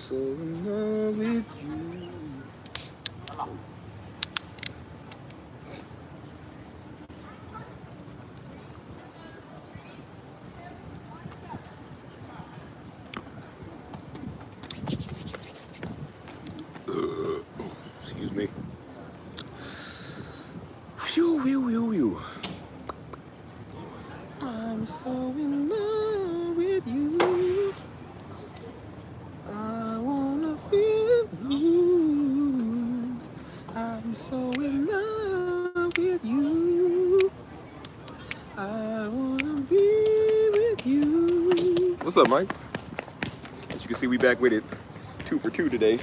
so in love with you. Excuse me. Whew, whew, whew, whew. I'm so in love with you. I wanna feel you. I'm so in love with you. I wanna be with you. What's up, Mike? As you can see, we back with it. 2 for 2 today.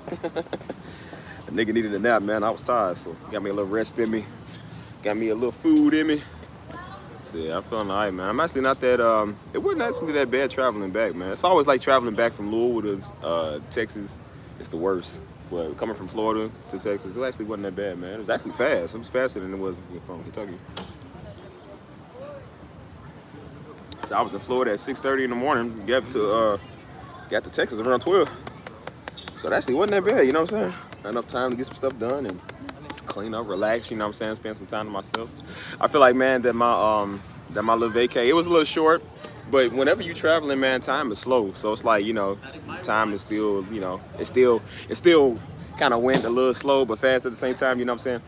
A nigga needed a nap, man. I was tired, so got me a little rest in me. Got me a little food in me. So yeah, I'm feeling alright, man. I'm actually not that, it wasn't actually that bad traveling back, man. It's always like traveling back from Louisville to Texas. It's the worst. But coming from Florida to Texas, it actually wasn't that bad, man. It was actually fast. It was faster than it was from Kentucky. So I was in Florida at 6:30 in the morning. Got to Texas around 12. So it actually wasn't that bad, you know what I'm saying? Had enough time to get some stuff done and clean up, relax, you know what I'm saying? Spend some time to myself. I feel like, man, that my little vacay, it was a little short, but whenever you traveling, man, time is slow. So it's like, you know, time is still, you know, it still kind of went a little slow but fast at the same time, you know what I'm saying?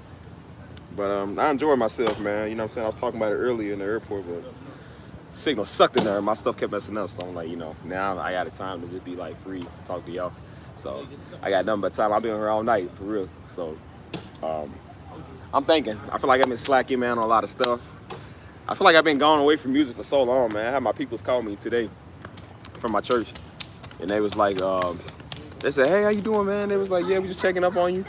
But I enjoyed myself, man, you know what I'm saying? I was talking about it earlier in the airport, but signal sucked in there. My stuff kept messing up, so I'm like, you know, now I got the time to just be like free, talk to y'all. So I got nothing but time. I've been here all night, for real. So I'm thinking. I feel like I've been slacking, man, on a lot of stuff. I feel like I've been gone away from music for so long, man. I had my peoples call me today from my church, and they was like, they said, "Hey, how you doing, man?" They was like, "Yeah, we just checking up on you."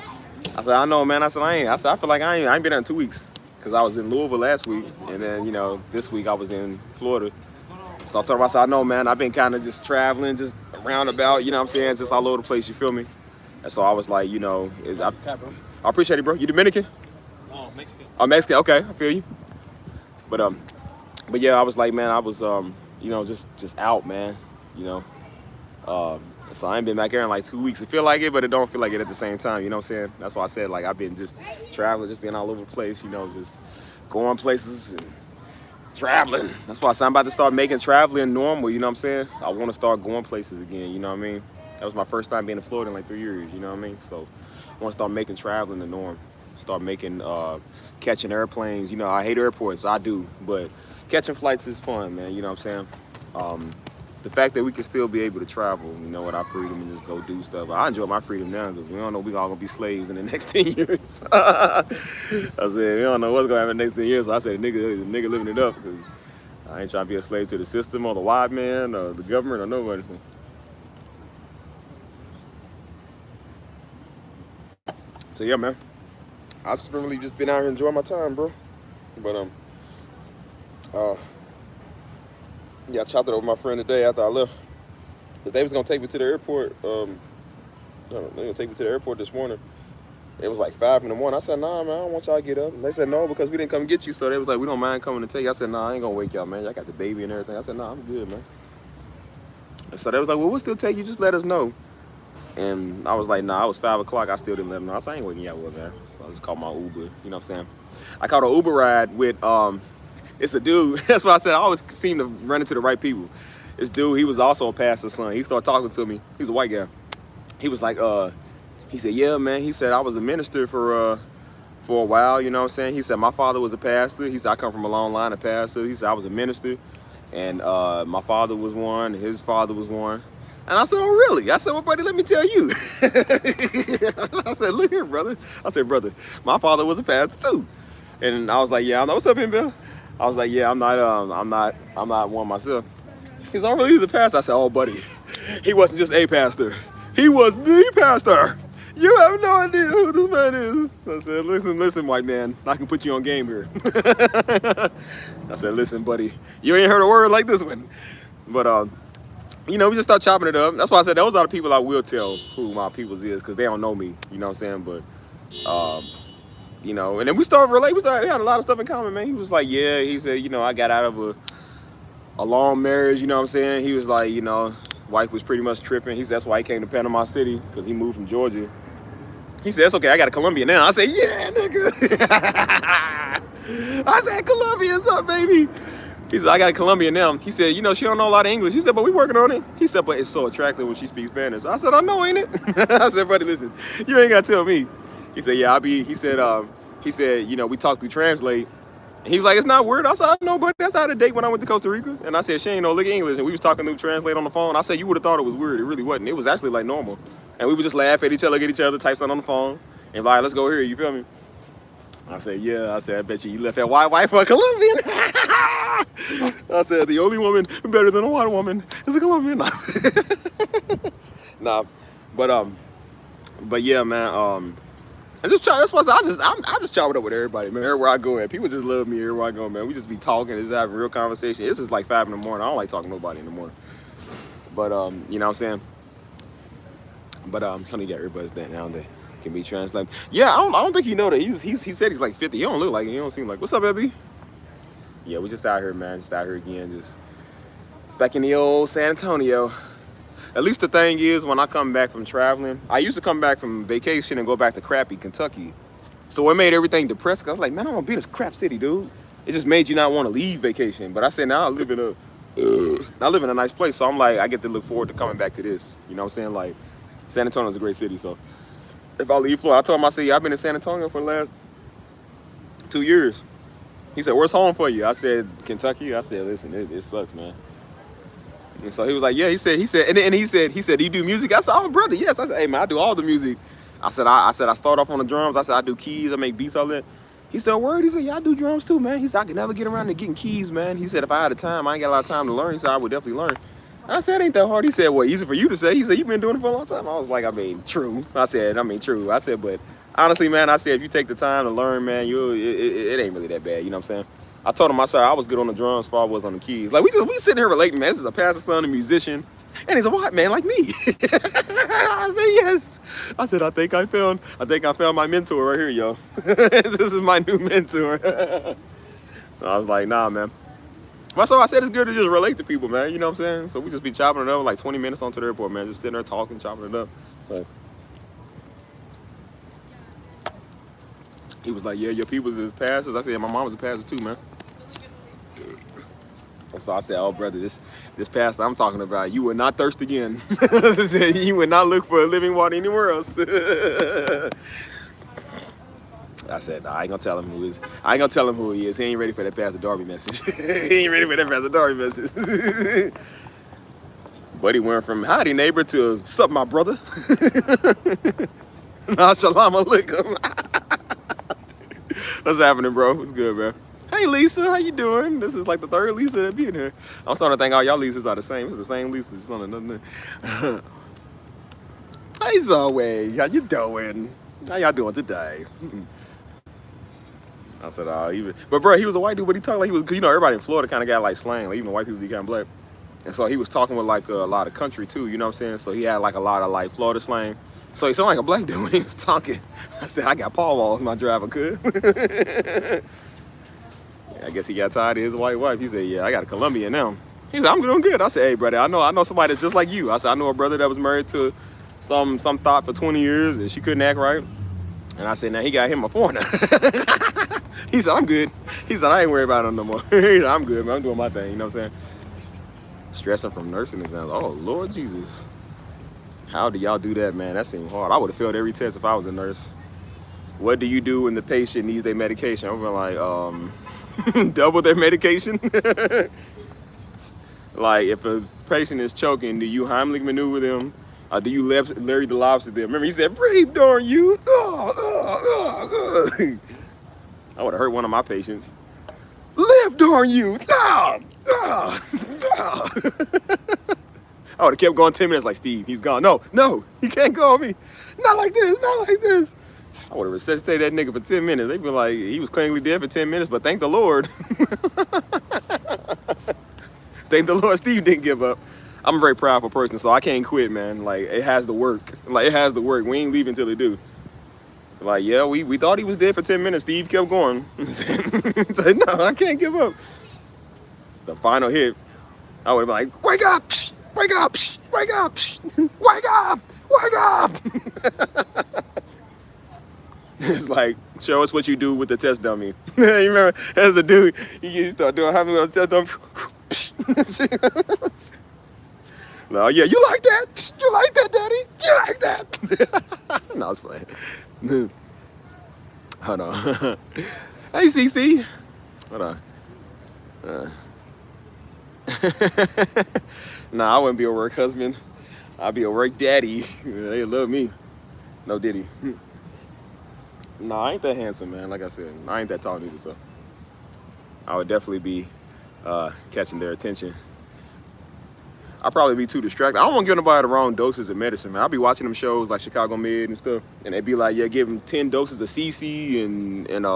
I said, "I know, man." I said, I feel like I ain't been there in 2 weeks because I was in Louisville last week, and then, you know, this week I was in Florida. So I told him, I said, "I know, man. I've been kind of just traveling, just around about, you know what I'm saying, just all over the place, you feel me?" And so I was like, you know, I appreciate it, bro. You Dominican? Oh, Mexican. Oh, Mexican. Okay, I feel you. But yeah, I was like, man, I was you know, just out, man. You know, so I ain't been back here in like 2 weeks. It feel like it, but it don't feel like it at the same time. You know what I'm saying? That's why I said, like, I've been just traveling, just being all over the place. You know, just going places and traveling. That's why I said I'm about to start making traveling normal. You know what I'm saying? I want to start going places again. You know what I mean? That was my first time being in Florida in like 3 years. You know what I mean? So I want to start making traveling the norm. Start making catching airplanes. You know, I hate airports. I do, but catching flights is fun, man. You know what I'm saying? The fact that we can still be able to travel, you know, with our freedom and just go do stuff. I enjoy my freedom now because we don't know we all gonna be slaves in the next 10 years. I said, we don't know what's gonna happen in the next 10 years. So I said, nigga living it up because I ain't trying to be a slave to the system or the white man or the government or nobody. So yeah, man. I just been really just been out here enjoying my time, bro. But uh, yeah, I chopped it over with my friend today after I left. Cause they was gonna take me to the airport. They gonna take me to the airport this morning. It was like 5 in the morning. I said, "Nah, man, I don't want y'all to get up." And they said, "No, because we didn't come get you." So they was like, "We don't mind coming to take you." I said, "Nah, I ain't gonna wake y'all, man. Y'all got the baby and everything." I said, "Nah, I'm good, man." And so they was like, "Well, we'll still take you. Just let us know." And I was like, "Nah, it was 5 o'clock. I still didn't let them know." I said, "I ain't waking y'all up, man." So I just called my Uber. You know what I'm saying? I caught an Uber ride with it's a dude. That's why I said I always seem to run into the right people. This dude, he was also a pastor's son. He started talking to me. He's a white guy. He was like, he said, "Yeah, man." He said, "I was a minister for a while." You know what I'm saying? He said, "My father was a pastor." He said, "I come from a long line of pastors." He said, "I was a minister, and my father was one. His father was one." And I said, "Oh, really?" I said, "Well, buddy, let me tell you." I said, "Look here, brother." I said, "Brother, my father was a pastor too." And I was like, "Yeah, I know. What's up, Bill?" I was like, "Yeah, I'm not one myself." He's like, "Oh, really? He's a pastor." I said, "Oh, buddy, he wasn't just a pastor. He was the pastor. You have no idea who this man is." I said, listen, white man, I can put you on game here." I said, "Listen, buddy, you ain't heard a word like this one." But you know, we just start chopping it up. That's why I said those are the people I will tell who my peoples is, because they don't know me. You know what I'm saying? But you know, and then we started relating. We had a lot of stuff in common, man. He was like, yeah, he said, you know, I got out of a long marriage, you know what I'm saying? He was like, you know, Wife was pretty much tripping. He said that's why he came to Panama City, because he moved from Georgia. He said, it's okay, I got a Colombia now. I said, yeah, nigga. I said, Colombia's up, baby. He said, I got a Colombia now. He said, you know, she don't know a lot of English. He said, but we working on it. He said, but it's so attractive when she speaks Spanish. I said, I know, ain't it? I said, buddy, listen, you ain't got to tell me. He said, yeah, he said, you know, we talked through Translate. And he's like, it's not weird. I said, I know, but that's how I had a date when I went to Costa Rica. And I said, she ain't no lick English. And we was talking through Translate on the phone. I said, you would have thought it was weird. It really wasn't. It was actually like normal. And we would just laugh at each other, get each other, type something on the phone. And like, let's go here, you feel me? I said, yeah. I said, I bet you left that white wife for a Colombian. I said, the only woman better than a white woman is a Colombian. Nah, but yeah, man. That's why I just chop it up with everybody, man. Everywhere I go at, people just love me everywhere I go, man. We just be talking, just having real conversation. This is like 5 in the morning. I don't like talking to nobody in the morning. But you know what I'm saying? But honey, got earbuds that now and then can be translated. Yeah, I don't think he know that. He said he's like 50. He don't look like it. He don't seem like. What's up, baby? Yeah, we just out here, man. Just out here again, just back in the old San Antonio. At least the thing is, when I come back from traveling, I used to come back from vacation and go back to crappy Kentucky. So it made everything depressed. I was like, man, I don't want to be in this crap city, dude. It just made you not want to leave vacation. But I said, now I live in a nice place. So I'm like, I get to look forward to coming back to this. You know what I'm saying? Like, San Antonio is a great city. So if I leave Florida, I told him, I said, yeah, I've been in San Antonio for the last 2 years. He said, where's home for you? I said, Kentucky. I said, listen, it sucks, man. And so he was like, yeah, he said, and he said, do you do music? I said, oh, brother, yes. I said, hey, man, I do all the music. I said, I start off on the drums. I said, I do keys. I make beats, all that. He said, word? He said, yeah, I do drums too, man. He said, I could never get around to getting keys, man. He said, if I had the time, I ain't got a lot of time to learn. He said, I would definitely learn. I said, it ain't that hard. He said, well, easy for you to say. He said, you've been doing it for a long time. I was like, I mean, true. I said, true. I said, but honestly, man, I said, if you take the time to learn, man, it ain't really that bad. You know what I'm saying? I told him, I said, I was good on the drums before I was on the keys. Like, we sitting here relating, man. This is a pastor's son, a musician, and he's a white man like me. I said, yes. I said, I think I found my mentor right here, yo. This is my new mentor. I was like, nah, man. So I said it's good to just relate to people, man. You know what I'm saying? So we just be chopping it up like 20 minutes onto the airport, man. Just sitting there talking, chopping it up. But he was like, yeah, your people's is pastors. I said, yeah, my mom was a pastor too, man. And so I said, oh, brother, this pastor I'm talking about, you will not thirst again. You will not look for living water anywhere else. I said, nah, I ain't gonna tell him who he is. He ain't ready for that Pastor Darby message. He ain't ready for that Pastor Darby message. Buddy went from howdy neighbor to sup my brother. Nah, shalom alaikum. What's happening, bro? What's good, man? Hey, Lisa, how you doing? This is like the third Lisa that be in here. I'm starting to think all y'all Lisas are the same. It's the same Lisa, just on another name. Hey, Zoe, how you doing? How y'all doing today? I said, but bro, he was a white dude, but he talked like he was, cause you know, everybody in Florida kind of got like slang, like even the white people be kind of black. And so he was talking with like a lot of country too, you know what I'm saying? So he had like a lot of like Florida slang. So he sounded like a black dude when he was talking. I said, I got Paul Walls, my driver could. Yeah, I guess he got tired of his white wife. He said, yeah, I got a Colombian now. He said, I'm doing good. I said, hey, brother, I know somebody that's just like you. I said, I know a brother that was married to some thought for 20 years and she couldn't act right. And I said, now he got him a foreigner. He said, I'm good. He said, I ain't worried about him no more. He said, I'm good, man. I'm doing my thing. You know what I'm saying? Stressing from nursing exams. Oh, Lord Jesus. How do y'all do that, man? That seemed hard. I would have failed every test if I was a nurse. What do you do when the patient needs their medication? I'm like, double their medication? Like, if a patient is choking, do you Heimlich maneuver them? Or do you Larry the Lobster them? Remember, he said, breathe, darn you. I would have hurt one of my patients. Live, darn you. I would have kept going 10 minutes like, Steve, he's gone. No, he can't go on me. Not like this. I would have resuscitated that nigga for 10 minutes. They'd be like, he was clinically dead for 10 minutes, but thank the Lord. Thank the Lord Steve didn't give up. I'm a very prideful person, so I can't quit, man. Like, it has to work. We ain't leaving until it do. Like, yeah, we thought he was dead for 10 minutes. Steve kept going. He said, no, I can't give up. The final hit, I would have been like, wake Wake up! Wake up! Wake up! Wake up! It's like, show us what you do with the test dummy. You remember, as a dude, you start doing how many on the test dummy. No, yeah, you like that? You like that, Daddy? You like that? No, I was playing. Hold on. Hey, CC. Hold on. Nah, I wouldn't be a work husband. I'd be a work daddy. They love me. No Diddy. Nah, I ain't that handsome, man. Like I said, I ain't that tall either, so I would definitely be catching their attention. I'd probably be too distracted. I don't want to give nobody the wrong doses of medicine, man. I'll be watching them shows like Chicago Med and stuff, and they'd be like, yeah, give them 10 doses of CC and a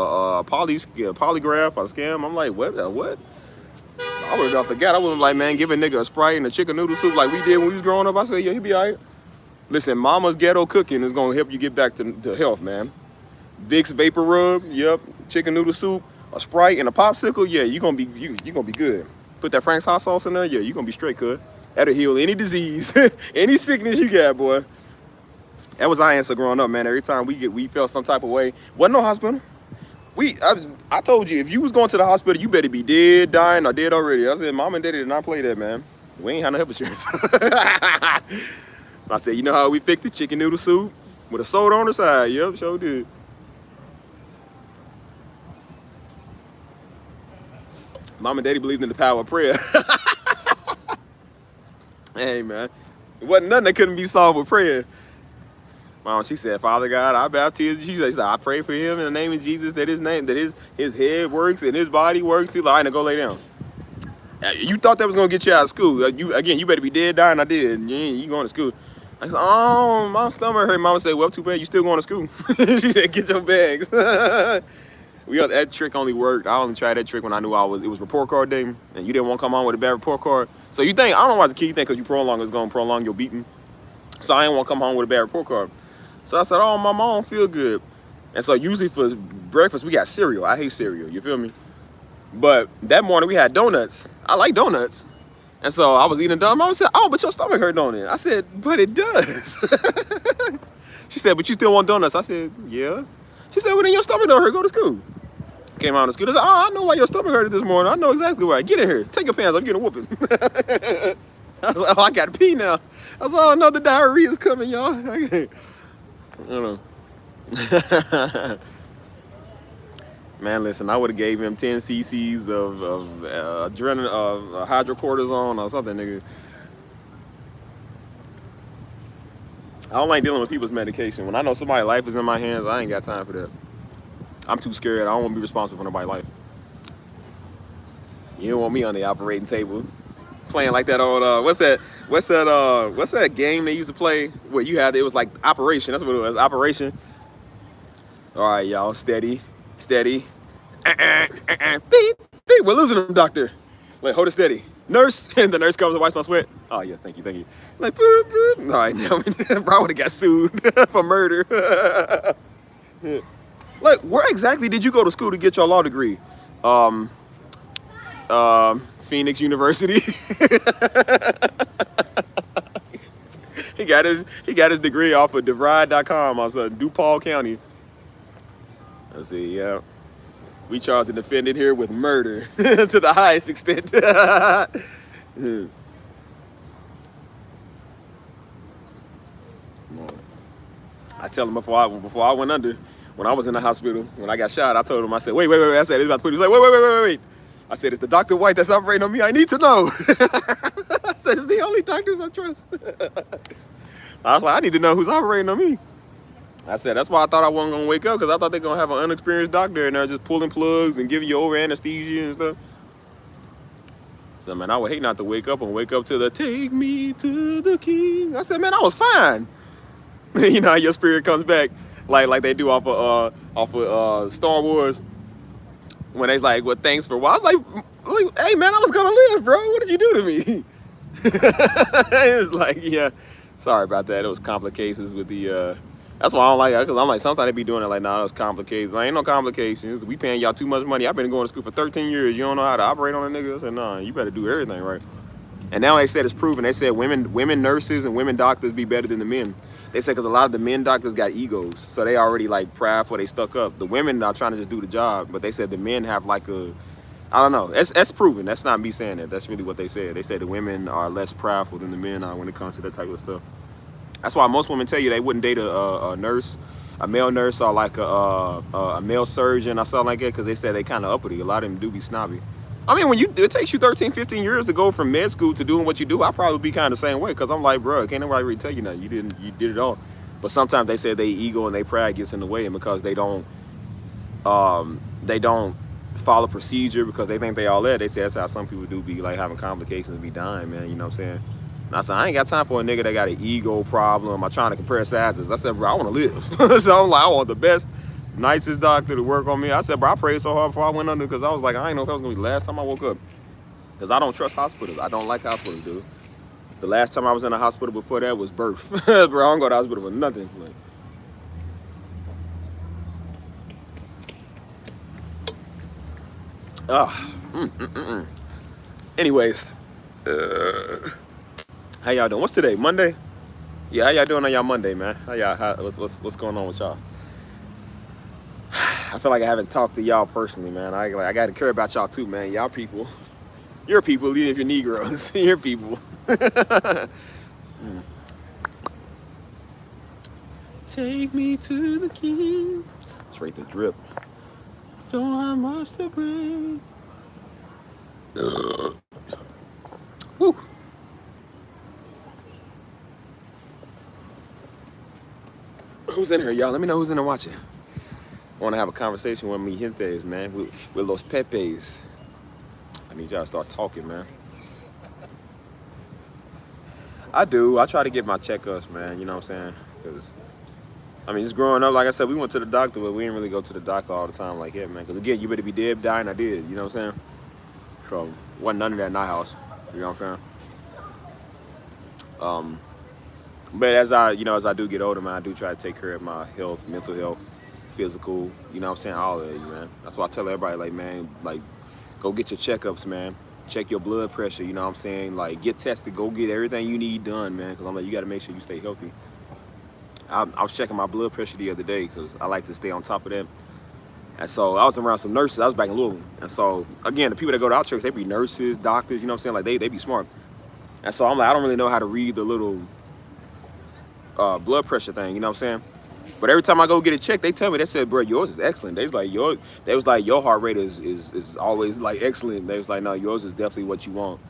polygraph or scam. I'm like, what? What? I would have forgot. I would have like, man, give a nigga a Sprite and a chicken noodle soup like we did when we was growing up. I said, yeah, he'll be all right. Listen, mama's ghetto cooking is going to help you get back to health, man. Vicks Vapor Rub, yep, chicken noodle soup, a Sprite, and a popsicle, yeah, you're gonna be good. Put that Frank's hot sauce in there, yeah, you're gonna be straight, cuz. That'll heal any disease, any sickness you got, boy. That was our answer growing up, man. Every time we felt some type of way. Wasn't no hospital. I told you, if you was going to the hospital, you better be dead, dying, or dead already. I said, Mom and Daddy did not play that, man. We ain't had no health insurance. I said, you know how we fixed the chicken noodle soup? With a soda on the side. Yep, sure did. Mom and Daddy believed in the power of prayer. Hey, man. It wasn't nothing that couldn't be solved with prayer. Mom, she said, Father God, I baptize you. She said, I pray for him in the name of Jesus that his head works and his body works. He's like, all right, now go lay down. You thought that was going to get you out of school. You better be dead, dying. I did. You going to school. I said, oh, my stomach hurt. Mama said, well, too bad. You still going to school. She said, get your bags. That trick only worked. I only tried that trick when I knew it was report card day, and you didn't want to come on with a bad report card. So you think, I don't know why as a kid you think because you prolong it's going to prolong your beating. So I didn't want to come home with a bad report card. So I said, oh, my mom don't feel good. And so usually for breakfast, we got cereal. I hate cereal, you feel me? But that morning we had donuts. I like donuts. And so I was eating donuts. Mom said, oh, but your stomach hurt, don't it? I said, but it does. She said, but you still want donuts? I said, yeah. She said, well, then your stomach don't hurt. Go to school. Came out of school. I said, oh, I know why your stomach hurted this morning. I know exactly why. Get in here. Take your pants off. You're getting a whooping. I was like, oh, I got to pee now. I was like, oh, no, the diarrhea is coming, y'all. I don't know. Man, listen, I would have gave him 10 cc's of adrenaline, of hydrocortisone or something, nigga. I don't like dealing with people's medication. When I know somebody's life is in my hands, I ain't got time for that. I'm too scared. I don't want to be responsible for nobody's life. You don't want me on the operating table playing like that old what's that game they used to play where it was like Operation. That's what it was, Operation. All right, y'all, steady. Beep, beep. We're losing him, doctor. Wait, hold it steady. Nurse, and the nurse comes and wipes my sweat. Oh, yes, thank you. Like, boop, boop. All right, now, bro, I would have got sued for murder. Like, where exactly did you go to school to get your law degree? Phoenix University. He got his degree off of DeVry.com on DuPaul County. Let's see, yeah. We charge the defendant here with murder to the highest extent. I tell him before I went under, when I was in the hospital, when I got shot, I told him, I said, wait. I said, it's about to put. He's like, wait. I said, it's the Dr. White that's operating on me. I need to know. I said, it's the only doctors I trust. I was like, I need to know who's operating on me. I said, that's why I thought I wasn't going to wake up, because I thought they're going to have an unexperienced doctor in there just pulling plugs and giving you over anesthesia and stuff. So, man, I would hate not to wake up to the take me to the king. I said, man, I was fine. You know how your spirit comes back like they do off of Star Wars. When they's like, well, thanks for what? I was like, hey, man, I was going to live, bro. What did you do to me? It was like, yeah, sorry about that. It was complications with the... That's why I don't like it, because I'm like, sometimes they be doing it like, nah, that's complications. Ain't no complications. We paying y'all too much money. I've been going to school for 13 years. You don't know how to operate on a nigga? I said, nah, you better do everything right. And now they said it's proven. They said women nurses and women doctors be better than the men. They said because a lot of the men doctors got egos, so they already like prideful. They stuck up. The women are trying to just do the job, but they said the men have like a, I don't know. That's proven. That's not me saying that. That's really what they said. They said the women are less prideful than the men are when it comes to that type of stuff. That's why most women tell you they wouldn't date a nurse, a male nurse, or like a male surgeon or something like that, because they said they kind of uppity. A lot of them do be snobby. I mean, it takes you 13, 15 years to go from med school to doing what you do, I'd probably be kind of the same way, because I'm like, bro, can't nobody really tell you nothing. You did it all. But sometimes they say they ego and they pride gets in the way, and because they don't follow procedure because they think they all that. They say that's how some people do be like having complications, be dying, man. You know what I'm saying? And I said, I ain't got time for a nigga that got an ego problem. I'm trying to compare sizes. I said, bro, I want to live. So I'm like, I want the best, nicest doctor to work on me. I said, bro, I prayed so hard before I went under, because I was like, I ain't know if that was gonna be the last time I woke up. Because I don't trust hospitals. I don't like hospitals, dude. The last time I was in a hospital before that was birth. Bro, I don't go to the hospital for nothing. Like, anyways, how y'all doing? What's today? Monday? Yeah, how y'all doing on y'all Monday, man? What's going on with y'all? I feel like I haven't talked to y'all personally, man. I got to care about y'all too, man. Y'all people, your people, even if you're Negroes, your people. Take me to the king. Straight the drip. Don't have much to bring. Woo. Who's in here, y'all? Let me know who's in there watching. I want to have a conversation with me gentes, man. With los pepes. I need y'all to start talking, man. I do. I try to get my checkups, man. You know what I'm saying? Because, I mean, just growing up, like I said, we went to the doctor, but we didn't really go to the doctor all the time like that, man. Because, again, you better be dead, dying, I did. You know what I'm saying? So, wasn't none of that in our house. You know what I'm saying? But as I do get older, man, I do try to take care of my health, mental health, physical, you know what I'm saying, all of it, man. That's why I tell everybody, like, man, like, go get your checkups, man. Check your blood pressure, you know what I'm saying? Like, get tested, go get everything you need done, man, because I'm like, you got to make sure you stay healthy. I was checking my blood pressure the other day because I like to stay on top of that. And so I was around some nurses. I was back in Louisville. And so, again, the people that go to our church, they be nurses, doctors, you know what I'm saying? Like, they be smart. And so I'm like, I don't really know how to read the little blood pressure thing, you know what I'm saying? But every time I go get it checked, they tell me, they said, bro, yours is excellent. They was like, your heart rate is always like excellent. They was like, no, yours is definitely what you want.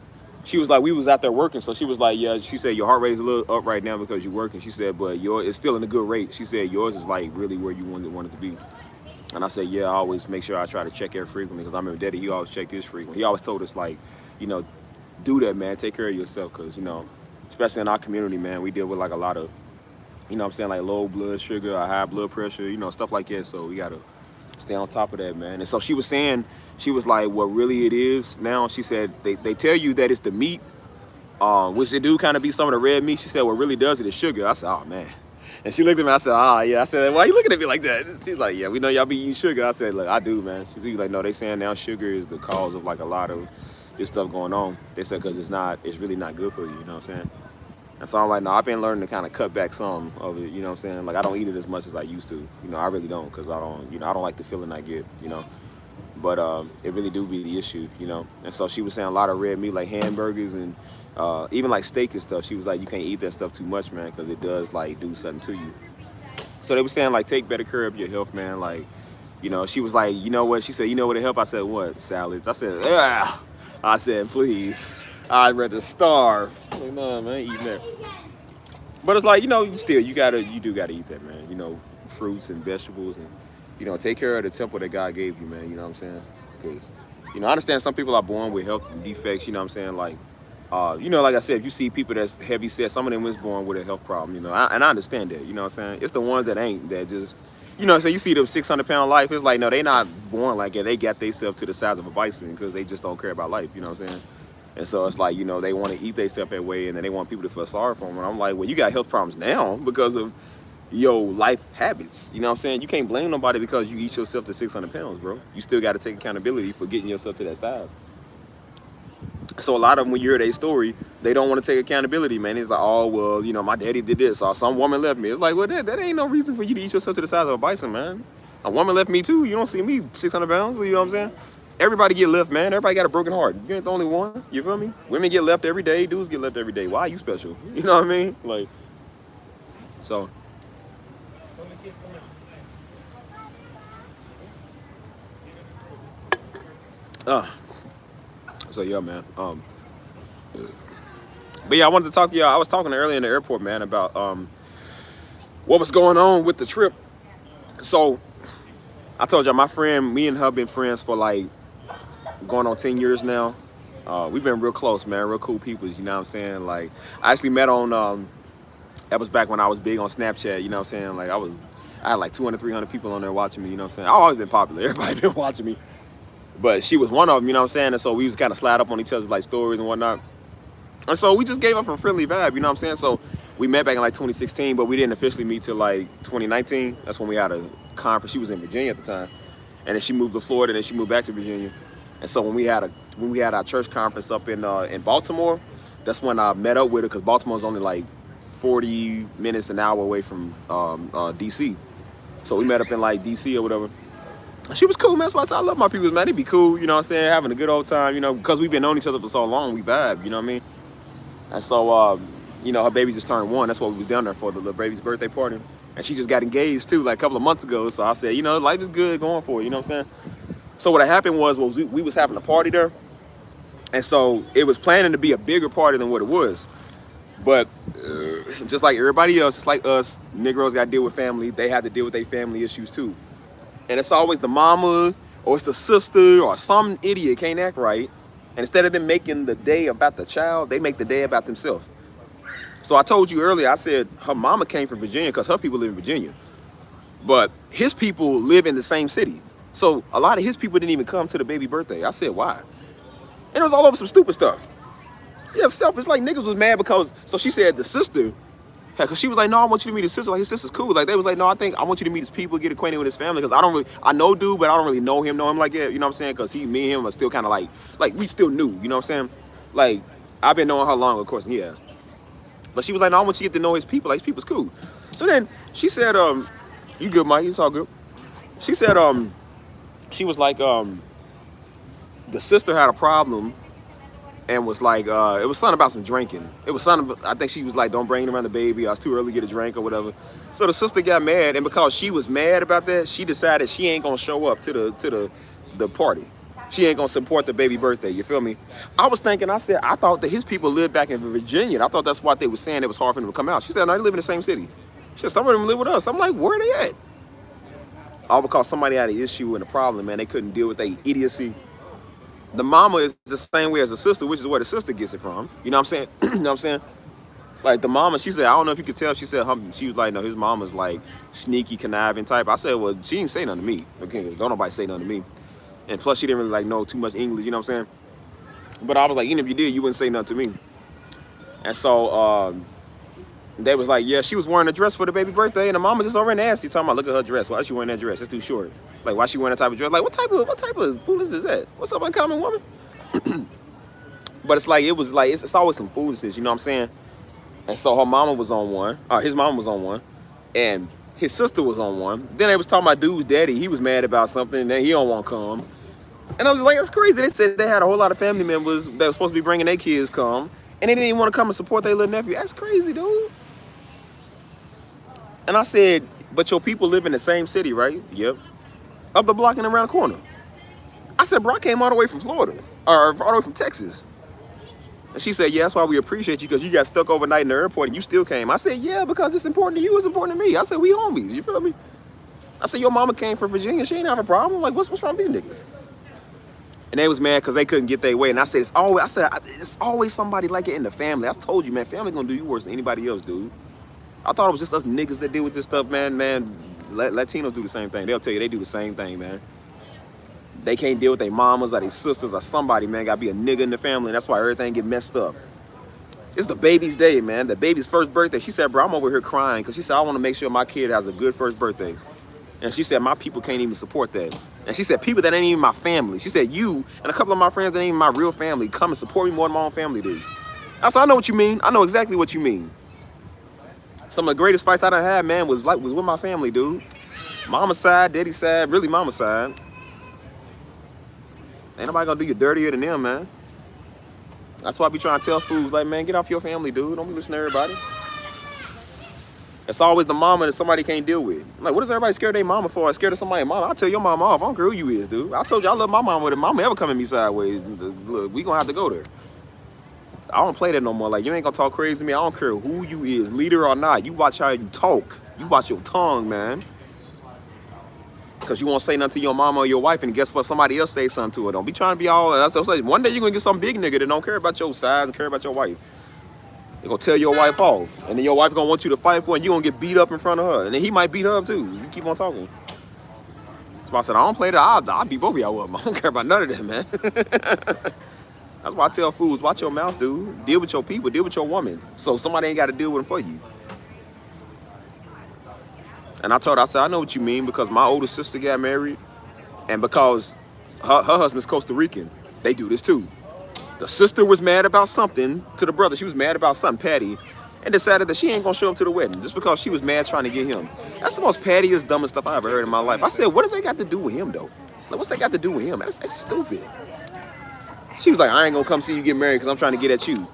She was like, we was out there working, so she was like, yeah, she said your heart rate is a little up right now because you're working. She said, but yours is still in a good rate. She said yours is like really where you want it to be. And I said, yeah, I always make sure I try to check it frequently, because I remember Daddy, he always checked his frequently. He always told us, like, you know, do that, man. Take care of yourself, because, you know, especially in our community, man, we deal with like a lot of, you know what I'm saying, like low blood sugar or high blood pressure, you know, stuff like that. So we got to stay on top of that, man. And so she was saying, she was like, what really it is now, she said, they tell you that it's the meat, which they do kind of be some of the red meat. She said, what really does it is sugar. I said, oh, man. And she looked at me, I said, yeah. I said, why are you looking at me like that? She's like, yeah, we know y'all be eating sugar. I said, look, I do, man. She's like, no, they saying now sugar is the cause of like a lot of this stuff going on. They said, because it's really not good for you, you know what I'm saying? And so I'm like, no, I've been learning to kind of cut back some of it, you know what I'm saying? Like, I don't eat it as much as I used to. You know, I really don't, because I don't like the feeling I get, you know? But it really do be the issue, you know? And so she was saying a lot of red meat, like hamburgers and even like steak and stuff. She was like, you can't eat that stuff too much, man, because it does like do something to you. So they were saying, like, take better care of your health, man. Like, you know, she was like, you know what? She said, you know what to help? I said, what? Salads. I said, ugh. I said, please. I'd rather starve. Like, no, man, I ain't eating that. But it's like, you know, you do gotta eat that, man. You know, fruits and vegetables, and, you know, take care of the temple that God gave you, man. You know what I'm saying? Because, you know, I understand some people are born with health defects, you know what I'm saying? Like, you know, like I said, if you see people that's heavy set, some of them was born with a health problem, you know, and I understand that, you know what I'm saying? It's the ones that ain't, that just, you know, so you see them 600-pound life, it's like, no, they not born like that. They got themselves to the size of a bison because they just don't care about life, you know what I'm saying? And so it's like, you know, they want to eat themselves that way, and then they want people to feel sorry for them. And I'm like, well, you got health problems now because of your life habits. You know what I'm saying? You can't blame nobody because you eat yourself to 600 pounds, bro. You still got to take accountability for getting yourself to that size. So a lot of them, when you hear their story, they don't want to take accountability, man. It's like, oh, well, you know, my daddy did this, or some woman left me. It's like, well, that ain't no reason for you to eat yourself to the size of a bison, man. A woman left me too. You don't see me 600 pounds, you know what I'm saying? Everybody get left, man. Everybody got a broken heart. You ain't the only one, you feel me? Women get left every day, dudes get left every day. Why are you special? You know what I mean? Like, so. So yeah, man. But yeah, I wanted to talk to y'all. I was talking earlier in the airport, man, about what was going on with the trip. So I told y'all, my friend, me and her been friends for like going on 10 years now. We've been real close, man, real cool people, you know what I'm saying? Like, I actually met on, that was back when I was big on Snapchat, you know what I'm saying? Like, I had like 200, 300 people on there watching me, you know what I'm saying? I've always been popular, everybody been watching me. But she was one of them, you know what I'm saying? And so we was kind of slide up on each other's like stories and whatnot. And so we just gave up a friendly vibe, you know what I'm saying? So we met back in like 2016, but we didn't officially meet till like 2019. That's when we had a conference. She was in Virginia at the time. And then she moved to Florida, and then she moved back to Virginia. And so when we had our church conference up in Baltimore, that's when I met up with her, because Baltimore's only like 40 minutes, an hour away from DC. So we met up in like DC or whatever. She was cool, man. That's why I said I love my people, man. They be cool, you know what I'm saying? Having a good old time, you know, because we've been knowing each other for so long, we vibe, you know what I mean? And so, you know, her baby just turned 1. That's what we was down there for, the little baby's birthday party. And she just got engaged too, like a couple of months ago. So I said, you know, life is good going for it, you know what I'm saying? So what happened was we was having a party there. And so it was planning to be a bigger party than what it was. But just like everybody else, just like us, Negroes got to deal with family. They had to deal with their family issues too. And it's always the mama, or it's the sister, or some idiot can't act right. And instead of them making the day about the child, they make the day about themselves. So I told you earlier, I said her mama came from Virginia because her people live in Virginia. But his people live in the same city. So a lot of his people didn't even come to the baby birthday. I said, why? And it was all over some stupid stuff. Yeah, selfish, like niggas was mad because, so she said the sister, because she was like, no, I want you to meet his sister. Like, his sister's cool. Like, they was like, no, I want you to meet his people, get acquainted with his family. Because I know dude, but I don't really know him like that. You know what I'm saying? Because me and him are still kind of like we still new. You know what I'm saying? Like, I've been knowing her long, of course, and he has. But she was like, no, I want you to get to know his people. Like, his people's cool. So then she said, you good, Mike? It's all good. She said, she was like, the sister had a problem. And was like, it was something about some drinking. It was something, I think she was like, don't bring him around the baby. I was too early to get a drink or whatever. So the sister got mad, and because she was mad about that, she decided she ain't gonna show up to the party. She ain't gonna support the baby birthday, you feel me? I was thinking, I thought that his people lived back in Virginia. I thought that's what they were saying, it was hard for them to come out. She said, no, they live in the same city. She said, some of them live with us. I'm like, where are they at? All because somebody had an issue and a problem, man. They couldn't deal with their idiocy. The mama is the same way as the sister, which is where the sister gets it from. You know what I'm saying? You know what I'm saying? Like the mama, she said, I don't know if you could tell. She said, she was like, no, his mama's like sneaky, conniving type. I said, well, she didn't say nothing to me. Okay, don't nobody say nothing to me. And plus, she didn't really like know too much English. You know what I'm saying? But I was like, even if you did, you wouldn't say nothing to me. And so they was like, yeah, she was wearing a dress for the baby birthday, and the mama just over in nasty talking about, look at her dress. Why is she wearing that dress? It's too short. Like, why she wearing that type of dress? Like, what type of foolishness is that? What's up, uncommon woman? But it's like, it's always some foolishness, you know what I'm saying? And so her mama was on one, his mama was on one, and his sister was on one. Then they was talking about dude's daddy. He was mad about something, and then he don't want to come. And I was like, that's crazy. They said they had a whole lot of family members that were supposed to be bringing their kids come, and they didn't even want to come and support their little nephew. That's crazy, dude. And I said, but your people live in the same city, right? Yep. Up the block and around the corner. I said, bro, I came all the way from Florida, or all the way from Texas. And she said, yeah, that's why we appreciate you, because you got stuck overnight in the airport and you still came. I said, yeah, because it's important to you, it's important to me. I said, we homies, you feel me? I said, your mama came from Virginia, she ain't have a problem. Like, what's wrong with these niggas? And they was mad because they couldn't get their way. And I said, it's always somebody like it in the family. I told you, man, family gonna do you worse than anybody else, dude. I thought it was just us niggas that deal with this stuff, man. Latinos do the same thing. They'll tell you they do the same thing, man. They can't deal with their mamas or their sisters or somebody, man. Gotta be a nigga in the family. And that's why everything get messed up. It's the baby's day, man. The baby's first birthday. She said, bro, I'm over here crying because she said, I want to make sure my kid has a good first birthday. And she said, my people can't even support that. And she said, people that ain't even my family. She said, you and a couple of my friends that ain't even my real family come and support me more than my own family do. I said, I know what you mean. I know exactly what you mean. Some of the greatest fights I done had, man, was with my family, dude. Mama's side, daddy's side, really mama's side. Ain't nobody gonna do you dirtier than them, man. That's why I be trying to tell fools, like, man, get off your family, dude. Don't be listening to everybody. It's always the mama that somebody can't deal with. Like, what is everybody scared of their mama for? Scared of somebody's mama? I'll tell your mama off. I don't care who you is, dude. I told you I love my mama. If mama ever come at me sideways, look, we gonna have to go there. I don't play that no more. Like, you ain't gonna talk crazy to me. I don't care who you is, leader or not. You watch how you talk. You watch your tongue, man. Because you won't say nothing to your mama or your wife, and guess what? Somebody else say something to her. Don't be trying to be all. That's what I'm saying. One day you're gonna get some big nigga that don't care about your size and care about your wife. They're gonna tell your wife off, and then your wife gonna want you to fight for it, and you're gonna get beat up in front of her, and then he might beat her up too. You keep on talking. So I said, I don't play that. I'll beat both of y'all up. I don't care about none of that, man. That's why I tell fools, watch your mouth, dude. Deal with your people, deal with your woman, so somebody ain't got to deal with them for you. And I told her, I said, I know what you mean, because my older sister got married, and because her husband's Costa Rican, they do this too. The sister was mad about something to the brother. She was mad about something, Patty, and decided that she ain't gonna show up to the wedding just because she was mad trying to get him. That's the most pettiest, dumbest stuff I ever heard in my life. I said, what does that got to do with him, though? Like, what's that got to do with him? That's stupid. She was like, I ain't gonna come see you get married because I'm trying to get at you.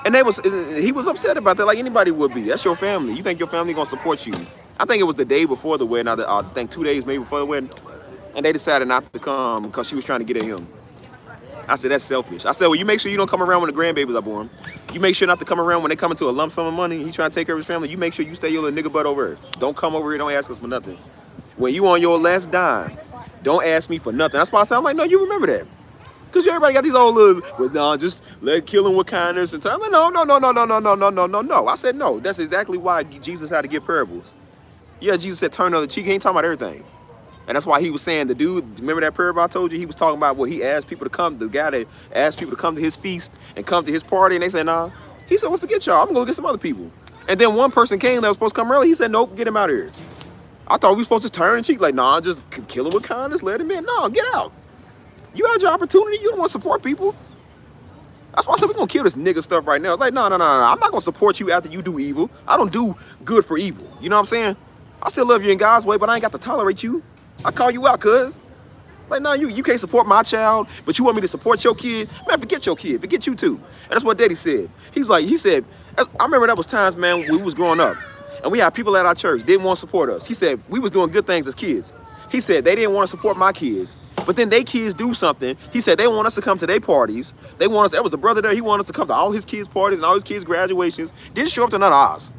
And he was upset about that, like anybody would be. That's your family. You think your family gonna support you? I think it was the day before the wedding. I think 2 days maybe before the wedding, and they decided not to come because she was trying to get at him. I said, that's selfish. I said, well, you make sure you don't come around when the grandbabies are born. You make sure not to come around when they come into a lump sum of money. He trying to take care of his family. You make sure you stay your little nigga butt over here. Don't come over here. Don't ask us for nothing. When you on your last dime, don't ask me for nothing. That's why I said, I'm like, no, you remember that. Because everybody got these old little, well, no, just let kill him with kindness. And I'm like, no. I said, no. That's exactly why Jesus had to give parables. Yeah, Jesus said, turn the other cheek. He ain't talking about everything. And that's why he was saying, the dude, remember that parable I told you? He was talking about what he asked people to come, the guy that asked people to come to his feast and come to his party. And they said, nah. He said, well, forget y'all. I'm going to go get some other people. And then one person came that was supposed to come early. He said, nope, get him out of here. I thought we were supposed to turn the cheek. Like, nah, just kill him with kindness, let him in. No, get out. You had your opportunity. You don't want to support people. That's why I said we're going to kill this nigga stuff right now. It's like, no. I'm not going to support you after you do evil. I don't do good for evil. You know what I'm saying? I still love you in God's way, but I ain't got to tolerate you. I call you out, cuz. Like, no, you can't support my child, but you want me to support your kid? Man, forget your kid. Forget you too. And that's what Daddy said. He said, I remember that was times, man, when we was growing up, and we had people at our church didn't want to support us. He said, we was doing good things as kids. He said, they didn't want to support my kids, but then they kids do something. He said, they want us to come to their parties. They want us, that was the brother there, he wanted us to come to all his kids' parties and all his kids' graduations. Didn't show up to none of ours.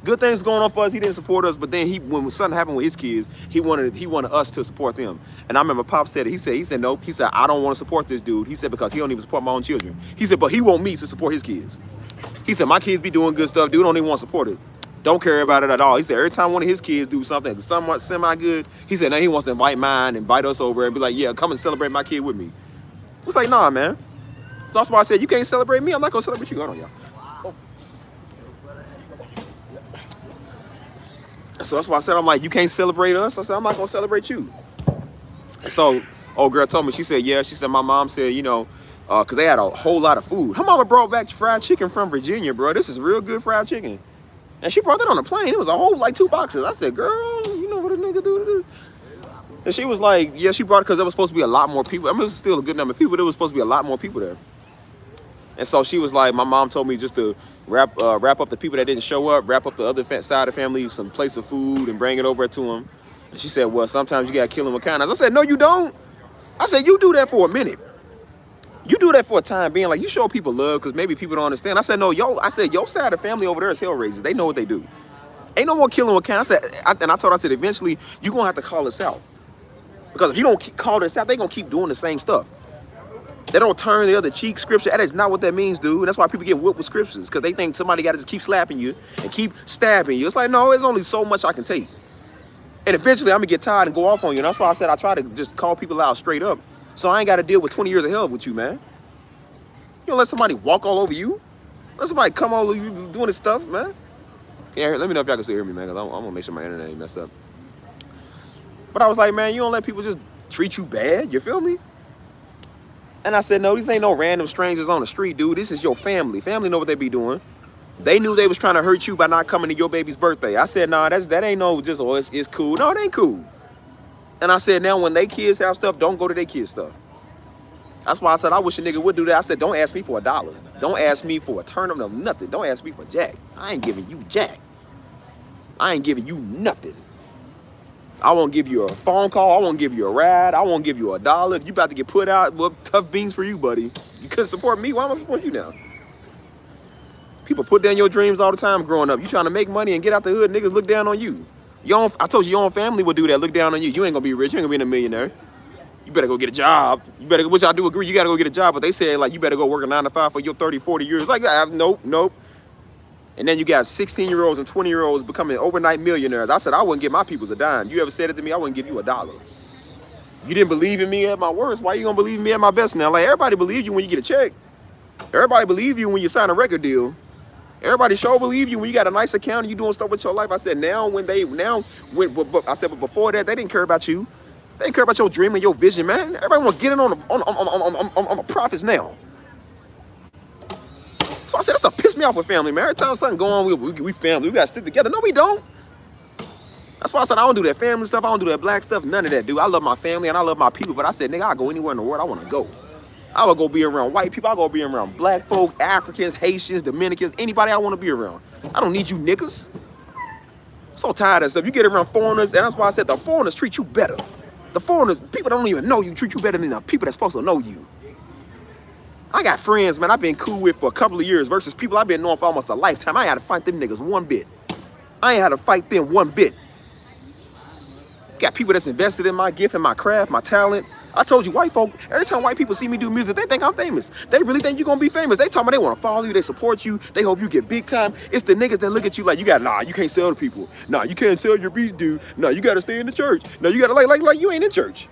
Good things going on for us. He didn't support us, but then when something happened with his kids, he wanted us to support them. And I remember Pop said it. He said nope. He said, I don't want to support this dude. He said, because he don't even support my own children. He said, but he want me to support his kids. He said, my kids be doing good stuff. Dude don't even want to support it. Don't care about it at all. He said, every time one of his kids do something somewhat semi-good, he said, now he wants to invite us over and be like, yeah, come and celebrate my kid with me. It's like, nah, man. So that's why I said, you can't celebrate me. I'm not going to celebrate you. Hold on, y'all. So that's why I said, I'm like, you can't celebrate us. I said, I'm not going to celebrate you. And so, old girl told me, she said, yeah. She said, my mom said, you know, because they had a whole lot of food. Her mama brought back fried chicken from Virginia, bro. This is real good fried chicken. And she brought that on the plane. It was a whole, like, 2 boxes. I said, girl, you know what a nigga do to this? And she was like, yeah, she brought it because there was supposed to be a lot more people. I mean, it was still a good number of people, but there was supposed to be a lot more people there. And so she was like, my mom told me just to wrap up the people that didn't show up, wrap up the other side of the family, some place of food, and bring it over to them. And she said, well, sometimes you got to kill them with kindness. I said, no, you don't. I said, you do that for a minute. You do that for a time being. Like, you show people love because maybe people don't understand. I said, no, your side of the family over there is hell raisers. They know what they do. Ain't no more killing with kindness. I told her, I said, eventually, you're going to have to call us out. Because if you don't call this out, they're going to keep doing the same stuff. They don't turn the other cheek. Scripture, that is not what that means, dude. And that's why people get whipped with scriptures, because they think somebody got to just keep slapping you and keep stabbing you. It's like, no, there's only so much I can take. And eventually, I'm going to get tired and go off on you. And that's why I said I try to just call people out straight up, so I ain't got to deal with 20 years of hell with you, man. You don't let somebody walk all over you. Let somebody come all over you doing this stuff, man. Yeah, let me know if y'all can still hear me, man, because I'm going to make sure my internet ain't messed up. But I was like, man, you don't let people just treat you bad. You feel me? And I said, no, these ain't no random strangers on the street, dude. This is your family. Family know what they be doing. They knew they was trying to hurt you by not coming to your baby's birthday. I said, nah, that ain't no just, oh, it's cool. No, it ain't cool. And I said, now when they kids have stuff, don't go to their kids' stuff. That's why I said, I wish a nigga would do that. I said, don't ask me for $1. Don't ask me for a turnip, no nothing. Don't ask me for jack. I ain't giving you jack. I ain't giving you nothing. I won't give you a phone call. I won't give you a ride. I won't give you $1. If you about to get put out, well, tough beans for you, buddy. You couldn't support me. Why am I support you now? People put down your dreams all the time growing up. You trying to make money and get out the hood, niggas look down on you. I told you your own family would do that, look down on you. You ain't gonna be rich. You ain't gonna be a millionaire. You better go get a job. You better, which I do agree, you gotta go get a job. But they said, like, you better go work a 9 to 5 for your 30, 40 years. Like, nope. And then you got 16-year-olds and 20-year-olds becoming overnight millionaires. I said, I wouldn't give my peoples a dime. You ever said it to me, I wouldn't give you $1. You didn't believe in me at my worst. Why you gonna believe in me at my best now? Like, everybody believe you when you get a check. Everybody believe you when you sign a record deal. Everybody sure believe you when you got a nice account and you doing stuff with your life. I said, but before that, they didn't care about you. They didn't care about your dream and your vision, man. Everybody want to get in on the profits now. So I said, that stuff pissed me off with family, man. Every time something go on, we family. We got to stick together. No, we don't. That's why I said, I don't do that family stuff. I don't do that black stuff. None of that, dude. I love my family and I love my people. But I said, nigga, I'll go anywhere in the world I want to go. I would go be around white people. I'll go be around black folk, Africans, Haitians, Dominicans, anybody I want to be around. I don't need you niggas. I'm so tired of stuff. You get around foreigners, and that's why I said the foreigners treat you better. The foreigners, people that don't even know you, treat you better than the people that's supposed to know you. I got friends, man, I've been cool with for a couple of years versus people I've been knowing for almost a lifetime. I ain't had to fight them niggas one bit. I ain't had to fight them one bit. Got people that's invested in my gift and my craft, my talent. I told you, white folk, every time white people see me do music, they think I'm famous. They really think you're gonna be famous. They talking about they wanna follow you, they support you, they hope you get big time. It's the niggas that look at you like, you can't sell to people. Nah, you can't sell your beats, dude. Nah, you gotta stay in the church. Nah, you gotta like you ain't in church.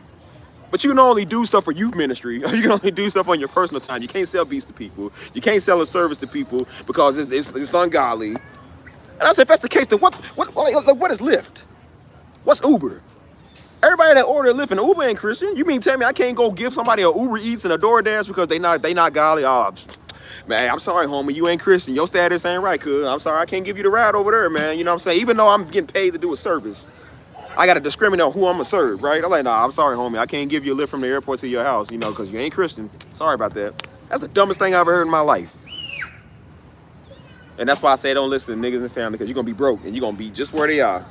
But you can only do stuff for youth ministry. You can only do stuff on your personal time. You can't sell beats to people. You can't sell a service to people because it's ungodly. And I said, if that's the case, then what is Lyft? What's Uber? Everybody that order Lyft and Uber ain't Christian. You mean tell me I can't go give somebody a Uber Eats and a DoorDash because they not godly? Oh, man, I'm sorry, homie. You ain't Christian. Your status ain't right, cuz. I'm sorry. I can't give you the ride over there, man. You know what I'm saying? Even though I'm getting paid to do a service, I got to discriminate on who I'm going to serve, right? I'm like, nah, I'm sorry, homie. I can't give you a Lyft from the airport to your house, you know, because you ain't Christian. Sorry about that. That's the dumbest thing I've ever heard in my life. And that's why I say don't listen to niggas and family, because you're going to be broke and you're going to be just where they are.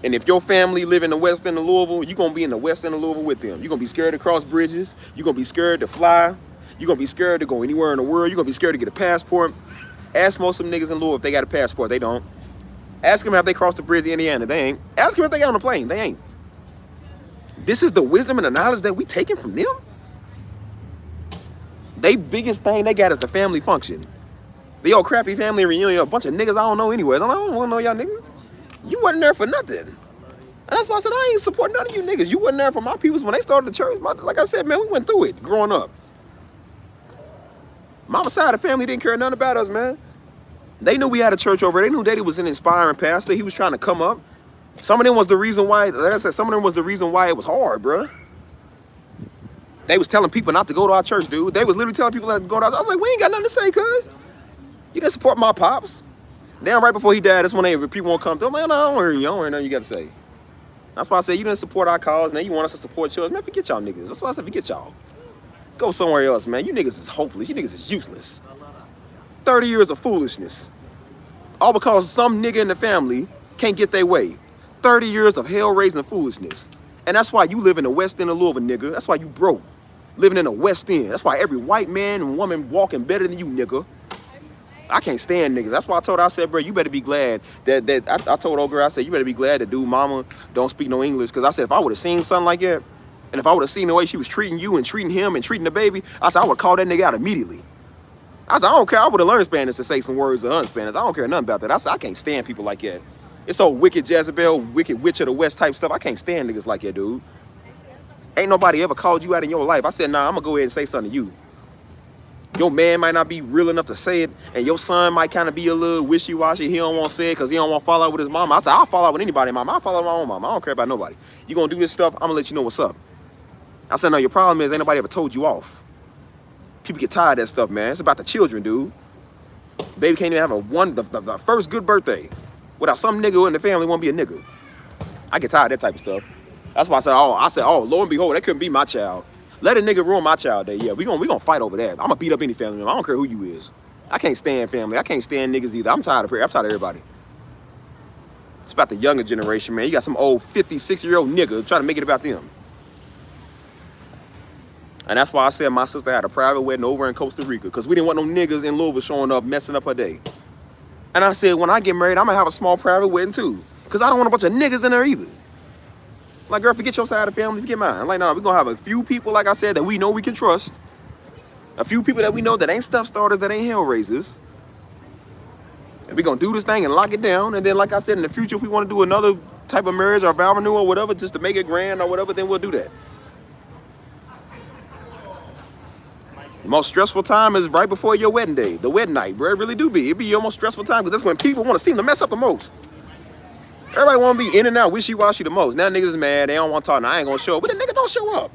And if your family live in the west end of Louisville, you're going to be in the west end of Louisville with them. You're going to be scared to cross bridges. You're going to be scared to fly. You're going to be scared to go anywhere in the world. You're going to be scared to get a passport. Ask most of them niggas in Louisville if they got a passport. They don't. Ask them if they crossed the bridge in Indiana. They ain't. Ask them if they got on a plane. They ain't. This is the wisdom and the knowledge that we taking from them. They biggest thing they got is the family function. The old crappy family reunion, a bunch of niggas I don't know anyways. I don't want to know y'all niggas. You wasn't there for nothing. And that's why I said I ain't supporting none of you niggas. You wasn't there for my peoples when they started the church. Like I said, man, we went through it growing up. Mama's side of the family didn't care nothing about us, man. They knew we had a church over there. They knew Daddy was an inspiring pastor. He was trying to come up. Some of them was the reason why, like I said, some of them was the reason why it was hard, bro. They was telling people not to go to our church, dude. They was literally telling people not to go to our church. I was like, we ain't got nothing to say, cuz. You didn't support my pops. Then right before he died, that's when people won't come through. I'm like, no, I don't hear you. I don't hear nothing you got to say. That's why I said you didn't support our cause. Now you want us to support yours. Man, forget y'all niggas. That's why I said forget y'all. Go somewhere else, man. You niggas is hopeless. You niggas is useless. 30 years of foolishness. All because some nigga in the family can't get their way. 30 years of hell-raising foolishness. And that's why you live in the West End of Louisville, nigga. That's why you broke. Living in the West End. That's why every white man and woman walking better than you, nigga. I can't stand niggas. That's why I told her, I said, bro, you better be glad that I told old girl, I said, you better be glad that dude mama don't speak no English. Because I said, if I would have seen something like that, and if I would have seen the way she was treating you and treating him and treating the baby, I said, I would call that nigga out immediately. I said, I don't care. I would have learned Spanish to say some words of Spanish. I don't care nothing about that. I said, I can't stand people like that. It's so wicked Jezebel, wicked witch of the West type stuff. I can't stand niggas like that, dude. Ain't nobody ever called you out in your life. I said, nah, I'm going to go ahead and say something to you. Your man might not be real enough to say it, and your son might kind of be a little wishy-washy. He don't want to say it because he don't want to fall out with his mama. I said, I'll fall out with anybody, mama. I'll fall out with my own mama. I don't care about nobody. You going to do this stuff, I'm going to let you know what's up. I said, no, your problem is ain't nobody ever told you off. People get tired of that stuff, man. It's about the children, dude. Baby can't even have the first good birthday without some nigga in the family won't be a nigga. I get tired of that type of stuff. That's why I said, oh, lo and behold, that couldn't be my child. Let a nigga ruin my child day. Yeah, we gonna fight over that. I'm gonna beat up any family member. I don't care who you is. I can't stand family. I can't stand niggas either. I'm tired of everybody. It's about the younger generation, man. You got some old 50, 60-year-old nigga trying to make it about them. And that's why I said my sister had a private wedding over in Costa Rica, because we didn't want no niggas in Louisville showing up, messing up her day. And I said, when I get married, I'm gonna have a small private wedding too, because I don't want a bunch of niggas in there either. Like, girl, forget your side of the family, forget mine. I'm like, nah, we're gonna have a few people, like I said, that we know we can trust. A few people that we know that ain't stuff starters, that ain't hell raisers. And we're gonna do this thing and lock it down. And then, like I said, in the future, if we want to do another type of marriage or vow renewal or whatever, just to make it grand or whatever, then we'll do that. The most stressful time is right before your wedding day, the wedding night, bro. It really do be. It be your most stressful time, because that's when people want to seem to mess up the most. Everybody want to be in and out, wishy-washy the most. Now niggas is mad, they don't want to talk, I ain't gonna show up. But the nigga don't show up.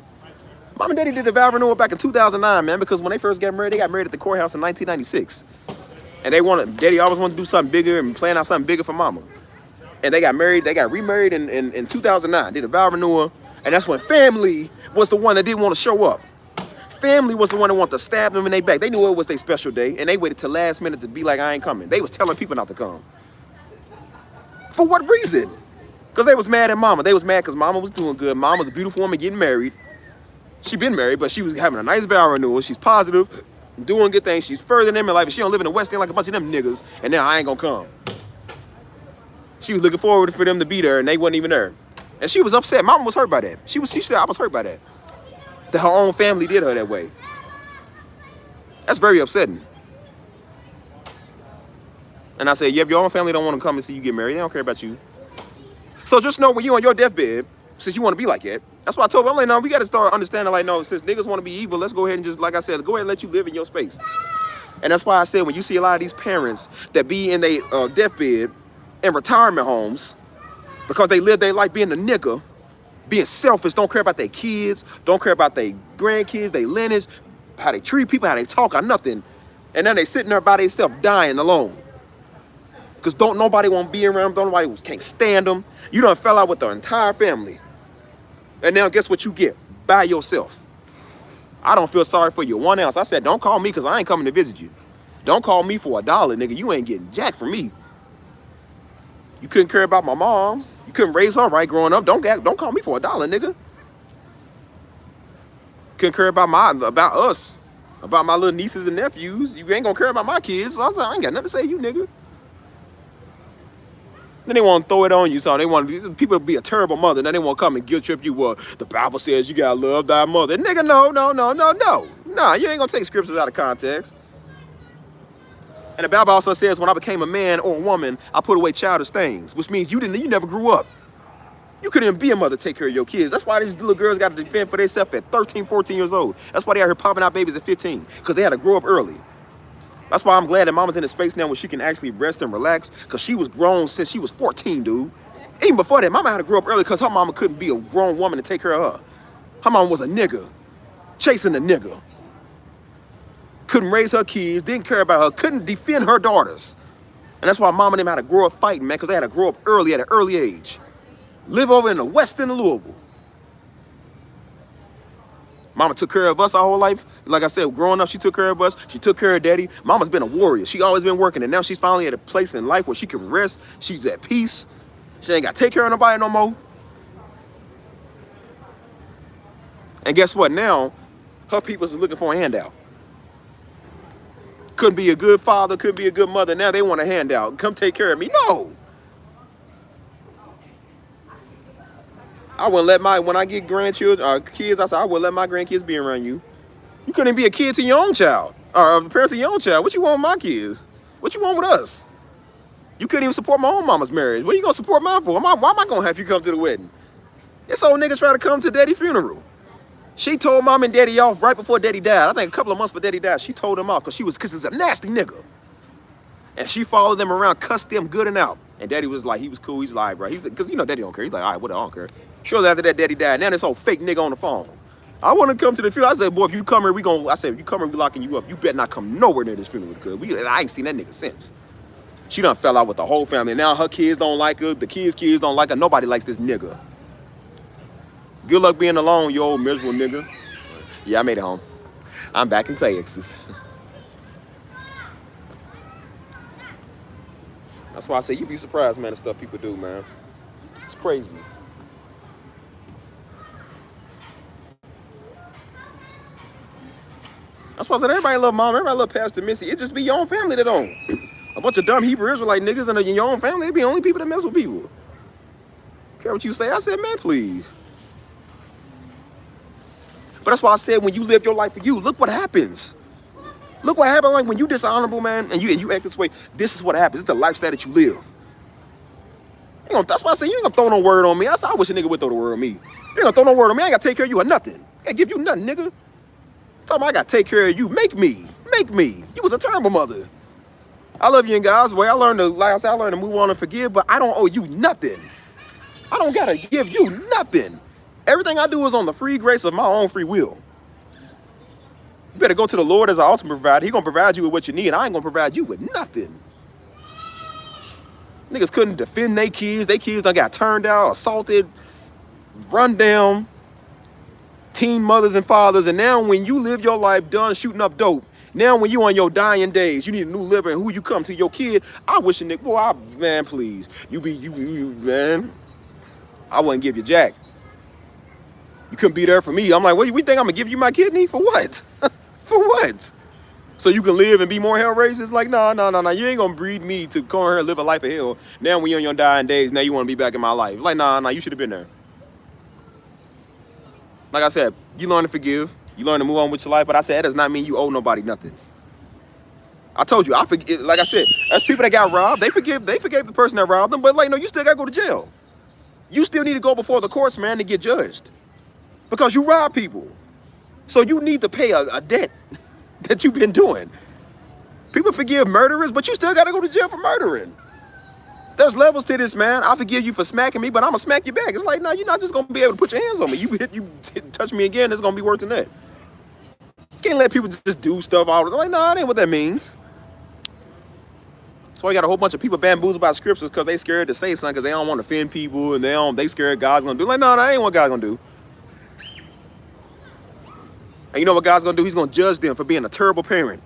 Mom and Daddy did the vow renewal back in 2009, man, because when they first got married at the courthouse in 1996. And Daddy always wanted to do something bigger and plan out something bigger for Mama. And they got remarried in 2009, did a vow renewal, and that's when family was the one that didn't want to show up. Family was the one that wanted to stab them in their back. They knew it was their special day, and they waited till last minute to be like, I ain't coming. They was telling people not to come. For what reason? Because they was mad at Mama. They was mad because Mama was doing good. Mama was a beautiful woman getting married. She been married, but she was having a nice vow renewal. She's positive, doing good things. She's further than them in life, and she don't live in the West End like a bunch of them niggas, and now I ain't gonna come. She was looking forward for them to be there, and they wasn't even there. And she was upset. Mama was hurt by that. She said, I was hurt by that. That her own family did her that way. That's very upsetting. And I said, yep, your own family don't want to come and see you get married. They don't care about you. So just know when you're on your deathbed, since you want to be like that, that's why I told them, I'm like, no, we got to start understanding, like, no, since niggas want to be evil, let's go ahead and just, like I said, go ahead and let you live in your space. And that's why I said, when you see a lot of these parents that be in their deathbed in retirement homes because they live their life being a nigga, being selfish, don't care about their kids, don't care about their grandkids, their lineage, how they treat people, how they talk, or nothing. And then they sitting there by themselves dying alone. Because don't nobody want to be around them, nobody can't stand them. You done fell out with the entire family. And now guess what you get? By yourself. I don't feel sorry for you 1 ounce. I said, don't call me because I ain't coming to visit you. Don't call me for $1, nigga. You ain't getting jack from me. You couldn't care about my moms. You couldn't raise her right growing up. Don't call me for $1, nigga. Couldn't care about us, about my little nieces and nephews. You ain't gonna care about my kids. So I said, I ain't got nothing to say to you, nigga. Then they want to throw it on you, so they want people to be a terrible mother. Then they want to come and guilt trip you. Well, the Bible says you gotta love thy mother. Nigga, no. Nah, you ain't gonna take scriptures out of context. And the Bible also says, when I became a man or a woman, I put away childish things, which means you never grew up. You couldn't even be a mother to take care of your kids. That's why these little girls got to defend for themselves at 13, 14 years old. That's why they out here popping out babies at 15, because they had to grow up early. That's why I'm glad that Mama's in a space now where she can actually rest and relax, because she was grown since she was 14, dude. Even before that, Mama had to grow up early because her mama couldn't be a grown woman to take care of her. Her mama was a nigga, chasing a nigga. Couldn't raise her kids, didn't care about her, couldn't defend her daughters. And that's why Mama and them had to grow up fighting, man, because they had to grow up early at an early age. Live over in the West End of Louisville. Mama took care of us our whole life. Like I said, growing up, she took care of us. She took care of Daddy. Mama's been a warrior. She always been working, and now she's finally at a place in life where she can rest. She's at peace. She ain't got to take care of nobody no more. And guess what? Now, her people's looking for a handout. Couldn't be a good father, couldn't be a good mother. Now they want a handout. Come take care of me. No. I wouldn't let when I get grandchildren or kids, I said, I wouldn't let my grandkids be around you. You couldn't be a kid to your own child or a parent to your own child. What you want with my kids? What you want with us? You couldn't even support my own mama's marriage. What are you going to support mine for? Why am I going to have you come to the wedding? This old nigga tried to come to Daddy's funeral. She told Mom and Daddy off right before Daddy died. I think a couple of months before Daddy died, she told him off because he's a nasty nigga. And she followed them around, cussed them good and out. And Daddy was like, he was cool. He's like, bro. He said, because Daddy don't care. He's like, all right, what? I don't care. Shortly after that, Daddy died. Now this old fake nigga on the phone. I want to come to the funeral. I said, boy, if you come here, if you come here, we locking you up. You better not come nowhere near this funeral because I ain't seen that nigga since. She done fell out with the whole family. Now her kids don't like her. The kids' don't like her. Nobody likes this nigga. Good luck being alone, you old miserable nigga. Yeah, I made it home. I'm back in Texas. That's why I say you'd be surprised, man, the stuff people do, man. It's crazy. That's why I said everybody love mom, everybody love Pastor Missy. It just be your own family that don't. A bunch of dumb Hebrew Israelite niggas in your own family, it be the only people that mess with people. Care what you say? I said, man, please. But that's why I said when you live your life for you, look what happens. Look what happened like when you dishonorable, man, and you act this way. This is what happens. It's the lifestyle that you live. That's why I say you ain't gonna throw no word on me. I wish a nigga would throw the word on me. You ain't gonna throw no word on me. I ain't gotta take care of you or nothing. I can't give you nothing, nigga. Talking about I gotta take care of you. Make me. You was a terrible mother. I love you in God's way. I learned to move on and forgive, but I don't owe you nothing. I don't gotta give you nothing. Everything I do is on the free grace of my own free will. You better go to the Lord as an ultimate provider. He gonna provide you with what you need. I ain't gonna provide you with nothing. Niggas couldn't defend their kids. Their kids done got turned out, assaulted, run down. Teen mothers and fathers. And now when you live your life done shooting up dope, now when you on your dying days, you need a new liver, and who you come to, your kid, I wish a nigga, boy, man, please. You man. I wouldn't give you jack. You couldn't be there for me. I'm like, what, we think I'm gonna give you my kidney? For what? For what? So you can live and be more hell raised? It's like, no. You ain't gonna breed me to come here and live a life of hell. Now when you're on your dying days, now you wanna be back in my life. Like, nah, you should have been there. Like I said, you learn to forgive. You learn to move on with your life. But I said, that does not mean you owe nobody nothing. I told you, I forget. Like I said, as people that got robbed, they forgave the person that robbed them. But like, no, you still gotta go to jail. You still need to go before the courts, man, to get judged. Because you rob people. So you need to pay a debt that you've been doing. People forgive murderers, but you still got to go to jail for murdering. There's levels to this, man. I forgive you for smacking me, but I'm going to smack you back. It's like, no, you're not just going to be able to put your hands on me. You touch me again, it's going to be worse than that. You can't let people just do stuff all the time. Like, no, that ain't what that means. That's why you got a whole bunch of people bamboozled by scriptures because they scared to say something because they don't want to offend people and they scared God's going to do. Like, no, that ain't what God's going to do. And you know what God's going to do? He's going to judge them for being a terrible parent.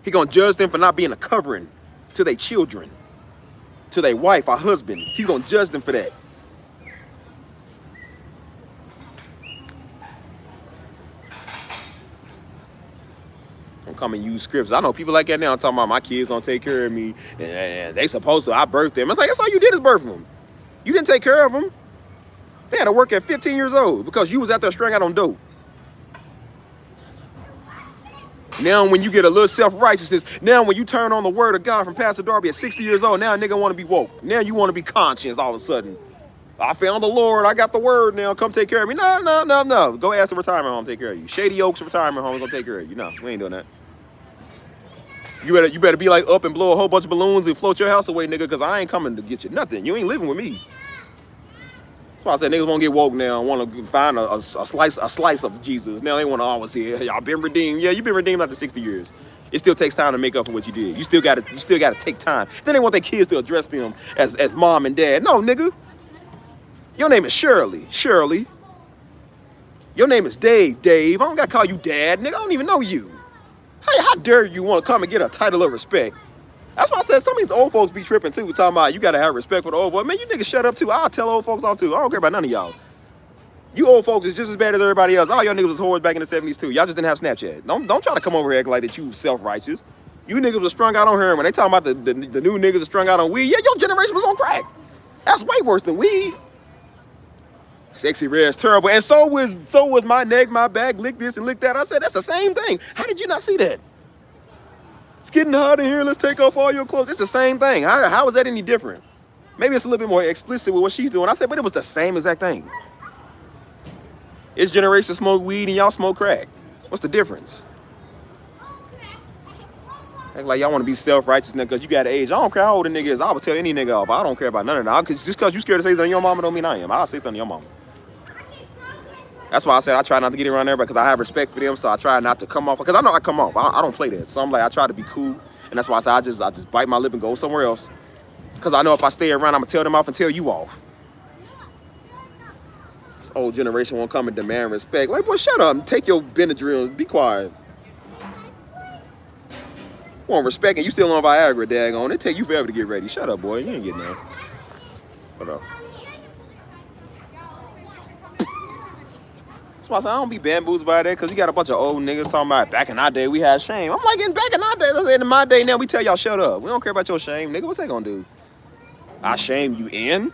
He's going to judge them for not being a covering to their children, to their wife or husband. He's going to judge them for that. Don't come and use scripts. I know people like that now talking about my kids don't take care of me and they supposed to. I birthed them. It's like, that's all you did is birth them. You didn't take care of them. They had to work at 15 years old because you was out there strung out on dope. Now when you get a little self-righteousness, now when you turn on the word of God from Pastor Darby at 60 years old, now a nigga want to be woke. Now you want to be conscious all of a sudden. I found the Lord. I got the word now. Come take care of me. No. Go ask the retirement home to take care of you. Shady Oaks retirement home is going to take care of you. No, we ain't doing that. You better be like up and blow a whole bunch of balloons and float your house away, nigga, because I ain't coming to get you nothing. You ain't living with me. That's why I said niggas won't get woke now. Want to find a slice of Jesus. Now they want to always say, hey, y'all been redeemed. Yeah, you've been redeemed after 60 years. It still takes time to make up for what you did. You still got to take time. Then they want their kids to address them as mom and dad. No, nigga. Your name is Shirley. Your name is Dave. I don't got to call you dad, nigga. I don't even know you. How dare you want to come and get a title of respect? That's why I said some of these old folks be tripping too. Talking about you got to have respect for the old folks. Man, you niggas shut up too. I'll tell old folks off too. I don't care about none of y'all. You old folks is just as bad as everybody else. All y'all niggas was whores back in the 70s too. Y'all just didn't have Snapchat. Don't try to come over here acting like that you self-righteous. You niggas was strung out on heroin. They talking about the new niggas are strung out on weed. Yeah, your generation was on crack. That's way worse than weed. Sexy Red is terrible. And so was my neck, my back, lick this and lick that. I said, that's the same thing. How did you not see that? It's getting hot in here. Let's take off all your clothes. It's the same thing. How is that any different? Maybe it's a little bit more explicit with what she's doing. I said, but it was the same exact thing. It's generation smoke weed and y'all smoke crack. What's the difference? Act like y'all want to be self-righteous because you got age. I don't care how old a nigga is. I would tell any nigga off. I don't care about none of that. Just because you scared to say something to your mama don't mean I am. I'll say something to your mama. That's why I said I try not to get around there because I have respect for them. So I try not to come off because I know I come off. I don't play that. So I'm like I try to be cool, and that's why I said I just bite my lip and go somewhere else. Because I know if I stay around, I'm gonna tell them off and tell you off. This old generation won't come and demand respect. Like, boy, shut up and take your Benadryl and be quiet. Want respect and you still on Viagra, daggone. It take you forever to get ready. Shut up, boy. You ain't getting there. Hold up. That's why I said I don't be bamboozled by that because you got a bunch of old niggas talking about back in our day we had shame. I'm like, back in our day, that's in my day now we tell y'all shut up. We don't care about your shame, nigga. What's that gonna do? I shame you in? Nigga,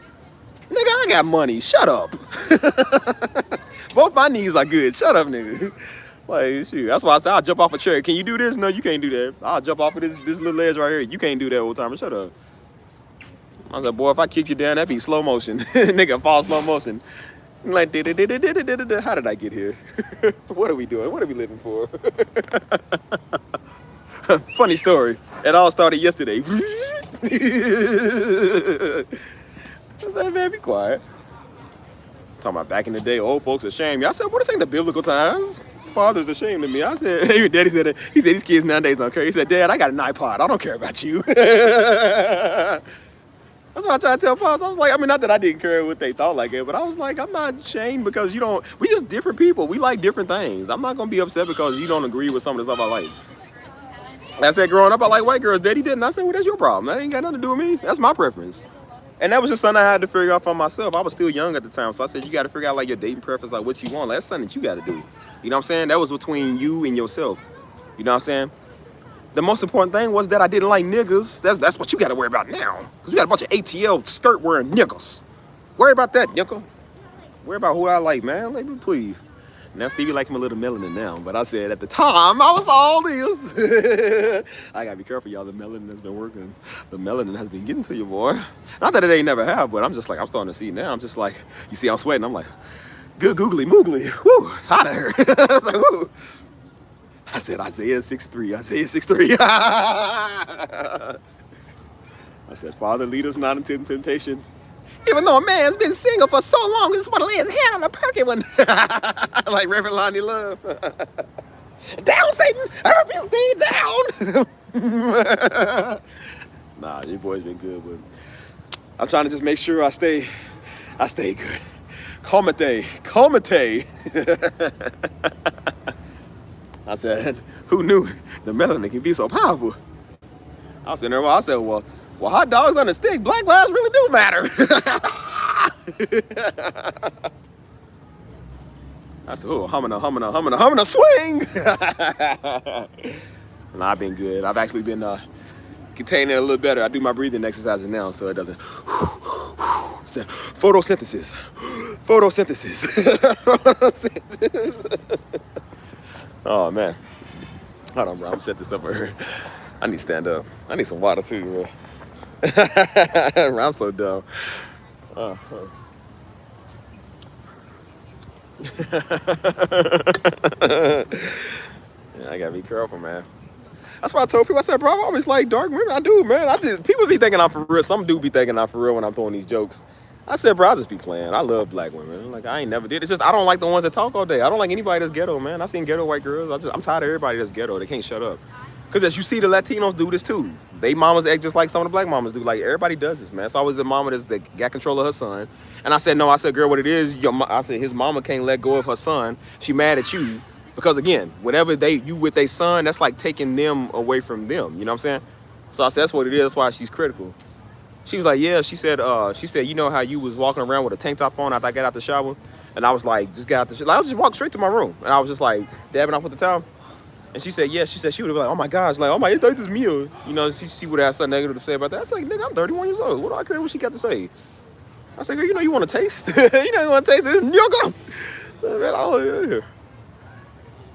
I got money. Shut up. Both my knees are good. Shut up, nigga. Like, shoot. That's why I said I'll jump off a chair. Can you do this? No, you can't do that. I'll jump off of this little ledge right here. You can't do that all the time. Shut up. I said, boy, if I kick you down, that'd be slow motion. Nigga, fall slow motion. Like, how did I get here? What are we doing? What are we living for? Funny story. It all started yesterday. I said, man, be quiet. Talking about back in the day, old folks ashamed me. I said, well, this ain't the biblical times. Father's ashamed of me. I said, even Daddy said that. He said, these kids nowadays don't care. He said, Dad, I got an iPod. I don't care about you. That's what I try to tell Pops. I was like, I mean, not that I didn't care what they thought like it, but I was like, I'm not ashamed because you don't, we just different people. We like different things. I'm not going to be upset because you don't agree with some of the stuff I like. I said, growing up, I like white girls. Daddy didn't. I said, well, that's your problem. That ain't got nothing to do with me. That's my preference. And that was just something I had to figure out for myself. I was still young at the time. So I said, you got to figure out like your dating preference, like what you want. Like, that's something that you got to do. You know what I'm saying? That was between you and yourself. You know what I'm saying? The most important thing was that I didn't like niggas. That's what you got to worry about now. Because we got a bunch of ATL skirt wearing niggas. Worry about that, nigga. Worry about who I like, man. Let me please. Now Stevie like him a little melanin now. But I said at the time, I was all this. I got to be careful, y'all. The melanin has been working. The melanin has been getting to you, boy. Not that it ain't never have, but I'm just like, I'm starting to see now. I'm just like, you see I'm sweating. I'm like, good googly moogly. Woo, it's hot out here. I was like, woo. I said, Isaiah 6:3, Isaiah 6:3. I said, Father, lead us not into temptation. Even though a man's been single for so long, he just want to lay his hand on a perky one. Like Reverend Lonnie Love. Down, Satan! I rebuke thee down! Nah, your boy's been good, but I'm trying to just make sure I stay good. Comite. I said, who knew the melanin can be so powerful? I was sitting there, I said, well, hot dogs on a stick, black lives really do matter. I said, oh, humming a swing. Nah, I've been good. I've actually been containing it a little better. I do my breathing exercises now, so it doesn't. I said, photosynthesis. Oh, man. Hold on, bro. I'm set this up over here. I need to stand up. I need some water, too, bro. I'm so dumb. Yeah, I gotta be careful, man. That's why I told people, I said, bro, I always like dark women. I do, man. People be thinking I'm for real. Some do be thinking I'm for real when I'm throwing these jokes. I said, bro, I just be playing. I love black women. Like, I ain't never did. It's just I don't like the ones that talk all day. I don't like anybody that's ghetto, man. I've seen ghetto white girls. I'm tired of everybody that's ghetto. They can't shut up. Because as you see, the Latinos do this too. They mamas act just like some of the black mamas do. Like, everybody does this, man. It's always the mama that got control of her son. And I said, no. I said, girl, what it is, I said, his mama can't let go of her son. She mad at you. Because, again, whenever you with their son, that's like taking them away from them. You know what I'm saying? So I said, that's what it is. That's why she's critical. She was like, yeah. She said, you know how you was walking around with a tank top on after I got out the shower? And I was like, just got out the shower. Like, I just walked straight to my room. And I was just like, dabbing off with the towel. And she said, yeah. She said she would have been like, oh my gosh, like, oh my, it's this meal. You know, she would have had something negative to say about that. I was like, nigga, I'm 31 years old. What do I care what she got to say? I said, girl, you know you want to taste? You want to taste this? Nyoko. So, man, oh, yeah.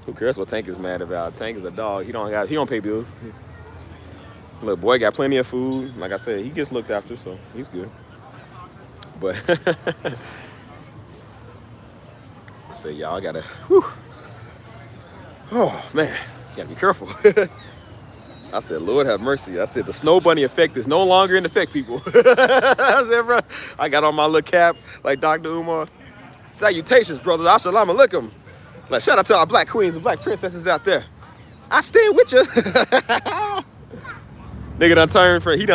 Who cares what Tank is mad about? Tank is a dog. He don't pay bills. Little boy got plenty of food. Like I said, he gets looked after, so he's good. But I said, y'all gotta, whew. Oh man, gotta be careful. I said, Lord have mercy. I said, the snow bunny effect is no longer in effect, people. I said, bro, I got on my little cap like Dr. Umar. Salutations, brothers. Assalamu alaikum. Like, shout out to our black queens and black princesses out there. I stand with you. Nigga done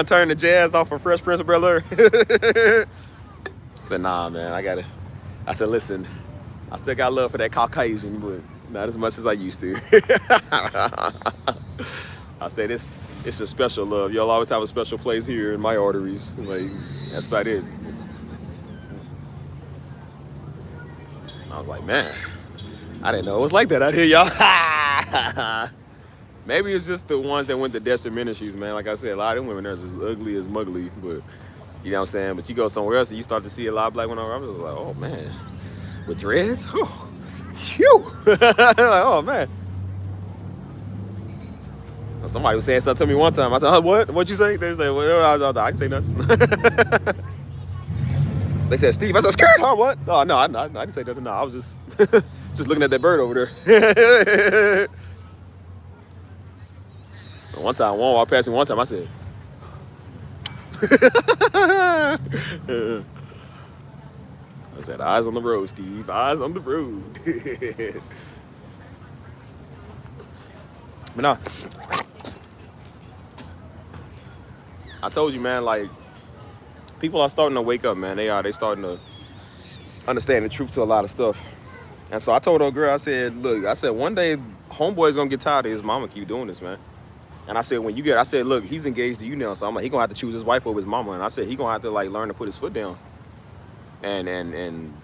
turned the jazz off of Fresh Prince of Bel-Air. I said, nah, man, I said, listen, I still got love for that Caucasian, but not as much as I used to. I say it's a special love. Y'all always have a special place here in my arteries. Like, that's about it. I was like, man, I didn't know it was like that out here, y'all. Maybe it's just the ones that went to Desert Ministries, man. Like I said, a lot of them women are as ugly as muggly, but you know what I'm saying? But you go somewhere else and you start to see a lot of black women. I was like, oh man, with dreads? Oh, phew. Like, oh man. So somebody was saying something to me one time. I said, oh, what? What'd you say? They said, well, I didn't say nothing. They said, Steve. I said, scared, huh? What? Oh, no, I didn't say nothing. No, I was just looking at that bird over there. One time, one walked past me one time, I said, eyes on the road, Steve, eyes on the road. But no, I told you, man, like, people are starting to wake up, man. They starting to understand the truth to a lot of stuff. And so I told her girl, I said, look, one day, homeboy's gonna get tired of his mama keep doing this, man. And I said, I said, look, he's engaged to you now, so I'm like, he gonna have to choose his wife over his mama. And I said, he gonna have to like learn to put his foot down and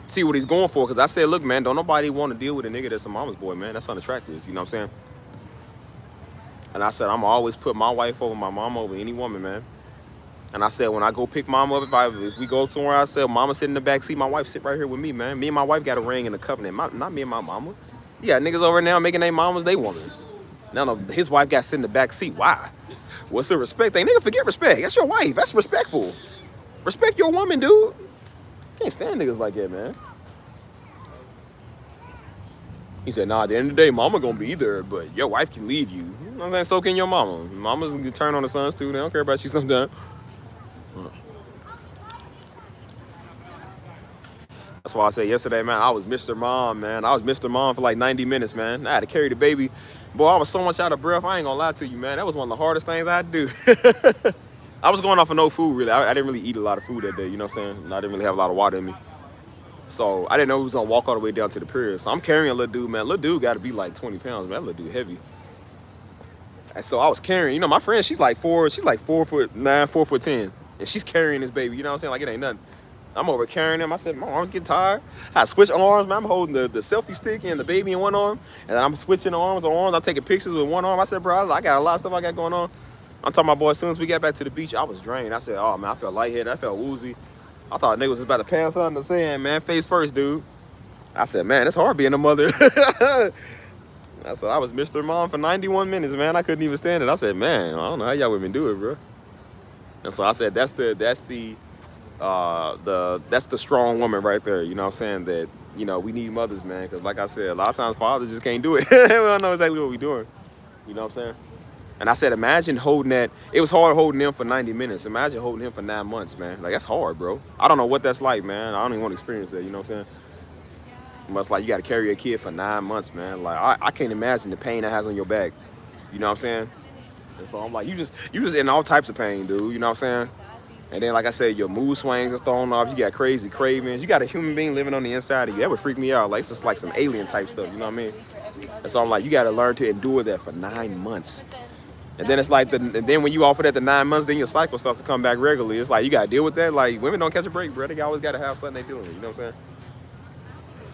see what he's going for. Cause I said, look, man, don't nobody want to deal with a nigga that's a mama's boy, man. That's unattractive, you know what I'm saying? And I said, I'm always put my wife over my mama over any woman, man. And I said, when I go pick mama up, if we go somewhere, I said, mama sit in the back seat, my wife sit right here with me, man. Me and my wife got a ring and a covenant, not me and my mama. Yeah, niggas over now making their mamas they woman. No, his wife got sit in the back seat. Why? What's the respect thing? Nigga, forget respect. That's your wife. That's respectful. Respect your woman, dude. Can't stand niggas like that, man. He said, nah, at the end of the day, mama gonna be there, but your wife can leave you. You know what I'm saying? So can your mama. Mamas can turn on the sons, too. They don't care about you sometimes. That's why I said yesterday, man, I was Mr. Mom, man. I was Mr. Mom for like 90 minutes, man. I had to carry the baby. Boy, I was so much out of breath. I ain't gonna lie to you, man. That was one of the hardest things I had to do. I was going off of no food, really. I didn't really eat a lot of food that day, you know what I'm saying? And I didn't really have a lot of water in me. So I didn't know he was gonna walk all the way down to the pier. So I'm carrying a little dude, man. Little dude gotta be like 20 pounds, man. That little dude heavy. And so I was carrying, you know, my friend, she's like 4'9", 4'10", and she's carrying this baby, you know what I'm saying? Like it ain't nothing. I'm over carrying him. I said, my arms getting tired. I switch arms, man. I'm holding the selfie stick and the baby in one arm. And then I'm switching arms on arms. I'm taking pictures with one arm. I said, bro, I got a lot of stuff I got going on. I'm talking about, boy, as soon as we got back to the beach, I was drained. I said, oh, man, I felt lightheaded. I felt woozy. I thought a nigga was about to pass out in the sand, man. Face first, dude. I said, man, it's hard being a mother. I said, I was Mr. Mom for 91 minutes, man. I couldn't even stand it. I said, man, I don't know how y'all women do it, bro. And so I said, that's the strong woman right there, you know what I'm saying, that, you know, we need mothers, man, because like I said, a lot of times fathers just can't do it. We don't know exactly what we're doing, you know what I'm saying? And I said, imagine holding that. It was hard holding him for 90 minutes. Imagine holding him for 9 months, man. Like, that's hard, bro. I don't know what that's like, man. I don't even want to experience that, you know what I'm saying? Much like you got to carry a kid for 9 months, man. Like, I can't imagine the pain that has on your back, you know what I'm saying? And so I'm like, you just in all types of pain, dude, you know what I'm saying? And then, like I said, your mood swings are thrown off. You got crazy cravings. You got a human being living on the inside of you. That would freak me out. Like, it's just like some alien type stuff, you know what I mean? And so I'm like, you got to learn to endure that for 9 months. And then it's like, and then when you offer that the 9 months, then your cycle starts to come back regularly. It's like, you got to deal with that. Like, women don't catch a break, bro. They always got to have something they doing, you know what I'm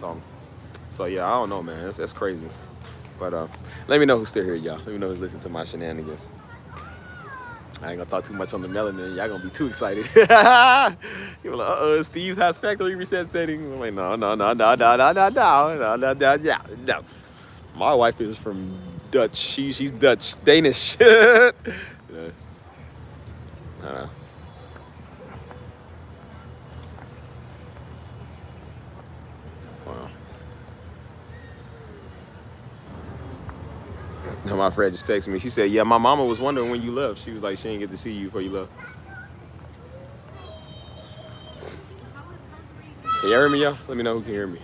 saying? So yeah, I don't know, man. That's crazy. But let me know who's still here, y'all. Let me know who's listening to my shenanigans. I ain't gonna talk too much on the melanin. Y'all gonna be too excited. You're like, Steve's has factory reset settings. I'm like, no. My wife is from Dutch. She's Dutch, Danish. Yeah. Wow. Now my friend just texted me. She said, yeah, my mama was wondering when you left. She was like, she didn't get to see you before you left. Can you hear me, y'all? Let me know who can hear me.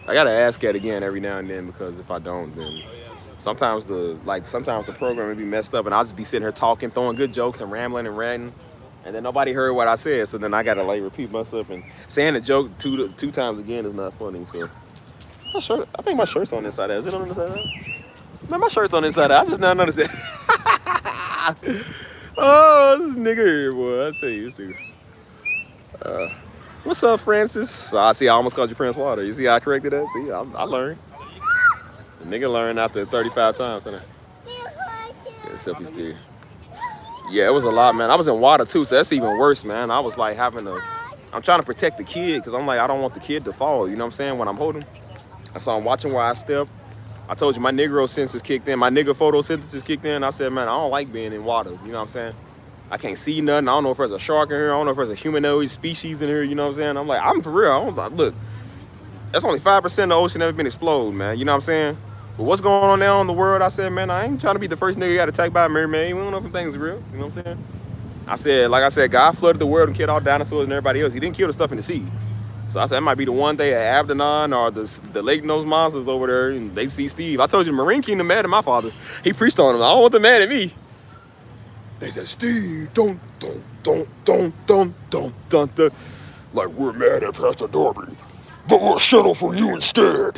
I gotta ask that again every now and then because if I don't, then sometimes the program would be messed up and I'll just be sitting here talking, throwing good jokes and rambling and ranting, and then nobody heard what I said. So then I gotta like repeat myself and saying the joke two times again is not funny. So my shirt, I think my shirt's on the inside out. Is it on the inside out? Man, my shirt's on the inside out. I just now noticed it. Oh, this nigga here, boy. I tell you, this nigga. What's up, Francis? I see I almost called you Francois. You see how I corrected that? See, I learned. The nigga learned after 35 times. Huh? Yeah, selfies too. Yeah, it was a lot, man. I was in water too, so that's even worse, man. I was like I'm trying to protect the kid because I'm like, I don't want the kid to fall. You know what I'm saying? When I'm holding. So I'm watching where I step. I told you my Negro senses kicked in. My nigga photosynthesis kicked in. I said, man, I don't like being in water. You know what I'm saying? I can't see nothing. I don't know if there's a shark in here. I don't know if there's a humanoid species in here. You know what I'm saying? I'm like, I'm for real. Look, that's only 5% of the ocean ever been exploded, man. You know what I'm saying? But what's going on now in the world? I said, man, I ain't trying to be the first nigga got attacked by a mermaid. We don't know if them things are real. You know what I'm saying? Like I said, God flooded the world and killed all dinosaurs and everybody else. He didn't kill the stuff in the sea. So I said, that might be the one day at Abdonon or the Lake Nose Monsters over there, and they see Steve. I told you, the Marine Kingdom mad at my father. He preached on him. I don't want them mad at me. They said, Steve, don't. Like, we're mad at Pastor Darby, but we'll settle for you instead.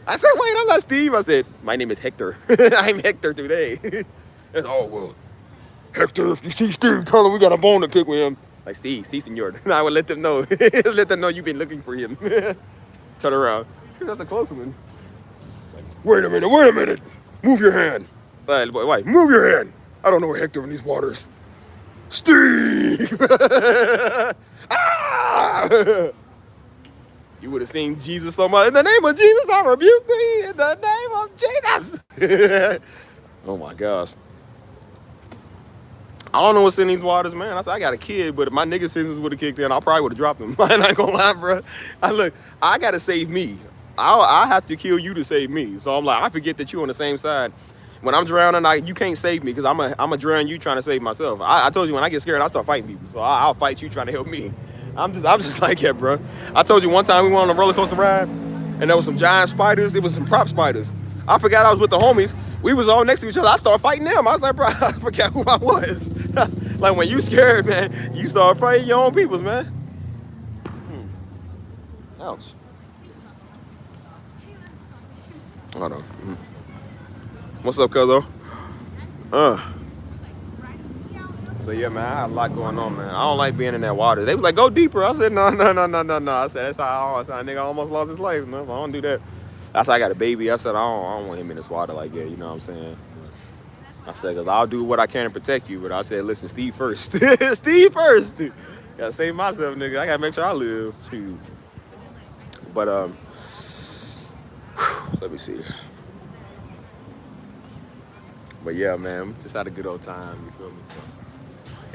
I said, wait, I'm not Steve. I said, my name is Hector. I'm Hector today. That's all, well, Hector, if you see Steve, tell him we got a bone to pick with him. Like, Steve, senor. I would let them know. Let them know you've been looking for him. Turn around. That's a close one. Like, wait a minute. Move your hand. Wait, move your hand. I don't know Hector in these waters. Steve! Ah! You would have seen Jesus so much. In the name of Jesus, I rebuke thee. In the name of Jesus. Oh my gosh. I don't know what's in these waters, man. I said, I got a kid, but if my nigga senses would have kicked in, I probably would have dropped him. I ain't gonna lie, bro. I gotta save me. I have to kill you to save me. So I'm like, I forget that you're on the same side. When I'm drowning, you can't save me because I'm a drown you trying to save myself. I told you when I get scared, I start fighting people. So I'll fight you trying to help me. I'm just like that, bro. I told you one time we went on a roller coaster ride, and there was some giant spiders. It was some prop spiders. I forgot I was with the homies. We was all next to each other. I started fighting them. I was like, bro, I forgot who I was. Like when you scared, man, you start fighting your own peoples, man. Ouch. Hold on. What's up, cuzzo? So yeah, man, I had a lot going on, man. I don't like being in that water. They was like, go deeper. I said, no. I said, that's how I said, nigga almost lost his life. No, I don't do that. That's how I got a baby. I said, I don't want him in this water like that. You know what I'm saying? I said, because I'll do what I can to protect you. But I said, listen, Steve first. Steve first. Gotta save myself, nigga. I gotta make sure I live. Shoot. But, let me see. But yeah, man, just had a good old time. You feel me? So,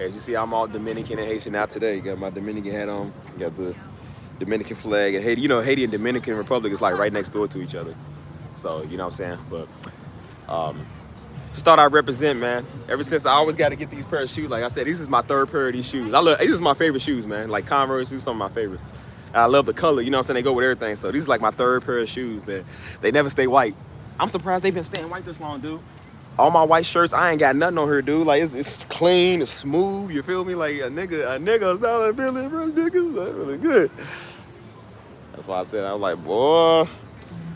as you see, I'm all Dominican and Haitian out today. You got my Dominican hat on. You got the Dominican flag and Haiti. You know, Haiti and Dominican Republic is like right next door to each other. So, you know what I'm saying? But just thought I'd represent, man. Ever since I always got to get these pair of shoes. Like I said, this is my third pair of these shoes. These is my favorite shoes, man. Like Converse, these are some of my favorites. And I love the color. You know what I'm saying? They go with everything. So these are like my third pair of shoes that they never stay white. I'm surprised they've been staying white this long, dude. All my white shirts, I ain't got nothing on here, dude. Like it's clean, it's smooth. You feel me? Like a nigga's not feeling for niggas. That's really good. That's why I said I was like, boy,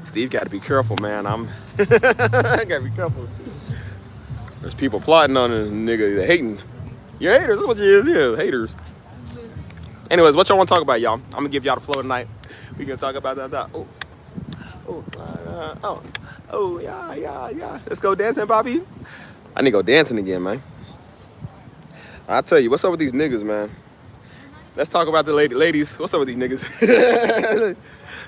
Steve got to be careful, man. I gotta be careful. There's people plotting on this nigga, they're hating. You're haters. That's what you is. Yeah, haters. Anyways, what y'all want to talk about, y'all? I'm gonna give y'all the flow tonight. We gonna talk about that. Oh, yeah. Let's go dancing, Bobby. I need to go dancing again, man. I'll tell you, what's up with these niggas, man? Let's talk about the ladies. What's up with these niggas?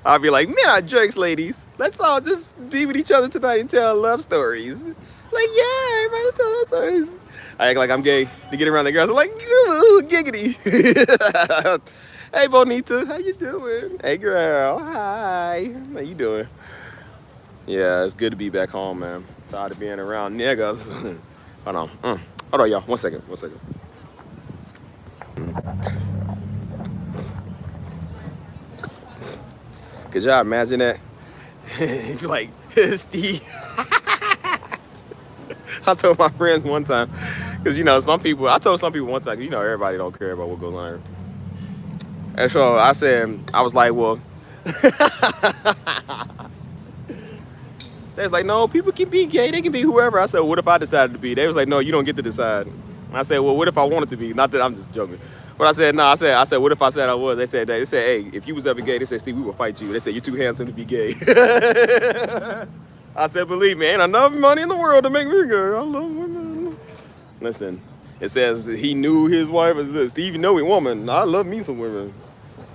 I'll be like, men are jerks, ladies. Let's all just be with each other tonight and tell love stories. Like, yeah, everybody, let's tell love stories. I act like I'm gay to get around the girls. I'm like, ooh, giggity. Hey, Bonita, how you doing? Hey, girl, hi. How you doing? Yeah, it's good to be back home, man. Tired of being around niggas. Hold Hold on, y'all. 1 second. 1 second. Could y'all imagine that? Like, Steve. I told my friends one time, because, you know, I told some people one time, you know, everybody don't care about what goes on here. And so I was like, well, they was like, no, people can be gay. They can be whoever. I said, well, what if I decided to be? They was like, no, you don't get to decide. I said, well, what if I wanted to be? Not that I'm just joking. But I said, no, I said, what if I said I was? They said, hey, if you was ever gay, they said, Steve, we would fight you. They said, you're too handsome to be gay. I said, believe me, ain't enough money in the world to make me gay. I love women. Listen, it says he knew his wife was Steve, you know a woman. I love me some women.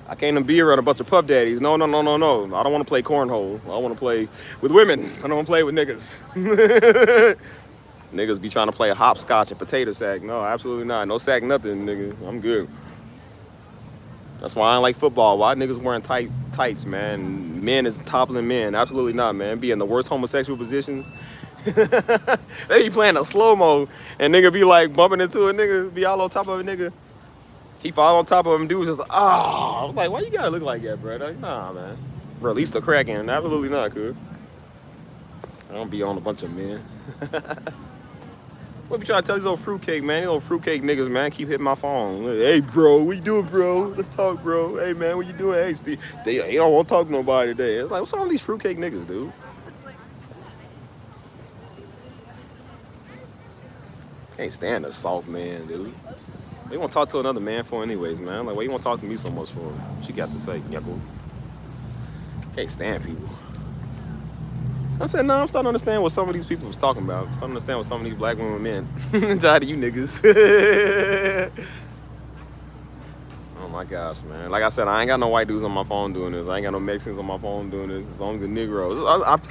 I can't even be around a bunch of puff daddies. No. I don't want to play cornhole. I want to play with women. I don't want to play with niggas. Niggas be trying to play a hopscotch and potato sack. No, absolutely not. No sack nothing, nigga. I'm good. That's why I don't like football. Why niggas wearing tights, man? Men is toppling men. Absolutely not, man. Be in the worst homosexual positions. They be playing a slow-mo and nigga be like bumping into a nigga, be all on top of a nigga. He fall on top of him, dude was just like, I was like, why you gotta look like that, bro? Like, nah, man. Release the Kraken. Absolutely not, cool. I don't be on a bunch of men. What be trying to tell these old fruitcake, man? These old fruitcake niggas, man, keep hitting my phone. Hey, bro, what you doing, bro? Let's talk, bro. Hey, man, what you doing? Hey, Steve. They don't want to talk to nobody today. It's like, what's wrong with these fruitcake niggas, dude? Can't stand a soft man, dude. They want to talk to another man for anyways, man. Like, why you want to talk to me so much for? She got to say, yucko. Can't stand people. I said, no, I'm starting to understand what some of these people was talking about. I'm starting to understand what some of these black women meant. Tired of you niggas. Oh my gosh, man. Like I said, I ain't got no white dudes on my phone doing this. I ain't got no Mexicans on my phone doing this. It's only the Negroes.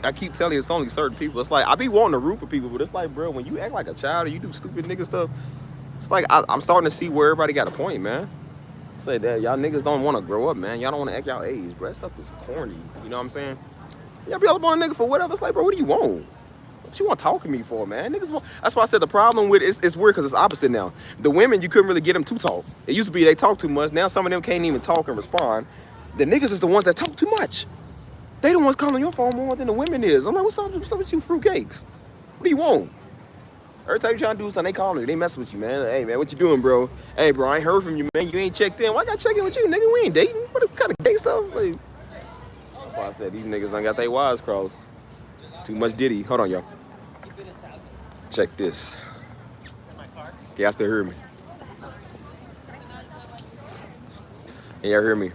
I keep telling you, it's only certain people. It's like, I be wanting to root for people, but it's like, bro, when you act like a child or you do stupid nigga stuff, it's like, I'm starting to see where everybody got a point, man. Say that y'all niggas don't want to grow up, man. Y'all don't want to act y'all age, bro. That stuff is corny. You know what I'm saying? Y'all be all up on a nigga for whatever. It's like, bro, what do you want? What you want to talk to me for, man? Niggas want. That's why I said the problem with it's weird because it's opposite now. The women, you couldn't really get them to talk. It used to be they talk too much. Now some of them can't even talk and respond. The niggas is the ones that talk too much. They the ones calling your phone more than the women is. I'm like, what's up with you fruitcakes? What do you want? Every time you trying to do something, they calling you. They messing with you, man. Hey, man, what you doing, bro? Hey, bro, I ain't heard from you, man. You ain't checked in. Why I got to check in with you, nigga? We ain't dating. What kind of gay stuff? Like, that's why I said these niggas done got their wires crossed. Too much Diddy. Hold on, y'all. Check this. Can y'all still hear me? Can y'all hear me?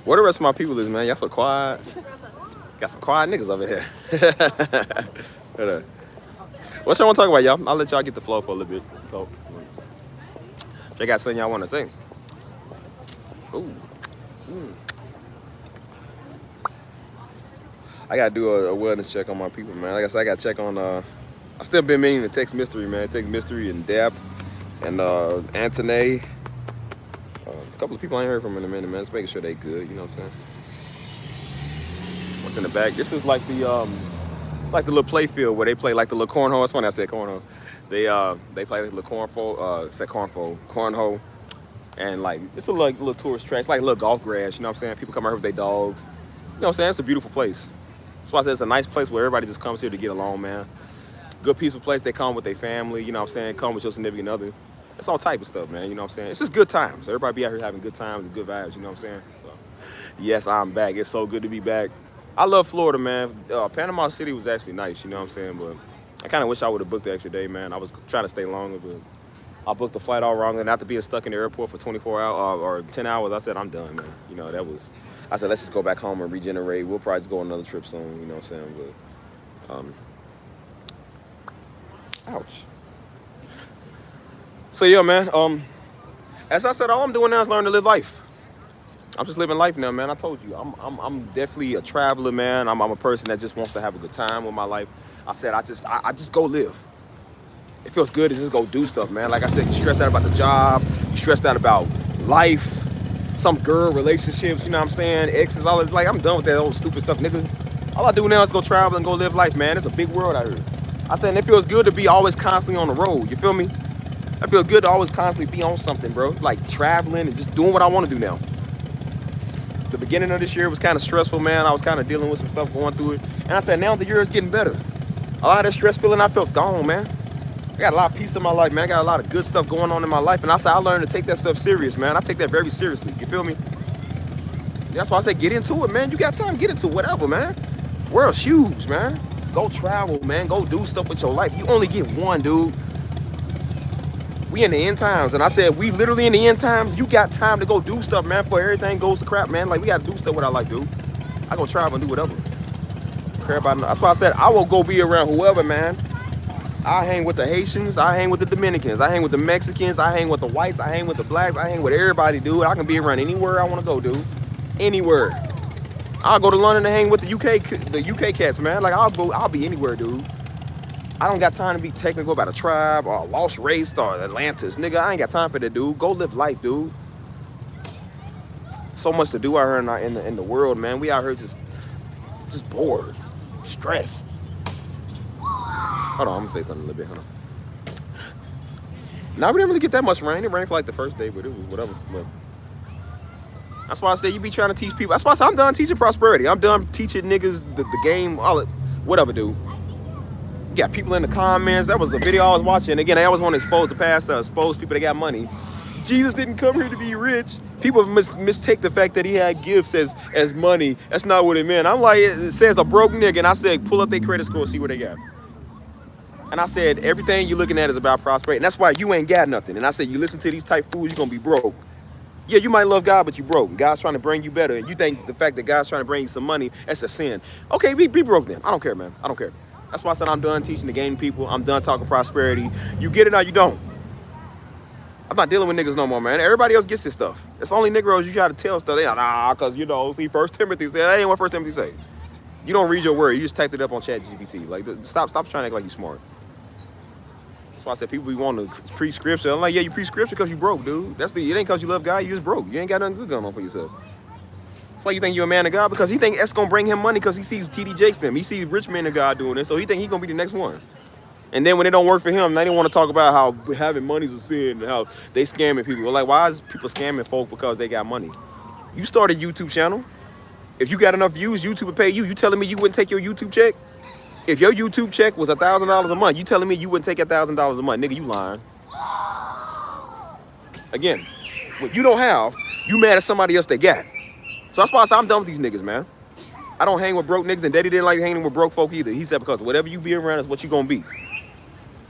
Where the rest of my people is, man? Y'all so quiet. Got some quiet niggas over here. What y'all want to talk about, y'all? I'll let y'all get the flow for a little bit. So, y'all got something y'all want to say? Ooh. I got to do a wellness check on my people, man. Like I said, I got to check on, I still been meaning to text Mystery, man. Text Mystery and Dap and Antoine. A couple of people I ain't heard from in a minute, man. Just making sure they good, you know what I'm saying? What's in the back? This is like the little play field where they play like the little cornhole. It's funny I said cornhole. They play like the little cornhole. And like, it's a little tourist track. It's like a little golf grass, you know what I'm saying? People come out with their dogs. You know what I'm saying? It's a beautiful place. That's why I said it's a nice place where everybody just comes here to get along, man. Good, peaceful place. They come with their family, you know what I'm saying? Come with your significant other. It's all type of stuff, man, you know what I'm saying? It's just good times. Everybody be out here having good times and good vibes, you know what I'm saying? So, yes, I'm back. It's so good to be back. I love Florida, man. Panama City was actually nice, you know what I'm saying? But I kind of wish I would have booked the extra day, man. I was trying to stay longer, but I booked the flight all wrong. And after being stuck in the airport for 24 hours or 10 hours, I said, I'm done, man. You know, I said, let's just go back home and regenerate. We'll probably just go on another trip soon, you know what I'm saying? But, ouch. So, yeah, man, as I said, all I'm doing now is learning to live life. I'm just living life now, man. I told you, I'm definitely a traveler, man. I'm a person that just wants to have a good time with my life. I said, I just go live. It feels good to just go do stuff, man. Like I said, you stressed out about the job, you stressed out about life, some girl relationships, you know what I'm saying? Exes, all this. Like, I'm done with that old stupid stuff, nigga. All I do now is go travel and go live life, man. It's a big world out here. I said, and it feels good to be always constantly on the road, you feel me? I feel good to always constantly be on something, bro. Like traveling and just doing what I want to do now. The beginning of this year was kind of stressful, man. I was kind of dealing with some stuff going through it. And I said, now the year is getting better. A lot of that stress feeling I felt's gone, man. I got a lot of peace in my life, man. I got a lot of good stuff going on in my life. And I said, I learned to take that stuff serious, man. I take that very seriously. You feel me? That's why I said, get into it, man. You got time, get into whatever, man. World's huge, man. Go travel, man. Go do stuff with your life. You only get one, dude. We in the end times. And I said, we literally in the end times. You got time to go do stuff, man, before everything goes to crap, man. Like, we got to do stuff with our life, dude. I go travel and do whatever. Care about it. That's why I said, I will go be around whoever, man. I hang with the Haitians. I hang with the Dominicans. I hang with the Mexicans. I hang with the whites. I hang with the blacks. I hang with everybody, dude. I can be around anywhere I want to go, dude. Anywhere. I'll go to London and hang with the UK cats, man. Like, I'll be anywhere, dude. I don't got time to be technical about a tribe or a lost race or Atlantis. Nigga, I ain't got time for that, dude. Go live life, dude. So much to do out here in the world, man. We out here just bored, stressed. Hold on, I'm gonna say something a little bit, hold on. Now, we didn't really get that much rain. It rained for like the first day, but it was whatever. But that's why I say you be trying to teach people. That's why I say I'm done teaching prosperity. I'm done teaching niggas the game, all it, whatever, dude. You got people in the comments. That was the video I was watching. Again, I always want to expose the pastor, expose people that got money. Jesus didn't come here to be rich. People mistake the fact that he had gifts as money. That's not what it meant. I'm like, it says a broke nigga, and I said, pull up their credit score, see what they got. And I said, everything you're looking at is about prosperity. And that's why you ain't got nothing. And I said, you listen to these type fools, you're going to be broke. Yeah, you might love God, but you broke. God's trying to bring you better. And you think the fact that God's trying to bring you some money, that's a sin. Okay, be broke then. I don't care, man. I don't care. That's why I said I'm done teaching the game people. I'm done talking prosperity. You get it or you don't. I'm not dealing with niggas no more, man. Everybody else gets this stuff. It's only Negroes you try to tell stuff. They like, nah, because, you know, see, 1 Timothy say, that ain't what 1 Timothy say. You don't read your word. You just typed it up on ChatGPT. Like, stop trying to act like you smart. That's why I said people be wanting to preach scripture. I'm like, yeah, you preach scripture because you broke, dude. It ain't because you love God. You just broke. You ain't got nothing good going on for yourself. That's why you think you're a man of God, because he think that's going to bring him money because he sees TD Jakes them. He sees rich men of God doing it, so he think he's going to be the next one. And then when it don't work for him, they don't want to talk about how having money's a sin and how they scamming people. Like, why is people scamming folk because they got money? You start a YouTube channel. If you got enough views, YouTube would pay you. You telling me you wouldn't take your YouTube check? If your YouTube check was $1,000 a month, you telling me you wouldn't take $1,000 a month? Nigga, you lying. Again, what you don't have, you mad at somebody else that got. So that's why I say I'm done with these niggas, man. I don't hang with broke niggas, and Daddy didn't like hanging with broke folk either. He said because whatever you be around is what you gonna be.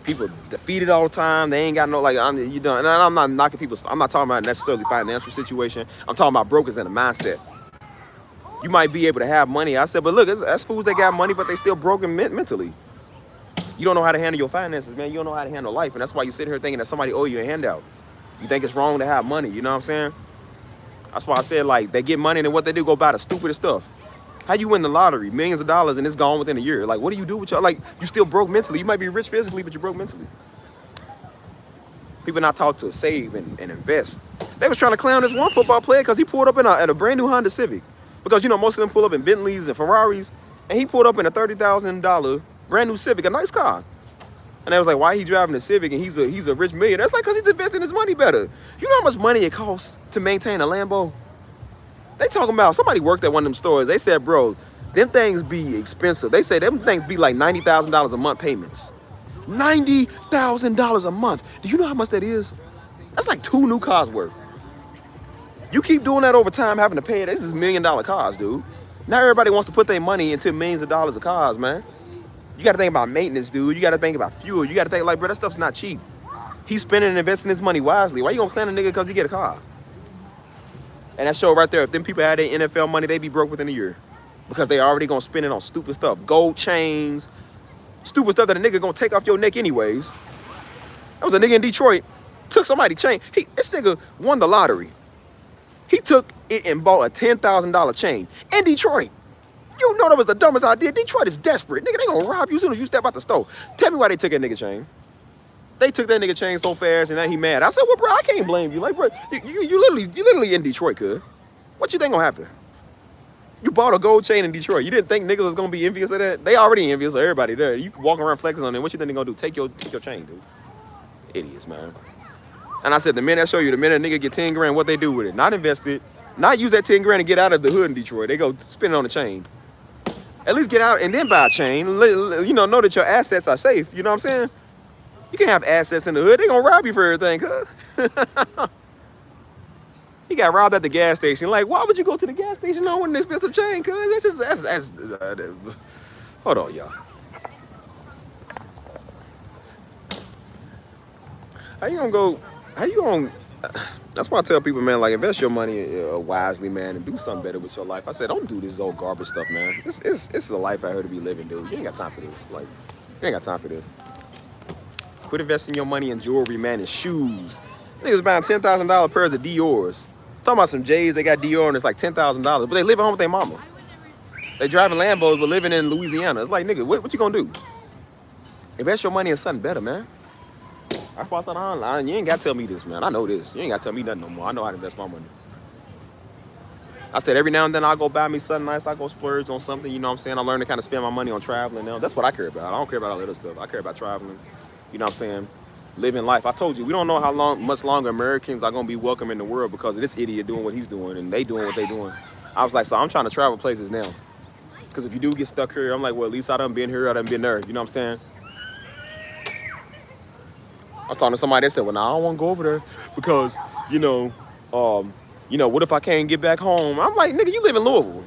People defeated all the time. They ain't got no, like, you done. And I'm not knocking people. I'm not talking about necessarily financial situation. I'm talking about brokers and the mindset. You might be able to have money. I said, but look, that's fools that got money, but they still broken mentally. You don't know how to handle your finances, man. You don't know how to handle life, and that's why you sit here thinking that somebody owe you a handout. You think it's wrong to have money, you know what I'm saying? That's why I said, like, they get money and what they do, go buy the stupidest stuff. How you win the lottery, millions of dollars, and it's gone within a year? Like, what do you do with your, like, you still broke mentally. You might be rich physically, but you're broke mentally. People not taught to save and invest. They was trying to clown this one football player because he pulled up at a brand new Honda Civic. Because, you know, most of them pull up in Bentleys and Ferraris, and he pulled up in a $30,000 brand new Civic, a nice car. And they was like, why he driving a Civic and he's a rich millionaire? That's like because he's investing his money better. You know how much money it costs to maintain a Lambo? They talking about, somebody worked at one of them stores. They said, bro, them things be expensive. They say them things be like $90,000 a month payments. $90,000 a month. Do you know how much that is? That's like 2 new cars worth. You keep doing that over time, having to pay it. This is $1 million cars, dude. Now everybody wants to put their money into millions of dollars of cars, man. You got to think about maintenance, dude. You got to think about fuel. You got to think, like, bro, that stuff's not cheap. He's spending and investing his money wisely. Why you gonna plan a nigga because he get a car? And that show right there, if them people had their NFL money, they be broke within a year. Because they already gonna spend it on stupid stuff. Gold chains, stupid stuff that a nigga gonna take off your neck anyways. That was a nigga in Detroit, took somebody's chain. This nigga won the lottery. He took it and bought a $10,000 chain in Detroit. You know that was the dumbest idea. Detroit is desperate. Nigga, they gonna rob you as soon as you step out the store. Tell me why they took that nigga chain. They took that nigga chain so fast and now he mad. I said, well, bro, I can't blame you. Like, bro, you literally in Detroit, cuz. What you think gonna happen? You bought a gold chain in Detroit. You didn't think niggas was gonna be envious of that? They already envious of everybody there. You walking around flexing on them. What you think they gonna do? Take your chain, dude. Idiots, man. And I said, the minute I show you, the minute a nigga get 10 grand, what they do with it? Not invest it, not use that 10 grand and get out of the hood in Detroit. They go spend it on a chain. At least get out and then buy a chain. You know that your assets are safe. You know what I'm saying? You can have assets in the hood. They gonna rob you for everything, cuz. He got robbed at the gas station. Like, why would you go to the gas station on an expensive chain, cuz? Hold on, y'all. How you gonna that's why I tell people, man, like, invest your money wisely, man, and do something better with your life. I said, don't do this old garbage stuff, man. It's a life out here to be living, dude. You ain't got time for this. Like, you ain't got time for this. Quit investing your money in jewelry, man, and shoes. Niggas buying $10,000 pairs of Dior's. Talking about some J's, they got Dior and it's like $10,000, but they live at home with their mama. They driving Lambos but living in Louisiana. It's like, nigga, what you gonna do? Invest your money in something better, man. That's why I said online. You ain't gotta tell me this, man. I know this. You ain't gotta tell me nothing no more. I know how to invest my money. I said every now and then I'll go buy me something nice. I go splurge on something, you know what I'm saying? I learn to kind of spend my money on traveling now. That's what I care about. I don't care about all the other stuff. I care about traveling, you know what I'm saying? Living life. I told you, we don't know how much longer Americans are gonna be welcome in the world because of this idiot doing what he's doing and they doing what they doing. I was like, so I'm trying to travel places now. Because if you do get stuck here, I'm like, well, at least I done been here, I done been there, you know what I'm saying? I was talking to somebody that said, well, nah, I don't want to go over there because, what if I can't get back home? I'm like, nigga, you live in Louisville.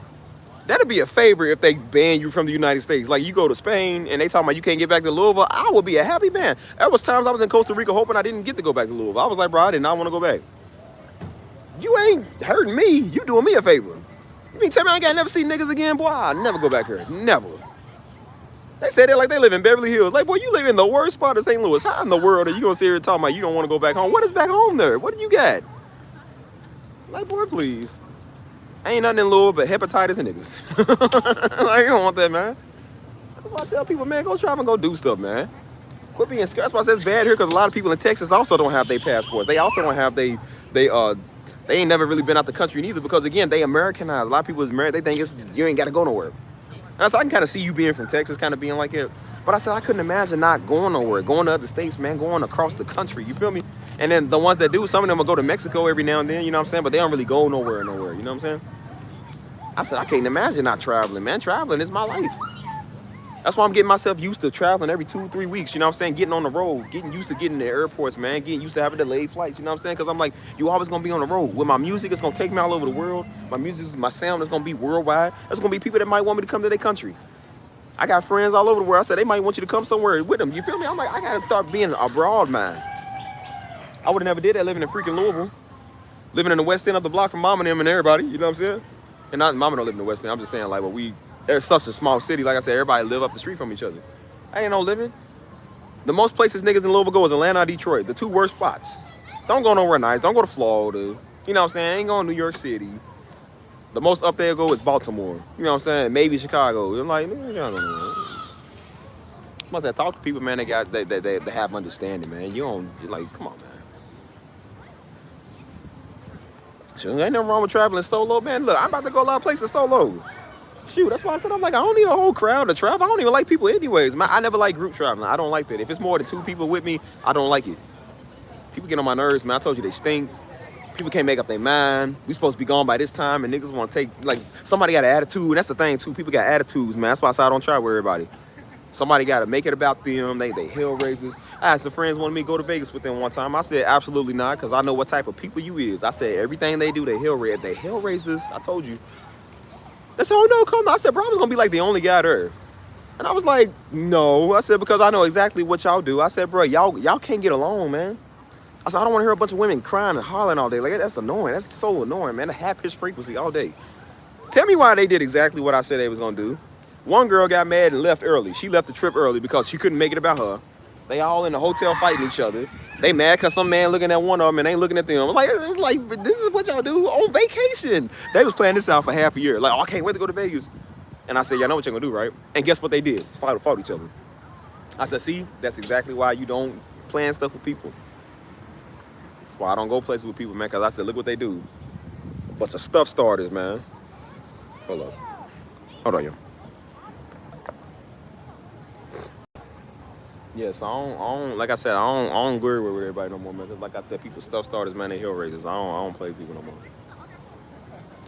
That'd be a favor if they ban you from the United States. Like, you go to Spain and they talking about you can't get back to Louisville. I would be a happy man. There was times I was in Costa Rica hoping I didn't get to go back to Louisville. I was like, bro, I did not want to go back. You ain't hurting me. You doing me a favor. You mean tell me I ain't got to never see niggas again? Boy, I'll never go back here. Never. They said it like they live in Beverly Hills. Like, boy, you live in the worst spot of St. Louis. How in the world are you going to sit here talking about you don't want to go back home? What is back home there? What do you got? Like, boy, please. Ain't nothing in Louisville but hepatitis and niggas. Like, you don't want that, man. That's why I tell people, man, go travel and go do stuff, man. Quit being scared. That's why I say it's bad here because a lot of people in Texas also don't have their passports. They also don't have they ain't never really been out the country neither because, again, they Americanized. A lot of people is married. They think you ain't got to go nowhere. And so I can kind of see you being from Texas kind of being like it. But I said I couldn't imagine not going nowhere, going to other states, man, going across the country. You feel me? And then the ones that do, some of them will go to Mexico every now and then, you know what I'm saying? But they don't really go nowhere, you know what I'm saying? I said, I can't imagine not traveling, man. Traveling is my life. That's why I'm getting myself used to traveling every 2-3 weeks, you know what I'm saying? Getting on the road, getting used to getting to airports, man. Getting used to having delayed flights, you know what I'm saying? Because I'm like, you always going to be on the road. With my music, it's going to take me all over the world. My sound is going to be worldwide. There's going to be people that might want me to come to their country. I got friends all over the world. I said, they might want you to come somewhere with them. You feel me? I'm like, I got to start being abroad, man. I would have never did that living in freaking Louisville. Living in the West End of the block from mom and them and everybody, you know what I'm saying? And not mama don't live in the West End. I'm just saying, like, it's such a small city. Like I said, everybody live up the street from each other. I ain't no living. The most places niggas in Louisville go is Atlanta or Detroit. The two worst spots. Don't go nowhere nice. Don't go to Florida. You know what I'm saying? Ain't going to New York City. The most up there go is Baltimore. You know what I'm saying? Maybe Chicago. I'm like, nigga, I don't know. Must have talked to people, man, they have understanding, man. You don't, you're like, come on, man. Shoot, ain't nothing wrong with traveling solo, man. Look, I'm about to go a lot of places solo. Shoot, that's why I said, I'm like, I don't need a whole crowd to travel. I don't even like people anyways. I never like group traveling. I don't like that. If it's more than 2 people with me, I don't like it. People get on my nerves, man. I told you they stink. People can't make up their mind. We supposed to be gone by this time, and niggas want to take, like, somebody got an attitude. And that's the thing, too. People got attitudes, man. That's why I said I don't travel with everybody. Somebody got to make it about them. They hell raisers. I had some friends wanted me to go to Vegas with them one time. I said, absolutely not, because I know what type of people you is. I said, everything they do, they hell raisers. I told you. They said, oh, no, come on. I said, bro, I was going to be like the only guy there. And I was like, no. I said, because I know exactly what y'all do. I said, bro, y'all can't get along, man. I said, I don't want to hear a bunch of women crying and hollering all day. Like, that's annoying. That's so annoying, man. The high-pitched frequency all day. Tell me why they did exactly what I said they was going to do. One girl got mad and left early. She left the trip early because she couldn't make it about her. They all in the hotel fighting each other. They mad because some man looking at one of them and ain't looking at them. Like, it's like, this is what y'all do on vacation. They was planning this out for half a year. Like, oh, I can't wait to go to Vegas. And I said, y'all know what you're going to do, right? And guess what they did? Fought each other. I said, see, that's exactly why you don't plan stuff with people. That's why I don't go places with people, man, because I said, look what they do. A bunch of stuff starters, man. Hold on, yo. Yeah, so like I said, I don't agree with everybody no more, man. 'Cause like I said, people stuff starters, man, they hell raisers. I don't play with people no more.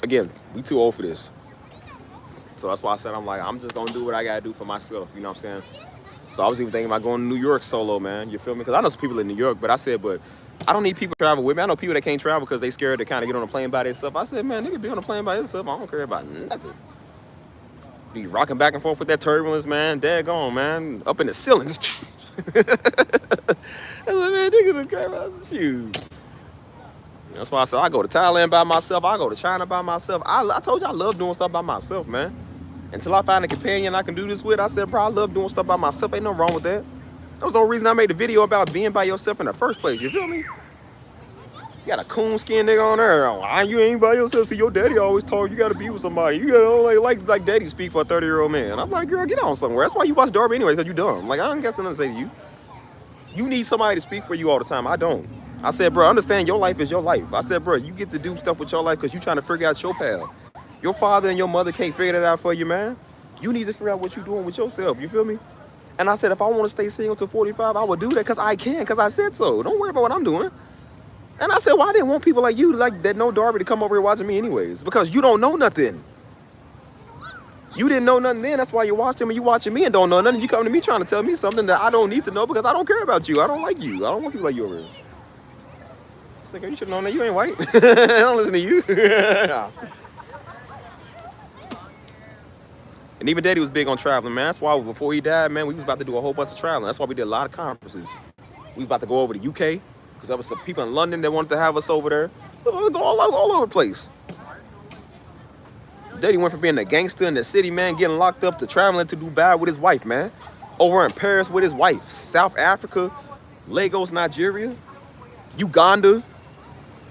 Again, we too old for this. So that's why I said I'm just gonna do what I gotta do for myself. You know what I'm saying? So I was even thinking about going to New York solo, man. You feel me? Because I know some people in New York, but I said, but I don't need people to travel with me. I know people that can't travel because they scared to kind of get on a plane by themselves. I said, man, nigga be on a plane by yourself. I don't care about nothing. Be rocking back and forth with that turbulence, man. Daggone, man. Up in the ceilings. I said, man, niggas don't care about shoot. That's why I said I go to Thailand by myself. I go to China by myself. I told you I love doing stuff by myself, man. Until I find a companion I can do this with, I said, bro, I love doing stuff by myself. Ain't nothing wrong with that. That was the whole reason I made the video about being by yourself in the first place. You feel me? You got a coonskin nigga on there. Why you ain't by yourself? See, your daddy always told you gotta be with somebody. You gotta like daddy speak for a 30-year-old man. I'm like, girl, get on somewhere. That's why you watch Darby anyway, because you dumb. Like, I don't got something to say to you. You need somebody to speak for you all the time. I don't. I said, bro, understand your life is your life. I said, bro, you get to do stuff with your life because you trying to figure out your path. Your father and your mother can't figure that out for you, man. You need to figure out what you're doing with yourself. You feel me? And I said, if I want to stay single till 45, I would do that because I can, because I said so. Don't worry about what I'm doing. And I said, well, I didn't want people like you, like that know Darby, to come over here watching me anyways, because you don't know nothing. You didn't know nothing then. That's why you watched him and you watching me and don't know nothing. You come to me trying to tell me something that I don't need to know because I don't care about you. I don't like you. I don't want people like you over here. It's like, you should know that you ain't white. I don't listen to you. And even Daddy was big on traveling, man. That's why before he died, man, we was about to do a whole bunch of traveling. That's why we did a lot of conferences. We was about to go over to UK because there was some people in London that wanted to have us over there. We was go all over the place. Daddy went from being a gangster in the city, man, getting locked up, to traveling to Dubai with his wife, man. Over in Paris with his wife. South Africa, Lagos, Nigeria, Uganda.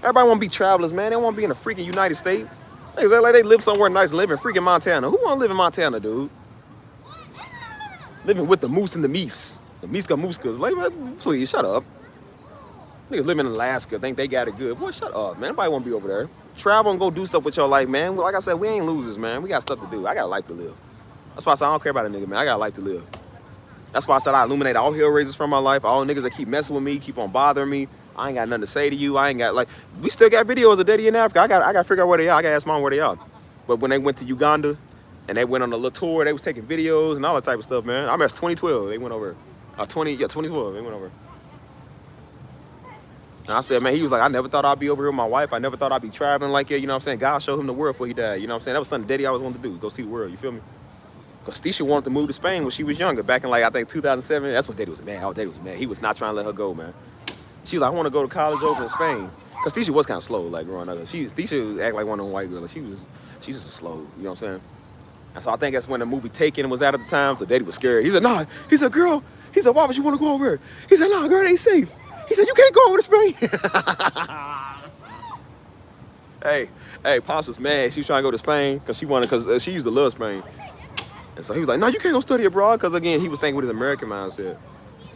Everybody want to be travelers, man. They want to be in the freaking United States. Like they live somewhere nice and live in freaking Montana. Who want to live in Montana, dude? Living with the moose and the meese. The Miska-mooskas. Like, please, shut up. Niggas living in Alaska, think they got it good. Boy, shut up, man. Nobody want to be over there. Travel and go do stuff with your life, man. Like I said, we ain't losers, man. We got stuff to do. I got a life to live. That's why I said I don't care about a nigga, man. I got a life to live. That's why I said I illuminate all hell raisers from my life. All niggas that keep messing with me, keep on bothering me. I ain't got nothing to say to you. I ain't got, like, we still got videos of Daddy in Africa. I got to figure out where they are. I got to ask Mom where they are. But when they went to Uganda and they went on a little tour, they was taking videos and all that type of stuff, man. I remember 2012, they went over. 2012, they went over. And I said, man, he was like, I never thought I'd be over here with my wife. I never thought I'd be traveling like it. You know what I'm saying? God showed him the world before he died. You know what I'm saying? That was something Daddy always wanted to do, go see the world. You feel me? Because Tisha wanted to move to Spain when she was younger, back in, like, I think 2007. That's when Daddy was mad. Oh, Daddy was mad. He was not trying to let her go, man. She was like, I want to go to college over in Spain. Because Tisha was kind of slow, like, growing up. Tisha act like one of them white girls. She's just slow, you know what I'm saying? And so I think that's when the movie Taken was out at the time, so Daddy was scared. He said, nah. He said, girl. He said, why would you want to go over here? He said, nah, girl, it ain't safe. He said, you can't go over to Spain. Hey, Pops was mad. She was trying to go to Spain because she used to love Spain. And so he was like, no, you can't go study abroad, because, again, he was thinking with his American mindset.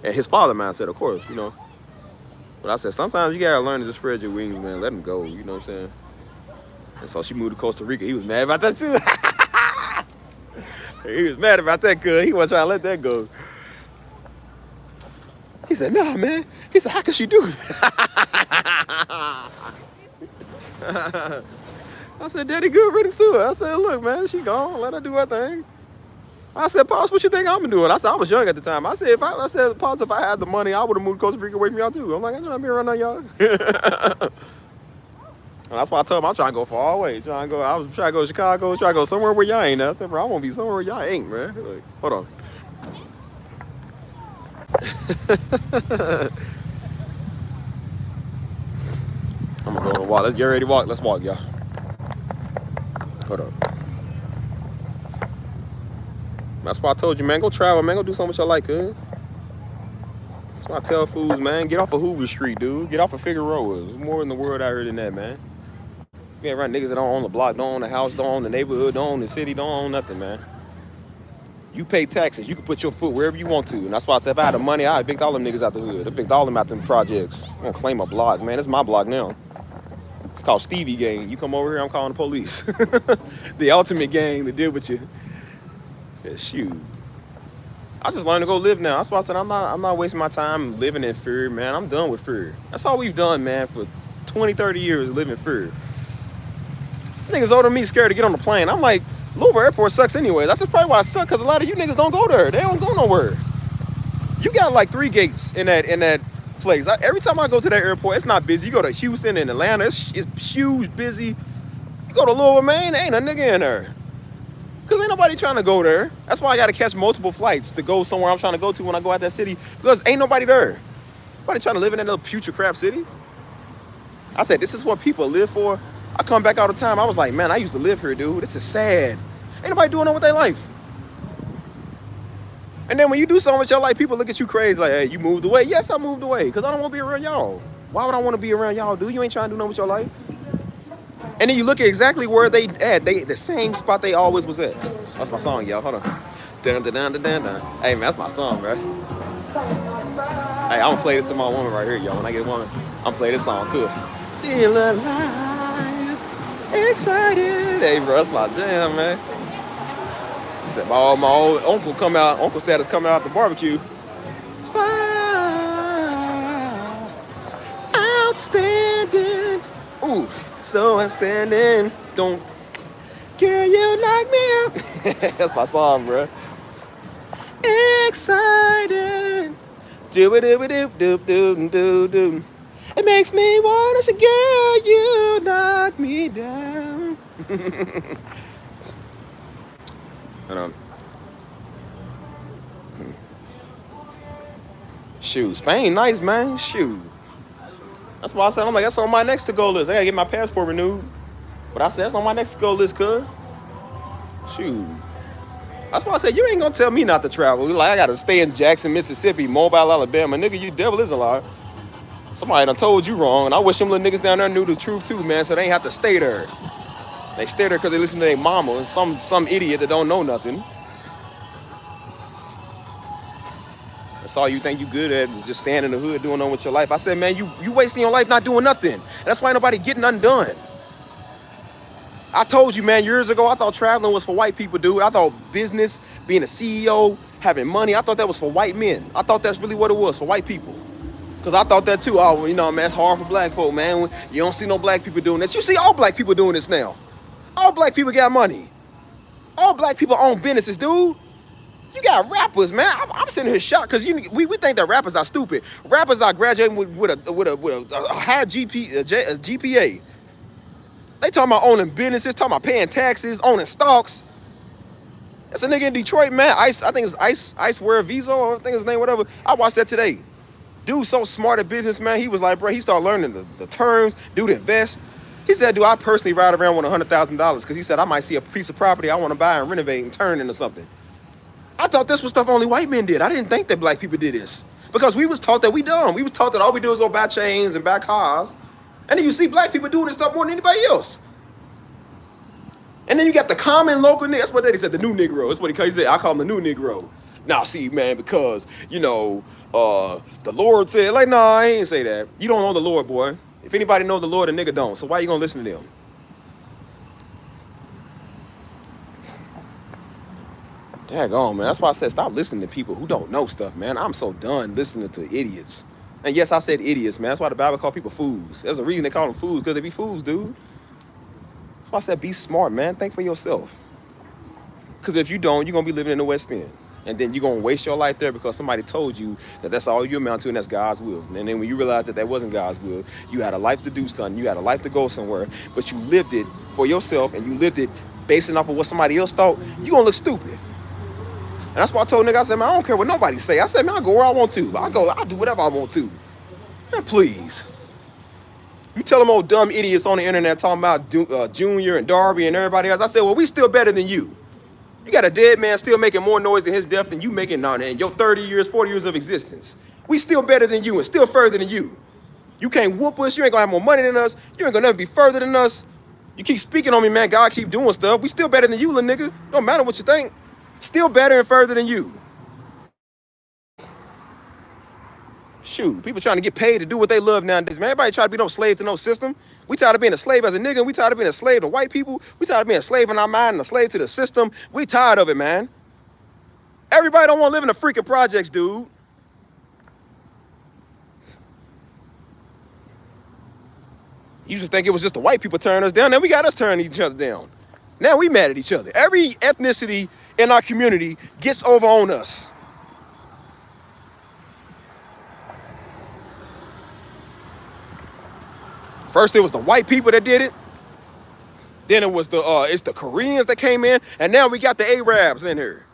And his father mindset, of course, you know. But I said, sometimes you gotta learn to just spread your wings, man. Let them go, you know what I'm saying? And so she moved to Costa Rica. He was mad about that, too. He was mad about that, cuz he wasn't trying to let that go. He said, nah, man. He said, how could she do that? I said, Daddy, good riddance to her. I said, look, man, she gone. Let her do her thing. I said, Pops, what you think I'm gonna do? I said, I was young at the time. I said, Pops, if I had the money, I would have moved to Costa Rica away from y'all too. I'm like, I'm trying to be around y'all. And that's why I told him I'm trying to go far away. I was trying to go to Chicago, trying to go somewhere where y'all ain't at. I said, bro, I want to be somewhere where y'all ain't, man. Like, hold on. I'm gonna go and walk. Let's get ready to walk. Let's walk, y'all. Hold up. That's why I told you, man, go travel, man. Go do something with your life, cuz. That's why I tell fools, man, get off of Hoover Street, dude. Get off of Figueroa. There's more in the world out here than that, man. You ain't around niggas that don't own the block, don't own the house, don't own the neighborhood, don't own the city, don't own nothing, man. You pay taxes. You can put your foot wherever you want to. And that's why I said if I had the money, I'd evict all them niggas out the hood. Evict all them out them projects. I'm gonna claim a block, man. It's my block now. It's called Stevie Gang. You come over here, I'm calling the police. The ultimate gang to deal with you. Said, shoot. I just learned to go live now. That's why I said I'm not wasting my time living in fear, man. I'm done with fear. That's all we've done, man, for 20, 30 years, living in fear. Niggas older than me scared to get on the plane. I'm like, Louisville Airport sucks anyway. That's probably why it sucks, because a lot of you niggas don't go there. They don't go nowhere. You got like 3 gates in that place. Every time I go to that airport, it's not busy. You go to Houston and Atlanta, it's huge, busy. You go to Louisville, man, there ain't a nigga in there. Because ain't nobody trying to go there. That's why I got to catch multiple flights to go somewhere I'm trying to go to when I go out that city. Because ain't nobody there. Nobody trying to live in that little putrid crap city. I said, this is what people live for. I come back all the time. I was like, man, I used to live here, dude. This is sad. Ain't nobody doing that with their life. And then when you do something with your life, people look at you crazy like, hey, you moved away. Yes, I moved away because I don't want to be around y'all. Why would I want to be around y'all, dude? You ain't trying to do nothing with your life. And then you look at exactly where they at. They the same spot they always was at. That's my song, y'all. Hold on. Dun, dun, dun, dun, dun, dun. Hey, man, that's my song, bro. Hey, I'm gonna play this to my woman right here, y'all. When I get a woman, I'm gonna play this song too. Feel alive, excited. Hey, bro, that's my jam, man. He said, my old uncle come out, uncle status come out the barbecue. It's fine, outstanding. Ooh, so outstanding. Don't, girl, you knock me out. That's my song, bro. Excited. Do-ba-do-ba-do-do-do-do-do. It makes me wanna say, girl, you knock me down. Shoot, Spain nice, man. Shoot. That's why I said, I'm like, that's on my next to-go list. I gotta get my passport renewed. But I said, that's on my next to-go list, cuz. Shoot. That's why I said, you ain't gonna tell me not to travel. Like, I gotta stay in Jackson, Mississippi, Mobile, Alabama. Nigga, you devil is a lie. Somebody done told you wrong, and I wish them little niggas down there knew the truth too, man, so they ain't have to stay there. They stay there because they listen to their mama, some idiot that don't know nothing. That's all you think you good at, is just staying in the hood doing nothing with your life. I said, man, you wasting your life not doing nothing. That's why nobody getting nothing done. I told you, man, years ago, I thought traveling was for white people, dude. I thought business, being a CEO, having money, I thought that was for white men. I thought that's really what it was, for white people. Because I thought that too. Oh, you know, man, it's hard for black folk, man. You don't see no black people doing this. You see all black people doing this now. All black people got money. All black people own businesses, dude. You got rappers, man. I'm sitting here shocked because we think that rappers are stupid. Rappers are graduating with a high GPA. They talking about owning businesses, talking about paying taxes, owning stocks. That's a nigga in Detroit, man. I think it's Ice Wear Visa, or I think his name, whatever. I watched that today. Dude so smart at business, man. He was like, bro, he started learning the terms. Dude invest. He said, dude, I personally ride around with $100,000 because he said I might see a piece of property I want to buy and renovate and turn into something. I thought this was stuff only white men did. I didn't think that black people did this because we was taught that we dumb. We was taught that all we do is go buy chains and buy cars. And then you see black people doing this stuff more than anybody else. And then you got the common local nigga. That's what they said, the new Negro. That's what he said. I call him the new Negro. Now, see, man, because, you know, the Lord said, like, no, I ain't say that. You don't know the Lord, boy. If anybody know the Lord, a nigga don't. So why you gonna listen to them? Daggone, man. That's why I said stop listening to people who don't know stuff, man. I'm so done listening to idiots. And yes, I said idiots, man. That's why the Bible call people fools. There's a reason they call them fools, because they be fools, dude. That's why I said be smart, man. Think for yourself. Because if you don't, you're going to be living in the West End. And then you're going to waste your life there because somebody told you that that's all you amount to and that's God's will. And then when you realize that that wasn't God's will, you had a life to do something. You had a life to go somewhere. But you lived it for yourself and you lived it basing off of what somebody else thought. You're going to look stupid. And that's why I told nigga, I said, man, I don't care what nobody say. I said, man, I'll go where I want to. I'll do whatever I want to. Man, please. You tell them old dumb idiots on the internet talking about Junior and Darby and everybody else. I said, well, we still better than you. You got a dead man still making more noise in his death than you making now in your 30 years, 40 years of existence. We still better than you and still further than you. You can't whoop us. You ain't gonna have more money than us. You ain't gonna never be further than us. You keep speaking on me, man. God keep doing stuff. We still better than you, little nigga. Don't matter what you think. Still better and further than you. Shoot, people trying to get paid to do what they love nowadays, man. Everybody try to be no slave to no system. We tired of being a slave as a nigga. We tired of being a slave to white people. We tired of being a slave in our mind and a slave to the system. We tired of it, man. Everybody don't want to live in the freaking projects, dude. You used to think it was just the white people turning us down. Then we got us turning each other down. Now we mad at each other. Every ethnicity in our community gets over on us. First it was the white people that did it. Then it was it's the Koreans that came in, and now we got the Arabs in here.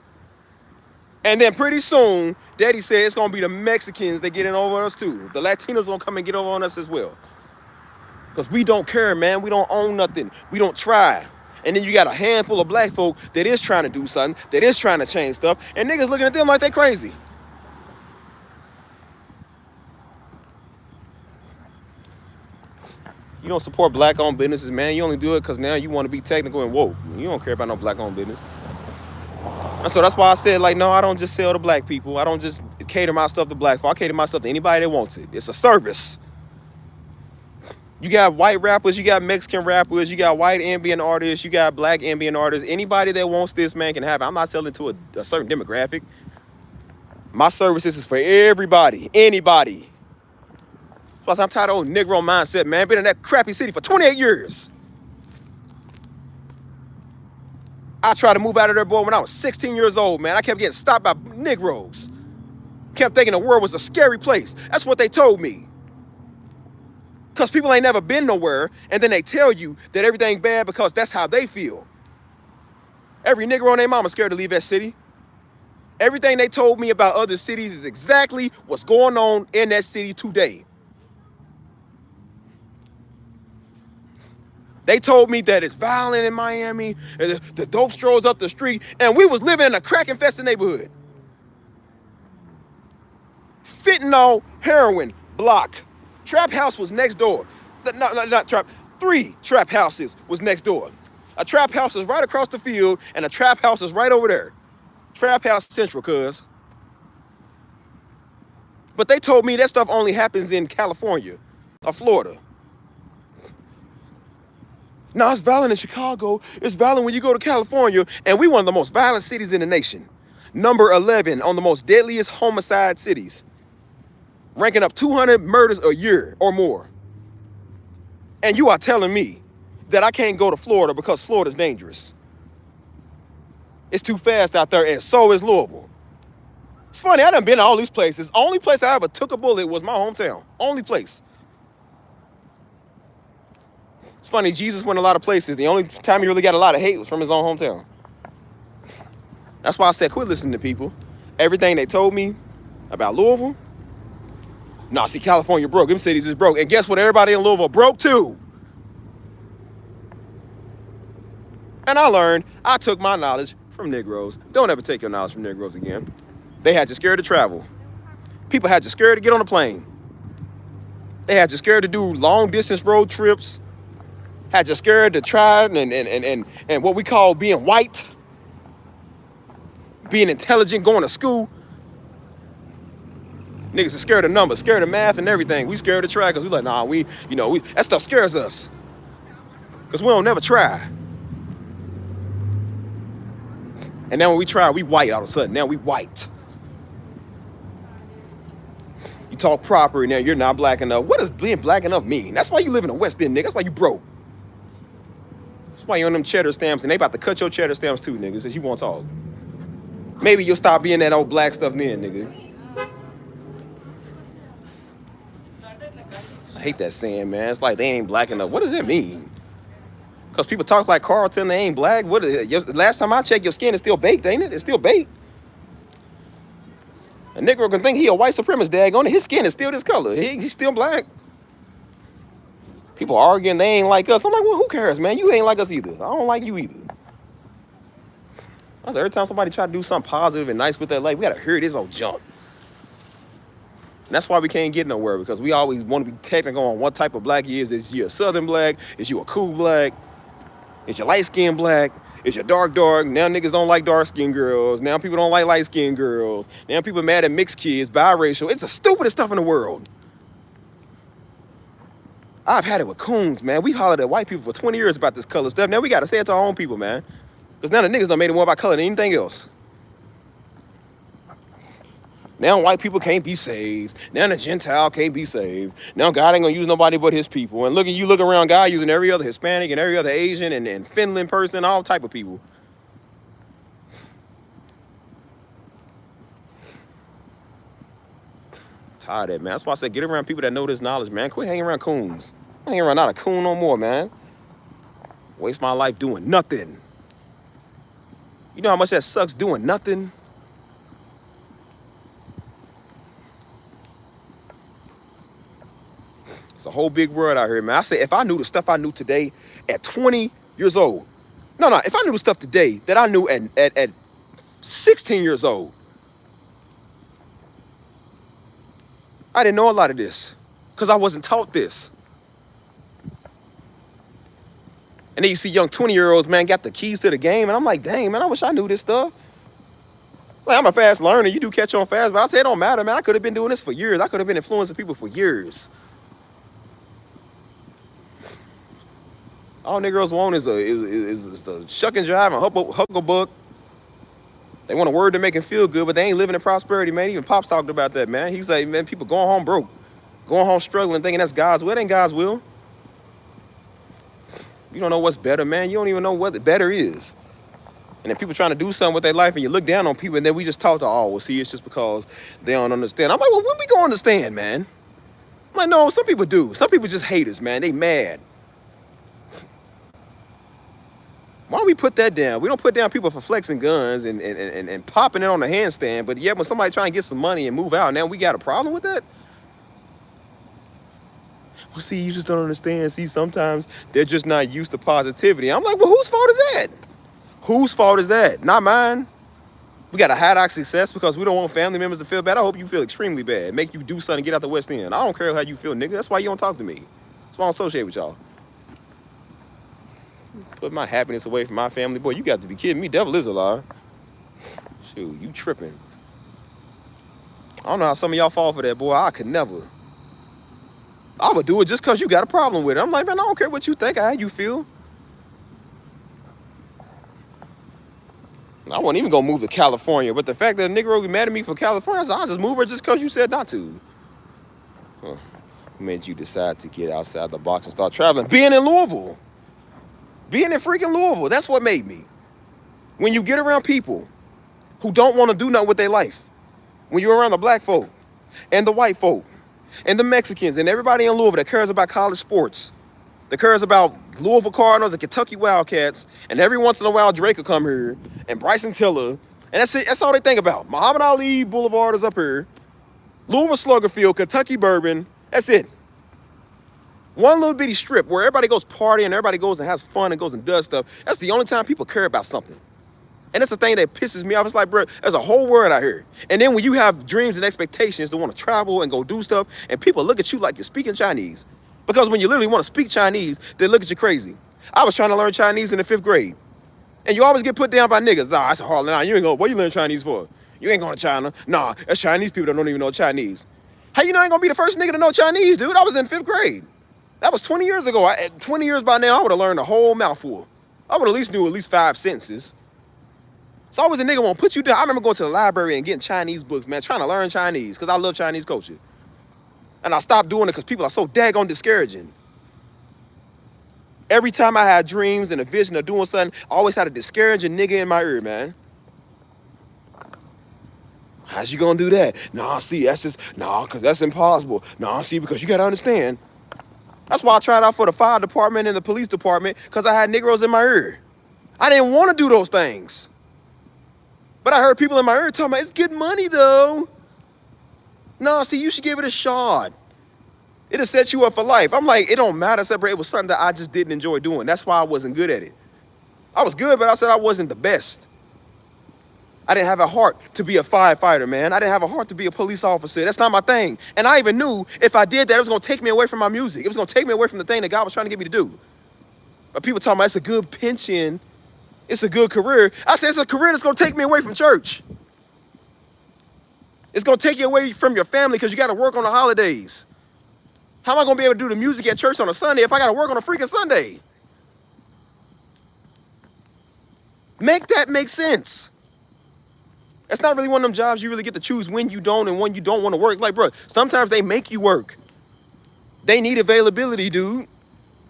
And then pretty soon, Daddy said it's gonna be the Mexicans that get in over us too. The Latinos gonna come and get over on us as well. Because we don't care, man. We don't own nothing. We don't try. And then you got a handful of black folk that is trying to do something, that is trying to change stuff, and niggas looking at them like they crazy. You don't support black-owned businesses, man. You only do it because now you want to be technical and woke. You don't care about no black-owned business. And so that's why I said, like, no, I don't just sell to black people. I don't just cater my stuff to black folk. I cater my stuff to anybody that wants it. It's a service. You got white rappers, you got Mexican rappers, you got white ambient artists, you got black ambient artists. Anybody that wants this, man, can have it. I'm not selling to a certain demographic. My services is for everybody, anybody. Plus, I'm tired of old Negro mindset, man. Been in that crappy city for 28 years. I tried to move out of there, boy, when I was 16 years old, man. I kept getting stopped by Negroes. Kept thinking the world was a scary place. That's what they told me. Because people ain't never been nowhere, and then they tell you that everything bad because that's how they feel. Every Negro and their mama scared to leave that city. Everything they told me about other cities is exactly what's going on in that city today. They told me that it's violent in Miami, and the dope strolls up the street, and we was living in a crack-infested neighborhood. Fentanyl, heroin, block. Trap house was next door. Not trap. 3 trap houses was next door. A trap house is right across the field, and a trap house is right over there. Trap house central, cuz. But they told me that stuff only happens in California or Florida. No, it's violent in Chicago. It's violent when you go to California, and we one of the most violent cities in the nation. Number 11 on the most deadliest homicide cities. Ranking up 200 murders a year or more. And you are telling me that I can't go to Florida because Florida's dangerous. It's too fast out there, and so is Louisville. It's funny, I done been to all these places. Only place I ever took a bullet was my hometown. Only place. It's funny, Jesus went a lot of places. The only time he really got a lot of hate was from his own hometown. That's why I said, quit listening to people. Everything they told me about Louisville, nah, see, California broke. Them cities is broke. And guess what? Everybody in Louisville broke too. And I learned, I took my knowledge from Negroes. Don't ever take your knowledge from Negroes again. They had you scared to travel. People had you scared to get on a plane. They had you scared to do long distance road trips. Had you scared to try and what we call being white. Being intelligent, going to school. Niggas are scared of numbers, scared of math and everything. We scared to try because we like, nah, that stuff scares us. Because we don't never try. And then when we try, we white all of a sudden. Now we white. You talk proper, now you're not black enough. What does being black enough mean? That's why you live in the West End, nigga. That's why you broke. That's why you on them cheddar stamps, and they about to cut your cheddar stamps too, nigga, since you won't talk. Maybe you'll stop being that old black stuff then, nigga. I hate that saying, man. It's like they ain't black enough. What does that mean? Because people talk like Carlton, they ain't black. What is it? Last time I checked, your skin is still baked, ain't it? It's still baked. A nigga can think he a white supremacist, daggone it. His skin is still this color. He's still black. People arguing they ain't like us. I'm like, well, who cares, man? You ain't like us either. I don't like you either. Every time somebody try to do something positive and nice with their life, we gotta hear this old junk. And that's why we can't get nowhere, because we always want to be technical on what type of black you is. Is you a southern black? Is you a cool black? Is you light-skinned black? Is you dark? Now niggas don't like dark-skinned girls. Now people don't like light-skinned girls. Now people mad at mixed kids, biracial. It's the stupidest stuff in the world. I've had it with coons, man. We hollered at white people for 20 years about this color stuff. Now we got to say it to our own people, man. Because now the niggas done made it more about color than anything else. Now white people can't be saved. Now the Gentile can't be saved. Now God ain't gonna use nobody but his people. And you look around, God using every other Hispanic and every other Asian and Finland person, all type of people. Tired of that, man. That's why I said get around people that know this knowledge, man. Quit hanging around coons. I ain't around not a coon no more, man. Waste my life doing nothing. You know how much that sucks doing nothing? It's a whole big world out here, man. I said if I knew the stuff I knew today at 20 years old. No, if I knew the stuff today that I knew at 16 years old. I didn't know a lot of this because I wasn't taught this. And then you see young 20-year-olds, man, got the keys to the game. And I'm like, dang, man, I wish I knew this stuff. Like, I'm a fast learner. You do catch on fast. But I say it don't matter, man. I could have been doing this for years. I could have been influencing people for years. All niggas want is the shuck and jive and hucklebuck. They want a word to make them feel good, but they ain't living in prosperity, man. Even Pop's talked about that, man. He's like, man, people going home broke, going home struggling, thinking that's God's will. It ain't God's will. You don't know what's better, man. You don't even know what better is. And then people trying to do something with their life, and you look down on people, and then we just talk to, oh, well, see, it's just because they don't understand. I'm like, well, when we gonna understand, man? I'm like, no, some people do. Some people just hate us, man. They mad. Why don't we put that down? We don't put down people for flexing guns and popping it on the handstand, but yet when somebody trying to get some money and move out, now we got a problem with that? Well, see, you just don't understand. See, sometimes they're just not used to positivity. I'm like, well, whose fault is that? Whose fault is that? Not mine. We got to hide our success because we don't want family members to feel bad. I hope you feel extremely bad. Make you do something, get out the West End. I don't care how you feel, nigga. That's why you don't talk to me. That's why I don't associate with y'all. Put my happiness away from my family. Boy, you got to be kidding me. Devil is a lie. Shoot, you tripping. I don't know how some of y'all fall for that, boy. I could never. I would do it just because you got a problem with it. I'm like, man, I don't care what you think or how you feel. I wasn't even going to move to California, but the fact that a nigga would be mad at me for California, I said, I'll just move her just because you said not to. Huh. Made you decide to get outside the box and start traveling. Being in Louisville. Being in freaking Louisville, that's what made me. When you get around people who don't want to do nothing with their life, when you're around the black folk and the white folk and the Mexicans and everybody in Louisville that cares about college sports, that cares about Louisville Cardinals and Kentucky Wildcats, and every once in a while Drake will come here and Bryson Tiller, and that's it. That's all they think about. Muhammad Ali Boulevard is up here, Louisville Slugger Field, Kentucky Bourbon. That's it. One little bitty strip where everybody goes partying, everybody goes and has fun and goes and does stuff. That's the only time people care about something. And that's the thing that pisses me off. It's like, bro, there's a whole world out here. And then when you have dreams and expectations to want to travel and go do stuff, and people look at you like you're speaking Chinese. Because when you literally want to speak Chinese, they look at you crazy. I was trying to learn Chinese in the 5th grade. And you always get put down by niggas. Nah, that's hard. Nah, you ain't going, what you learn Chinese for? You ain't going to China. Nah, that's Chinese people that don't even know Chinese. How you know I ain't going to be the first nigga to know Chinese, dude? I was in 5th grade. That was 20 years ago. 20 years by now, I would have learned a whole mouthful. I would at least knew at least 5 sentences. So always a nigga won't put you down. I remember going to the library and getting Chinese books, man, trying to learn Chinese because I love Chinese culture. And I stopped doing it because people are so daggone discouraging. Every time I had dreams and a vision of doing something, I always had a discouraging nigga in my ear, man. How's you gonna do that? Nah, see, that's just, nah, because that's impossible. Nah, see, because you gotta understand. That's why I tried out for the fire department and the police department, because I had Negroes in my ear. I didn't want to do those things. But I heard people in my ear talking about, it's good money, though. No, see, you should give it a shot. It'll set you up for life. I'm like, it don't matter, separate. It was something that I just didn't enjoy doing. That's why I wasn't good at it. I was good, but I said I wasn't the best. I didn't have a heart to be a firefighter, man. I didn't have a heart to be a police officer. That's not my thing. And I even knew if I did that, it was going to take me away from my music. It was going to take me away from the thing that God was trying to get me to do. But people talking about it's a good pension. It's a good career. I said it's a career that's going to take me away from church. It's going to take you away from your family because you got to work on the holidays. How am I going to be able to do the music at church on a Sunday if I got to work on a freaking Sunday? Make that make sense. It's not really one of them jobs you really get to choose when you don't and when you don't want to work. Like, bro, sometimes they make you work. They need availability, dude.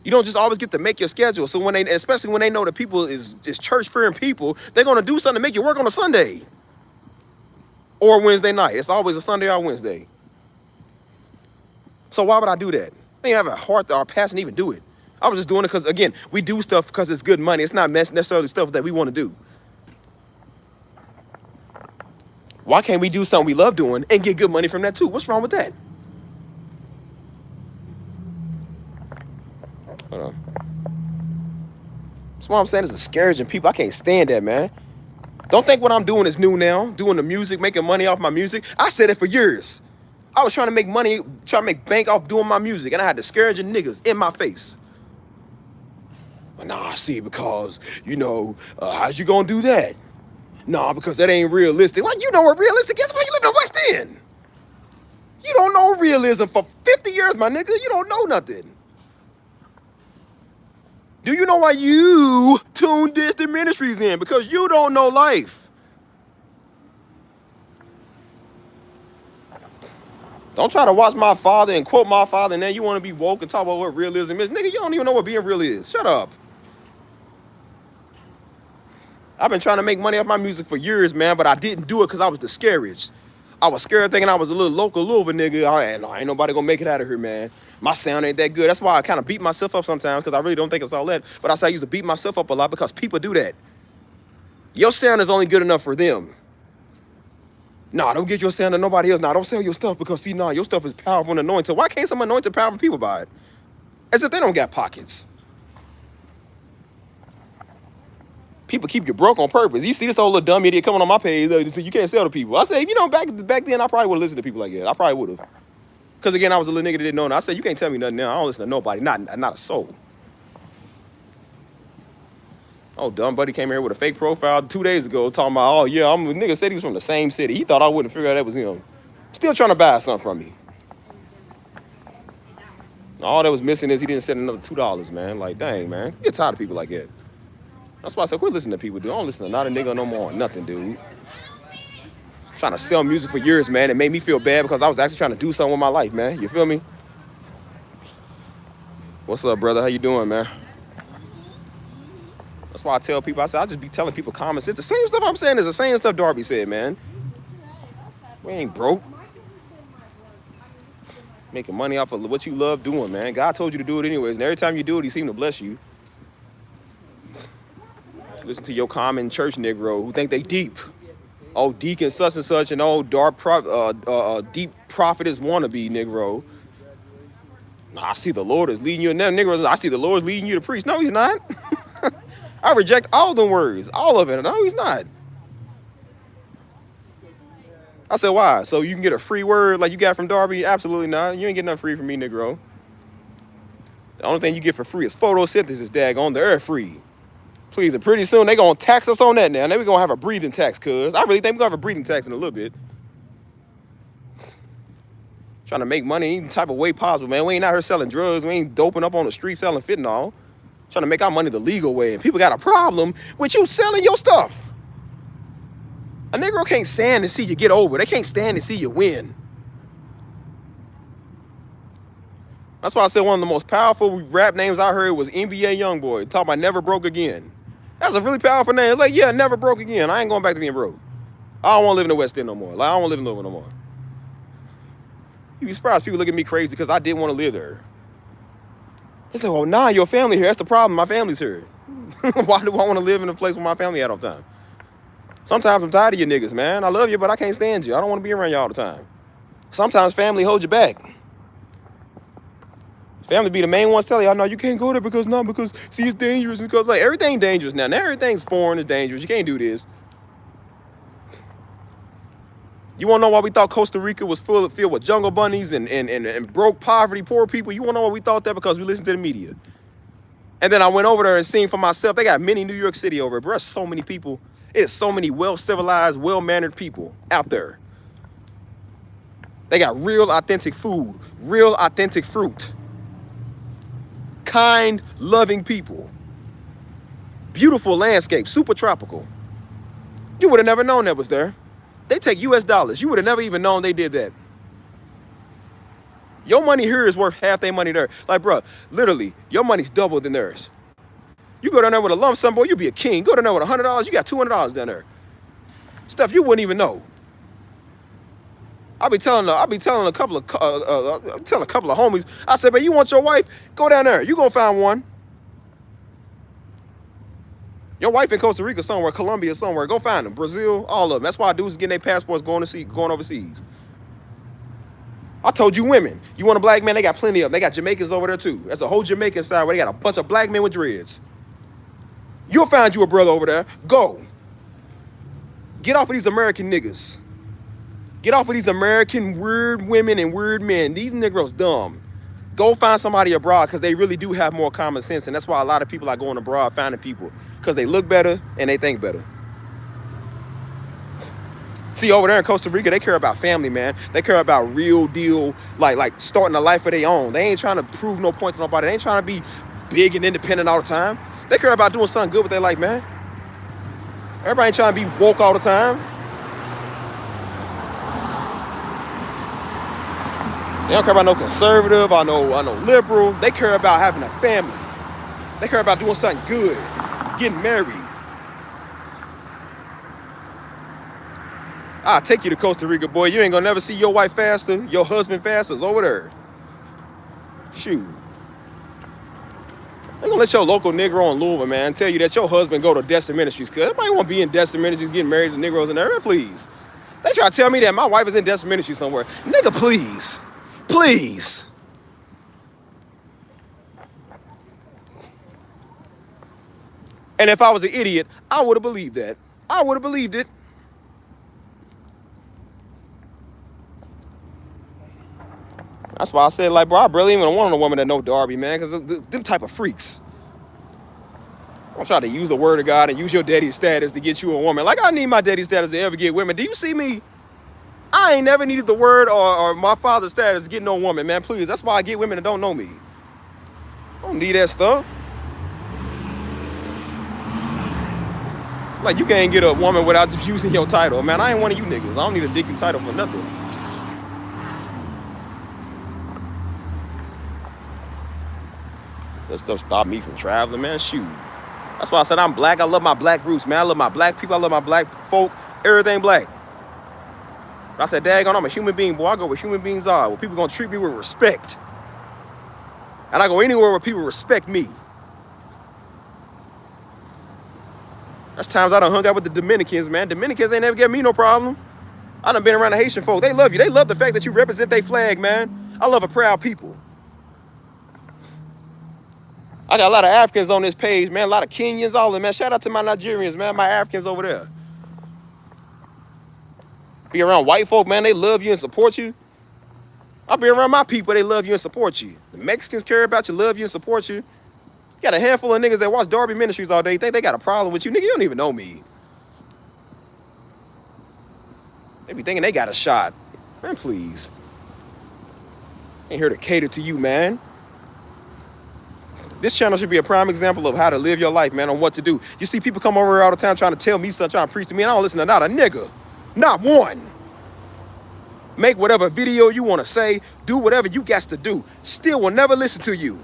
You don't just always get to make your schedule. So when they, especially when they know that people is church-fearing people, they're gonna do something to make you work on a Sunday or Wednesday night. It's always a Sunday or Wednesday. So why would I do that? I didn't have a heart or a passion to even do it. I was just doing it because, again, we do stuff because it's good money. It's not necessarily stuff that we want to do. Why can't we do something we love doing and get good money from that too? What's wrong with that? Hold on. That's what I'm saying is discouraging people. I can't stand that, man. Don't think what I'm doing is new now. Doing the music, making money off my music. I said it for years. I was trying to make money, trying to make bank off doing my music, and I had discouraging niggas in my face. But nah, see, because, you know, how's you gonna do that? Nah, because that ain't realistic. Like, you know what realistic is when you live in the West End. You don't know realism for 50 years, my nigga. You don't know nothing. Do you know why you tuned Distant Ministries in? Because you don't know life. Don't try to watch my father and quote my father, and then you want to be woke and talk about what realism is. Nigga, you don't even know what being real is. Shut up. I've been trying to make money off my music for years, man, but I didn't do it because I was discouraged. I was scared thinking I was a little local Louisville nigga. Ain't nobody gonna make it out of here, man. My sound ain't that good. That's why I kind of beat myself up sometimes, because I really don't think it's all that. But I say I used to beat myself up a lot because people do that. Your sound is only good enough for them. Nah, don't get your sound to nobody else. Nah, don't sell your stuff because, see, nah, your stuff is powerful and anointed. Why can't some anointed, powerful people buy it? As if they don't got pockets. People keep you broke on purpose. You see this old little dumb idiot coming on my page, you can't sell to people. I say, you know, back then, I probably would have listened to people like that. I probably would have. Because, again, I was a little nigga that didn't know. And I said, you can't tell me nothing now. I don't listen to nobody, not a soul. Oh, dumb buddy came here with a fake profile 2 days ago talking about, oh, yeah, nigga said he was from the same city. He thought I wouldn't figure out that was him. Still trying to buy something from me. All that was missing is he didn't send another $2, man. Like, dang, man. Get tired of people like that. That's why I said, quit listening to people, dude. I don't listen to not a nigga no more, nothing, dude. Trying to sell music for years, man. It made me feel bad because I was actually trying to do something with my life, man. You feel me? What's up, brother? How you doing, man? That's why I tell people, I just be telling people common sense. The same stuff I'm saying is the same stuff Darby said, man. We ain't broke. Making money off of what you love doing, man. God told you to do it anyways, and every time you do it, he seems to bless you. Listen to your common church Negro who think they deep. Oh, deacon such and such, and oh, deep prophetess wannabe Negro. Nah, I see the Lord is leading you in them Negroes. I see the Lord is leading you to preach. No, he's not. I reject all them words, all of it. No, he's not. I said, why? So you can get a free word like you got from Darby? Absolutely not. You ain't getting nothing free from me, Negro. The only thing you get for free is photosynthesis, daggone. They're free. Please, and pretty soon they gonna tax us on that now. Then we gonna have a breathing tax, cuz. I really think we gonna have a breathing tax in a little bit. Trying to make money any type of way possible, man. We ain't out here selling drugs. We ain't doping up on the street selling fentanyl. Trying to make our money the legal way. And people got a problem with you selling your stuff. A Negro can't stand to see you get over. They can't stand to see you win. That's why I said one of the most powerful rap names I heard was NBA Youngboy. Talking about Never Broke Again. That's a really powerful name. It's like, yeah, never broke again. I ain't going back to being broke. I don't want to live in the West End no more. Like, I don't want to live in Louisville no more. You'd be surprised people look at me crazy because I didn't want to live there. It's like, well, nah, your family here. That's the problem. My family's here. Why do I want to live in a place where my family at all the time? Sometimes I'm tired of you niggas, man. I love you, but I can't stand you. I don't want to be around you all the time. Sometimes family holds you back. Family be the main ones telling y'all, no, you can't go there because, see, it's dangerous. Because, like, everything dangerous now. Now everything's foreign is dangerous. You can't do this. You want to know why we thought Costa Rica was filled with jungle bunnies and broke poverty, poor people? You want to know why we thought that? Because we listened to the media. And then I went over there and seen for myself. They got mini New York City over there, bro. There's so many people. It's so many well-civilized, well-mannered people out there. They got real authentic food, real authentic fruit. Kind, loving people. Beautiful landscape, super tropical. You would have never known that was there. They take US dollars. You would have never even known they did that. Your money here is worth half their money there. Like, bro, literally, your money's double than theirs. You go down there with a lump sum, boy, you be a king. Go down there with $100, you got $200 down there. Stuff you wouldn't even know. I'll be telling a couple of homies. I said, man, you want your wife? Go down there. You gonna find one. Your wife in Costa Rica somewhere, Colombia somewhere. Go find them. Brazil, all of them. That's why dudes getting their passports going overseas. I told you women. You want a black man? They got plenty of them. They got Jamaicans over there too. That's a whole Jamaican side where they got a bunch of black men with dreads. You'll find you a brother over there. Go. Get off of these American niggas. Get off of these American weird women and weird men. These Negroes dumb. Go find somebody abroad because they really do have more common sense. And that's why a lot of people are going abroad finding people because they look better and they think better. See, over there in Costa Rica, they care about family, man. They care about real deal, like starting a life of their own. They ain't trying to prove no point to nobody. They ain't trying to be big and independent all the time. They care about doing something good with their life, man. Everybody ain't trying to be woke all the time. They don't care about no conservative or no liberal. They care about having a family. They care about doing something good, getting married. I'll take you to Costa Rica, boy. You ain't gonna never see your wife faster, your husband faster. It's over there. Shoot. They gonna let your local Negro in Louisville, man, tell you that your husband go to Destin Ministries. Cause everybody wanna be in Destin Ministries getting married to Negroes in there, man, please. They try to tell me that my wife is in Destin Ministries somewhere. Nigga, please. Please. And if I was an idiot, I would have believed that. I would have believed it. That's why I said, like, bro, I barely even want a woman that know Darby, man, because them type of freaks. I'm trying to use the word of God and use your daddy status to get you a woman. Like, I need my daddy status to ever get women. Do you see me? I ain't never needed the word or my father's status to get no woman, man. Please, that's why I get women that don't know me. I don't need that stuff. Like, you can't get a woman without just using your title. Man, I ain't one of you niggas. I don't need a dick and title for nothing. That stuff stopped me from traveling, man. Shoot. That's why I said I'm black. I love my black roots, man. I love my black people. I love my black folk. Everything black. I said, daggone, I'm a human being, boy. I go where human beings are. Where people gonna treat me with respect. And I go anywhere where people respect me. There's times I done hung out with the Dominicans, man. Dominicans ain't never gave me no problem. I done been around the Haitian folk. They love you. They love the fact that you represent their flag, man. I love a proud people. I got a lot of Africans on this page, man. A lot of Kenyans, all of them, man. Shout out to my Nigerians, man. My Africans over there. Be around white folk, man. They love you and support you. I'll be around my people. They love you and support you. The Mexicans care about you, love you and support you. You got a handful of niggas that watch Darby Ministries all day. Think they got a problem with you. Nigga, you don't even know me. They be thinking they got a shot. Man, please. Ain't here to cater to you, man. This channel should be a prime example of how to live your life, man, on what to do. You see people come over here all the time trying to tell me something, trying to preach to me, and I don't listen to not a nigga. Not one. Make whatever video you want to say. Do whatever you got to do. Still will never listen to you.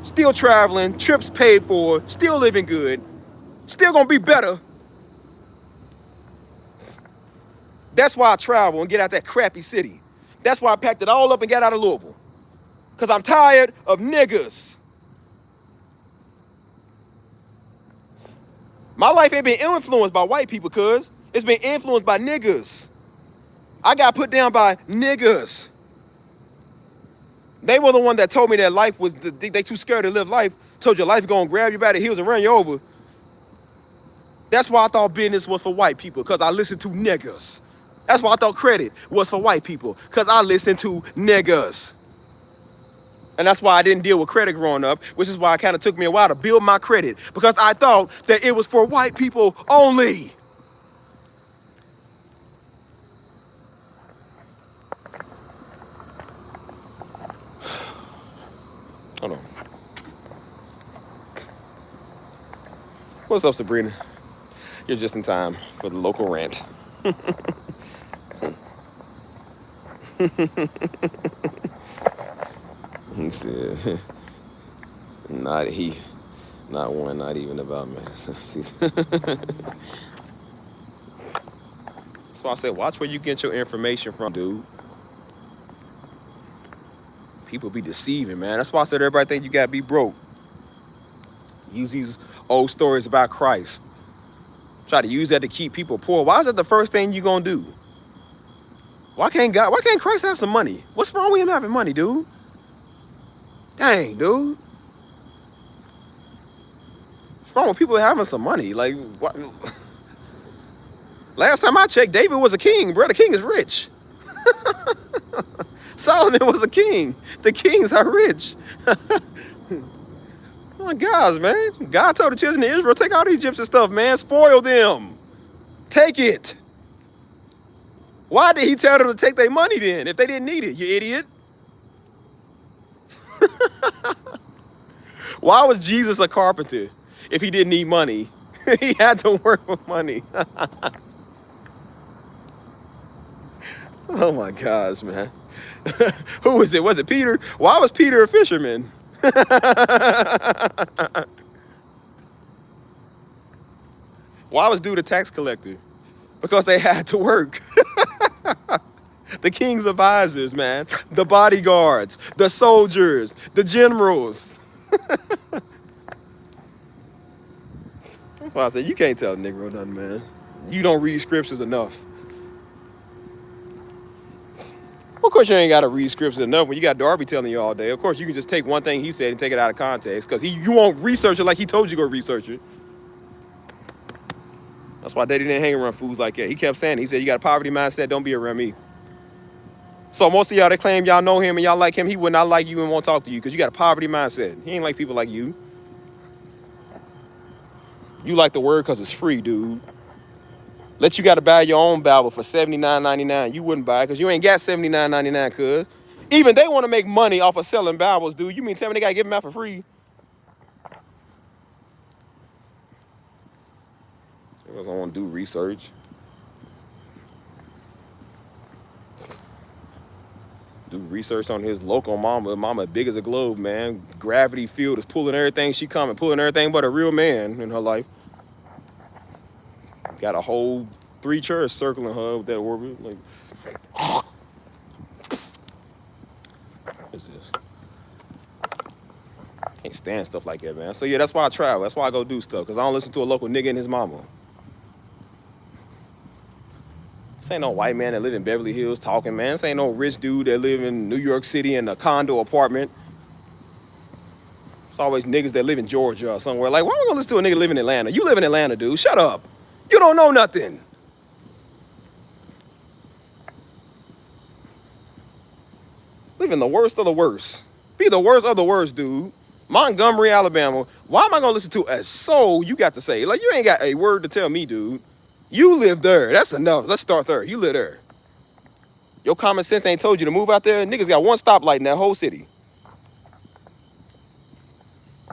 Still traveling. Trips paid for. Still living good. Still gonna be better. That's why I travel and get out that crappy city. That's why I packed it all up and got out of Louisville. Because I'm tired of niggas. My life ain't been influenced by white people, cuz. It's been influenced by niggas. I got put down by niggas. They were the one that told me that life was, they too scared to live life. Told you life gonna grab you by the heels and run you over. That's why I thought business was for white people, because I listened to niggas. That's why I thought credit was for white people, because I listened to niggas. And that's why I didn't deal with credit growing up, which is why it kind of took me a while to build my credit, because I thought that it was for white people only. Hold on. What's up, Sabrina? You're just in time for the local rant. He said, not one, not even about me. That's why I said, watch where you get your information from, dude. People be deceiving, man. That's why I said everybody think you gotta be broke. Use these old stories about Christ. Try to use that to keep people poor. Why is that the first thing you gonna do? Why can't Christ have some money? What's wrong with him having money, dude? Dang, dude. What's wrong with people having some money? Like, what? Last time I checked, David was a king, bro. The king is rich. Solomon was a king. The kings are rich. Oh my gosh, man. God told the children of Israel, take all the Egyptian stuff, man. Spoil them. Take it. Why did he tell them to take their money then if they didn't need it, you idiot? Why was Jesus a carpenter if he didn't need money? He had to work for money. Oh my gosh, man. Who was it? Was it Peter? Why was Peter a fisherman? Why was dude a tax collector? Because they had to work. The king's advisors, man. The bodyguards, the soldiers, the generals. That's why I said you can't tell a Negro nothing, man. You don't read scriptures enough. Of course, you ain't got to read scriptures enough when you got Darby telling you all day. Of course, you can just take one thing he said and take it out of context because you won't research it like he told you to go research it. That's why Daddy didn't hang around fools like that. He kept saying, he said, you got a poverty mindset, don't be around me. So most of y'all that claim y'all know him and y'all like him, he would not like you and won't talk to you because you got a poverty mindset. He ain't like people like you. You like the word because it's free, dude. Let you got to buy your own Bible for $79.99. You wouldn't buy it because you ain't got $79.99, cuz. Even they want to make money off of selling Bibles, dude. You mean tell me they got to give them out for free? They don't want to do research. Do research on his local mama. Mama big as a globe, man. Gravity field is pulling everything she coming, pulling everything but a real man in her life. Got a whole 3 chairs circling her with that orbit. Like, what's this? Can't stand stuff like that, man. So yeah, that's why I travel. That's why I go do stuff. Because I don't listen to a local nigga and his mama. This ain't no white man that live in Beverly Hills talking, man. This ain't no rich dude that live in New York City in a condo apartment. It's always niggas that live in Georgia or somewhere. Like, why am I gonna listen to a nigga live in Atlanta? You live in Atlanta, dude. Shut up. You don't know nothing. Live in the worst of the worst. Be the worst of the worst, dude. Montgomery, Alabama. Why am I gonna listen to a soul you got to say? Like, you ain't got a word to tell me, dude. You live there. That's enough. Let's start there. You live there. Your common sense ain't told you to move out there. Niggas got one stoplight in that whole city.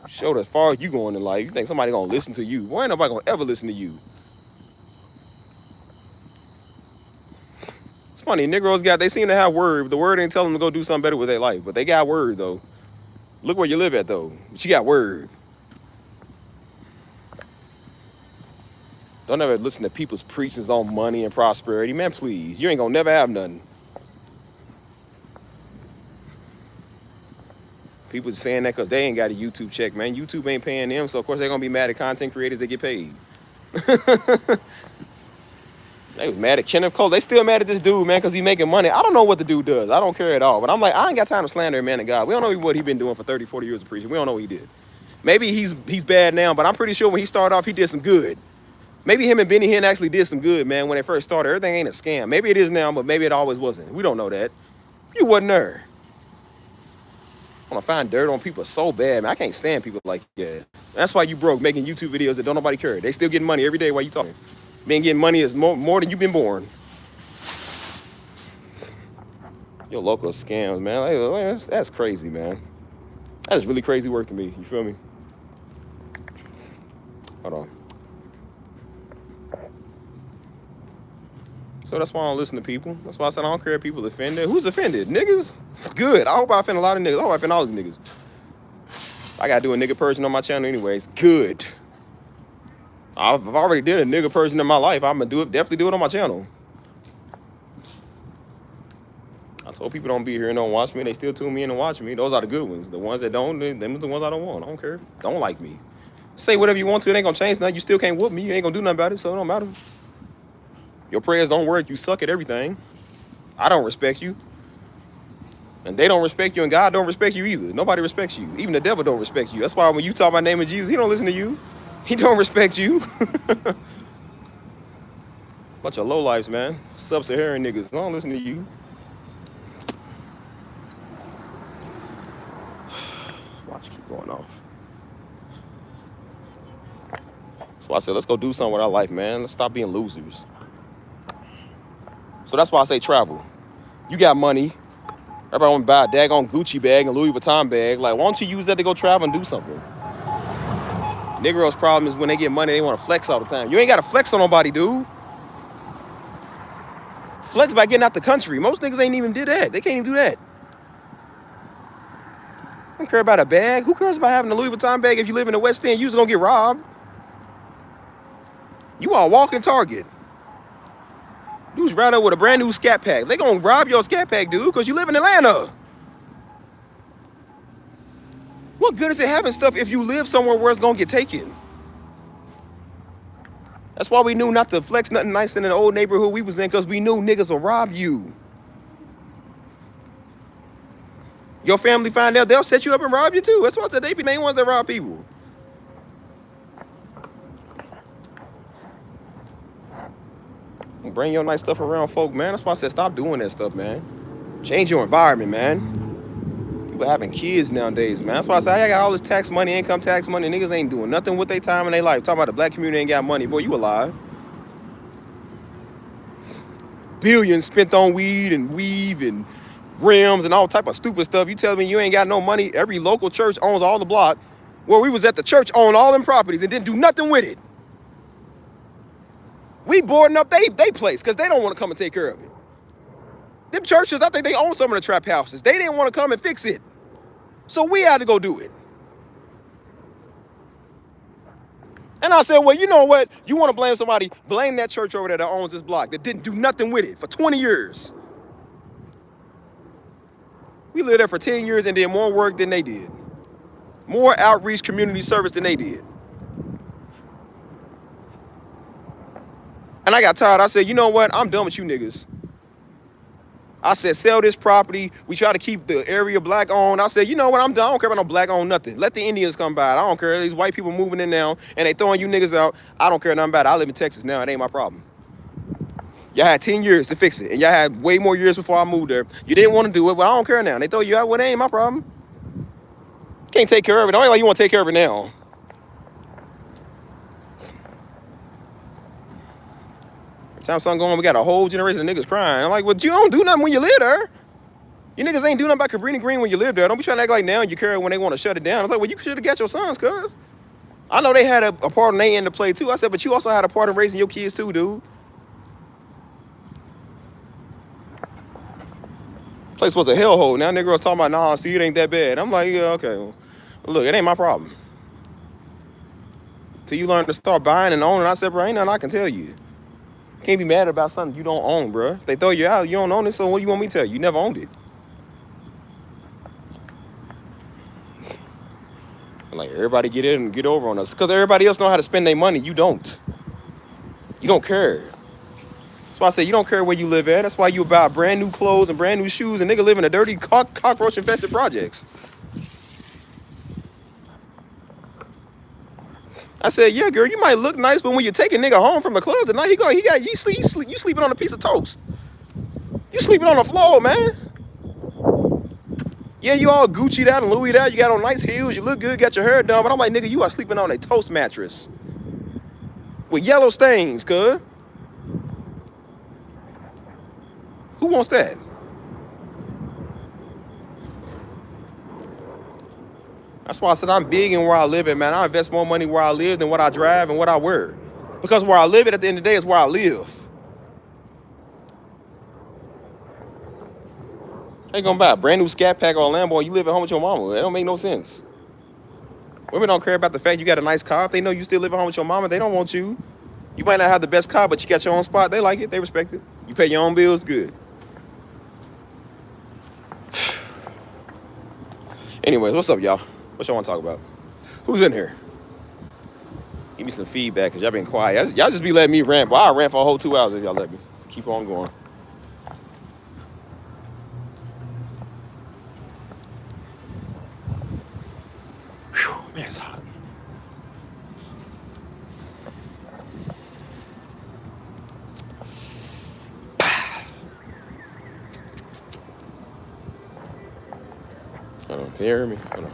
Showed as far as you going in life. You think somebody gonna listen to you? Why ain't nobody gonna ever listen to you? It's funny, Negroes they seem to have word, but the word ain't telling them to go do something better with their life. But they got word, though. Look where you live at, though. But you got word. Don't ever listen to people's preachings on money and prosperity. Man, please. You ain't gonna never have nothing. People just saying that because they ain't got a YouTube check, man. YouTube ain't paying them, so of course they're gonna be mad at content creators that get paid. They was mad at Kenneth Cole. They still mad at this dude, man, because he making money. I don't know what the dude does. I don't care at all. But I'm like, I ain't got time to slander a man of God. We don't know what he been doing for 30, 40 years of preaching. We don't know what he did. Maybe he's bad now, but I'm pretty sure when he started off, he did some good. Maybe him and Benny Hinn actually did some good, man, when they first started. Everything ain't a scam. Maybe it is now, but maybe it always wasn't. We don't know that. You wasn't there. I want to find dirt on people so bad, man. I can't stand people like that. That's why you broke, making YouTube videos that don't nobody care. They still getting money every day while you talking. Being getting money is more than you've been born. Your local scams, man. That's crazy, man. That is really crazy work to me. You feel me? Hold on. So that's why I don't listen to people. That's why I said I don't care if people offended. Who's offended? Niggas? Good. I hope I offend a lot of niggas. I hope I offend all these niggas. I gotta do a nigga person on my channel anyways. Good. I've already did a nigga person in my life. I'm gonna definitely do it on my channel. I told people don't be here and don't watch me. They still tune me in and watch me. Those are the good ones. The ones that don't, them are the ones I don't want. I don't care. Don't like me. Say whatever you want to. It ain't gonna change nothing. You still can't whoop me. You ain't gonna do nothing about it, so it don't matter. Your prayers don't work. You suck at everything. I don't respect you. And they don't respect you, and God don't respect you either. Nobody respects you. Even the devil don't respect you. That's why when you talk my name of Jesus, he don't listen to you. He don't respect you. Bunch of lowlifes, man. Sub-Saharan niggas. They don't listen to you. Watch keep going off. So I said, let's go do something with our life, man. Let's stop being losers. So that's why I say travel. You got money. Everybody want to buy a daggone Gucci bag and Louis Vuitton bag. Like, why don't you use that to go travel and do something? Negroes' problem is when they get money, they want to flex all the time. You ain't got to flex on nobody, dude. Flex by getting out the country. Most niggas ain't even did that. They can't even do that. I don't care about a bag. Who cares about having a Louis Vuitton bag if you live in the West End? You just gonna get robbed. You are a walking target. Dude's right up with a brand new Scat Pack. They gonna rob your Scat Pack, dude, because you live in Atlanta. What good is it having stuff if you live somewhere where it's gonna get taken? That's why we knew not to flex nothing nice in the old neighborhood we was in, because we knew niggas will rob you. Your family find out, they'll set you up and rob you too. That's why I said they be the main ones that rob people. Bring your nice stuff around folk, man. That's why I said stop doing that stuff, man. Change your environment, man. People having kids nowadays, man. That's why I say I got all this tax money, income tax money. Niggas ain't doing nothing with their time in their life. Talking about the black community ain't got money. Boy, you alive. Billions spent on weed and weave and rims and all type of stupid stuff. You tell me you ain't got no money. Every local church owns all the block. Where we was at the church owned all them properties and didn't do nothing with it. We boarding up they place because they don't want to come and take care of it. Them churches, I think they own some of the trap houses. They didn't want to come and fix it. So we had to go do it. And I said, well, you know what? You want to blame somebody, blame that church over there that owns this block that didn't do nothing with it for 20 years. We lived there for 10 years and did more work than they did. More outreach community service than they did. And I got tired. I said, you know what? I'm done with you niggas. I said, sell this property. We try to keep the area black owned. I said, you know what? I'm done. I don't care about no black owned nothing. Let the Indians come by. I don't care. These white people moving in now and they throwing you niggas out. I don't care nothing about it. I live in Texas now. It ain't my problem. Y'all had 10 years to fix it. And y'all had way more years before I moved there. You didn't want to do it, but I don't care now. And they throw you out. Well, it ain't my problem. Can't take care of it. Don't act like you want to take care of it now. Time something going on, we got a whole generation of niggas crying. I'm like, well, you don't do nothing when you live there. You niggas ain't do nothing about Cabrini Green when you live there. Don't be trying to act like now you care when they want to shut it down. I was like, well, you should have got your sons, cuz. I know they had a part in their end to play too. I said, but you also had a part in raising your kids too, dude. Place was a hellhole. Now niggas talking about, nah, see, it ain't that bad. I'm like, yeah, okay. Well, look, it ain't my problem. Till you learn to start buying and owning, I said, bro, ain't nothing I can tell you. Can't be mad about something you don't own, bro. If they throw you out, you don't own it, so what do you want me to tell you? You never owned it. Like, everybody get in and get over on us. Because everybody else know how to spend their money. You don't. You don't care. That's why I say you don't care where you live at. That's why you buy brand new clothes and brand new shoes and nigga live in a dirty cockroach-infested projects. I said, yeah, girl, you might look nice, but when you take a nigga home from the club tonight, you sleeping on a piece of toast. You sleeping on the floor, man. Yeah, you all Gucci'd out and Louis'd out. You got on nice heels. You look good, got your hair done. But I'm like, nigga, you are sleeping on a toast mattress with yellow stains, cuz. Who wants that? That's why I said I'm big in where I live at, man. I invest more money where I live than what I drive and what I wear. Because where I live at the end of the day is where I live. How you gonna buy a brand new Scat Pack or a Lambo and you live at home with your mama? That don't make no sense. Women don't care about the fact you got a nice car. If they know you still live at home with your mama, they don't want you. You might not have the best car, but you got your own spot. They like it. They respect it. You pay your own bills, good. Anyways, what's up, y'all? What y'all want to talk about? Who's in here? Give me some feedback, because y'all been quiet. Y'all just be letting me rant. But I'll rant for a whole 2 hours if y'all let me. Just keep on going. Whew, man, it's hot. Hold on, can you hear me? Hold on.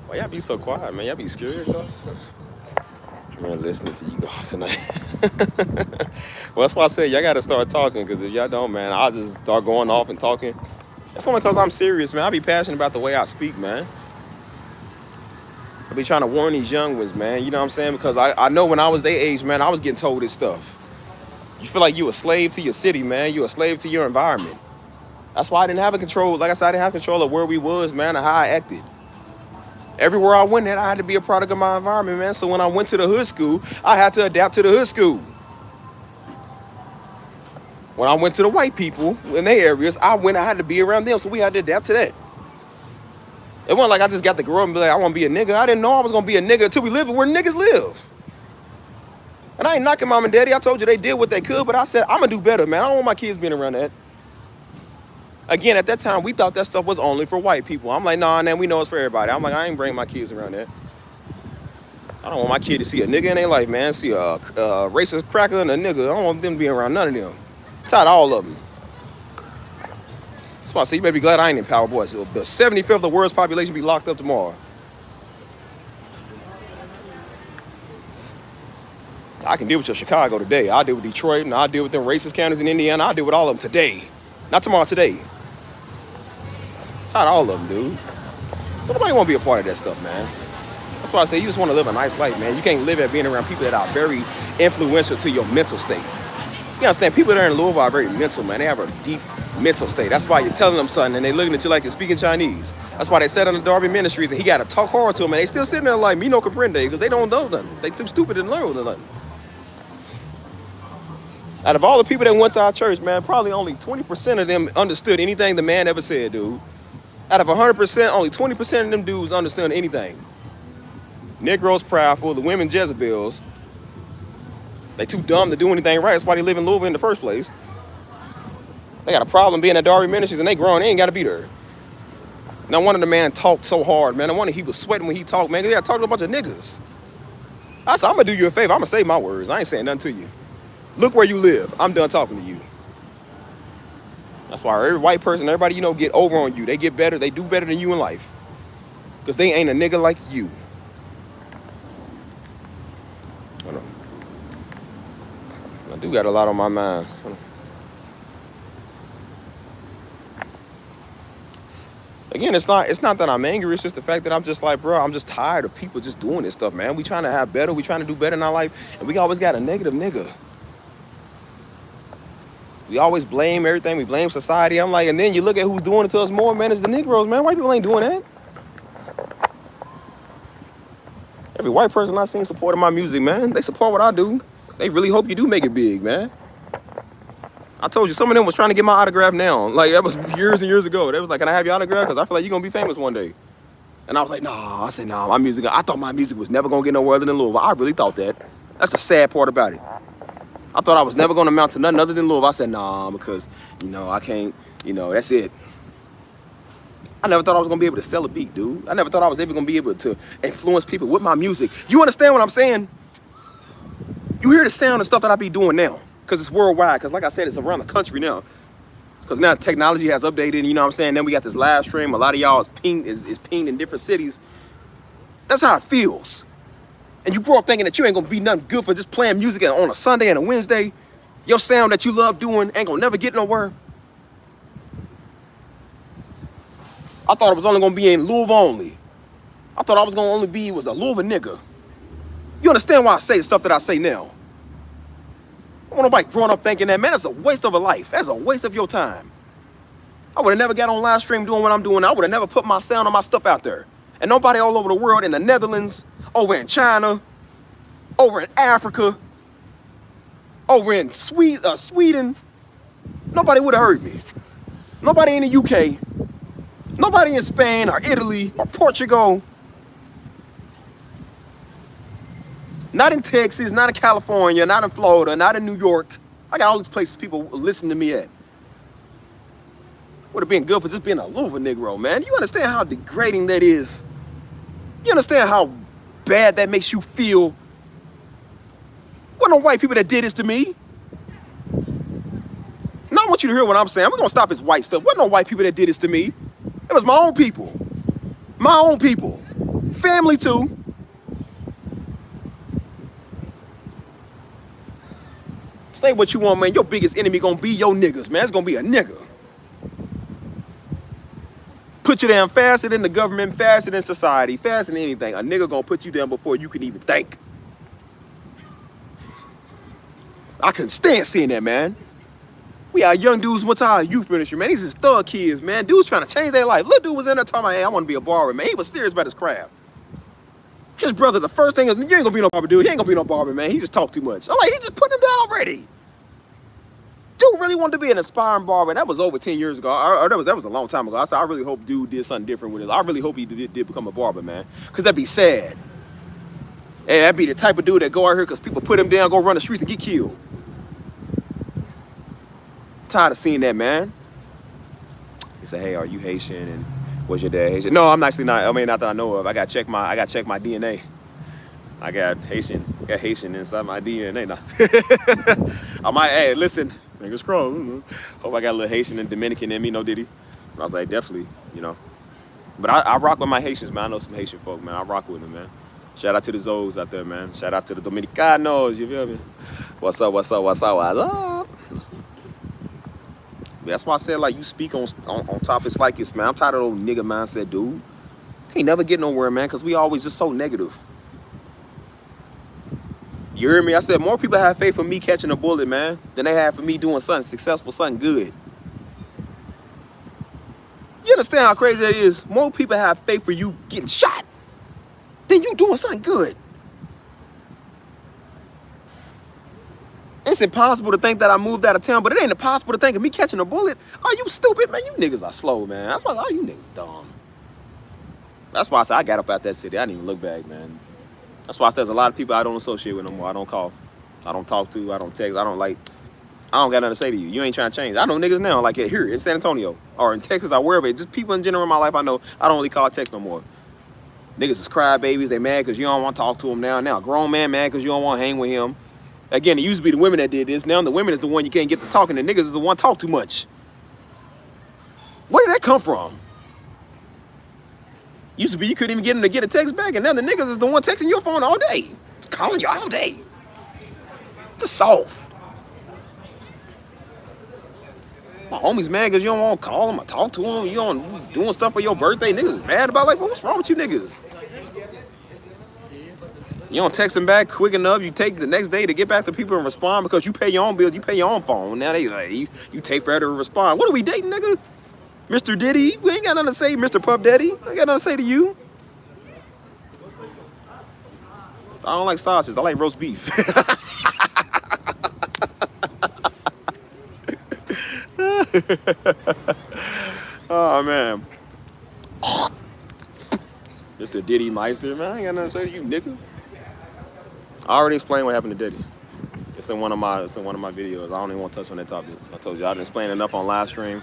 Why y'all be so quiet, man? Y'all be scared or something? Man, listening to you guys tonight. Well, that's why I said y'all gotta start talking, because if y'all don't, man, I'll just start going off and talking. It's only because I'm serious, man. I be passionate about the way I speak, man. I be trying to warn these young ones, man. You know what I'm saying? Because I know when I was their age, man, I was getting told this stuff. You feel like you a slave to your city, man. You a slave to your environment. That's why I didn't have a control. Like I said, I didn't have control of where we was, man, and how I acted. Everywhere I went at, I had to be a product of my environment, man. So when I went to the hood school, I had to adapt to the hood school. When I went to the white people in their areas, I had to be around them, so we had to adapt to that. It wasn't like I just got to grow up and be like, I want to be a nigga. I didn't know I was going to be a nigga until we lived where niggas live. And I ain't knocking mom and daddy. I told you they did what they could, but I said, I'm going to do better, man. I don't want my kids being around that. Again, at that time, we thought that stuff was only for white people. I'm like, nah, man, we know it's for everybody. I'm like, I ain't bringing my kids around that. I don't want my kid to see a nigga in their life, man. See a racist cracker and a nigga. I don't want them to be around none of them. I'm tired of all of them. That's why I say you better be glad I ain't in Power Boys. The 75th of the world's population be locked up tomorrow. I can deal with your Chicago today. I'll deal with Detroit, and I'll deal with them racist counties in Indiana. I'll deal with all of them today. Not tomorrow, today. Tired of all of them, dude. Don't nobody want to be a part of that stuff, man. That's why I say you just want to live a nice life, man. You can't live at being around people that are very influential to your mental state. You understand? People that are in Louisville are very mental, man. They have a deep mental state. That's why you're telling them something and they looking at you like you're speaking Chinese. That's why they sat on the Darby Ministries and he got to talk hard to them, and they still sitting there like me no comprende, because they don't know nothing. They too stupid to learn nothing. Out of all the people that went to our church, man, probably only 20% of them understood anything the man ever said, dude. Out of 100%, only 20% of them dudes understood anything. Negroes proudful, the women Jezebels. They too dumb to do anything right. That's why they live in Louisville in the first place. They got a problem being at Darby Ministries and they grown. They ain't got to be there. Now, one of the man talked so hard, man. I wonder he was sweating when he talked, man. Because he had talked to a bunch of niggas. I said, I'm going to do you a favor. I'm going to say my words. I ain't saying nothing to you. Look where you live. I'm done talking to you. That's why every white person, everybody you know, get over on you. They get better. They do better than you in life. Because they ain't a nigga like you. Hold on. I do got a lot on my mind. Again, it's not that I'm angry. It's just the fact that I'm just like, bro, I'm just tired of people just doing this stuff, man. We trying to have better. We trying to do better in our life. And we always got a negative nigga. We always blame everything. We blame society. I'm like, and then you look at who's doing it to us more, man. It's the Negroes, man. White people ain't doing that. Every white person I seen supporting my music, man. They support what I do. They really hope you do make it big, man. I told you, some of them was trying to get my autograph now. Like, that was years and years ago. They was like, can I have your autograph? Because I feel like you're going to be famous one day. And I was like, nah. I said, nah, my music, I thought my music was never going to get nowhere other than Louisville. I really thought that. That's the sad part about it. I thought I was never going to amount to nothing other than Louisville. I said, nah, because, you know, I can't, you know, that's it. I never thought I was going to be able to sell a beat, dude. I never thought I was ever going to be able to influence people with my music. You understand what I'm saying? You hear the sound and stuff that I be doing now, because it's worldwide. Because like I said, it's around the country now. Because now technology has updated, you know what I'm saying? Then we got this live stream. A lot of y'all is pinged in different cities. That's how it feels. And you grow up thinking that you ain't gonna be nothing good for just playing music on a Sunday and a Wednesday. Your sound that you love doing ain't gonna never get nowhere. I thought it was only gonna be in Louisville only. I thought I was gonna only be was a Louisville nigga. You understand why I say the stuff that I say now? I want nobody growing up thinking that, man, that's a waste of a life. That's a waste of your time. I would have never got on live stream doing what I'm doing. I would have never put my sound on my stuff out there. And nobody all over the world, in the Netherlands, over in China, over in Africa, over in Sweden, nobody would have heard me. Nobody in the UK, nobody in Spain or Italy or Portugal, not in Texas, not in California, not in Florida, not in New York. I got all these places people listen to me at. Would have been good for just being a Louva Negro, man. You understand how degrading that is? You understand how bad that makes you feel? Wasn't no white people that did this to me. Now I want you to hear what I'm saying. We're gonna stop this white stuff. Wasn't no white people that did this to me. It was my own people. My own people. Family too. Say what you want, man. Your biggest enemy gonna be your niggas, man. It's gonna be a nigga. Put you down faster than the government, faster than society, faster than anything. A nigga gonna put you down before you can even think. I couldn't stand seeing that, man. We had young dudes went to our youth ministry, man. These is thug kids, man. Dudes trying to change their life. Little dude was in there talking about, hey, I want to be a barber, man. He was serious about his craft. His brother, the first thing is, you ain't gonna be no barber, dude. He ain't gonna be no barber, man. He just talked too much. I'm like, he just put him down already. Dude really wanted to be an aspiring barber. That was over 10 years ago. That was a long time ago. I said, I really hope dude did something different with it. I really hope he did become a barber, man. Because that'd be sad. Hey, that'd be the type of dude that go out here because people put him down, go run the streets and get killed. Tired of seeing that, man. He said, hey, are you Haitian? And was your dad Haitian? No, I'm actually not. I mean, not that I know of. I got to check my DNA. I got Haitian inside my DNA now. I might, hey, listen, fingers crossed. Hope I got a little Haitian and Dominican in me, no diddy. I was like, definitely, you know. But I rock with my Haitians, man. I know some Haitian folk, man. I rock with them, man. Shout out to the Zoes out there, man. Shout out to the Dominicanos, you feel me? What's up, what's up, what's up, what's up? That's why I said, like, you speak on topics like this, man. I'm tired of those nigga mindset, dude. Can't never get nowhere, man, because we always just so negative. You hear me? I said more people have faith for me catching a bullet, man, than they have for me doing something successful, something good. You understand how crazy that is? More people have faith for you getting shot than you doing something good. It's impossible to think that I moved out of town, but it ain't impossible to think of me catching a bullet. Are you stupid, man? You niggas are slow, man. That's why you niggas dumb. That's why I said I got up out that city. I didn't even look back, man. That's why I said there's a lot of people I don't associate with no more. I don't call. I don't talk to. I don't text. I don't got nothing to say to you. You ain't trying to change. I know niggas now, like here in San Antonio or in Texas or wherever. Just people in general in my life I know. I don't really call text no more. Niggas is crybabies. They mad because you don't want to talk to them now. Now a grown man mad because you don't want to hang with him. Again, it used to be the women that did this. Now the women is the one you can't get to talking. The niggas is the one talk too much. Where did that come from? Used to be you couldn't even get them to get a text back, and now the niggas is the one texting your phone all day. Calling you all day. The soft. My homie's mad because you don't want to call them or talk to them. You don't doing stuff for your birthday. Niggas is mad about, like, what's wrong with you niggas? You don't text them back quick enough. You take the next day to get back to people and respond because you pay your own bills. You pay your own phone. Now they like, you take forever to respond. What are we dating, nigga? Mr. Diddy? We ain't got nothing to say, Mr. Puff Daddy. I ain't got nothing to say to you. I don't like sausages. I like roast beef. Oh, man. Mr. Diddy Meister, man. I ain't got nothing to say to you, nigga. I already explained what happened to Diddy. It's in one of my videos. I don't even want to touch on that topic. I told you I didn't explain enough on live stream.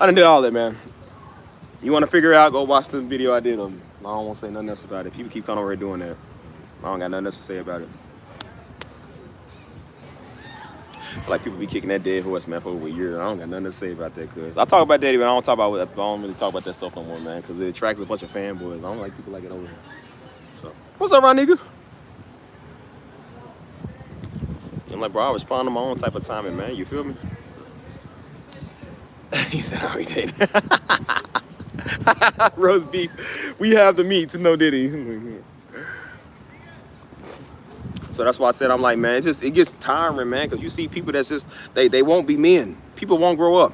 I done did all that, man. You want to figure it out, go watch the video I did of him. I don't want to say nothing else about it. People keep coming over here doing that. I don't got nothing else to say about it. I feel like people be kicking that dead horse, man, for over a year. I don't got nothing to say about that, cuz I talk about Daddy, but I don't really talk about that stuff no more, man, because it attracts a bunch of fanboys. I don't like people like it over here. So, what's up, Ron nigga? I'm like, bro, I respond to my own type of timing, man. You feel me? He said, "How we dating?" Roast beef. We have the meat to no Diddy. So that's why I said, I'm like, man, it gets tiring, man, because you see people that's just, they won't be men. People won't grow up.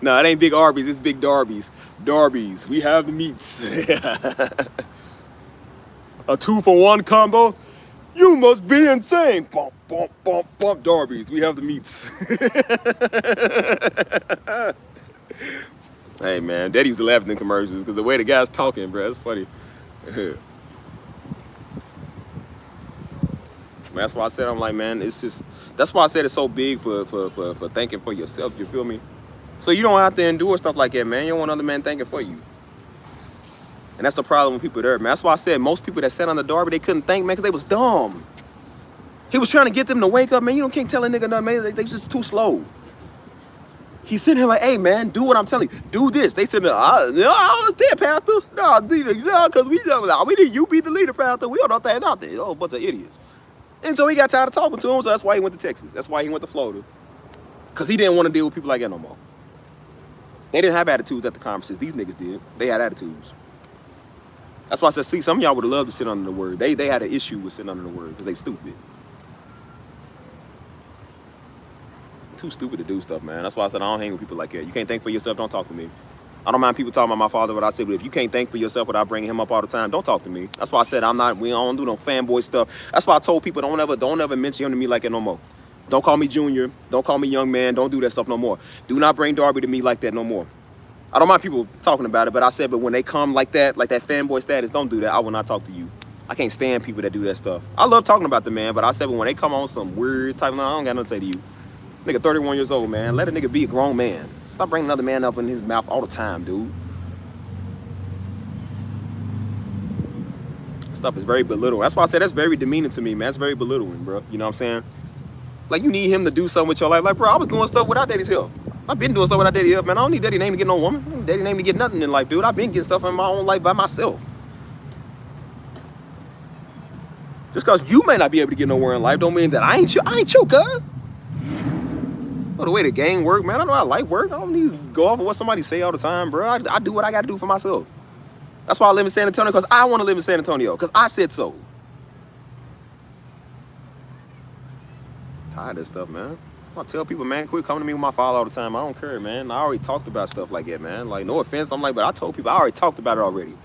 No, it ain't Big Arby's, it's Big Darby's. Darby's, we have the meats. A 2-for-1 combo? You must be insane. Bump, bump, bump, bump. Darby's, we have the meats. Hey, man, Daddy used to laugh in the commercials because the way the guy's talking, bro, it's funny. That's why I said, I'm like, man, it's just, that's why I said it's so big for thinking for yourself, you feel me? So you don't have to endure stuff like that, man. You don't want other men thinking for you. And that's the problem with people there, man. That's why I said most people that sat on the Darby, they couldn't think, man, because they was dumb. He was trying to get them to wake up, man. You can't tell a nigga nothing, man. They just too slow. He's sitting here like, hey, man, do what I'm telling you. Do this. They said, no, Pastor. No, because we need you be the leader, Pastor. We don't know that out there. Oh, a bunch of idiots. And so he got tired of talking to him, so that's why he went to Texas. That's why he went to Florida. Because he didn't want to deal with people like that no more. They didn't have attitudes at the conferences. These niggas did. They had attitudes. That's why I said, see, some of y'all would have loved to sit under the word. They had an issue with sitting under the word because they stupid. Too stupid to do stuff, man. That's why I said I don't hang with people like that. You can't think for yourself, don't talk to me. I don't mind people talking about my father, but I said, but if you can't think for yourself without bringing him up all the time, don't talk to me. That's why I said we don't do no fanboy stuff. That's why I told people don't ever mention him to me like that no more. Don't call me junior. Don't call me young man. Don't do that stuff no more. Do not bring Darby to me like that no more. I don't mind people talking about it, but I said, but when they come like that fanboy status, don't do that. I will not talk to you. I can't stand people that do that stuff. I love talking about the man, but I said, but when they come on some weird type of, I don't got nothing to say to you. Nigga 31 years old, man. Let a nigga be a grown man. Stop bringing another man up in his mouth all the time, dude. Stuff is very belittling. That's why I said that's very demeaning to me, man. That's very belittling, bro. You know what I'm saying? Like, you need him to do something with your life. Like, bro, I was doing stuff without Daddy's help. I've been doing stuff without Daddy's help, man. I don't need Daddy's name to get no woman. I don't need Daddy's name to get nothing in life, dude. I've been getting stuff in my own life by myself. Just because you may not be able to get nowhere in life don't mean that I ain't you, cuz. Well, the way the game work, man, I know how life work. I don't need to go off of what somebody say all the time, bro. I do what I got to do for myself. That's why I live in San Antonio, because I want to live in San Antonio, because I said so. Tired of this stuff, man. I tell people, man, quit coming to me with my father all the time. I don't care, man. I already talked about stuff like that, man. Like, no offense. I'm like, but I told people, I already talked about it already.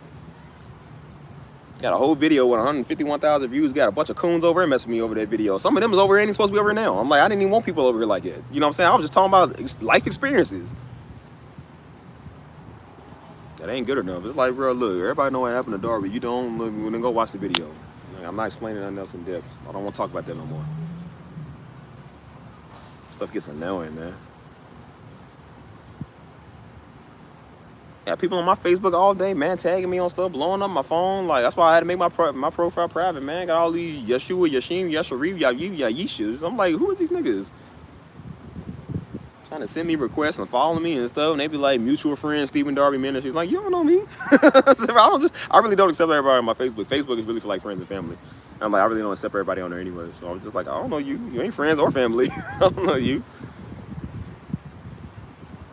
Got a whole video with 151,000 views. Got a bunch of coons over here messing with me over that video. Some of them is over here ain't supposed to be over here now. I'm like, I didn't even want people over here like that. You know what I'm saying? I was just talking about life experiences. That ain't good enough. It's like, bro, look, everybody know what happened to Darby. You don't look, then go watch the video. Like, I'm not explaining nothing else in depth. I don't want to talk about that no more. Stuff gets annoying, man. Yeah, people on my Facebook all day, man, tagging me on stuff, blowing up my phone. Like, that's why I had to make my profile private, man. Got all these Yeshua, Yashim, Yasharif, Yishus. I'm like, who are these niggas? Trying to send me requests and follow me and stuff. And they be like, mutual friend, Stephen Darby Ministries. Like, you don't know me. I really don't accept everybody on my Facebook. Facebook is really for like friends and family. And I'm like, I really don't accept everybody on there anyway. So I was just like, I don't know you. You ain't friends or family. I don't know you.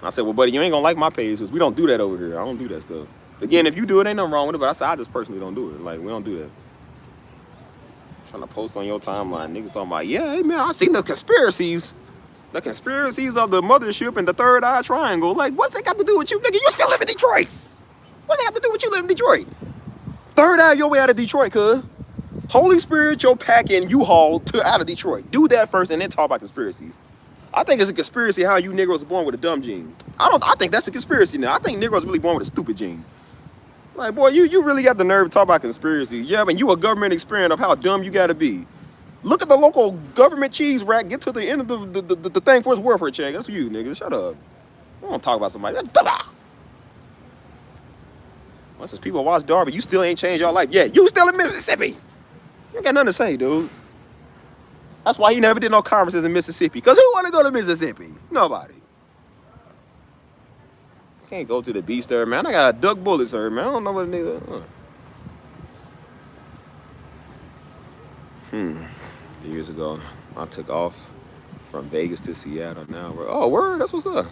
I said, well, buddy, you ain't gonna like my page because we don't do that over here. I don't do that stuff. Again, if you do it, ain't nothing wrong with it. But I said, I just personally don't do it. Like, we don't do that. Trying to post on your timeline, niggas talking about, yeah, hey, man, I seen the conspiracies. The conspiracies of the mothership and the third eye triangle. Like, what's that got to do with you, nigga? You still live in Detroit. What's that got to do with you living in Detroit? Third eye your way out of Detroit, cuz. Holy Spirit, your packing U-Haul out of Detroit. Do that first and then talk about conspiracies. I think it's a conspiracy how you Negroes are born with a dumb gene. I think that's a conspiracy now. I think Negroes really born with a stupid gene. Like, boy, you really got the nerve to talk about conspiracy. Yeah, but you a government experiment of how dumb you gotta be. Look at the local government cheese rack. Get to the end of the thing for his welfare check. That's for you, nigga. Shut up. I don't talk about somebody. Once those people watch Darby, you still ain't changed your life. Yeah, you still in Mississippi. You ain't got nothing to say, dude. That's why he never did no conferences in Mississippi. Because who want to go to Mississippi? Nobody. Can't go to the beach there, man. I got a duck bullet, sir, man. I don't know what a nigga... Years ago, I took off from Vegas to Seattle now. Oh, word? That's what's up.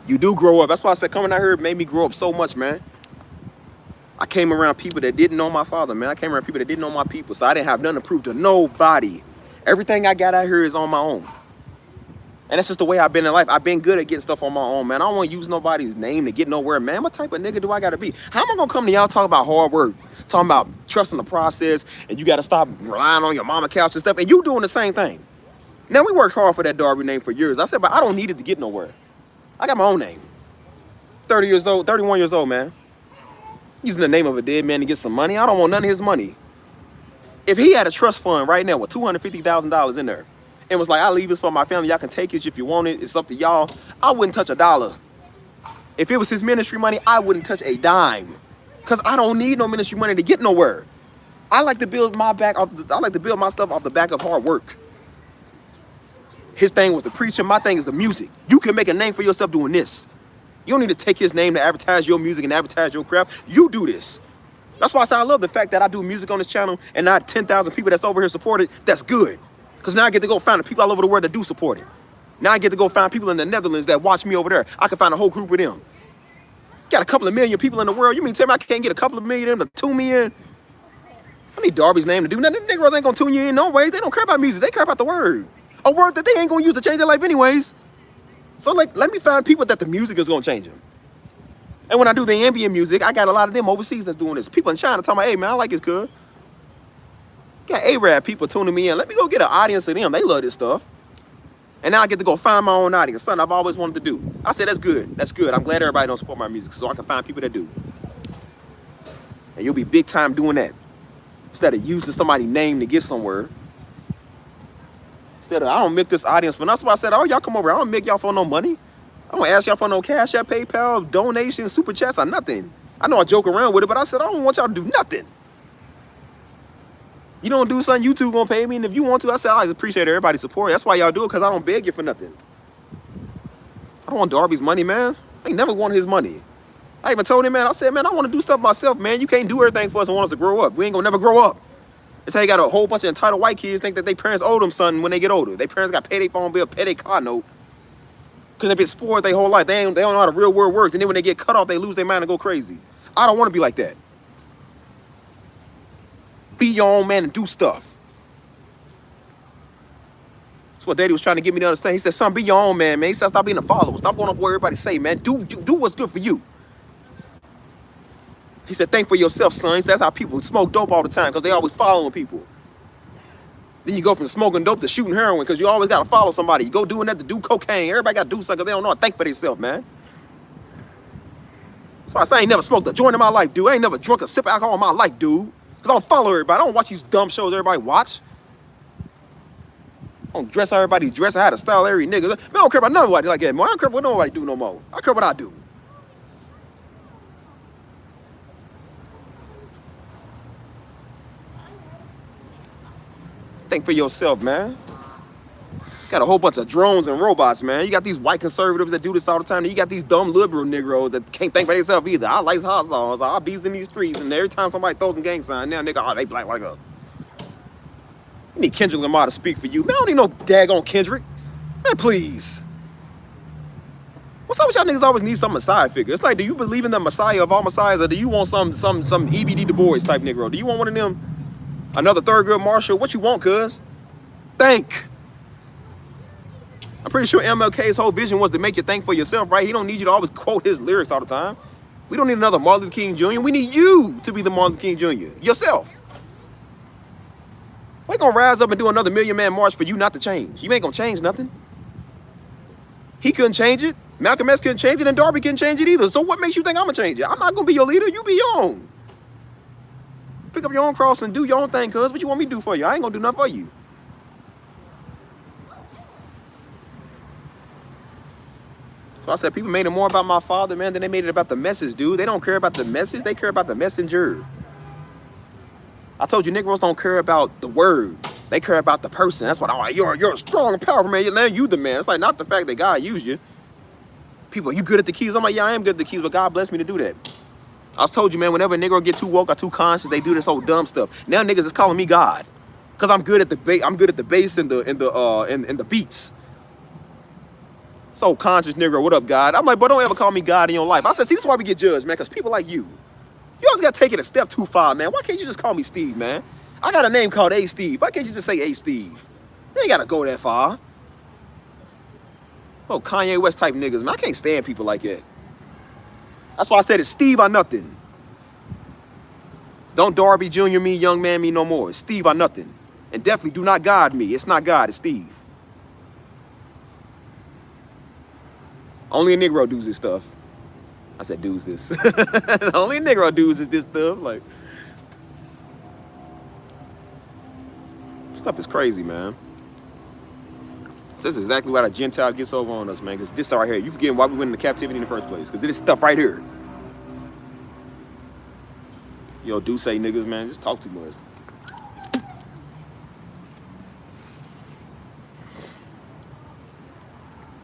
You do grow up. That's why I said coming out here made me grow up so much, man. I came around people that didn't know my father, man. I came around people that didn't know my people, so I didn't have nothing to prove to nobody. Everything I got out here is on my own. And that's just the way I've been in life. I've been good at getting stuff on my own, man. I don't want to use nobody's name to get nowhere, man. What type of nigga do I got to be? How am I going to come to y'all talk about hard work, talking about trusting the process, and you got to stop relying on your mama couch and stuff, and you doing the same thing? Now, we worked hard for that Darby name for years. I said, but I don't need it to get nowhere. I got my own name. 30 years old, 31 years old, man. Using the name of a dead man to get some money. I don't want none of his money. If he had a trust fund right now with $250,000 in there, and was like, I leave this for my family, y'all can take it if you want it, it's up to y'all, I wouldn't touch a dollar. If it was his ministry money, I wouldn't touch a dime. Because I don't need no ministry money to get nowhere. I like to build my stuff off the back of hard work. His thing was the preaching, my thing is the music. You can make a name for yourself doing this. You don't need to take his name to advertise your music and advertise your craft. You do this. That's why I say I love the fact that I do music on this channel and not 10,000 people that's over here support it. That's good. Because now I get to go find the people all over the world that do support it. Now I get to go find people in the Netherlands that watch me over there. I can find a whole group of them. Got a couple of million people in the world. You mean tell me I can't get a couple of million of them to tune me in? I need Darby's name to do nothing. Them niggas ain't gonna tune you in no ways. They don't care about music. They care about the word. A word that they ain't gonna use to change their life anyways. So like, let me find people that the music is gonna change them. And when I do the ambient music, I got a lot of them overseas that's doing this. People in China talking about, hey man, I like his good. Got Arab people tuning me in. Let me go get an audience of them. They love this stuff. And now I get to go find my own audience. Something I've always wanted to do. I said, that's good. That's good. I'm glad everybody don't support my music so I can find people that do. And you'll be big time doing that. Instead of using somebody's name to get somewhere. Instead of, I don't make this audience for, that's why I said, oh, y'all come over. I don't make y'all for no money. I don't ask y'all for no Cash App, PayPal, donations, super chats, or nothing. I know I joke around with it, but I said, I don't want y'all to do nothing. You don't do something, YouTube gonna pay me, and if you want to, I said, I appreciate everybody's support. That's why y'all do it, because I don't beg you for nothing. I don't want Darby's money, man. I ain't never wanted his money. I even told him, man, I said, man, I want to do stuff myself, man. You can't do everything for us and want us to grow up. We ain't gonna never grow up. That's how you got a whole bunch of entitled white kids think that their parents owe them something when they get older. Their parents got to pay their phone bill, pay their car note. Because they've been spoiled their whole life. They don't know how the real world works. And then when they get cut off, they lose their mind and go crazy. I don't want to be like that. Be your own man and do stuff. That's what Daddy was trying to get me to understand. He said, son, be your own man, man. He said, stop being a follower. Stop going off what everybody say, man. Do what's good for you. He said, think for yourself, son. He said, that's how people smoke dope all the time, because they always following people. Then you go from smoking dope to shooting heroin, because you always got to follow somebody. You go doing that to do cocaine. Everybody got to do something because they don't know how to think for themselves, man. That's why I say I ain't never smoked a joint in my life, dude. I ain't never drunk a sip of alcohol in my life, dude. Because I don't follow everybody. I don't watch these dumb shows everybody watch. I don't dress how everybody dress. I had to style every nigga. Man, I don't care about nobody like that, man. I don't care what nobody do no more. I care what I do. Think for yourself, man. Got a whole bunch of drones and robots, man. You got these white conservatives that do this all the time. And you got these dumb liberal Negroes that can't think for themselves either. I like hot sauce. I'll be in these streets. And every time somebody throws a gang sign, now nigga, oh, they black like us. You need Kendrick Lamar to speak for you. Man, I don't need no daggone Kendrick. Man, please. What's up with y'all niggas always need some Messiah figure? It's like, do you believe in the Messiah of all Messiahs, or do you want some EBD Du Bois type Negro? Do you want one of them? Another Thurgood Marshall? What you want, cuz? Think. I'm pretty sure MLK's whole vision was to make you think for yourself, right? He don't need you to always quote his lyrics all the time. We don't need another Martin Luther King Jr. We need you to be the Martin Luther King Jr. Yourself. We ain't gonna rise up and do another Million Man March for you not to change. You ain't gonna change nothing. He couldn't change it. Malcolm X couldn't change it, and Darby couldn't change it either. So what makes you think I'm gonna change it? I'm not gonna be your leader. You be your own. Pick up your own cross and do your own thing, cuz. What you want me to do for you? I ain't gonna do nothing for you. So I said, people made it more about my father, man, than they made it about the message, dude. They don't care about the message. They care about the messenger. I told you, Negroes don't care about the word. They care about the person. That's what I'm like. You're a strong and powerful man. Now you the man. It's like not the fact that God used you. People, you good at the keys? I'm like, yeah, I am good at the keys, but God blessed me to do that. I was told you, man, whenever a Negro get too woke or too conscious, they do this whole dumb stuff. Now niggas is calling me God, cause I'm good at the bass. I'm good at the bass and the beats. So conscious Negro, what up, God? I'm like, but don't ever call me God in your life. I said, see, this is why we get judged, man, cause people like you. You always got to take it a step too far, man. Why can't you just call me Steve, man? I got a name called A Steve. Why can't you just say A Steve? You ain't got to go that far. Oh, Kanye West type niggas, man. I can't stand people like that. That's why I said it's Steve or nothing. Don't Darby Jr. me, young man me no more. It's Steve or nothing. And definitely do not God me. It's not God, it's Steve. Only a Negro does this stuff. I said does this. Only a Negro does this stuff. Like, stuff is crazy, man. So this is exactly why the Gentile gets over on us, man. Because this right here, you forgetting why we went into captivity in the first place. Because this stuff right here. Yo, do say niggas, man. Just talk too much.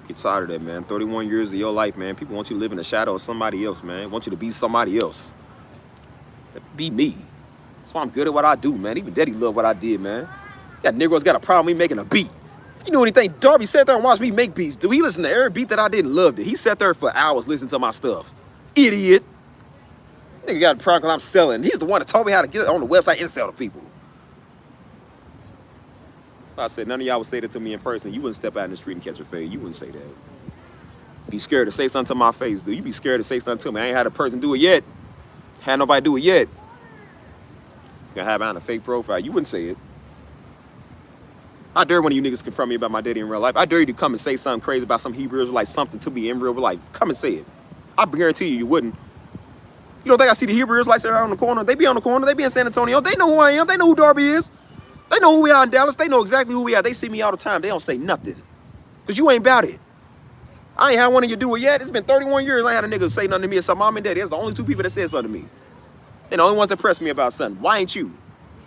Get tired of that, man. 31 years of your life, man. People want you to live in the shadow of somebody else, man. Want you to be somebody else. Be me. That's why I'm good at what I do, man. Even Daddy loved what I did, man. Got Negroes got a problem with me making a beat. If you know anything, Darby sat there and watched me make beats. Do he listen to every beat that I did and loved it? He sat there for hours listening to my stuff. Idiot. Nigga got a problem I'm selling. He's the one that taught me how to get it on the website and sell to people. I said, none of y'all would say that to me in person. You wouldn't step out in the street and catch a fade. You wouldn't say that. Be scared to say something to my face, dude. You be scared to say something to me. I ain't had a person do it yet. Had nobody do it yet. You have behind a fake profile. You wouldn't say it. I dare one of you niggas confront me about my daddy in real life. I dare you to come and say something crazy about some Hebrew Israelite, something to me in real life. Come and say it. I guarantee you, you wouldn't. You don't think I see the Hebrew Israelites there on the corner? They be on the corner. They be in San Antonio. They know who I am. They know who Darby is. They know who we are in Dallas. They know exactly who we are. They see me all the time. They don't say nothing. Because you ain't about it. I ain't had one of you do it yet. It's been 31 years I ain't had a nigga say nothing to me except mom and daddy. That's the only two people that said something to me. They're the only ones that press me about something. Why ain't you?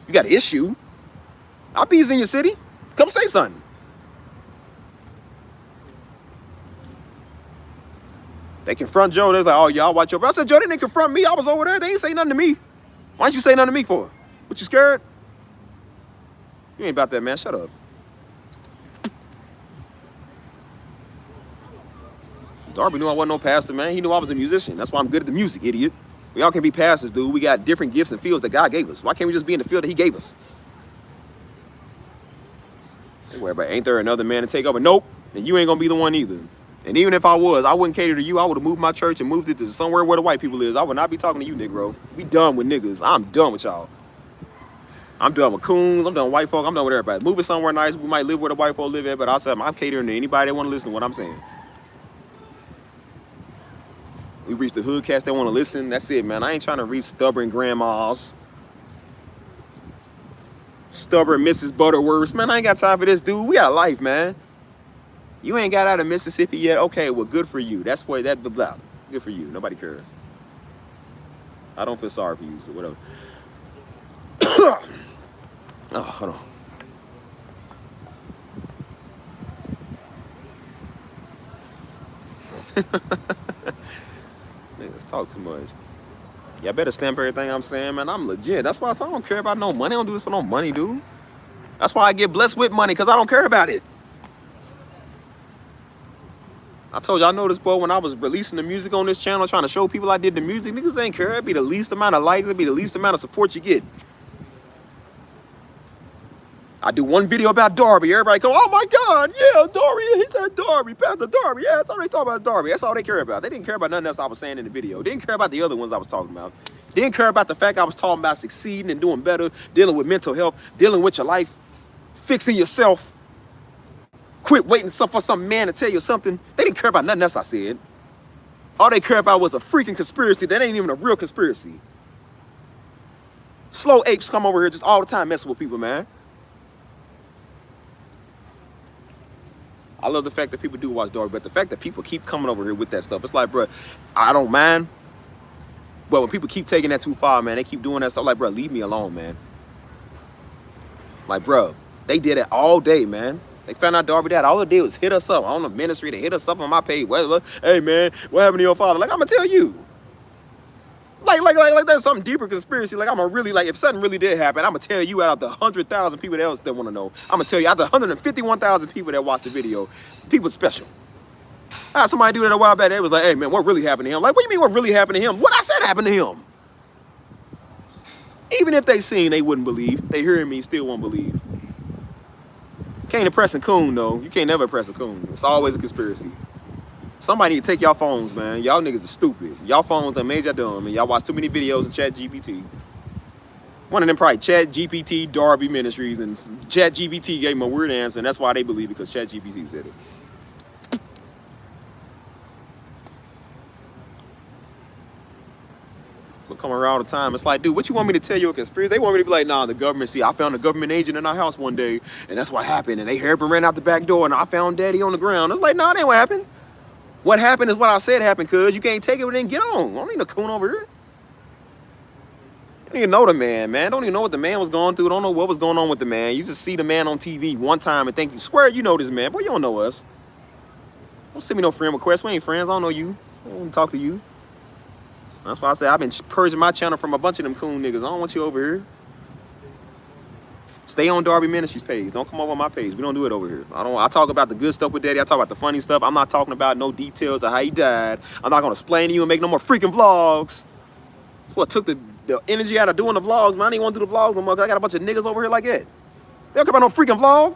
You got an issue. I'll be in your city. Come say something. They confront Joe. They're like, oh, y'all watch your... I said, Joe, they didn't confront me. I was over there. They ain't say nothing to me. Why didn't you say nothing to me for? What, you scared? You ain't about that, man. Shut up. Darby knew I wasn't no pastor, man. He knew I was a musician. That's why I'm good at the music, idiot. We all can be pastors, dude. We got different gifts and fields that God gave us. Why can't we just be in the field that he gave us? But ain't there another man to take over? Nope. And you ain't going to be the one either. And even if I was, I wouldn't cater to you. I would have moved my church and moved it to somewhere where the white people is. I would not be talking to you, Negro. We done with niggas. I'm done with y'all. I'm done with coons. I'm done with white folk. I'm done with everybody. Move it somewhere nice. We might live where the white folk live at, but I said I'm catering to anybody that want to listen to what I'm saying. We reach the hood cats that want to listen. That's it, man. I ain't trying to reach stubborn grandmas. Stubborn Mrs. Butterworth. Man, I ain't got time for this, dude. We got a life, man. You ain't got out of Mississippi yet? Okay, well, good for you. That's what that blah. Good for you. Nobody cares. I don't feel sorry for you, so whatever. Oh, hold on. Niggas talk too much. Y'all better stamp everything I'm saying, man. I'm legit. That's why I don't care about no money. I don't do this for no money, dude. That's why I get blessed with money, because I don't care about it. I told you, I noticed, boy, when I was releasing the music on this channel, trying to show people I did the music, niggas ain't care. It'd be the least amount of likes. It'd be the least amount of support you get. I do one video about Darby. Everybody go, oh my God, yeah, Darby. He said Darby, Pastor Darby. Yeah, that's all they talk about Darby. That's all they care about. They didn't care about nothing else I was saying in the video. They didn't care about the other ones I was talking about. They didn't care about the fact I was talking about succeeding and doing better, dealing with mental health, dealing with your life, fixing yourself. Quit waiting for some man to tell you something. They didn't care about nothing else I said. All they cared about was a freaking conspiracy that ain't even a real conspiracy. Slow apes come over here just all the time messing with people, man. I love the fact that people do watch Darby, but the fact that people keep coming over here with that stuff, it's like, bro, I don't mind. But when people keep taking that too far, man, they keep doing that stuff, like, bro, leave me alone, man. Like, bro, they did it all day, man. They found out Darby died. All they did was hit us up on the ministry. They hit us up on my page. Hey, man, what happened to your father? Like, I'm going to tell you. Like that's something deeper conspiracy. Like, I'm going to really, like, if something really did happen, I'm going to tell you out of the 100,000 people that want to know. I'm going to tell you out of the 151,000 people that watched the video, people special. I had somebody do that a while back. They was like, hey, man, what really happened to him? Like, what do you mean what really happened to him? What I said happened to him. Even if they seen, they wouldn't believe. They hearing me, still won't believe. Can't impress a coon, though. You can't never impress a coon. It's always a conspiracy. Somebody need to take y'all phones, man. Y'all niggas are stupid. Y'all phones done made y'all dumb, and y'all watch too many videos of ChatGPT. One of them probably ChatGPT, Darby Ministries, and ChatGPT gave them a weird answer, and that's why they believe it, because ChatGPT said it. But come around all the time. It's like, dude, what you want me to tell you a conspiracy? They want me to be like, nah, the government, see, I found a government agent in our house one day, and that's what happened, and they hurried and ran out the back door, and I found daddy on the ground. It's like, nah, that ain't what happened. What happened is what I said happened, cuz you can't take it and then get on. I don't need no coon over here. You don't even know the man. Don't even know what the man was going through. Don't know what was going on with the man. You just see the man on TV one time and think you swear you know this man. Boy, you don't know us. Don't send me no friend request. We ain't friends. I don't know you. I don't want to talk to you. That's why I said I've been purging my channel from a bunch of them coon niggas. I don't want you over here. Stay on Darby Ministries page. Don't come over on my page. We don't do it over here. I talk about the good stuff with daddy. I talk about the funny stuff. I'm not talking about no details of how he died. I'm not gonna explain to you and make no more freaking vlogs. That's what took the energy out of doing the vlogs, man. I didn't want to do the vlogs no more because I got a bunch of niggas over here like that. They don't care about no freaking vlog.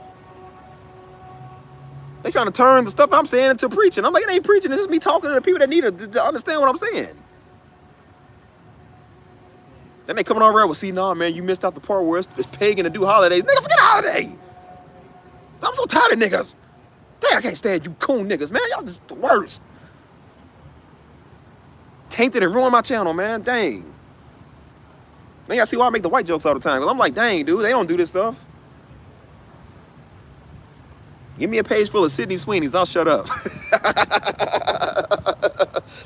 They trying to turn the stuff I'm saying into preaching. I'm like, it ain't preaching. It's just me talking to the people that need to understand what I'm saying. Then they coming over here with, see, nah, man, you missed out the part where it's pagan to do holidays. Nigga, forget holiday. I'm so tired of niggas. Dang, I can't stand you coon niggas, man. Y'all just the worst. Tainted and ruined my channel, man. Dang. Now y'all see why I make the white jokes all the time. Because I'm like, dang, dude, they don't do this stuff. Give me a page full of Sydney Sweeneys. I'll shut up.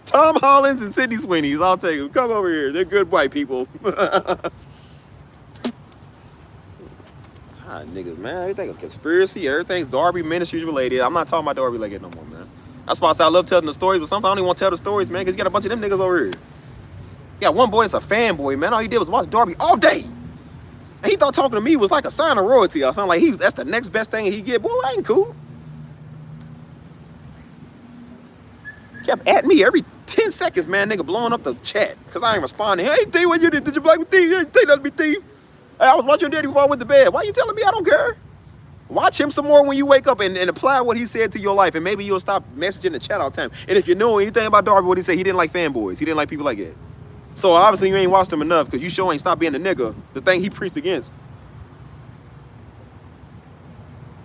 Tom Hollins and Sydney Sweeneys. I'll take them. Come over here. They're good white people. Niggas, man. Everything a conspiracy. Everything's Darby Ministries related. I'm not talking about Darby like it no more, man. That's why I say I love telling the stories, but sometimes I don't even want to tell the stories, man, because you got a bunch of them niggas over here. You got one boy that's a fanboy, man. All he did was watch Darby all day. And he thought talking to me was like a sign of royalty or something. Like that's the next best thing he get. Boy, I ain't cool. Kept at me every 10 seconds, man, nigga blowing up the chat. Because I ain't responding. Hey, D, what you did? Did you black with thief? Hey, take that to be thief. Hey, I was watching your daddy before I went to bed. Why you telling me I don't care? Watch him some more when you wake up and apply what he said to your life. And maybe you'll stop messaging the chat all the time. And if you know anything about Darby, what he said, he didn't like fanboys. He didn't like people like that. So obviously you ain't watched him enough because you sure ain't stopped being the nigga, the thing he preached against.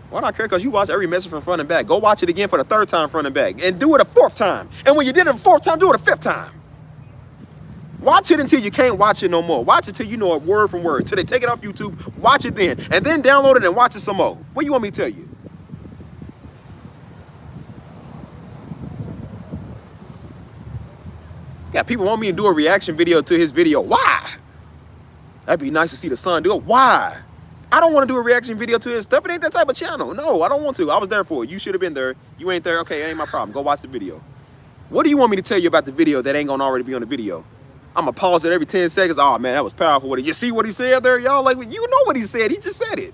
Why not care? Because you watch every message from front and back. Go watch it again for the 3rd time front and back. And do it a 4th time. And when you did it a 4th time, do it a 5th time. Watch it until you can't watch it no more. Watch it till you know it word from word. Till they take it off YouTube, watch it then. And then download it and watch it some more. What do you want me to tell you? Yeah, people want me to do a reaction video to his video. Why? That'd be nice to see the son do it. Why? I don't want to do a reaction video to his stuff. It ain't that type of channel. No, I don't want to. I was there for it. You should have been there. You ain't there. Okay, it ain't my problem. Go watch the video. What do you want me to tell you about the video that ain't gonna already be on the video? I'm gonna pause it every 10 seconds. Oh man, that was powerful. You see what he said there, y'all? Like, you know what he said. He just said it.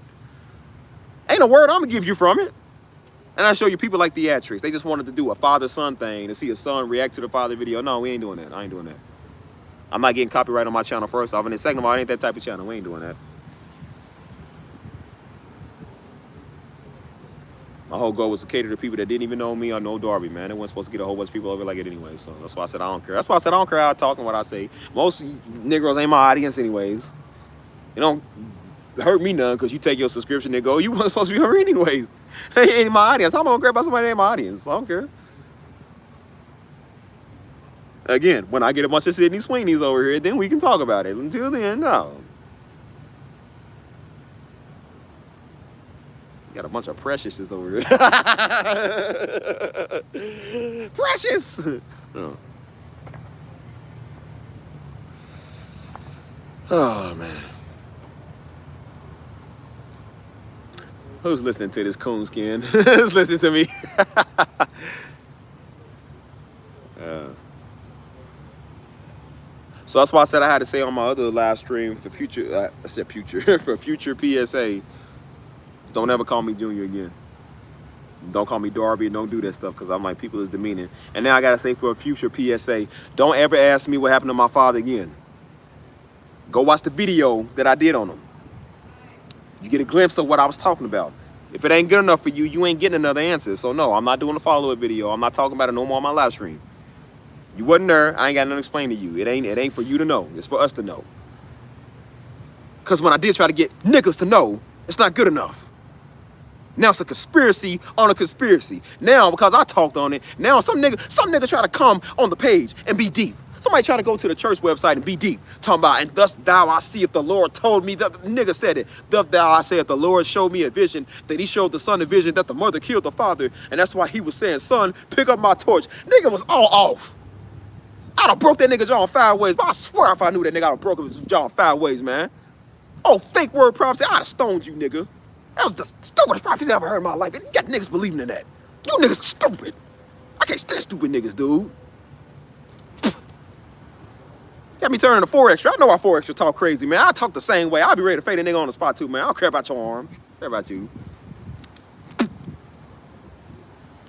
Ain't a word I'm gonna give you from it. And I show you people like theatrics. They just wanted to do a father-son thing to see a son react to the father video. No, we ain't doing that. I ain't doing that. I'm not getting copyright on my channel first off. And then second of all, it ain't that type of channel. We ain't doing that. My whole goal was to cater to people that didn't even know me or know Darby, man. They weren't supposed to get a whole bunch of people over like it anyway. So that's why I said I don't care. That's why I said I don't care how I talk and what I say. Most Negroes ain't my audience anyways. You don't hurt me none because you take your subscription and go, you weren't supposed to be here anyways. They ain't my audience. I'm gonna care about somebody that ain't my audience. I don't care. Again, when I get a bunch of Sydney Sweeneys over here, then we can talk about it. Until then, no. Got a bunch of Preciouses over here. Precious! Oh. Oh, man. Who's listening to this coonskin? Who's listening to me? So that's why I said I had to say on my other live stream for future, I said future, for future PSA, don't ever call me Junior again. Don't call me Darby and don't do that stuff because I'm like, people is demeaning. And now I got to say for a future PSA, don't ever ask me what happened to my father again. Go Go watch the video that I did on them. You get a glimpse of what I was talking about. If it ain't good enough for you, you ain't getting another answer. So no, I'm not doing a follow-up video. I'm not talking about it no more on my live stream. You wasn't there. I ain't got nothing to explain to you. It ain't for you to know. It's for us to know. Because when I did try to get niggas to know, it's not good enough. Now it's a conspiracy on a conspiracy. Now, because I talked on it, now some nigga try to come on the page and be deep. Somebody try to go to the church website and be deep. Talking about, and thus thou I see if the Lord told me, the nigga said it. Thus thou I say if the Lord showed me a vision, that he showed the son a vision that the mother killed the father. And that's why he was saying, son, pick up my torch. Nigga was all off. I'd have broke that nigga jaw in 5 ways, but I swear if I knew that nigga, I'd have broke his jaw in 5 ways, man. Oh, fake word prophecy, I'd have stoned you, nigga. That was the stupidest prophecy I ever heard in my life. And you got niggas believing in that. You niggas stupid. I can't stand stupid niggas, dude. Got me turning to 4 Extra. I know why 4 Extra talk crazy, man. I talk the same way. I'll be ready to fade a nigga on the spot too, man. I don't care about your arm. I care about you.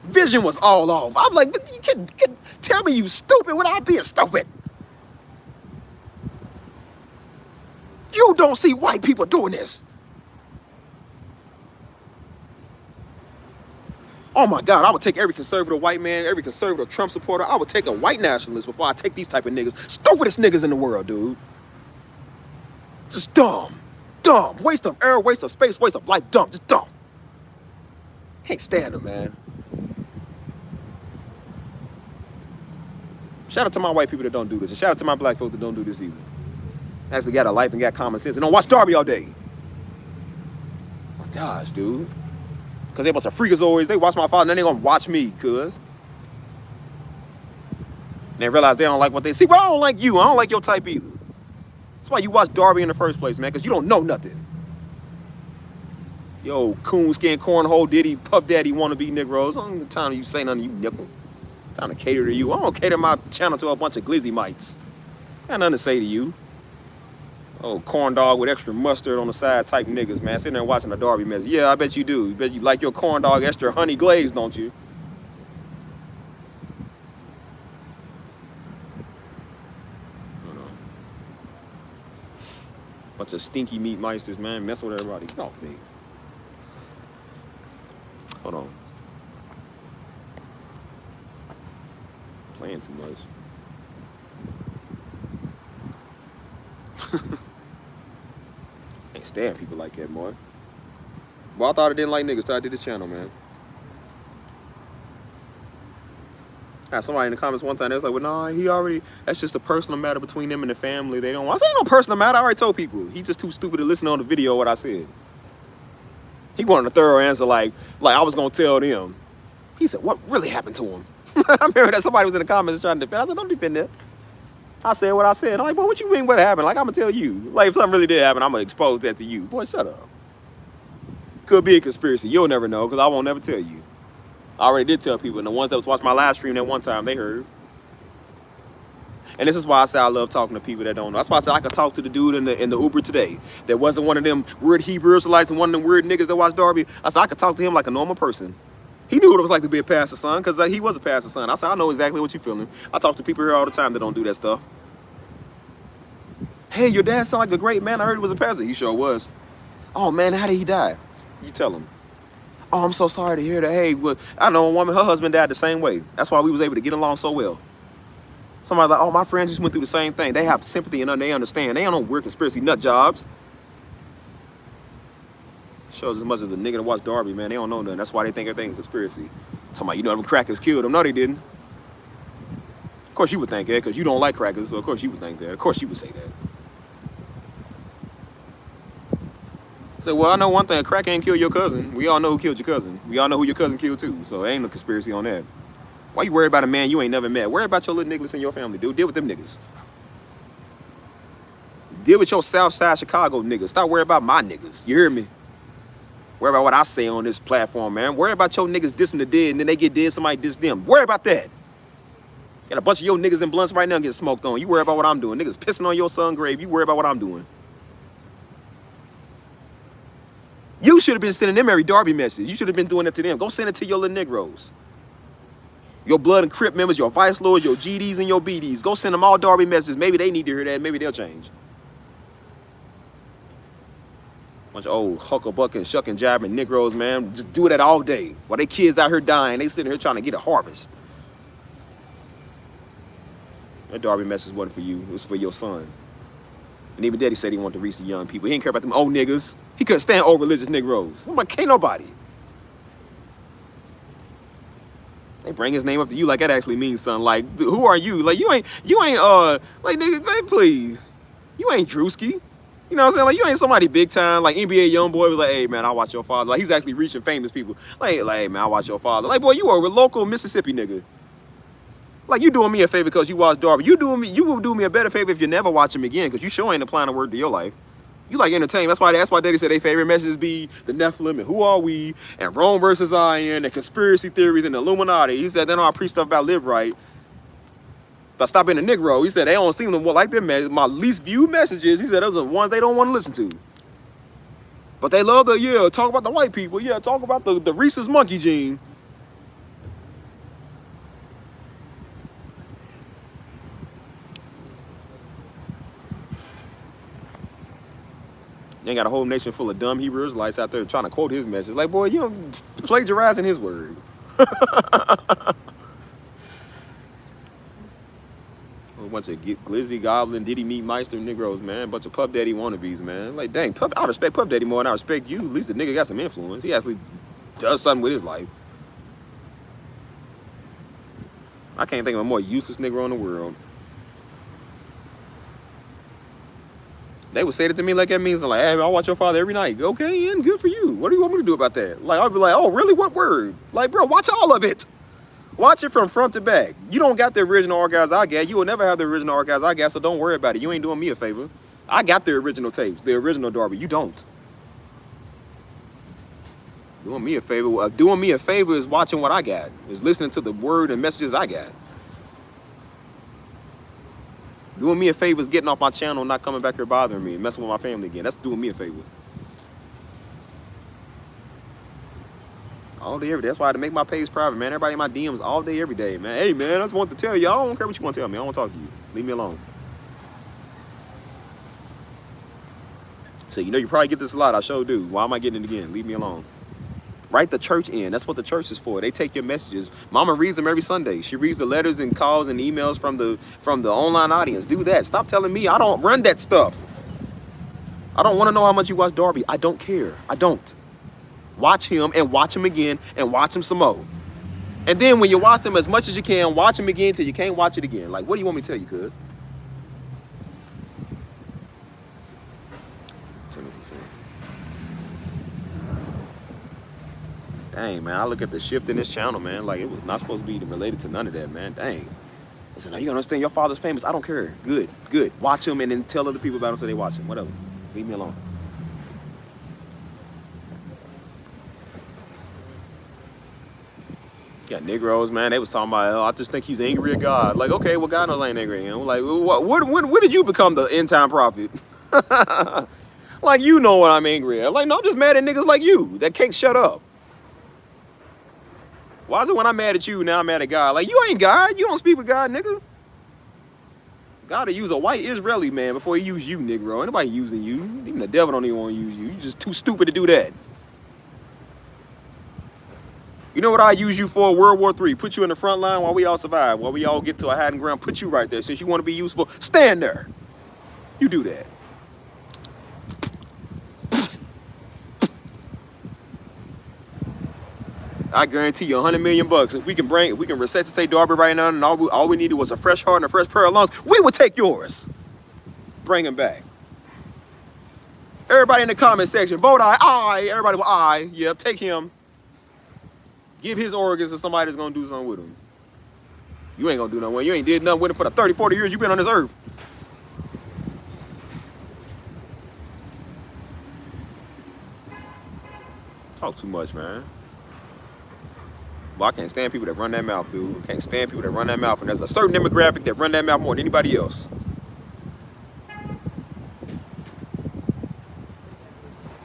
Vision was all off. I'm like, but you can tell me you stupid without being stupid. You don't see white people doing this. Oh my God, I would take every conservative white man, every conservative Trump supporter. I would take a white nationalist before I take these type of niggas. Stupidest niggas in the world, dude. Just dumb. Dumb. Waste of air, waste of space, waste of life. Dumb. Just dumb. Can't stand them, man. Shout out to my white people that don't do this. And shout out to my black folks that don't do this either. Actually got a life and got common sense and don't watch Darby all day. Oh my gosh, dude. Because they a bunch of freakazoids. They watch my father and then they gonna watch me, cuz. And they realize they don't like what they see. But I don't like you. I don't like your type either. That's why you watch Darby in the first place, man, because you don't know nothing. Yo, coonskin, cornhole, Diddy, Puff Daddy, wannabe Negroes. I don't have time to you say nothing to you, nickel. Time to cater to you. I don't cater my channel to a bunch of glizzy mites. I got nothing to say to you. Oh, corn dog with extra mustard on the side type niggas, man. Sitting there watching the Darby mess. Yeah, I bet you do. You bet you like your corn dog extra honey glazed, don't you? Bunch of stinky meat meisters, man. Mess with everybody. Get off me. Hold on. Playing too much. Can't stand people like that, boy. Well, I thought I didn't like niggas, so I did this channel, man. I had somebody in the comments one time, they was like, well, no, that's just a personal matter between them and the family. They don't want. I said, ain't no personal matter. I already told people. He just too stupid to listen on the video what I said. He wanted a thorough answer, like I was going to tell them. He said, what really happened to him? I remember that somebody was in the comments trying to defend. I said, don't defend that. I said what I said. I'm like, boy, what you mean what happened? Like, I'm going to tell you. Like, if something really did happen, I'm going to expose that to you. Boy, shut up. Could be a conspiracy. You'll never know, because I won't never tell you. I already did tell people, and the ones that was watching my live stream that one time, they heard. And this is why I say I love talking to people that don't know. That's why I said I could talk to the dude in the Uber today that wasn't one of them weird Hebrew Israelites and one of them weird niggas that watch Darby. I said I could talk to him like a normal person. He knew what it was like to be a pastor's son, because he was a pastor's son. I said, I know exactly what you're feeling. I talk to people here all the time that don't do that stuff. Hey, your dad sounded like a great man. I heard he was a pastor. He sure was. Oh, man, how did he die? You tell him. Oh, I'm so sorry to hear that. Hey, well, I know a woman, her husband died the same way. That's why we was able to get along so well. Somebody's like, oh, my friend just went through the same thing. They have sympathy and they understand. They don't know weird conspiracy nut jobs. Shows as much as the nigga that watch Darby, man. They don't know nothing. That's why they think everything's conspiracy. Talking about, you know, them crackers killed him. No, they didn't. Of course you would think that, because you don't like crackers, so of course you would think that. Of course you would say that. So, well, I know one thing. Crack ain't killed your cousin. We all know who killed your cousin. We all know who your cousin killed, too. So, there ain't no conspiracy on that. Why you worried about a man you ain't never met? Worry about your little niggas in your family, dude. Deal with them niggas. Deal with your South Side Chicago niggas. Stop worrying about my niggas. You hear me? Worry about what I say on this platform, man. Worry about your niggas dissing the dead, and then they get dead, somebody diss them. Worry about that. Got a bunch of your niggas in blunts right now getting smoked on. You worry about what I'm doing. Niggas pissing on your son's grave. You worry about what I'm doing. You should have been sending them every Darby message. You should have been doing that to them. Go send it to your little Negroes. Your blood and Crip members, your Vice Lords, your GDs and your BDs. Go send them all Darby messages. Maybe they need to hear that. Maybe they'll change. Bunch of old hucklebucking, shucking, jabbing Negroes, man. Just do that all day. While they kids out here dying, they sitting here trying to get a harvest. That Darby message wasn't for you. It was for your son. And even Daddy said he wanted to reach the young people. He didn't care about them old niggas. He couldn't stand old religious Negroes. I'm like, can't nobody. They bring his name up to you like that actually means something. Like, who are you? Like, you ain't, like, nigga, man, please. You ain't Drewski. You know what I'm saying? Like, you ain't somebody big time. Like, NBA YoungBoy was like, hey, man, I'll watch your father. Like, he's actually reaching famous people. Like, hey, man, I'll watch your father. Like, boy, you are a local Mississippi nigga. Like, you doing me a favor because you watch Darby. You will do me a better favor if you never watch him again, because you sure ain't applying a word to your life. You like entertainment. That's why Daddy said their favorite messages be the Nephilim and who are we and Rome versus Zion and conspiracy theories and the Illuminati. He said they don't preach stuff about live right. But stop being a Negro. He said they don't seem to like them. My least viewed messages. He said those are the ones they don't want to listen to. But they love the, talk about the white people. Yeah, talk about the rhesus monkey gene. You ain't got a whole nation full of dumb Hebrew Israelites out there trying to quote his message. Like, boy, you don't plagiarizing his word. A bunch of Glizzy, Goblin, Diddy Meat Meister Negroes, man. A bunch of Puff Daddy wannabes, man. Like, dang, I respect Puff Daddy more than I respect you. At least the nigga got some influence. He actually does something with his life. I can't think of a more useless Negro in the world. They would say it to me like that means like, hey, I'll watch your father every night. Okay, Ian, good for you. What do you want me to do about that? Like, I'll be like, oh, really? What word? Like, bro, watch all of it. Watch it from front to back. You don't got the original archives I got. You will never have the original archives I got, so don't worry about it. You ain't doing me a favor. I got the original tapes, the original Darby. You don't. Doing me a favor. Doing me a favor is watching what I got. Is listening to the word and messages I got. Doing me a favor is getting off my channel and not coming back here bothering me and messing with my family again. That's doing me a favor. All day, every day. That's why I had to make my page private, man. Everybody in my DMs all day, every day, man. Hey, man, I just want to tell you. I don't care what you want to tell me. I don't want to talk to you. Leave me alone. So, you know, you probably get this a lot. I sure do. Why am I getting it again? Leave me alone. Write the church in. That's what the church is for. They take your messages. Mama reads them every Sunday. She reads the letters and calls and emails from the online audience. Do that. Stop telling me I don't run that stuff. I don't want to know how much you watch Darby. I don't care. I don't. Watch him and watch him again and watch him some more. And then when you watch him as much as you can, watch him again till you can't watch it again. Like, what do you want me to tell you, cuz? Dang, man, I look at the shift in this channel, man. Like, it was not supposed to be related to none of that, man. Dang. I said, now you understand your father's famous. I don't care. Good, good. Watch him and then tell other people about him so they watch him. Whatever. Leave me alone. Yeah, Negroes, man. They was talking about, oh, I just think he's angry at God. Like, okay, well, God knows I ain't angry at him. Like, when did you become the end time prophet? Like, you know what I'm angry at. Like, no, I'm just mad at niggas like you that can't shut up. Why is it when I'm mad at you, now I'm mad at God? Like, you ain't God. You don't speak with God, nigga. God will use a white Israeli man before he use you, Negro. Ain't nobody using you. Even the devil don't even want to use you. You're just too stupid to do that. You know what I use you for? World War III. Put you in the front line while we all survive. While we all get to a hiding ground. Put you right there. Since you want to be useful, stand there. You do that. I guarantee you $100 million. If we can resuscitate Darby right now, and all we needed was a fresh heart and a fresh pair of lungs, we would take yours. Bring him back. Everybody in the comment section, vote aye. Everybody will aye. Yep, take him. Give his organs to somebody that's gonna do something with him. You ain't gonna do nothing. You ain't did nothing with him for the 30, 40 years you've been on this earth. Talk too much, man. Well, I can't stand people that run that mouth, dude. I can't stand people that run that mouth. And there's a certain demographic that run that mouth more than anybody else.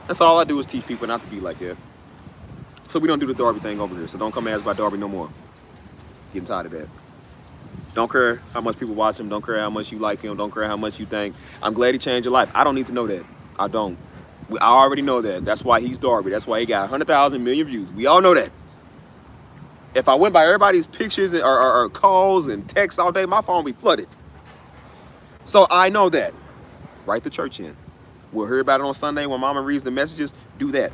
That's all I do is teach people not to be like that. So we don't do the Darby thing over here. So don't come ask about Darby no more. Getting tired of that. Don't care how much people watch him. Don't care how much you like him. Don't care how much you think. I'm glad he changed your life. I don't need to know that. I don't. I already know that. That's why he's Darby. That's why he got 100,000 million views. We all know that. If I went by everybody's pictures or calls and texts all day, my phone would be flooded. So I know that. Write the church in. We'll hear about it on Sunday when Mama reads the messages. Do that.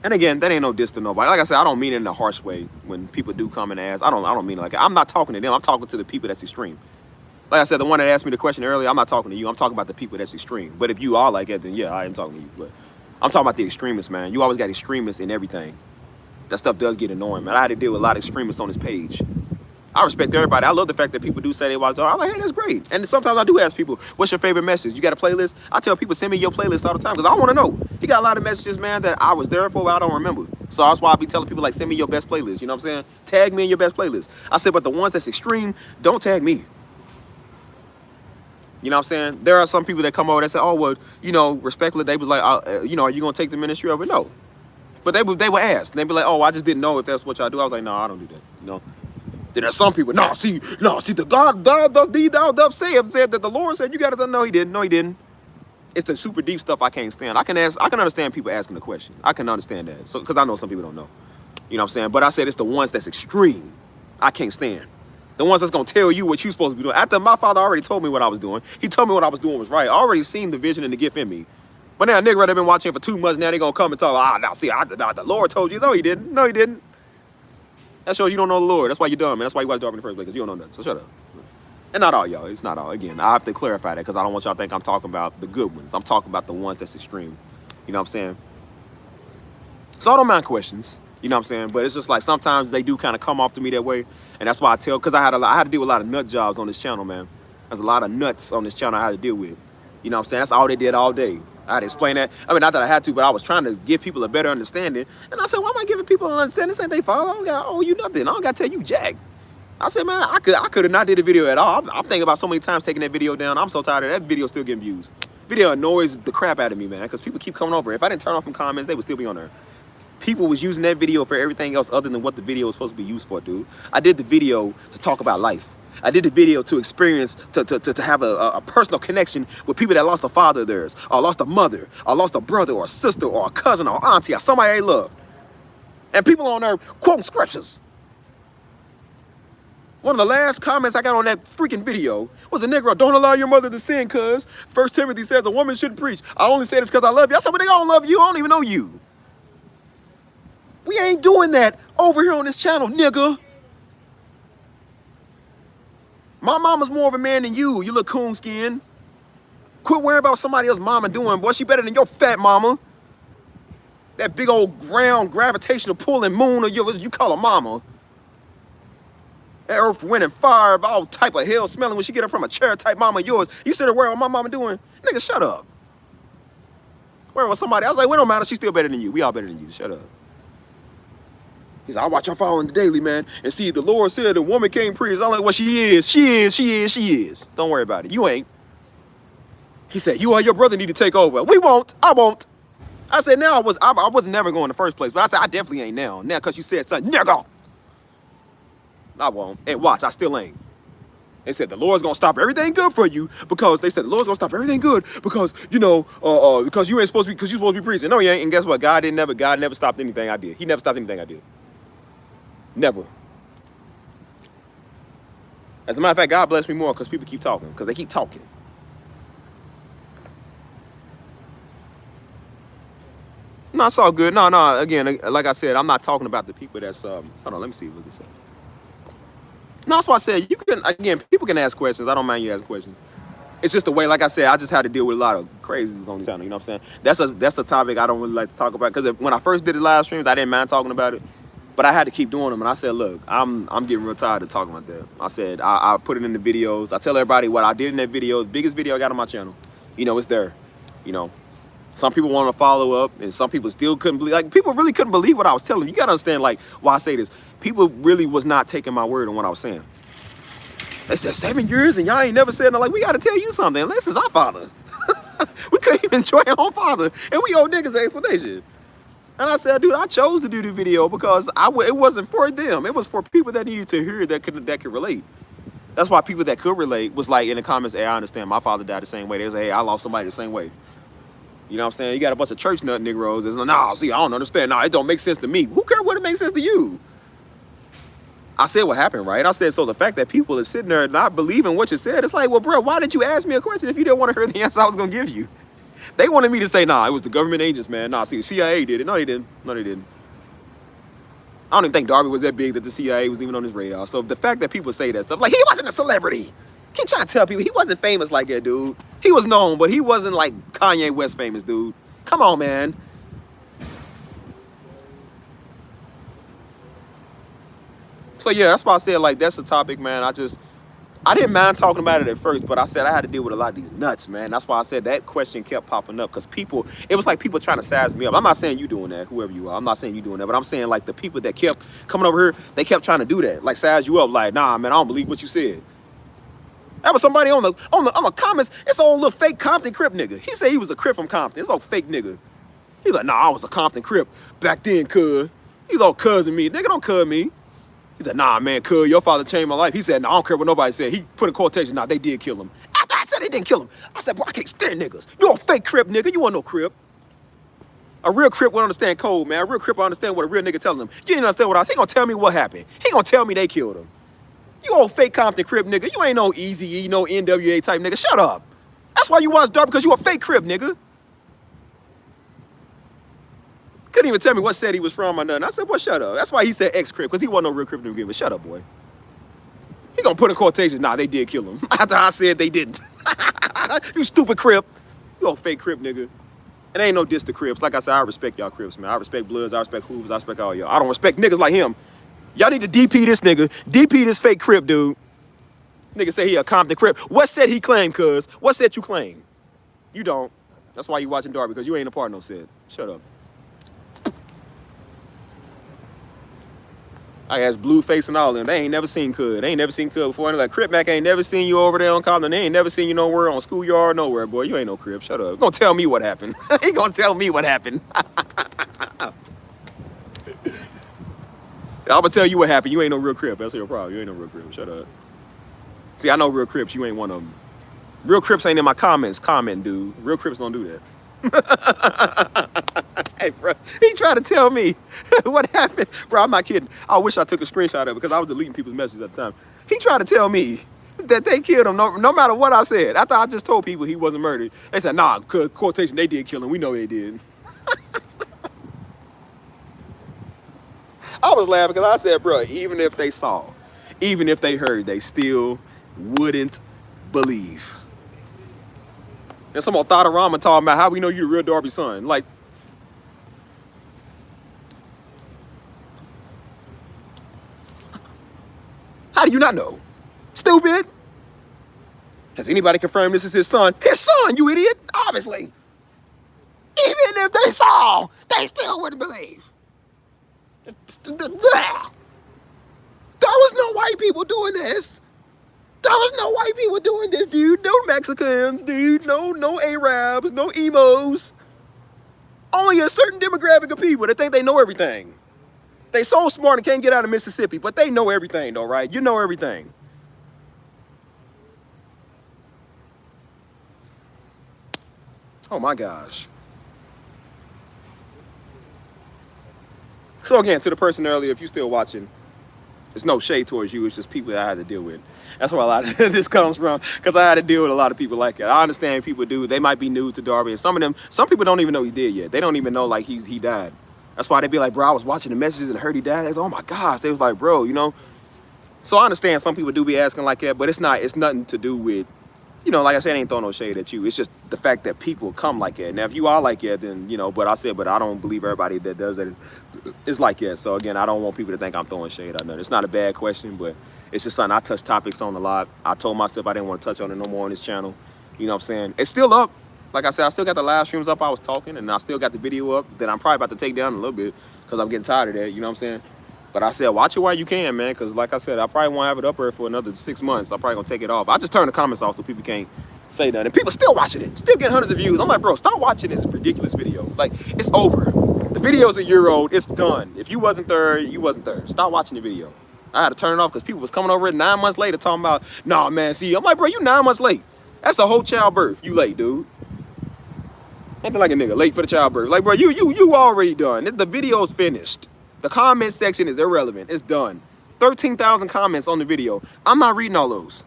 And again, that ain't no diss to nobody. Like I said, I don't mean it in a harsh way. When people do come and ask, I don't mean it like that. I'm not talking to them. I'm talking to the people that's extreme. Like I said, the one that asked me the question earlier, I'm not talking to you. I'm talking about the people that's extreme. But if you are like that, then yeah, I am talking to you. But I'm talking about the extremists, man. You always got extremists in everything. That stuff does get annoying, man. I had to deal with a lot of extremists on this page. I respect everybody. I love the fact that people do say they watch. I'm like, hey, that's great. And sometimes I do ask people, what's your favorite message? You got a playlist? I tell people, send me your playlist all the time because I want to know. He got a lot of messages, man, that I was there for, but I don't remember. So that's why I be telling people, like, send me your best playlist. You know what I'm saying? Tag me in your best playlist. I said, but the ones that's extreme, don't tag me. You know what I'm saying? There are some people that come over that say, oh, well, you know, respectfully, they was like, you know, are you going to take the ministry over? No. But they would ask. They'd be like, oh, I just didn't know if that's what y'all do. I was like, no, I don't do that. You know? Then there's some people, see, the God thou said that the Lord said you got to know. He didn't. No, he didn't. It's the super deep stuff I can't stand. I can understand people asking the question. I can understand that. So, because I know some people don't know. You know what I'm saying? But I said it's the ones that's extreme. I can't stand. The ones that's going to tell you what you're supposed to be doing. After my father already told me what I was doing. He told me what I was doing was right. I already seen the vision and the gift in me. But now a nigga that been watching for 2 months, now they going to come and talk, the Lord told you. No, he didn't. No, he didn't. That shows you don't know the Lord. That's why you're dumb, man. That's why you watch Darby in the first place, because you don't know nothing. So shut up. And not all y'all. It's not all. Again, I have to clarify that because I don't want y'all to think I'm talking about the good ones. I'm talking about the ones that's extreme. You know what I'm saying? So I don't mind questions. You know what I'm saying? But it's just like sometimes they do kind of come off to me that way. And that's why I tell, because I had to deal with a lot of nut jobs on this channel, man. There's a lot of nuts on this channel I had to deal with. You know what I'm saying? That's all they did all day. I had to explain that. I mean, not that I had to, but I was trying to give people a better understanding. And I said, why am I giving people an understanding? This ain't they fault. I don't got to owe you nothing. I don't got to tell you jack. I said, man, I could have not did a video at all. I'm thinking about so many times taking that video down. I'm so tired of that video still getting views. Video annoys the crap out of me, man, because people keep coming over. If I didn't turn off some comments, they would still be on there. People was using that video for everything else other than what the video was supposed to be used for, dude. I did the video to talk about life. I did the video to experience, to have a personal connection with people that lost a father of theirs, or lost a mother, or lost a brother, or a sister, or a cousin, or auntie, or somebody they loved. And people on there quoting scriptures. One of the last comments I got on that freaking video was a nigga, don't allow your mother to sin, cuz 1 Timothy says a woman shouldn't preach. I only say this because I love you. I said, but they don't love you. I don't even know you. We ain't doing that over here on this channel, nigga. My mama's more of a man than you little coon skin. Quit worrying about what somebody else's mama doing, boy. She better than your fat mama. That big old ground gravitational pulling moon of yours, you call her mama. That earth, wind, and fire, all type of hell smelling when she get her from a chair type mama of yours. You sit there worrying what my mama doing? Nigga, shut up. Worrying with somebody else. Like, we don't matter. She's still better than you. We all better than you. Shut up. He said, I watch her following the daily, man, and see the Lord said a woman can't preach. I'm like, well, she is. Don't worry about it. You ain't. He said, you or your brother need to take over. We won't. I won't. I said, now I was never going in the first place, but I said, I definitely ain't now. Now, because you said something, nigga. I won't. And watch, I still ain't. They said the Lord's gonna stop everything good for you because they said the Lord's gonna stop everything good because, you know, because you ain't supposed to be, because you're supposed to be preaching. No, you ain't. And guess what? God never stopped anything I did. He never stopped anything I did. Never. As a matter of fact, God bless me more because people keep talking, because they keep talking. No, it's all good. No. Again, like I said, I'm not talking about the people that's hold on, let me see what this says. No, that's why I said you can, again, people can ask questions. I don't mind you asking questions. It's just the way, like I said, I just had to deal with a lot of crazies on the channel. You know what I'm saying? That's a topic I don't really like to talk about, because when I first did the live streams, I didn't mind talking about it, but I had to keep doing them. And I said, look, I'm getting real tired of talking about that. I said, I put it in the videos. I tell everybody what I did in that video. The biggest video I got on my channel. You know, it's there. You know, some people want to follow up, and some people still couldn't believe. Like, people really couldn't believe what I was telling them. You got to understand, like, why I say this. People really was not taking my word on what I was saying. They said 7 years and y'all ain't never said nothing. Like, we got to tell you something. This is our father. We couldn't even enjoy our own father, and we owe niggas an explanation. And I said, dude, I chose to do the video because it wasn't for them. It was for people that needed to hear that could relate. That's why people that could relate was like in the comments, hey, I understand. My father died the same way. They say, hey, I lost somebody the same way. You know what I'm saying? You got a bunch of church nut Negroes that's like, nah, see, I don't understand. Nah, it don't make sense to me. Who cares what it makes sense to you? I said what happened, right? I said, so the fact that people are sitting there not believing what you said, it's like, well, bro, why did you ask me a question if you didn't want to hear the answer I was going to give you? They wanted me to say, nah, it was the government agents, man. Nah, see, the CIA did it. No, they didn't. No, they didn't. I don't even think Darby was that big that the CIA was even on his radar. So the fact that people say that stuff, like, he wasn't a celebrity. Keep trying to tell people he wasn't famous like that, dude. He was known, but he wasn't like Kanye West famous, dude. Come on, man. So yeah, that's why I said, like, that's the topic, man. I didn't mind talking about it at first, but I said I had to deal with a lot of these nuts, man. That's why I said that question kept popping up, because people, it was like people trying to size me up. I'm not saying you doing that, whoever you are. I'm not saying you doing that, but I'm saying like the people that kept coming over here, they kept trying to do that, like size you up, like, nah, man, I don't believe what you said. That was somebody on the comments. It's an old little fake Compton Crip nigga. He said he was a Crip from Compton. It's old fake nigga. He's like, nah, I was a Compton Crip back then, cuz. He's all cousin me. Nigga, don't cuz me. He said, nah, man, cuz, your father changed my life. He said, nah, I don't care what nobody said. He put a quotation, nah, they did kill him. After I said they didn't kill him, I said, bro, I can't stand niggas. You a fake Crip, nigga. You want no Crip. A real Crip would understand code, man. A real Crip would understand what a real nigga telling him. You didn't understand what I was. He gonna tell me what happened. He gonna tell me they killed him. You old fake Compton Crip, nigga. You ain't no Eazy-E, no NWA type nigga. Shut up. That's why you watch Dark, because you a fake Crip, nigga. Couldn't even tell me what set he was from or nothing. I said, boy, shut up. That's why he said ex-Crip, because he wasn't no real Crip to begin with. Shut up, boy. He gonna put in quotations, nah, they did kill him. After I said they didn't. You stupid Crip. You old fake Crip, nigga. It ain't no diss to Crips. Like I said, I respect y'all Crips, man. I respect Bloods, I respect Hoovers, I respect all y'all. I don't respect niggas like him. Y'all need to DP this nigga. DP this fake Crip, dude. This nigga say he a Compton Crip. What set he claimed, cuz? What set you claim? You don't. That's why you watching Darby, because you ain't a part of no set. Shut up. I asked Blueface and all of them. They ain't never seen Cud. They ain't never seen Cud before. And like, Crip Mac ain't never seen you over there on Compton. They ain't never seen you nowhere on Schoolyard, nowhere, boy. You ain't no Crip. Shut up. He gonna tell me what happened. He gonna tell me what happened. I'm gonna tell you what happened. You ain't no real Crip. That's your problem. You ain't no real Crip. Shut up. See, I know real Crips. You ain't one of them. Real Crips ain't in my comments. Comment, dude. Real Crips don't do that. Hey, bro, he tried to tell me what happened. Bro, I'm not kidding. I wish I took a screenshot of it because I was deleting people's messages at the time. He tried to tell me that they killed him no matter what I said. After I just told people he wasn't murdered, they said, nah, quotation, they did kill him. We know they did. I was laughing because I said, bro, even if they saw, even if they heard, they still wouldn't believe. And some old Thoughtarama talking about how we know you the real Darby son. Like, how do you not know? Stupid. Has anybody confirmed this is his son? His son, you idiot. Obviously. Even if they saw, they still wouldn't believe. There was no white people doing this. There was no white people doing this, dude. No Mexicans, dude. No Arabs, no emos. Only a certain demographic of people that think they know everything. They so smart and can't get out of Mississippi, but they know everything though, right? You know everything. Oh my gosh. So again, to the person earlier, if you're still watching, there's no shade towards you. It's just people that I had to deal with. That's where a lot of this comes from, because I had to deal with a lot of people like that. I understand people do. They might be new to Darby, and some people don't even know he's dead yet. They don't even know like he died. That's why they be like, bro, I was watching the messages and heard he died. They was, oh my gosh. They was like, bro, you know. So I understand some people do be asking like that, but it's nothing to do with, you know, like I said, I ain't throwing no shade at you. It's just the fact that people come like that. Now, if you are like that, then, you know, but I don't believe everybody that does that is like that. So again, I don't want people to think I'm throwing shade at nothing. It's not a bad question, but it's just something I touch topics on a lot. I told myself I didn't want to touch on it no more on this channel. You know what I'm saying? It's still up. Like I said, I still got the live streams up. I was talking, and I still got the video up that I'm probably about to take down a little bit because I'm getting tired of that. You know what I'm saying? But I said, watch it while you can, man, because like I said, I probably won't have it up there for another 6 months. I'm probably going to take it off. I just turn the comments off so people can't say nothing. And people still watching it, still getting hundreds of views. I'm like, bro, stop watching this ridiculous video. Like, it's over. The video's a year old. It's done. If you wasn't third, you wasn't third. Stop watching the video. I had to turn it off because people was coming over it 9 months later talking about, nah, man, see, I'm like, bro, you 9 months late. That's a whole childbirth. You late, dude. Ain't like a nigga late for the childbirth. Like, bro, you already done. The video's finished. The comment section is irrelevant. It's done. 13,000 comments on the video. I'm not reading all those.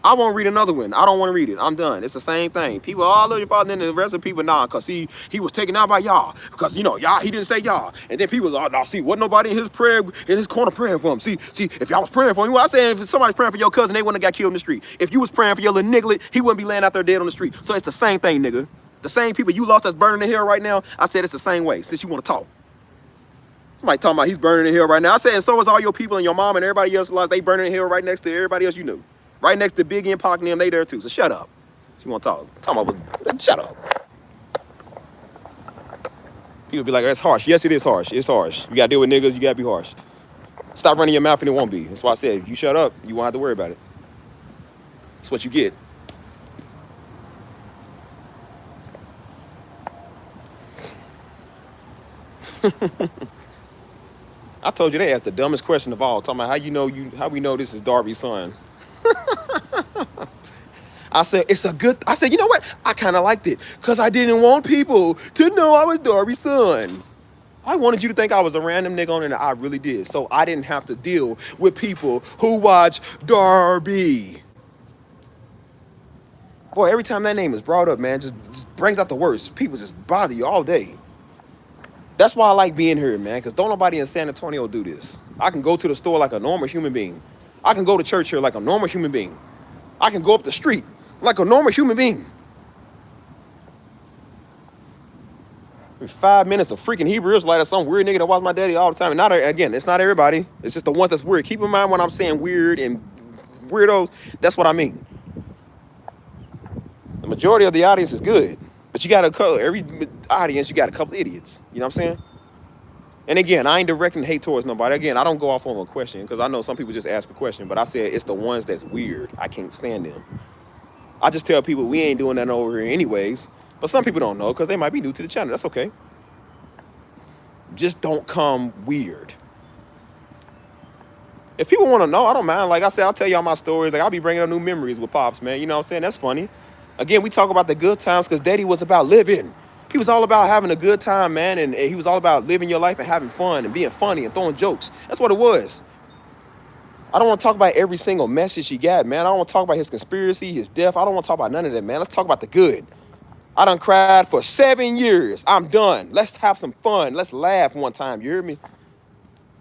I won't read another one. I don't want to read it. I'm done. It's the same thing. People, all of your father, and the rest of the people, nah, because he was taken out by y'all. Because, you know, y'all, he didn't say y'all. And then people was, oh, no, see, wasn't nobody in his prayer, in his corner praying for him. See, if y'all was praying for him, well, I said if somebody's praying for your cousin, they wouldn't have got killed in the street. If you was praying for your little niglet, he wouldn't be laying out there dead on the street. So it's the same thing, nigga. The same people you lost that's burning the hell right now, I said it's the same way, since you want to talk. Somebody talking about he's burning the hell right now. I said, and so is all your people and your mom and everybody else lost. They burning the hell right next to everybody else you knew. Right next to Biggie and Pac and them, they there too. So shut up. So you want to talk? Talking about shut up. People be like, that's harsh. Yes, it is harsh. It's harsh. You got to deal with niggas. You got to be harsh. Stop running your mouth and it won't be. That's why I said, if you shut up, you won't have to worry about it. That's what you get. I told you they asked the dumbest question of all, talking about how we know this is Darby's son. I said, you know what? I kind of liked it because I didn't want people to know I was Darby's son. I wanted you to think I was a random nigga on there, and I really did. So I didn't have to deal with people who watch Darby. Boy, every time that name is brought up, man, just brings out the worst. People just bother you all day. That's why I like being here, man, because don't nobody in San Antonio do this. I can go to the store like a normal human being. I can go to church here like a normal human being. I can go up the street like a normal human being. 5 minutes of freaking Hebrew Israelite or some weird nigga that watch my daddy all the time. And not, again, it's not everybody. It's just the ones that's weird. Keep in mind when I'm saying weird and weirdos, that's what I mean. The majority of the audience is good. But you got every audience, you got a couple idiots. You know what I'm saying? And again, I ain't directing hate towards nobody. Again, I don't go off on a question because I know some people just ask a question. But I said it's the ones that's weird. I can't stand them. I just tell people we ain't doing that over here anyways. But some people don't know because they might be new to the channel. That's okay. Just don't come weird. If people want to know, I don't mind. Like I said, I'll tell y'all my stories. Like I'll be bringing up new memories with Pops, man. You know what I'm saying? That's funny. Again, we talk about the good times because Daddy was about living. He was all about having a good time, man. And he was all about living your life and having fun and being funny and throwing jokes. That's what it was. I don't want to talk about every single message he got, man. I don't want to talk about his conspiracy, his death. I don't want to talk about none of that, man. Let's talk about the good. I done cried for 7 years. I'm done. Let's have some fun. Let's laugh one time. You hear me?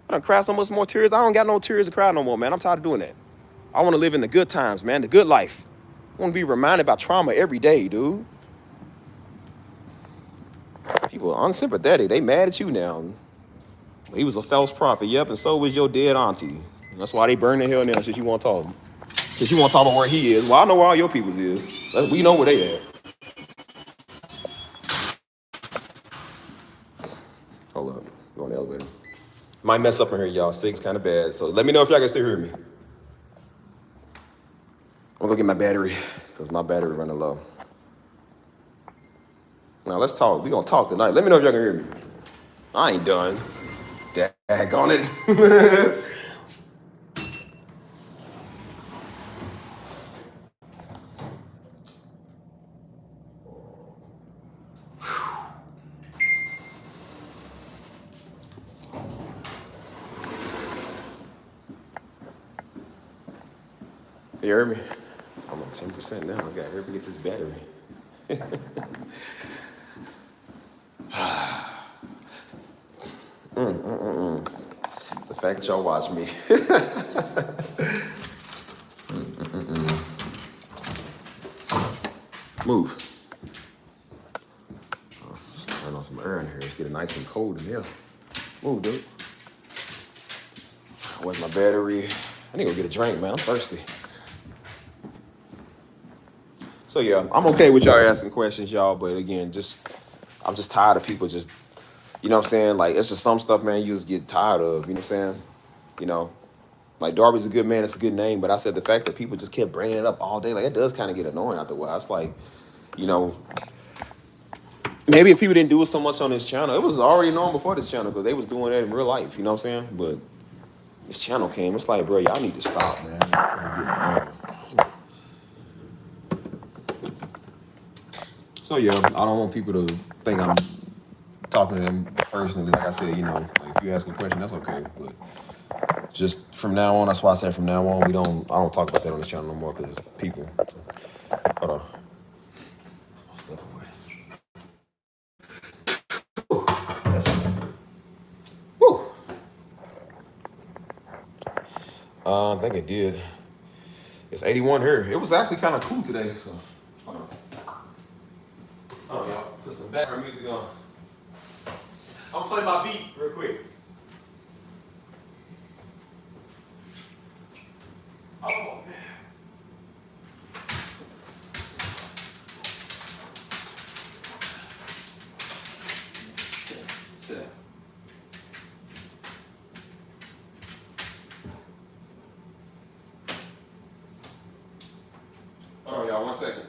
I done cried so much more tears. I don't got no tears to cry no more, man. I'm tired of doing that. I want to live in the good times, man. The good life. I want to be reminded about trauma every day, dude. People are unsympathetic. They mad at you now. He was a false prophet. Yep, and so was your dead auntie. And that's why they burn the hell now since you want to talk. Since you want to talk about where he is. Well, I know where all your peoples is. We know where they at. Hold up. Go on the elevator. Might mess up in here, y'all. Signal's kind of bad. So let me know if y'all can still hear me. I'm gonna get my battery because my battery running low. Now let's talk. We gonna talk tonight. Let me know if y'all can hear me. I ain't done. Daggone it. You heard me? I'm on 10% now. I gotta hurry up and get this battery. The fact that y'all watch me. Move. Oh, just turn on some air in here. It's getting nice and cold in here. Move, dude. Where's my battery? I need to go get a drink, man. I'm thirsty. So yeah, I'm okay with y'all asking questions, y'all. But again, I'm just tired of people just, you know what I'm saying? Like, it's just some stuff, man, you just get tired of, you know what I'm saying? You know, like Darby's a good man, it's a good name. But I said the fact that people just kept bringing it up all day, like it does kind of get annoying after a while. It's like, you know, maybe if people didn't do it so much on this channel, it was already known before this channel because they was doing that in real life, you know what I'm saying? But This channel came. It's like, bro, y'all need to stop, man. So yeah, I don't want people to think I'm talking to them personally. Like I said, you know, like if you ask a question, that's okay. But just from now on, that's why I said from now on, I don't talk about that on the channel no more because it's people. So, hold on. Put my stuff away. Woo. I think it did. It's 81 here. It was actually kind of cool today. So, hold on. Hold on, y'all. Put some background music on. I'm gonna play my beat real quick. Oh man. Sit down. Hold on, y'all. 1 second.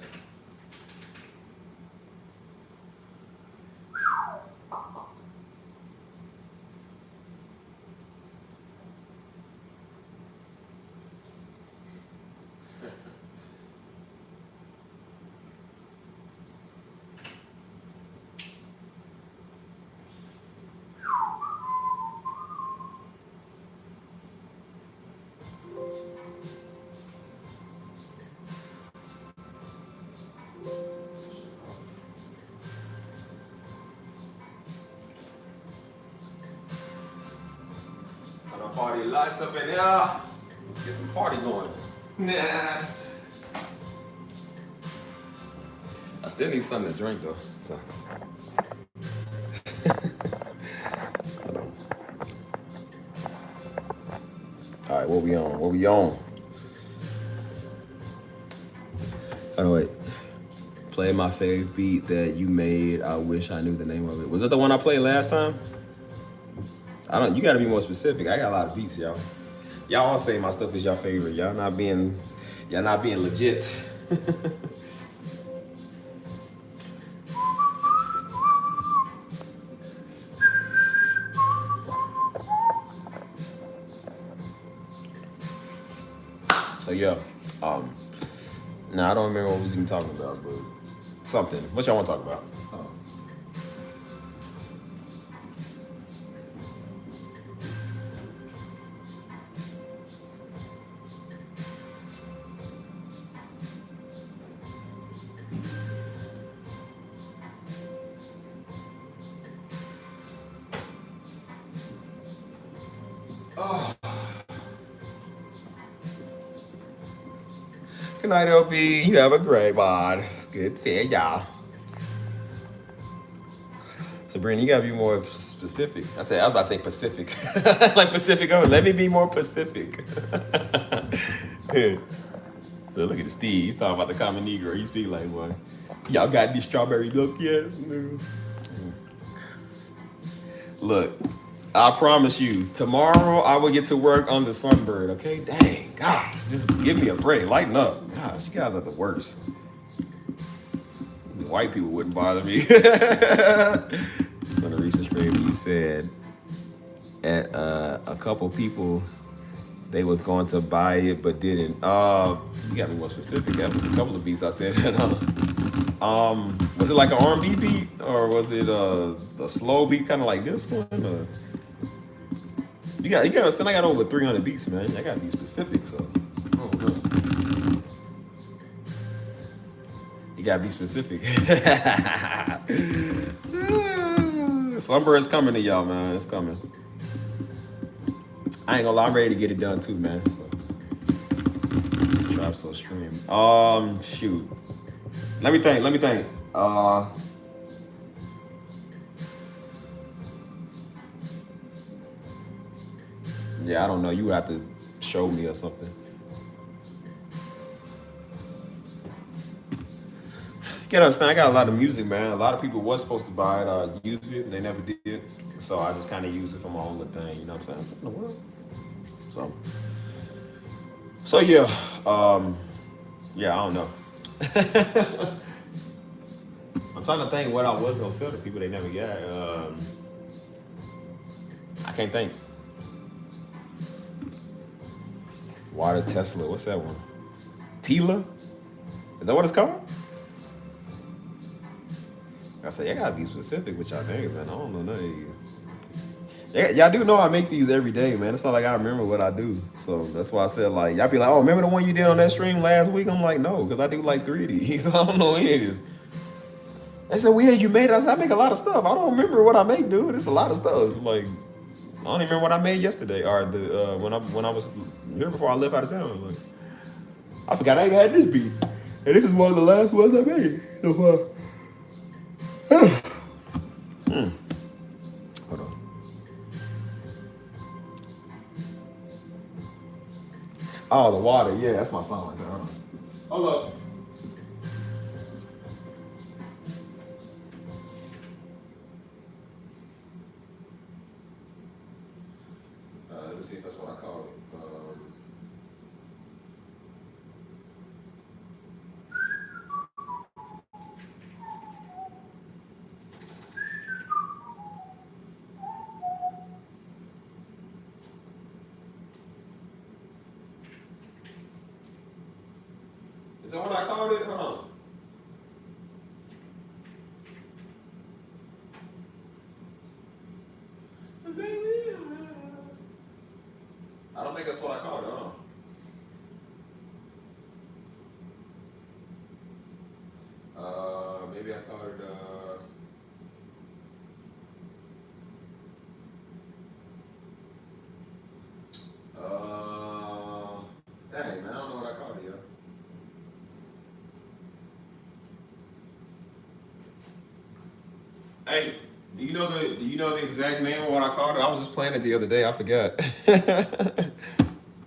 Party lights up in there. Get some party going. Nah. I still need something to drink though. So. All right, what we on? What we on? Oh wait. Play my fave beat that you made. I wish I knew the name of it. Was that the one I played last time? You gotta be more specific. I got a lot of beats, y'all. Y'all all say my stuff is your favorite. Y'all not being legit. So yeah, now I don't remember what we was even talking about, but something. What y'all want to talk about? Oh. Good night, LB. You have a great one. It's good seeing y'all. Sabrina, you gotta be more specific. I was about to say Pacific. Like Pacific Ocean. Let me be more Pacific. So look at Steve. He's talking about the common Negro. He speak like, well, y'all got any strawberry milk yet? No. Look, I promise you, tomorrow I will get to work on the Sunbird, okay? Dang, God, just give me a break. Lighten up. Gosh, you guys are the worst. White people wouldn't bother me. So the research paper, you said at a couple people, they was going to buy it but didn't. You got me more specific. That was a couple of beats I said. Was it like an R&B beat or was it a slow beat, kind of like this one? Or? You got to understand. I got over 300 beats, man. I got to be specific. So, oh no. You got to be specific. Sunbird's coming to y'all, man. It's coming. I ain't gonna lie, I'm ready to get it done too, man. So, Trap So stream. Shoot. Let me think. Yeah, I don't know. You have to show me or something. You gotta understand, I got a lot of music, man. A lot of people was supposed to buy it, use it, and they never did. So I just kind of use it for my own little thing. You know what I'm saying? What in the world? So yeah, yeah, I don't know. I'm trying to think what I was gonna sell to people they never got. I can't think. Water Tesla. What's that one? Tila? Is that what it's called? I said, y'all gotta be specific with y'all names, man. I don't know none of you. Y'all do know I make these every day, man. It's not like I remember what I do. So that's why I said, like, y'all be like, oh, remember the one you did on that stream last week? I'm like, no, because I do like 3 of these. I don't know any of these. They said, weird, you made it. I said, I make a lot of stuff. I don't remember what I make, dude. It's a lot of stuff. Like, I don't even remember what I made yesterday or the when I was here before I left out of town. Like, I forgot I even had this beat. And this is one of the last ones I made. So, hold on. Oh, the water. Yeah, that's my song right there. Hold up. Let me see if that's what I call it. Is that what I called it? Hold on. I don't think that's what I called it. Hold on. Maybe I called it. Dang, man, I don't know what I called it, yo. Hey, do you know the exact name of what I called it? I was just playing it the other day. I forgot.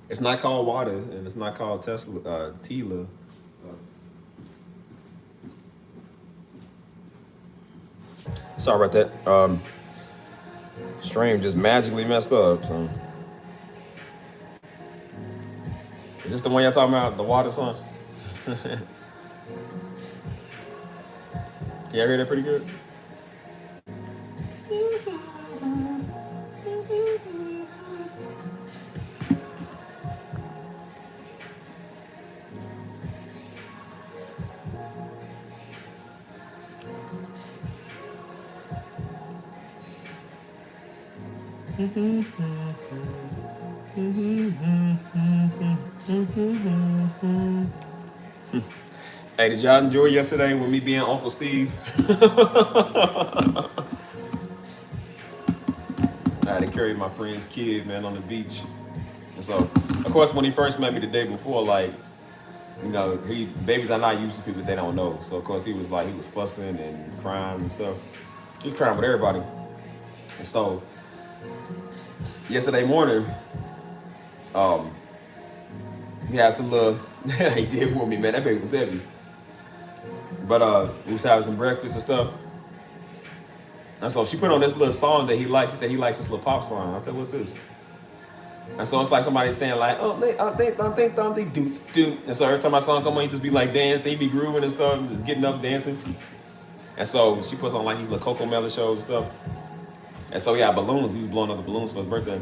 It's not called Water, and it's not called Tesla. Tila. Sorry about that. Stream just magically messed up. So. Is this the one y'all talking about? The Water song? Yeah, I heard that pretty good. Hey, did y'all enjoy yesterday with me being Uncle Steve? I had to carry my friend's kid, man, on the beach. And so, of course, when he first met me the day before, like, you know, babies are not used to people they don't know. So, of course, he was fussing and crying and stuff. He was crying with everybody. And so, yesterday morning, he had some little, he did for me, man. That baby was heavy. But we was having some breakfast and stuff. And so she put on this little song that he likes. She said he likes this little pop song. I said, what's this? And so it's like somebody saying like, oh, they do. And so every time my song come on, he just be like dancing, he be grooving and stuff, and just getting up dancing. And so she puts on like these little Coco Melon shows and stuff. And so yeah, balloons. We was blowing up the balloons for his birthday.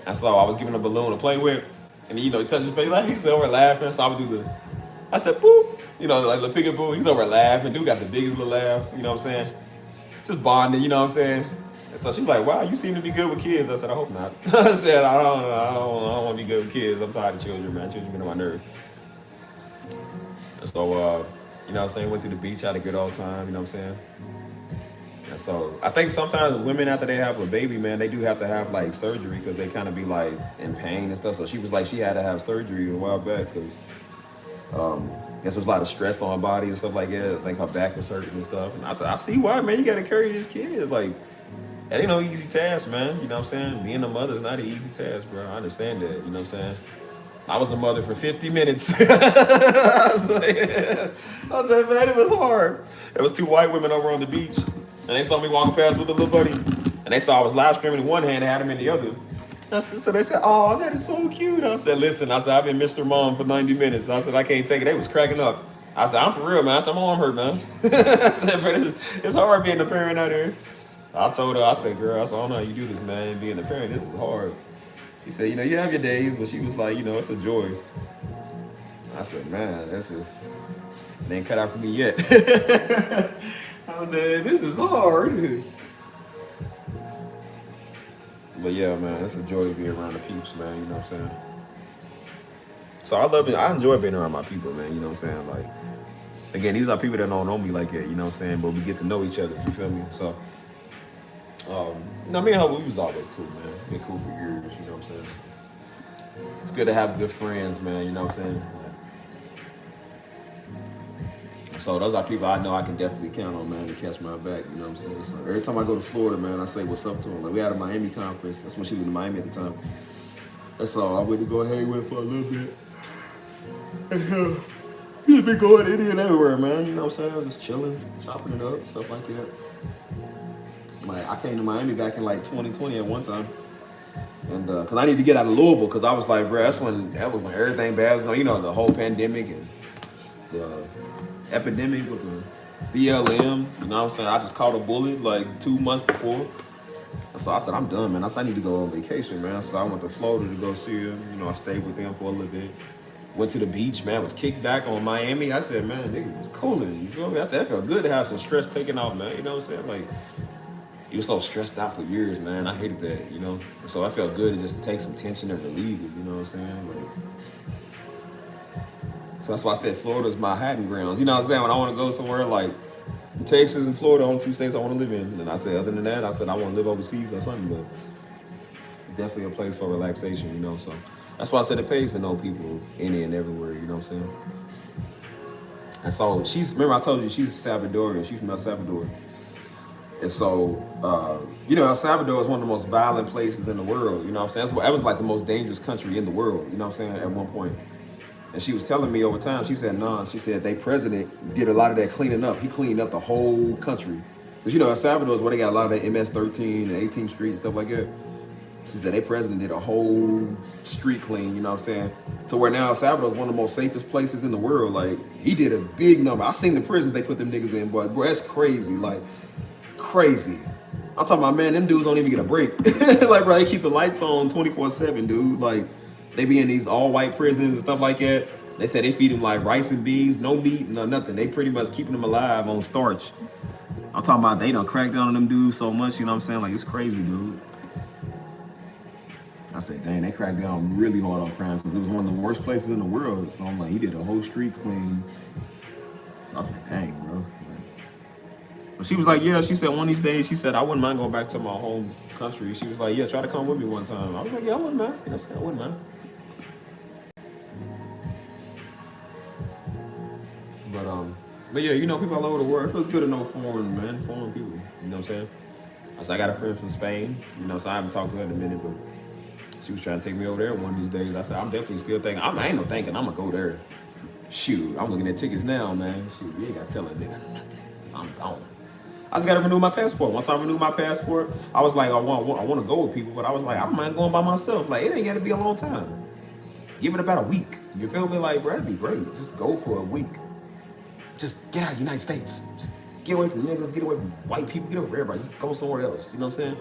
And so I was giving him a balloon to play with. And then, you know, he touched his face like he's over laughing. So I would do I said, boop. You know, like the peekaboo. He's over laughing. Dude got the biggest little laugh. You know what I'm saying? Just bonding. You know what I'm saying? And so she's like, wow, you seem to be good with kids. I said, I hope not. I said, I don't want to be good with kids. I'm tired of children, man. Children get on my nerves. And so, you know what I'm saying? Went to the beach, had a good old time. You know what I'm saying? And so I think sometimes women, after they have a baby, man, they do have to have like surgery because they kind of be like in pain and stuff. So she was like, she had to have surgery a while back because I guess there's a lot of stress on her body and stuff like that. I think her back was hurting and stuff. And I said, I see why, man. You got to carry these kids. Like, that ain't no easy task, man. You know what I'm saying? Being a mother is not an easy task, bro. I understand that. You know what I'm saying? I was a mother for 50 minutes. I said, man, it was hard. There was 2 white women over on the beach. And they saw me walking past with a little buddy. And they saw I was live streaming in one hand and had him in the other. So they said, oh, that is so cute. I said, listen, I've been Mr. Mom for 90 minutes. I said, I can't take it. They was cracking up. I said, I'm for real, man. I said, my arm hurt, man. I said, but it's hard being a parent out here. I told her, I said, girl, I don't know how you do this, man. Being a parent, this is hard. She said, you have your days, but she was like, it's a joy. I said, man, this is, it ain't cut out for me yet. I said, this is hard. But yeah, man, it's a joy to be around the peeps, man. You know what I'm saying? So I love it. I enjoy being around my people, man. You know what I'm saying? Like, again, these are people that don't know me like that. You know what I'm saying? But we get to know each other. You feel me? So, me and her, we was always cool, man. Been cool for years. You know what I'm saying? It's good to have good friends, man. You know what I'm saying? So those are people I know I can definitely count on, man, to catch my back. You know what I'm saying? So every time I go to Florida, man, I say what's up to them. Like we had a Miami conference. That's when she was in Miami at the time. That's all. I went to go hang with her for a little bit. He's been going Indian everywhere, man. You know what I'm saying? Just chilling, chopping it up, stuff like that. Like I came to Miami back in like 2020 at one time. And cause I need to get out of Louisville, cause I was like, bro, that was when everything bad was going, the whole pandemic and the epidemic with the BLM. You know what I'm saying? I just caught a bullet like 2 months before. So I said, I'm done, man. I said, I need to go on vacation, man. So I went to Florida to go see her. I stayed with them for a little bit. Went to the beach, man. Was kicked back on Miami. I said, man, nigga, it was cooling. You feel me? I said, it felt good to have some stress taken off, man. You know what I'm saying? Like, you was so stressed out for years, man. I hated that, So I felt good to just take some tension and relieve it, you know what I'm saying? Like, so that's why I said Florida's my hiding grounds. You know what I'm saying? When I want to go somewhere like Texas and Florida, only 2 states I want to live in. And I said, other than that, I said I want to live overseas or something, but definitely a place for relaxation, So that's why I said it pays to know people any and everywhere, you know what I'm saying? And so remember I told you she's Salvadorian. She's from El Salvador. And so, El Salvador is one of the most violent places in the world. You know what I'm saying? That was like the most dangerous country in the world. You know what I'm saying? At one point. And she was telling me over time, she said, nah, she said their president did a lot of that cleaning up. He cleaned up the whole country. Because, El Salvador is where they got a lot of that MS-13 and 18th Street and stuff like that. She said their president did a whole street clean, you know what I'm saying? To where now El Salvador is one of the most safest places in the world. Like, he did a big number. I seen the prisons they put them niggas in, but bro, that's crazy. Like, crazy. I'm talking about, man, them dudes don't even get a break. Like, bro, they keep the lights on 24/7, dude. Like, they be in these all-white prisons and stuff like that. They said they feed them like rice and beans, no meat, no nothing. They pretty much keeping them alive on starch. I'm talking about they done cracked down on them dudes so much, you know what I'm saying? Like, it's crazy, dude. I said, dang, they cracked down really hard on crime because it was one of the worst places in the world. So I'm like, he did a whole street clean. So I was like, dang, bro. But she was like, yeah, she said one of these days, she said, I wouldn't mind going back to my home country. She was like, yeah, try to come with me one time. I was like, yeah, I wouldn't mind. You know what I'm saying? I wouldn't mind. But yeah, people all over the world. It feels good to know foreign people. You know what I'm saying? I said, I got a friend from Spain. So I haven't talked to her in a minute, but she was trying to take me over there one of these days. I said, I'm definitely still thinking. I ain't no thinking. I'm going to go there. Shoot, I'm looking at tickets now, man. Shoot, you ain't got to tell a nigga nothing. I'm gone. I just got to renew my passport. Once I renew my passport, I was like, I want to go with people, but I was like, I don't mind going by myself. Like, it ain't got to be a long time. Give it about a week. You feel me? Like, bro, that'd be great. Just go for a week. Just get out of the United States. Just get away from niggas, get away from white people, get away from everybody. Just go somewhere else. You know what I'm saying?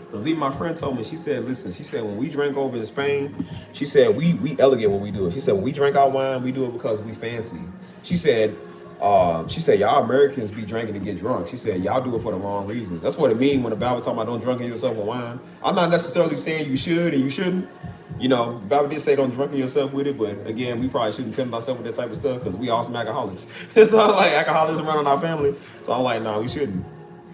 Because even my friend told me, she said, listen, she said, when we drink over in Spain, she said, we elegant when we do it. She said, when we drink our wine, we do it because we fancy. She said, y'all Americans be drinking to get drunk. She said, y'all do it for the wrong reasons. That's what it means when the Bible talking about don't drunken yourself with wine. I'm not necessarily saying you should and you shouldn't. The Bible did say don't drunken yourself with it, but again, we probably shouldn't tempt ourselves with that type of stuff because we all some alcoholics. So like alcoholism around our family. So I'm like, no, we shouldn't.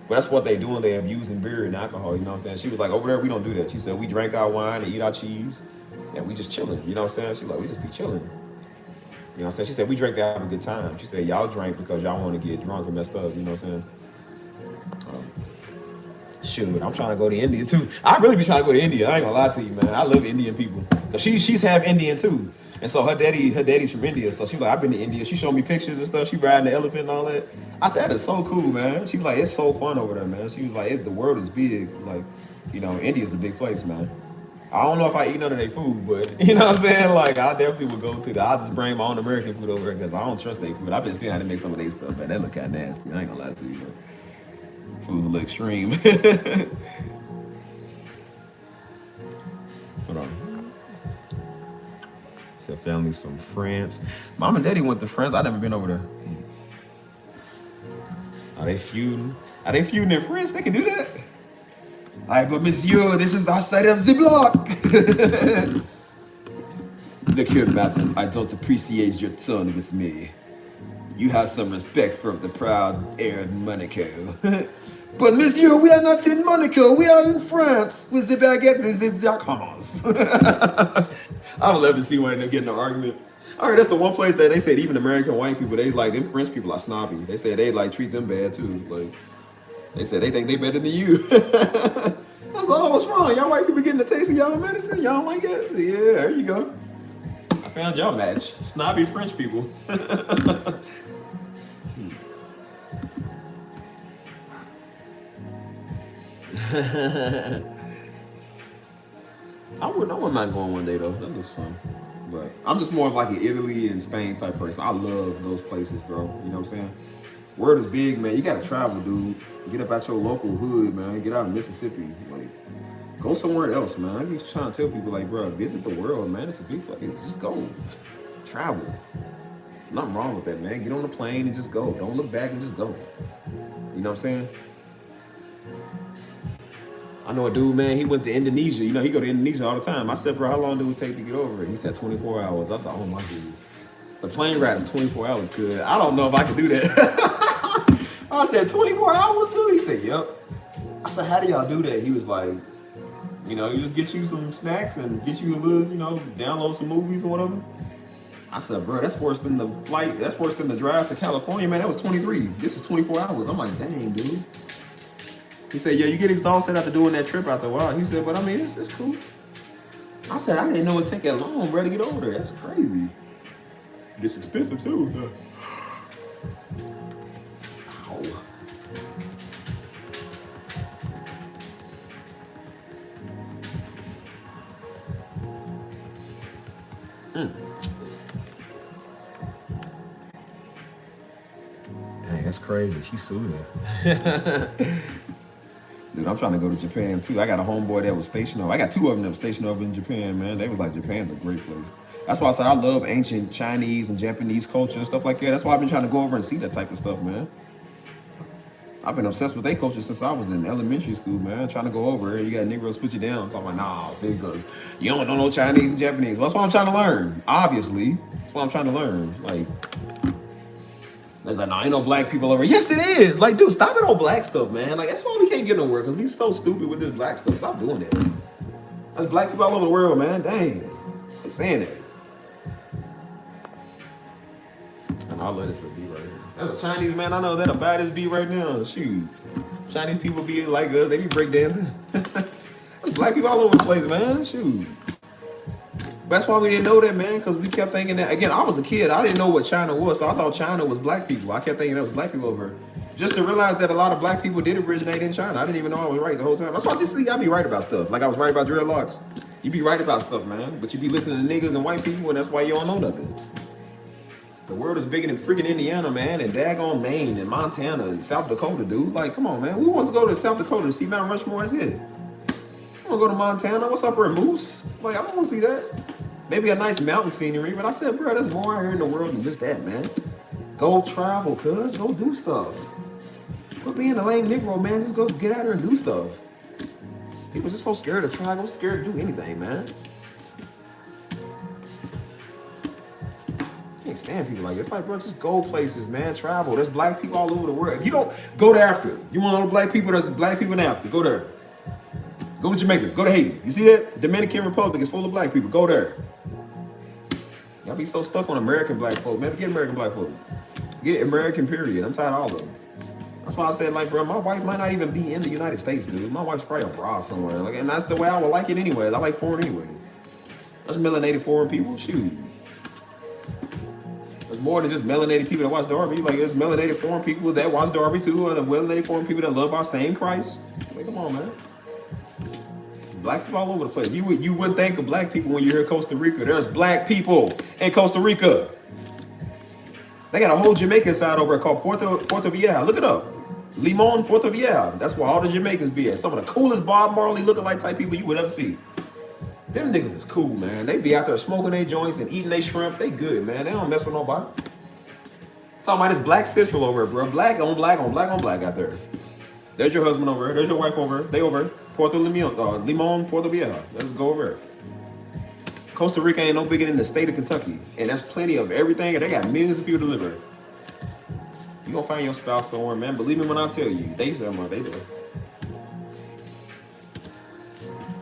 But that's what they doing. They abusing beer and alcohol. You know what I'm saying? She was like, over there, we don't do that. She said, we drink our wine and eat our cheese and we just chilling. You know what I'm saying? She like, we just be chilling. You know what I'm saying? She said, we drink to have a good time. She said, y'all drink because y'all want to get drunk and messed up. You know what I'm saying? Shoot, I'm trying to go to India too. I really be trying to go to India. I ain't gonna lie to you, man. I love Indian people. Cause she's half Indian too. And so her daddy's from India. So she's like, I've been to India. She showed me pictures and stuff. She riding the elephant and all that. I said, that is so cool, man. She's like, it's so fun over there, man. She was like, the world is big. Like, India's a big place, man. I don't know if I eat none of their food, but you know what I'm saying? Like, I definitely would go to I'll just bring my own American food over there because I don't trust their food. I've been seeing how they make some of their stuff, man. That look kind of nasty. I ain't gonna lie to you, man. Food's a little extreme. Hold on. Said families from France. Mom and Daddy went to France. I've never been over there. Are they feuding? Are they feuding in France? They can do that. Alright, but monsieur, this is our side of the block. Look here, madam. I don't appreciate your tone with me. You have some respect for the proud heir of Monaco. But monsieur, we are not in Monaco. We are in France with the baguettes and the Jacques. I would love to see one of them getting an argument. I heard that's the one place that they said even American white people, they like them French people are snobby. They say they like treat them bad too. Like they said they think they better than you. That's all what's wrong. Y'all white people getting a taste of y'all medicine. Y'all don't like it? Yeah, there you go. I found y'all match. Snobby French people. I wouldn't mind going one day though. That looks fun. But I'm just more of like an Italy and Spain type person. I love those places, bro. You know what I'm saying? World is big, man. You gotta travel, dude. Get up out your local hood, man. Get out of Mississippi. Like, go somewhere else, man. I be trying to tell people, like, bro, visit the world, man. It's a big place. Just go. Travel. There's nothing wrong with that, man. Get on the plane and just go. Don't look back and just go. You know what I'm saying? I know a dude, man, he went to Indonesia. You know, he go to Indonesia all the time. I said, bro, how long do it take to get over it? He said 24 hours. I said, oh my goodness. The plane ride is 24 hours, good. I don't know if I can do that. I said, 24 hours, dude? He said, yep. I said, how do y'all do that? He was like, you know, you just get you some snacks and get you a little, you know, download some movies or whatever. I said, bro, that's worse than the flight. That's worse than the drive to California, man. That was 23. This is 24 hours. I'm like, dang, dude. He said, yeah, you get exhausted after doing that trip after a while. He said, but I mean, it's cool. I said, I didn't know it'd take that long, bro, to get over there. That's crazy. It's expensive, too. Ow. Dang, that's crazy. She sued her. Dude, I'm trying to go to Japan too. I got a homeboy that was stationed over. I got two of them that was stationed over in Japan, man. They was like, Japan's a great place. That's why I said I love ancient Chinese and Japanese culture and stuff like that. That's why I've been trying to go over and see that type of stuff, man. I've been obsessed with their culture since I was in elementary school, man. Trying to go over here. You got Negroes put you down. I'm talking about, nah, see, because you don't know no Chinese and Japanese. Well, that's what I'm trying to learn, obviously. That's what I'm trying to learn. Like, there's like, no, ain't no black people over here. Yes, it is. Like, dude, stop it on black stuff, man. Like, that's why we can't get nowhere, because we so stupid with this black stuff. Stop doing that. There's black people all over the world, man. Dang. Quit saying that. And I'll let this be right here. That's a Chinese man. I know that'll buy this beat right now. Shoot. Chinese people be like us. They be breakdancing. There's black people all over the place, man. Shoot. That's why we didn't know that, man, because we kept thinking that. Again, I was a kid. I didn't know what China was, so I thought China was black people. I kept thinking that was black people over here. Just to realize that a lot of black people did originate in China. I didn't even know I was right the whole time. That's why I be right about stuff. Like I was right about dreadlocks. You be right about stuff, man. But you be listening to niggas and white people, and that's why you don't know nothing. The world is bigger than freaking Indiana, man, and daggone Maine and Montana and South Dakota, dude. Like, come on, man. Who wants to go to South Dakota to see Mount Rushmore? That's it. I want to go to Montana. What's up for a moose? Like, I don't want to see that. Maybe a nice mountain scenery, but I said, bro, there's more out here in the world than just that, man. Go travel, cuz. Go do stuff. Quit being a lame Negro, man. Just go get out there and do stuff. People just so scared to try. Go scared to do anything, man. I can't stand people like this. Like, bro, just go places, man. Travel. There's black people all over the world. If you don't, go to Africa. You want to know black people? There's black people in Africa. Go there. Go to Jamaica. Go to Haiti. You see that? Dominican Republic is full of black people. Go there. Y'all be so stuck on American black folk. Man, forget American black folk. Get American, period. I'm tired of all of them. That's why I said, like, bro, my wife might not even be in the United States, dude. My wife's probably abroad somewhere. Like, and that's the way I would like it anyways. I like foreign anyway. There's melanated foreign people. Shoot. There's more than just melanated people that watch Darby. Like, there's melanated foreign people that watch Darby, too. And the melanated foreign people that love our same Christ. Like, come on, man. Black people all over the place. You wouldn't think of black people when you hear Costa Rica. There's black people in Costa Rica. They got a whole Jamaican side over there called Puerto Vieja. Look it up. Limon, Puerto Vieja. That's where all the Jamaicans be at. Some of the coolest Bob Marley lookalike type people you would ever see. Them niggas is cool, man. They be out there smoking their joints and eating their shrimp. They good, man. They don't mess with nobody. Talking about this Black Central over here, bro. Black on black on black on black out there. There's your husband over here. There's your wife over here. They over here. Limon, Puerto Vieja. Let's go over here. Costa Rica ain't no bigger than the state of Kentucky. And that's plenty of everything. And they got millions of people to live here. You gonna find your spouse somewhere, man. Believe me when I tell you. They somewhere. They do.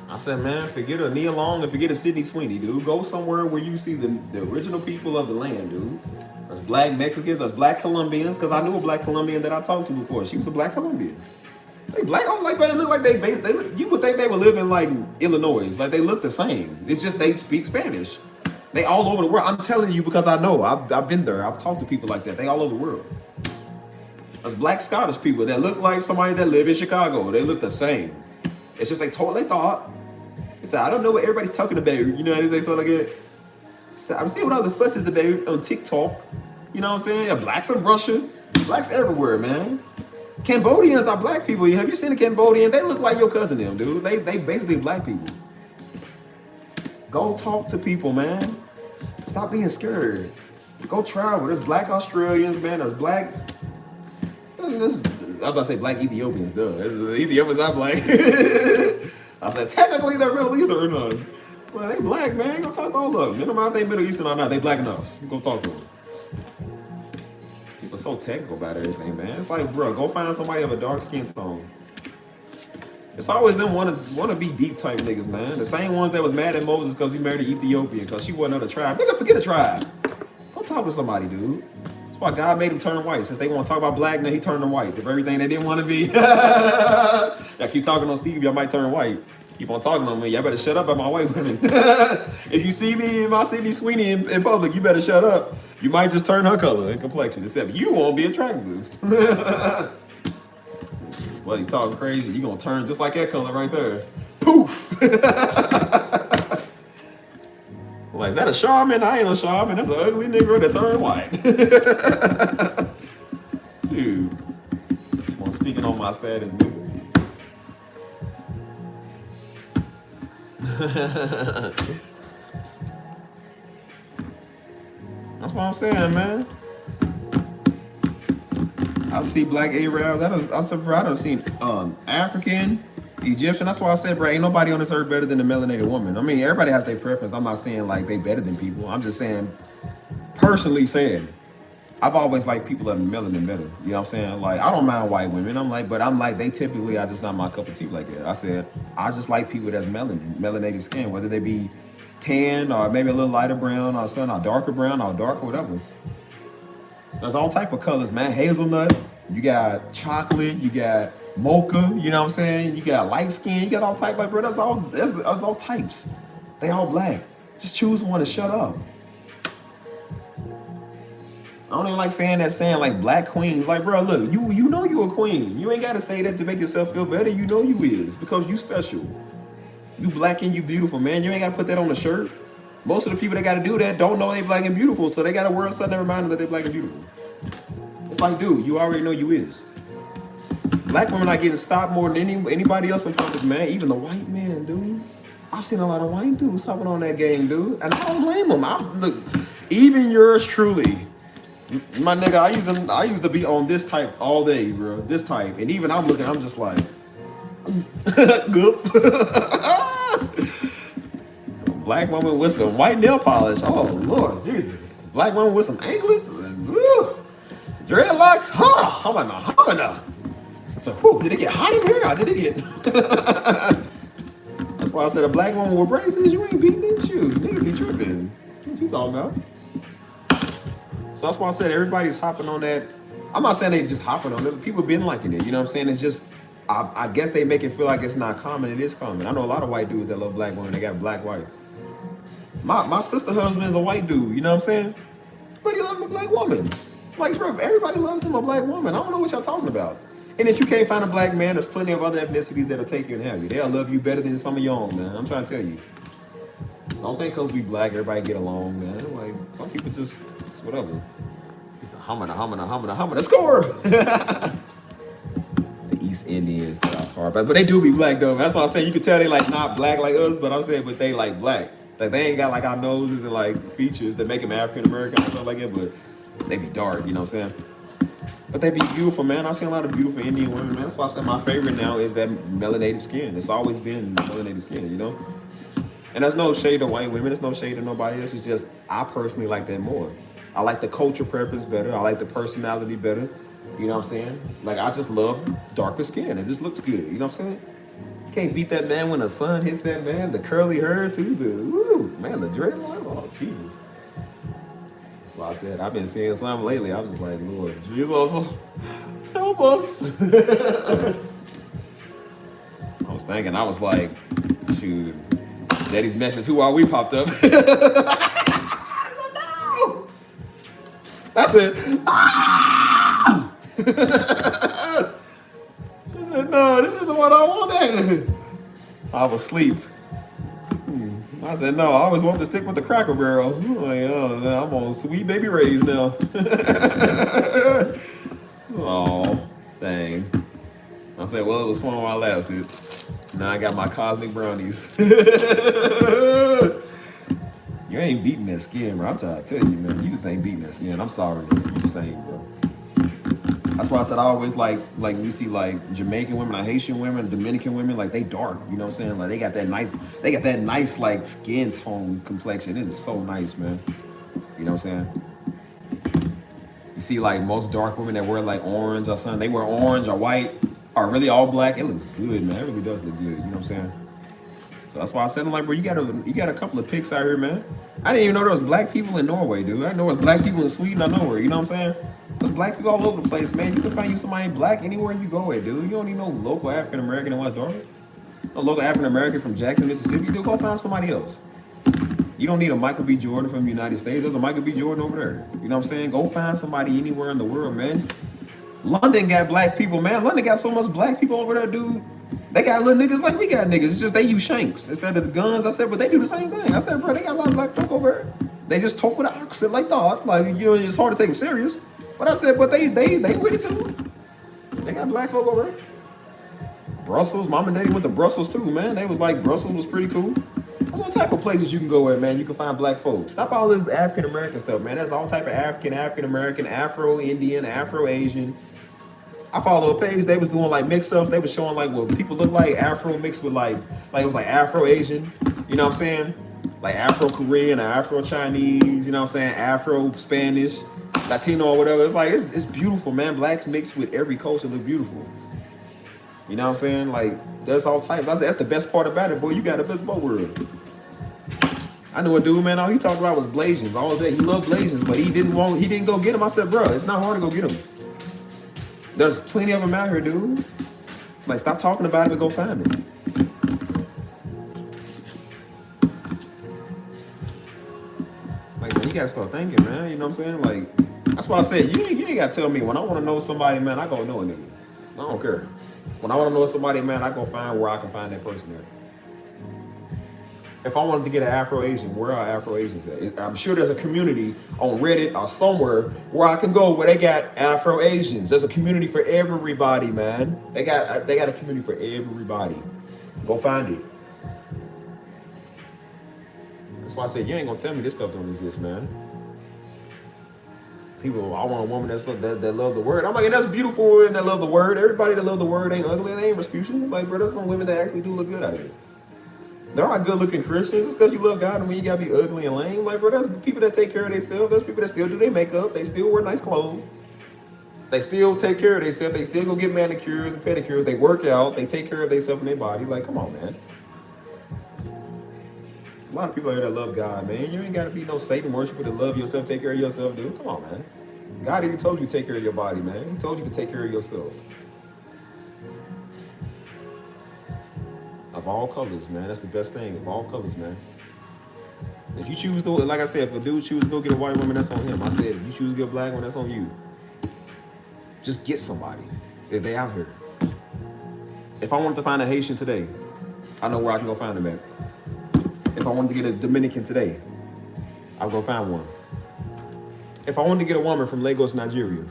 I said, man, forget a Nia Long and forget a Sydney Sweeney, dude. Go somewhere where you see the original people of the land, dude. There's black Mexicans, there's black Colombians, because I knew a black Colombian that I talked to before. She was a black Colombian. They black, I was like, but it look like they look, you would think they would live in like Illinois. Like they look the same. It's just they speak Spanish. They all over the world. I'm telling you because I know. I've been there. I've talked to people like that. They all over the world. There's black Scottish people that look like somebody that live in Chicago. They look the same. It's just they thought. So I don't know what everybody's talking about. You know how they say something like that? So I'm seeing what all the fuss is about on TikTok. You know what I'm saying? Yeah, blacks in Russia. Blacks everywhere, man. Cambodians are black people. Have you seen a Cambodian? They look like your cousin them, dude. They basically black people. Go talk to people, man. Stop being scared. Go travel. There's black Australians, man. There's black... I was about to say black Ethiopians, duh. Ethiopians are black. I said, technically they're Middle Eastern. Well, they black, man. Go talk to all of them. No matter if they Middle Eastern or not, they black enough. Go talk to them. People are so technical about everything, man. It's like, bro, go find somebody of a dark skin tone. It's always them wanna be deep type niggas, man. The same ones that was mad at Moses because he married an Ethiopian because she wasn't of the tribe. Nigga, forget a tribe. Go talk to somebody, dude. That's why God made him turn white. Since they want to talk about black, now he turned them white. If everything they didn't want to be. Y'all keep talking on Steve, y'all might turn white. Keep on talking on me. Y'all better shut up about my white women. If you see me in my Sydney Sweeney in public, you better shut up. You might just turn her color and complexion. Except you won't be attractive. Well, you talking crazy. You gonna turn just like that color right there. Poof. Like, is that a shaman? I ain't a shaman. That's an ugly nigga that turned white. Dude. I'm speaking on my status, nigga. That's what I'm saying, man. I see black Arabs. I said, bro, I done seen African, Egyptian. That's why I said, bro, ain't nobody on this earth better than a melanated woman. I mean, everybody has their preference. I'm not saying like they better than people. I'm just saying, personally saying, I've always liked people that are melanin better. You know what I'm saying? Like, I don't mind white women. I'm like, they typically are just not my cup of tea like that. I said, I just like people that's melanated skin, whether they be tan or maybe a little lighter brown or something, or darker brown or dark or whatever. There's all type of colors, man. Hazelnut, you got chocolate, you got mocha, you know what I'm saying? You got light skin, you got all type, like, bro, that's all types. They all black. Just choose one and shut up. I don't even like saying like black queen. Like, bro, look, you know you a queen. You ain't gotta say that to make yourself feel better. You know you is, because you special. You black and you beautiful, man. You ain't gotta put that on the shirt. Most of the people that gotta do that don't know they black and beautiful, so they gotta wear something to remind them that they black and beautiful. It's like, dude, you already know you is. Black women are getting stopped more than anybody else in public, man. Even the white man, dude. I've seen a lot of white dudes hopping on that game, dude, and I don't blame them. Look, even yours truly. My nigga, I used to be on this type all day, bro. This type. And even I'm just like, good. Black woman with some white nail polish. Oh, Lord Jesus. Black woman with some anklets. Dreadlocks. Huh. So, whew, did it get hot in here? Or did it get... That's why I said a black woman with braces, you ain't beating this shoe. Nigga be tripping. What you talking about? So that's why I said everybody's hopping on that. I'm not saying they just hopping on it. People been liking it. You know what I'm saying? It's just, I guess they make it feel like it's not common. It is common. I know a lot of white dudes that love black women. They got a black wife. My sister husband is a white dude. You know what I'm saying? But he loves a black woman. Like, bro, everybody loves them a black woman. I don't know what y'all talking about. And if you can't find a black man, there's plenty of other ethnicities that'll take you and have you. They'll love you better than some of your own, man. I'm trying to tell you. Don't think because we black, everybody get along, man. Like, some people just, it's whatever. It's a humana, score! The East Indians that are tar, but they do be black though. That's why I'm saying you can tell they like not black like us, but I'm saying but they like black. Like they ain't got like our noses and like features that make them African American and stuff like that, but they be dark, you know what I'm saying? But they be beautiful, man. I've seen a lot of beautiful Indian women, man. That's why I said my favorite now is that melanated skin. It's always been melanated skin, you know? And there's no shade of white women. There's no shade of nobody else. It's just I personally like that more. I like the culture preference better. I like the personality better. You know what I'm saying? Like I just love darker skin. It just looks good. You know what I'm saying? You can't beat that man when the sun hits that man. The curly hair too. The woo, man, the dreadlocks. Oh Jesus. That's why I said I've been seeing some lately. I was just like, Lord Jesus, help us. I was thinking. I was like, shoot. Daddy's message, who are we, popped up. I said, ah! I said, no, this isn't what I wanted. I was asleep. I said, no, I always want to stick with the Cracker Barrel. I'm like, oh, no, I'm on Sweet Baby Ray's now. Oh, dang. I said, well, it was fun while I lasted. Now I got my cosmic brownies. You ain't beating that skin, bro. I'm trying to tell you, man. You just ain't beating that skin. I'm sorry, man. You just ain't, bro. That's why I said I always like you see like Jamaican women, like Haitian women, Dominican women, like they dark. You know what I'm saying? Like they got that nice like skin tone complexion. This is so nice, man. You know what I'm saying? You see like most dark women that wear like orange or something, they wear orange or white. Are really all black. It looks good, man. It really does look good. You know what I'm saying? So that's why I said, I'm like, bro, you got a couple of pics out here, man. I didn't even know there was black people in Norway, dude. I know there was black people in Sweden. I know where. You know what I'm saying? There's black people all over the place, man. You can find you somebody black anywhere you go at, dude. You don't need no local African American in West Darby. No local African American from Jackson, Mississippi. Dude, go find somebody else. You don't need a Michael B. Jordan from the United States. There's a Michael B. Jordan over there. You know what I'm saying? Go find somebody anywhere in the world, man. London got black people, man. London got so much black people over there, dude. They got little niggas like we got niggas. It's just they use shanks instead of the guns. I said, but they do the same thing. I said, bro, they got a lot of black folk over there. They just talk with an accent like that. Like, you know, it's hard to take them serious. But I said, but they with it too. They got black folk over there. Brussels, mom and daddy went to Brussels too, man. They was like, Brussels was pretty cool. That's what type of places you can go at, man. You can find black folks. Stop all this African American stuff, man. That's all type of African American, Afro-Indian, Afro-Asian. I follow a page, they was doing like mixed ups. They was showing like what people look like, Afro mixed with like it was like Afro-Asian, you know what I'm saying? Like Afro-Korean or Afro-Chinese, you know what I'm saying? Afro-Spanish, Latino or whatever. It's like, it's beautiful, man. Blacks mixed with every culture look beautiful. You know what I'm saying? Like, there's all types. That's the best part about it, boy. You got the best both worlds. I knew a dude, man, all he talked about was Blasians all day. He loved Blasians, but he didn't go get them. I said, bro, it's not hard to go get them. There's plenty of them out here, dude. Like, stop talking about it and go find them. Like, man, you gotta start thinking, man. You know what I'm saying? Like, that's why I said, you ain't gotta tell me. When I want to know somebody, man, I go know a nigga. I don't care. When I want to know somebody, man, I go find where I can find that person at. If I wanted to get an Afro-Asian, where are Afro-Asians at? I'm sure there's a community on Reddit or somewhere where I can go where they got Afro-Asians. There's a community for everybody, man. They got a community for everybody. Go find it. That's why I said, you ain't gonna tell me this stuff don't exist, man. People, I want a woman that love the word. I'm like, and that's beautiful and that love the word. Everybody that love the word ain't ugly, they ain't Rasputin. Like, bro, there's some women that actually do look good out here. There are good-looking Christians. It's because you love God and when you gotta be ugly and lame. Like, bro, there's people that take care of themselves. There's people that still do their makeup. They still wear nice clothes. They still take care of themselves. They still go get manicures and pedicures. They work out. They take care of themselves and their body. Like, come on, man. There's a lot of people out here that love God, man. You ain't gotta be no Satan worshiper to love yourself, take care of yourself, dude. Come on, man. God even told you to take care of your body, man. He told you to take care of yourself. Of all colors, man. That's the best thing. Of all colors, man. If you choose to, like I said, if a dude choose to go get a white woman, that's on him. I said, if you choose to get a black one, that's on you. Just get somebody. If they out here. If I wanted to find a Haitian today, I know where I can go find them at. If I wanted to get a Dominican today, I'll go find one. If I wanted to get a woman from Lagos, Nigeria,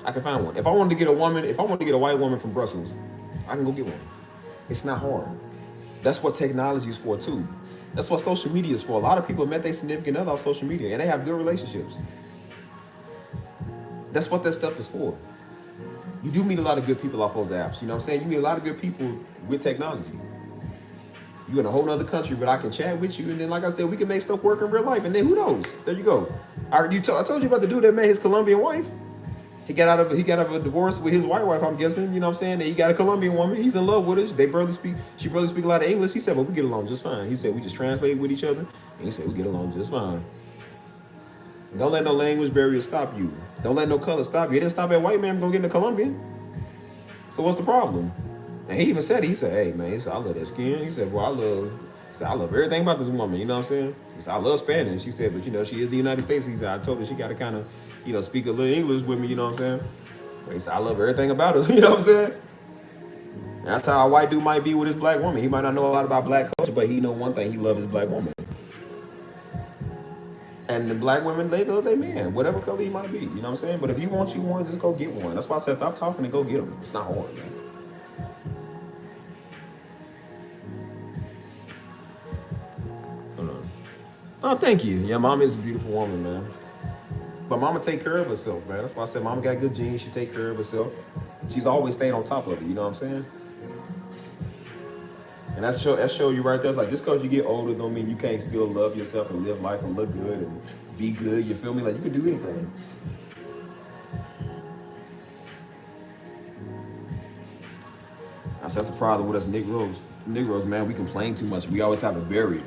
I can find one. If I wanted to get a woman, if I wanted to get a white woman from Brussels, I can go get one. It's not hard. That's what technology is for too. That's what social media is for. A lot of people met their significant other off social media and they have good relationships. That's what that stuff is for. You do meet a lot of good people off those apps. You know what I'm saying? You meet a lot of good people with technology. You're in a whole nother country, but I can chat with you. And then, like I said, we can make stuff work in real life. And then who knows? There you go. I told you about the dude that met his Colombian wife. He got out of a divorce with his white wife, I'm guessing. You know what I'm saying? And he got a Colombian woman. He's in love with her. She barely speak a lot of English. He said, well, we get along just fine. He said, we just translate with each other. And he said, we get along just fine. Don't let no language barrier stop you. Don't let no color stop you. It didn't stop that white man from going to get in the Colombian. So what's the problem? And he even said, hey, man, he said, I love that skin. He said, well, I love everything about this woman. You know what I'm saying? He said, I love Spanish. He said, but, she is the United States. He said, I told her she got to kind of, speak a little English with me. You know what I'm saying? But he said, I love everything about her. You know what I'm saying? And that's how a white dude might be with his black woman. He might not know a lot about black culture, but he know one thing. He loves his black woman. And the black women, they love their man, whatever color he might be. You know what I'm saying? But if you want one, just go get one. That's why I said stop talking and go get them. It's not hard, man. Hold on. Oh, thank you. Yeah, mom is a beautiful woman, man. But mama take care of herself, man. That's why I said mama got good genes. She take care of herself. She's always stayed on top of it. You know what I'm saying? And that show you right there. Like, just because you get older don't mean you can't still love yourself and live life and look good and be good. You feel me? Like, you can do anything. That's the problem with us Negroes. Negroes, man, we complain too much. We always have a barrier.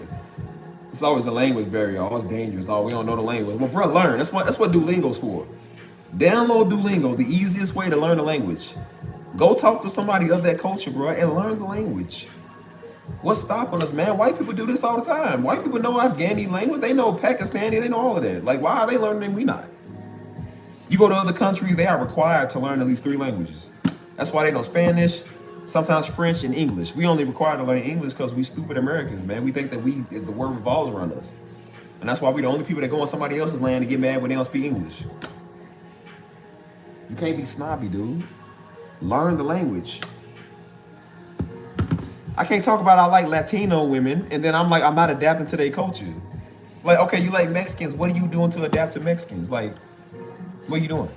It's always a language barrier. Always dangerous. Oh, we don't know the language. Well, bro, learn. That's what Duolingo's for. Download Duolingo, the easiest way to learn a language. Go talk to somebody of that culture, bro, and learn the language. What's stopping us, man? White people do this all the time. White people know Afghani language. They know Pakistani. They know all of that. Like, why are they learning and we not? You go to other countries, they are required to learn at least 3 languages. That's why they know Spanish, sometimes French, and English. We only require to learn English because we stupid Americans, man. We think that the world revolves around us. And that's why we the only people that go on somebody else's land and get mad when they don't speak English. You can't be snobby, dude. Learn the language. I can't talk about I like Latino women, and then I'm not adapting to their culture. Like, okay, you like Mexicans. What are you doing to adapt to Mexicans? Like, what are you doing?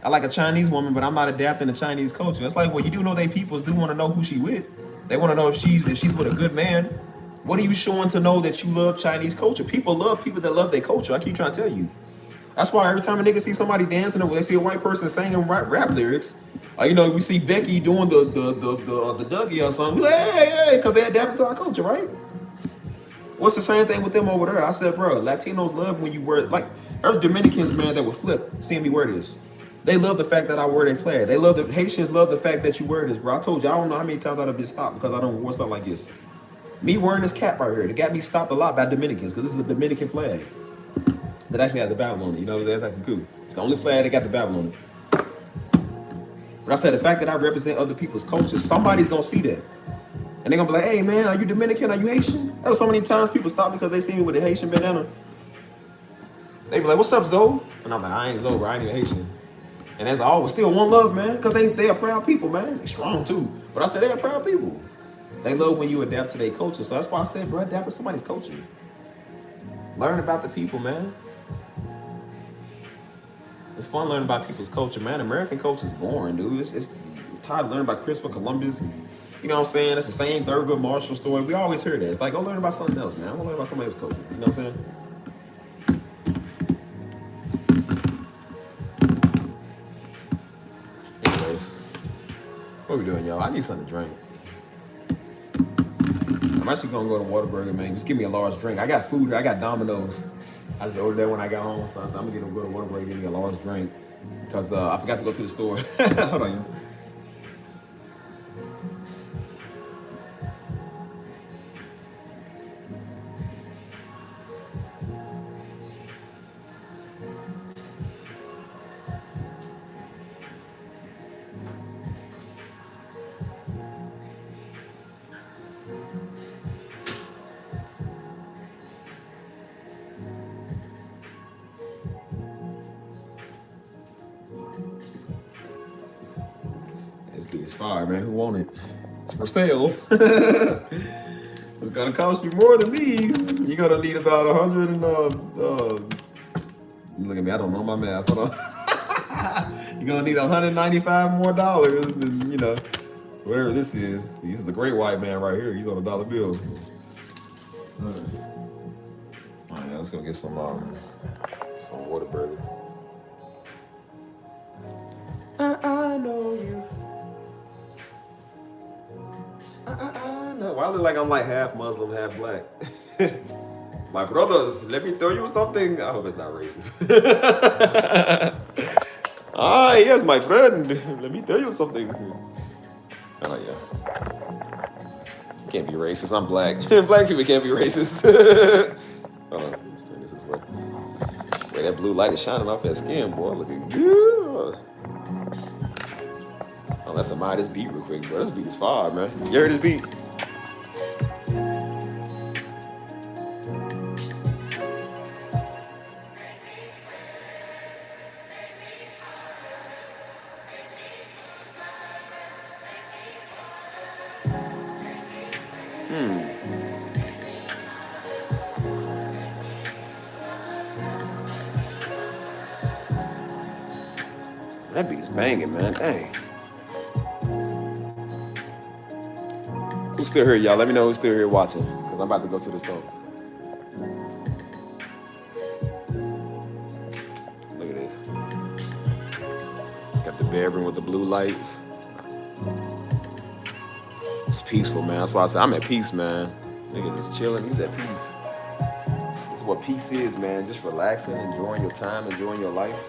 I like a Chinese woman, but I'm not adapting to Chinese culture. It's like, well, you do know they peoples do want to know who she with. They want to know if she's with a good man. What are you showing to know that you love Chinese culture? People love people that love their culture. I keep trying to tell you. That's why every time a nigga see somebody dancing or they see a white person singing rap lyrics, we see Becky doing the Dougie or something. We like, hey, because they adapted to our culture, right? What's the same thing with them over there? I said, bro, Latinos love when you wear, like, there's Dominicans, man, that would flip seeing me wear this. They love the fact that I wear their flag. Haitians love the fact that you wear this, bro. I told you, I don't know how many times I've been stopped because I don't wear something like this. Me wearing this cap right here, it got me stopped a lot by Dominicans because this is a Dominican flag that actually has the Bible on it. You know what I'm saying? That's actually cool. It's the only flag that got the Bible on it. But I said, the fact that I represent other people's culture, somebody's going to see that. And they're going to be like, hey, man, are you Dominican? Are you Haitian? There was so many times people stop because they see me with a Haitian bandana. They be like, what's up, Zoe? And I'm like, I ain't Zoe, bro. I ain't even Haitian. And that's always still one love, man, because they are proud people, man. They strong, too. But I said, they are proud people. They love when you adapt to their culture. So that's why I said, bro, adapt to somebody's culture. Learn about the people, man. It's fun learning about people's culture, man. American culture is boring, dude. It's tired of learning about Christopher Columbus and, you know what I'm saying? It's the same Thurgood Marshall story. We always hear that. It's like, go learn about something else, man. I want to learn about somebody else's culture. You know what I'm saying? Anyways, what are we doing, y'all? I need something to drink. I'm actually going to go to Whataburger, man. Just give me a large drink. I got food here. I got Domino's. I just ordered that when I got home, so I said, I'm going to go to Whataburger and give me a large drink because I forgot to go to the store. Hold on, y'all. is fire, man. Who want it? It's for sale. It's gonna cost you more than these. You're gonna need about 100 and look at me, I don't know my math. Hold on. You're gonna need 195 more dollars than whatever this is. This is a great white man right here. He's on a dollar bill. All right, let's go get some water burger. I know you. I know. Why I look like I'm like half Muslim, half black? My brothers, let me tell you something. I hope it's not racist. Yes, my friend. Let me tell you something. Oh yeah. Can't be racist. I'm black. Black people can't be racist. Hold on. Let's turn this way. Wait, that blue light is shining off that skin, boy. Looking good. Oh, let's admire this beat real quick, bro. This beat is fire, man. You heard this beat? That beat is banging, man. Dang. Who's still here, y'all? Let me know who's still here watching, because I'm about to go to the store. Look at this. Got the bedroom with the blue lights. It's peaceful, man. That's why I said I'm at peace, man. Nigga just chilling. He's at peace. This is what peace is, man. Just relaxing, enjoying your time, enjoying your life.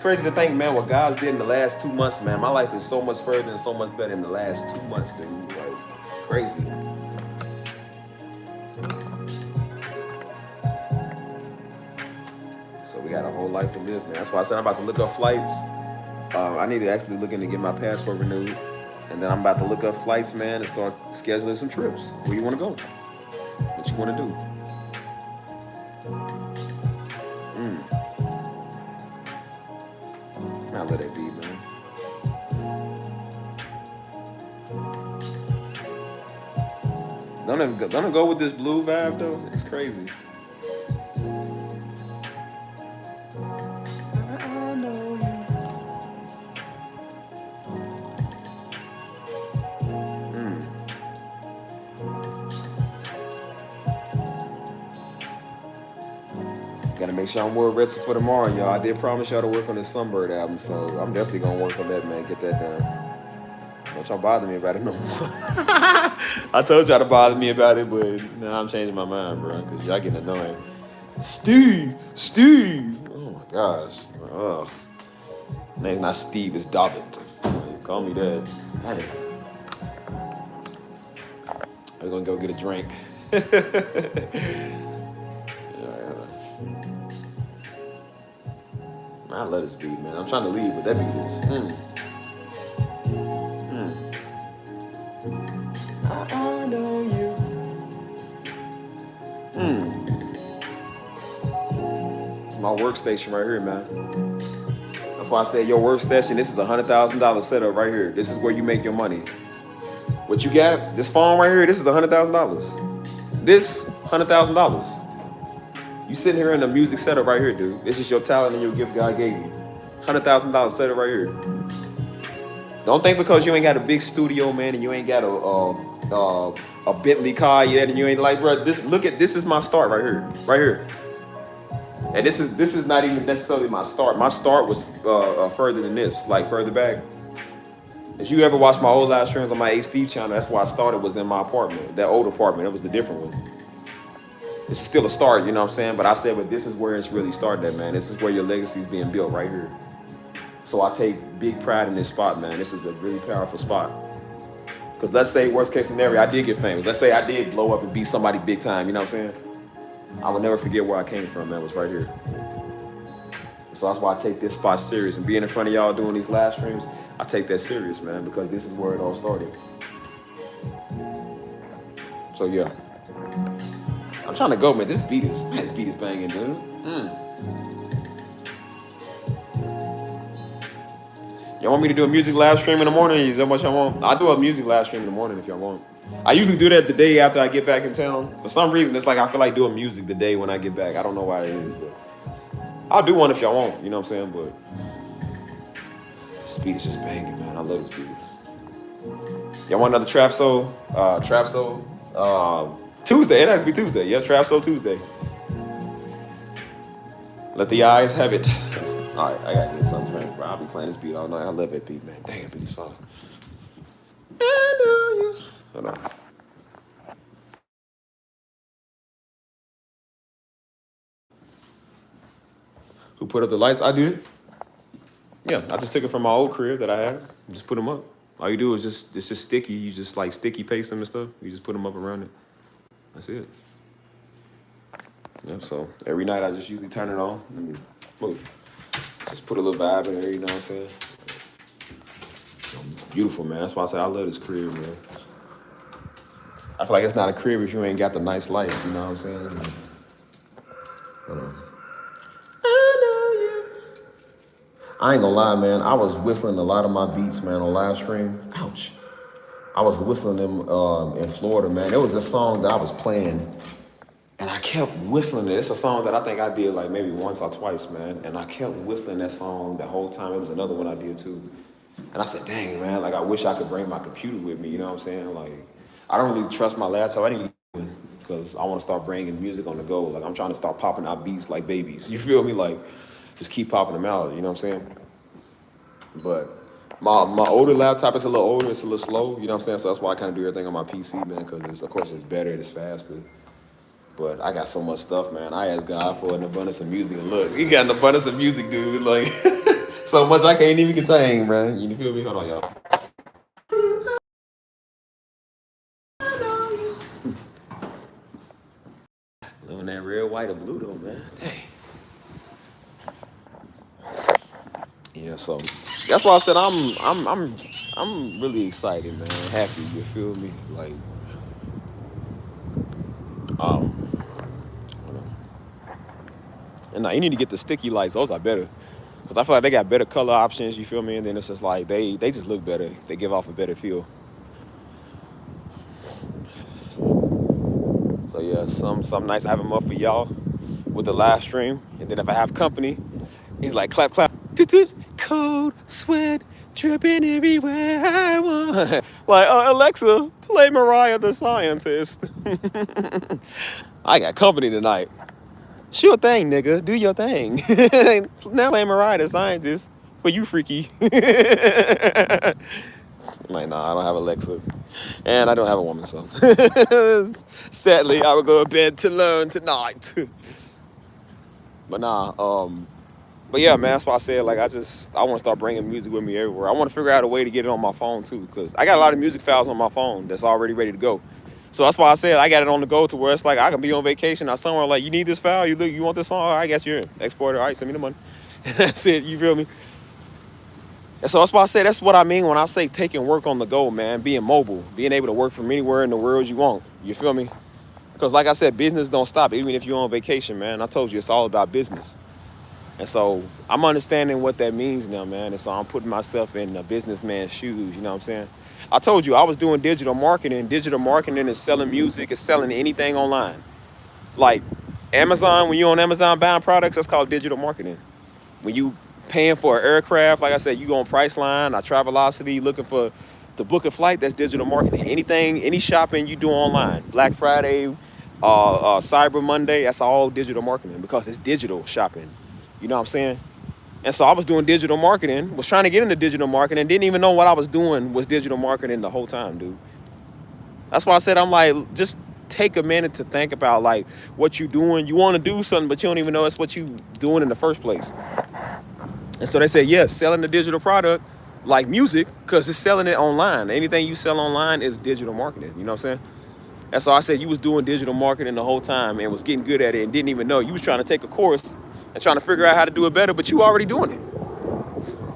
Crazy to think, man, what God's did in the last 2 months, man. My life is so much further and so much better in the last 2 months, dude. Like, crazy. So we got a whole life to live, man. That's why I said I'm about to look up flights. I need to actually look in to get my passport renewed. And then I'm about to look up flights, man, and start scheduling some trips. Where you want to go? What you want to do? I let it be, man. Don't go with this blue vibe though. It's crazy. I know you. Gotta make sure I'm well rested for tomorrow, y'all. I did promise y'all to work on this Sunbird album, so I'm definitely gonna work on that, man. Get that done. Don't y'all bother me about it no more. I told y'all to bother me about it, but now I'm changing my mind, bro, because y'all getting annoying. Steve! Oh my gosh. Ugh. Name's not Steve, it's David. Call me that. Hey. We're gonna go get a drink. I love this beat, man. I'm trying to leave, but that beat is. I know you. It's my workstation right here, man. That's why I said your workstation. This is a $100,000 setup right here. This is where you make your money. What you got? This phone right here. This is $100,000. This $100,000. You sitting here in the music setup right here, dude. This is your talent and your gift God gave you. $100,000 setup right here. Don't think because you ain't got a big studio, man, and you ain't got a Bentley car yet, and you ain't like, bro. This is my start right here, right here. And this is not even necessarily my start. My start was further than this, like further back. If you ever watched my old live streams on my A Steve channel, that's why I started was in my apartment, that old apartment. It was the different one. This is still a start, you know what I'm saying? But I said, but this is where it's really started at, man. This is where your legacy is being built right here. So I take big pride in this spot, man. This is a really powerful spot. Because let's say, worst case scenario, I did get famous. Let's say I did blow up and be somebody big time, you know what I'm saying? I will never forget where I came from, man. It was right here. So that's why I take this spot serious. And being in front of y'all doing these live streams, I take that serious, man, because this is where it all started. So yeah. I'm trying to go, man. This beat is banging, dude. Y'all want me to do a music live stream in the morning? Is that what y'all want? I'll do a music live stream in the morning if y'all want. I usually do that the day after I get back in town. For some reason, it's like I feel like doing music the day when I get back. I don't know why it is, but I'll do one if y'all want. You know what I'm saying? But this beat is just banging, man. I love this beat. Y'all want another Trap Soul? Trap Soul? Tuesday. It has to be Tuesday. Yeah, Trap Soul Tuesday. Let the eyes have it. All right, I gotta get something, man. Bro, I'll be playing this beat all night. I love that beat, man. Dang, that beat is fun. I know you. Hold on. Who put up the lights? I did. Yeah, I just took it from my old crib that I had. Just put them up. All you do is it's just sticky. You just like sticky paste them and stuff. You just put them up around it. That's it. Yep, so every night I just usually turn it on and move. Just put a little vibe in there, you know what I'm saying? It's beautiful, man. That's why I say I love this crib, man. I feel like it's not a crib if you ain't got the nice lights, you know what I'm saying? Hold on. I ain't gonna lie, man. I was whistling a lot of my beats, man, on live stream. Ouch. I was whistling them in Florida, man. There was a song that I was playing, and I kept whistling it. It's a song that I think I did like maybe once or twice, man. And I kept whistling that song the whole time. It was another one I did too. And I said, dang, man, like I wish I could bring my computer with me, you know what I'm saying? Like, I don't really trust my laptop. I didn't because I want to start bringing music on the go. Like, I'm trying to start popping out beats like babies. You feel me? Like, just keep popping them out, you know what I'm saying? But my older laptop is a little older, it's a little slow, you know what I'm saying? So that's why I kind of do everything on my PC, man, because of course it's better, it's faster. But I got so much stuff, man. I asked God for an abundance of music, and look, he got an abundance of music, dude. Like, so much I can't even contain, man. You feel me? Hold on, y'all. Living that red, white, or blue, though, man. Dang. Yeah, so that's why I said I'm really excited, man. Happy, you feel me? Like, hold on. And now you need to get the sticky lights. Those are better, cause I feel like they got better color options. You feel me? And then it's just like they just look better. They give off a better feel. So yeah, some nights I have them up for y'all with the live stream, and then if I have company, he's like clap clap, toot toot, cold sweat dripping everywhere I want. Like Alexa, play Mariah the Scientist. I got company tonight. Sure thing, nigga. Do your thing. Now play Mariah the Scientist for you, freaky. Like, nah, I don't have Alexa. And I don't have a woman, so. Sadly, I will go to bed to learn tonight. But nah, but yeah, man, that's why I said, like, I want to start bringing music with me everywhere. I want to figure out a way to get it on my phone, too, because I got a lot of music files on my phone that's already ready to go. So that's why I said I got it on the go to where it's like I can be on vacation or somewhere like, you need this file? You want this song? All right, I guess you're in. Export it. All right, send me the money. That's it. You feel me? And so that's why I say that's what I mean when I say taking work on the go, man. Being mobile, being able to work from anywhere in the world you want. You feel me? Because like I said, business don't stop even if you're on vacation, man. I told you it's all about business. And so I'm understanding what that means now, man. And so I'm putting myself in a businessman's shoes, you know what I'm saying? I told you I was doing digital marketing. Digital marketing is selling music, it's selling anything online. Like Amazon, when you're on Amazon buying products, that's called digital marketing. When you paying for an aircraft, like I said, you go on Priceline or Travelocity looking to book a flight, that's digital marketing. Anything, any shopping you do online, Black Friday, Cyber Monday, that's all digital marketing because it's digital shopping. You know what I'm saying? And so I was doing digital marketing, was trying to get into digital marketing, didn't even know what I was doing was digital marketing the whole time, dude. That's why I said, I'm like, just take a minute to think about like what you're doing. You want to do something, but you don't even know it's what you doing in the first place. And so they said, yes, selling the digital product like music, because it's selling it online. Anything you sell online is digital marketing. You know what I'm saying? And so I said you was doing digital marketing the whole time and was getting good at it and didn't even know. You was trying to take a course and trying to figure out how to do it better, but you already doing it.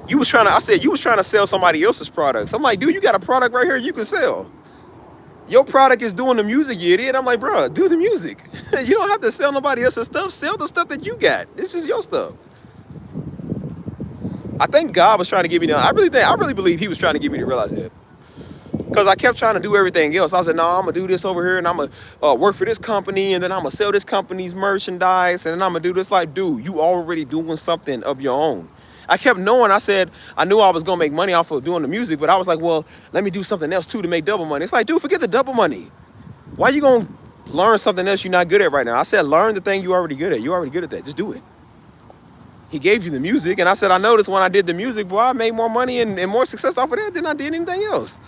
You was trying to sell somebody else's products. I'm like, dude, you got a product right here you can sell. Your product is doing the music, you idiot. I'm like, bro, do the music. You don't have to sell nobody else's stuff. Sell the stuff that you got. This is your stuff. I think God was trying to give me I really believe he was trying to get me to realize that. Because I kept trying to do everything else. I said, no, I'm going to do this over here, and I'm going to work for this company, and then I'm going to sell this company's merchandise, and then I'm going to do this. Like, dude, you already doing something of your own. I kept knowing, I knew I was going to make money off of doing the music, but I was like, well, let me do something else too to make double money. It's like, dude, forget the double money. Why you going to learn something else you're not good at right now? I said, learn the thing you already good at. You're already good at that. Just do it. He gave you the music, and I said, I noticed when I did the music, boy, I made more money and more success off of that than I did anything else.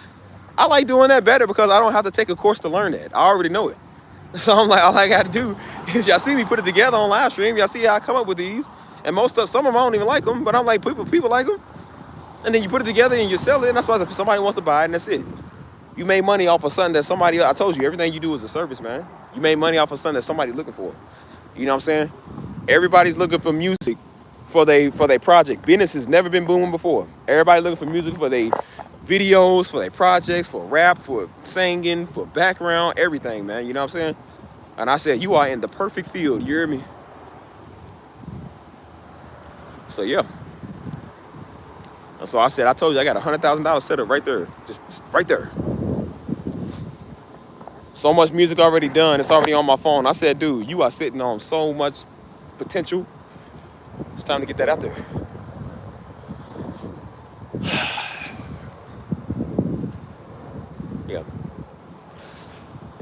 I like doing that better because I don't have to take a course to learn that. I already know it. So I'm like, all I got to do is y'all see me put it together on live stream. Y'all see how I come up with these. And some of them I don't even like them, but I'm like, people like them. And then you put it together and you sell it, and that's why somebody wants to buy it, and that's it. You made money off of something that somebody, I told you, everything you do is a service, man. You made money off of something that somebody's looking for. You know what I'm saying? Everybody's looking for music for their project. Business has never been booming before. Everybody looking for music for their videos, for their projects, for rap, for singing, for background, everything, man. You know what I'm saying? And I said, you are in the perfect field. You hear me? So, yeah. And so I said, I told you I got $100,000 set up right there. Just right there. So much music already done. It's already on my phone. I said, dude, you are sitting on so much potential. It's time to get that out there. Yeah.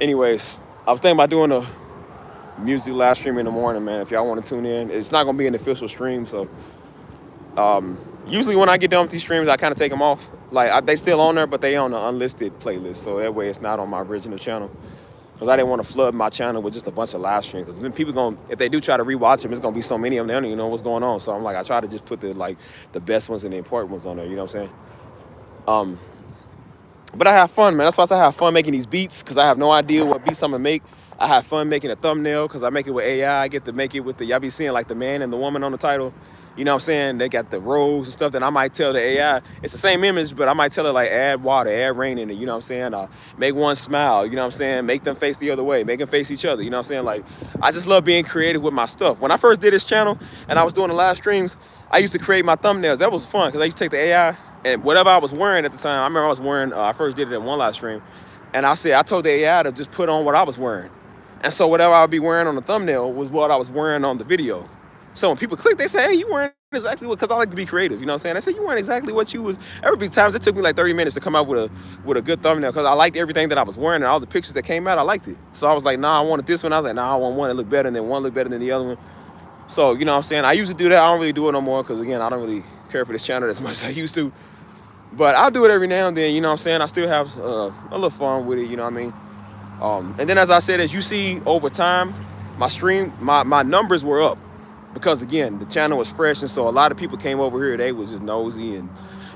Anyways, I was thinking about doing a music live stream in the morning, man. If y'all want to tune in, it's not gonna be an official stream, so usually when I get done with these streams, I kind of take them off. Like they still on there, but they on the unlisted playlist, so that way it's not on my original channel. Because I didn't want to flood my channel with just a bunch of live streams. Because then people if they do try to rewatch them, it's gonna be so many of them, they don't even know what's going on. So I'm like, I try to just put the best ones and the important ones on there. You know what I'm saying? But I have fun, man. That's why I say I have fun making these beats, because I have no idea what beats I'm gonna make. I have fun making a thumbnail because I make it with AI. I get to make it with y'all be seeing like the man and the woman on the title. You know what I'm saying? They got the rows and stuff that I might tell the AI. It's the same image, but I might tell it like add water, add rain in it. You know what I'm saying? Make one smile. You know what I'm saying? Make them face the other way. Make them face each other. You know what I'm saying? Like, I just love being creative with my stuff. When I first did this channel and I was doing the live streams, I used to create my thumbnails. That was fun because I used to take the AI and whatever I was wearing at the time. I remember I was wearing, I first did it in one live stream. And I told the AI to just put on what I was wearing. And so whatever I would be wearing on the thumbnail was what I was wearing on the video. So when people click, they say, hey, you wearing exactly what, because I like to be creative, you know what I'm saying? I said, you weren't exactly what you was. Every times it took me like 30 minutes to come out with a good thumbnail because I liked everything that I was wearing and all the pictures that came out, I liked it. So I was like, nah, I wanted this one. I was like, nah, I want one that looked better, and then one looked better than the other one. So, you know what I'm saying? I used to do that. I don't really do it no more because, again, I don't really care for this channel as much as I used to. But I'll do it every now and then, you know what I'm saying? I still have a little fun with it, you know what I mean? And then, as I said, as you see over time, my numbers were up because, again, the channel was fresh, and so a lot of people came over here. They was just nosy, and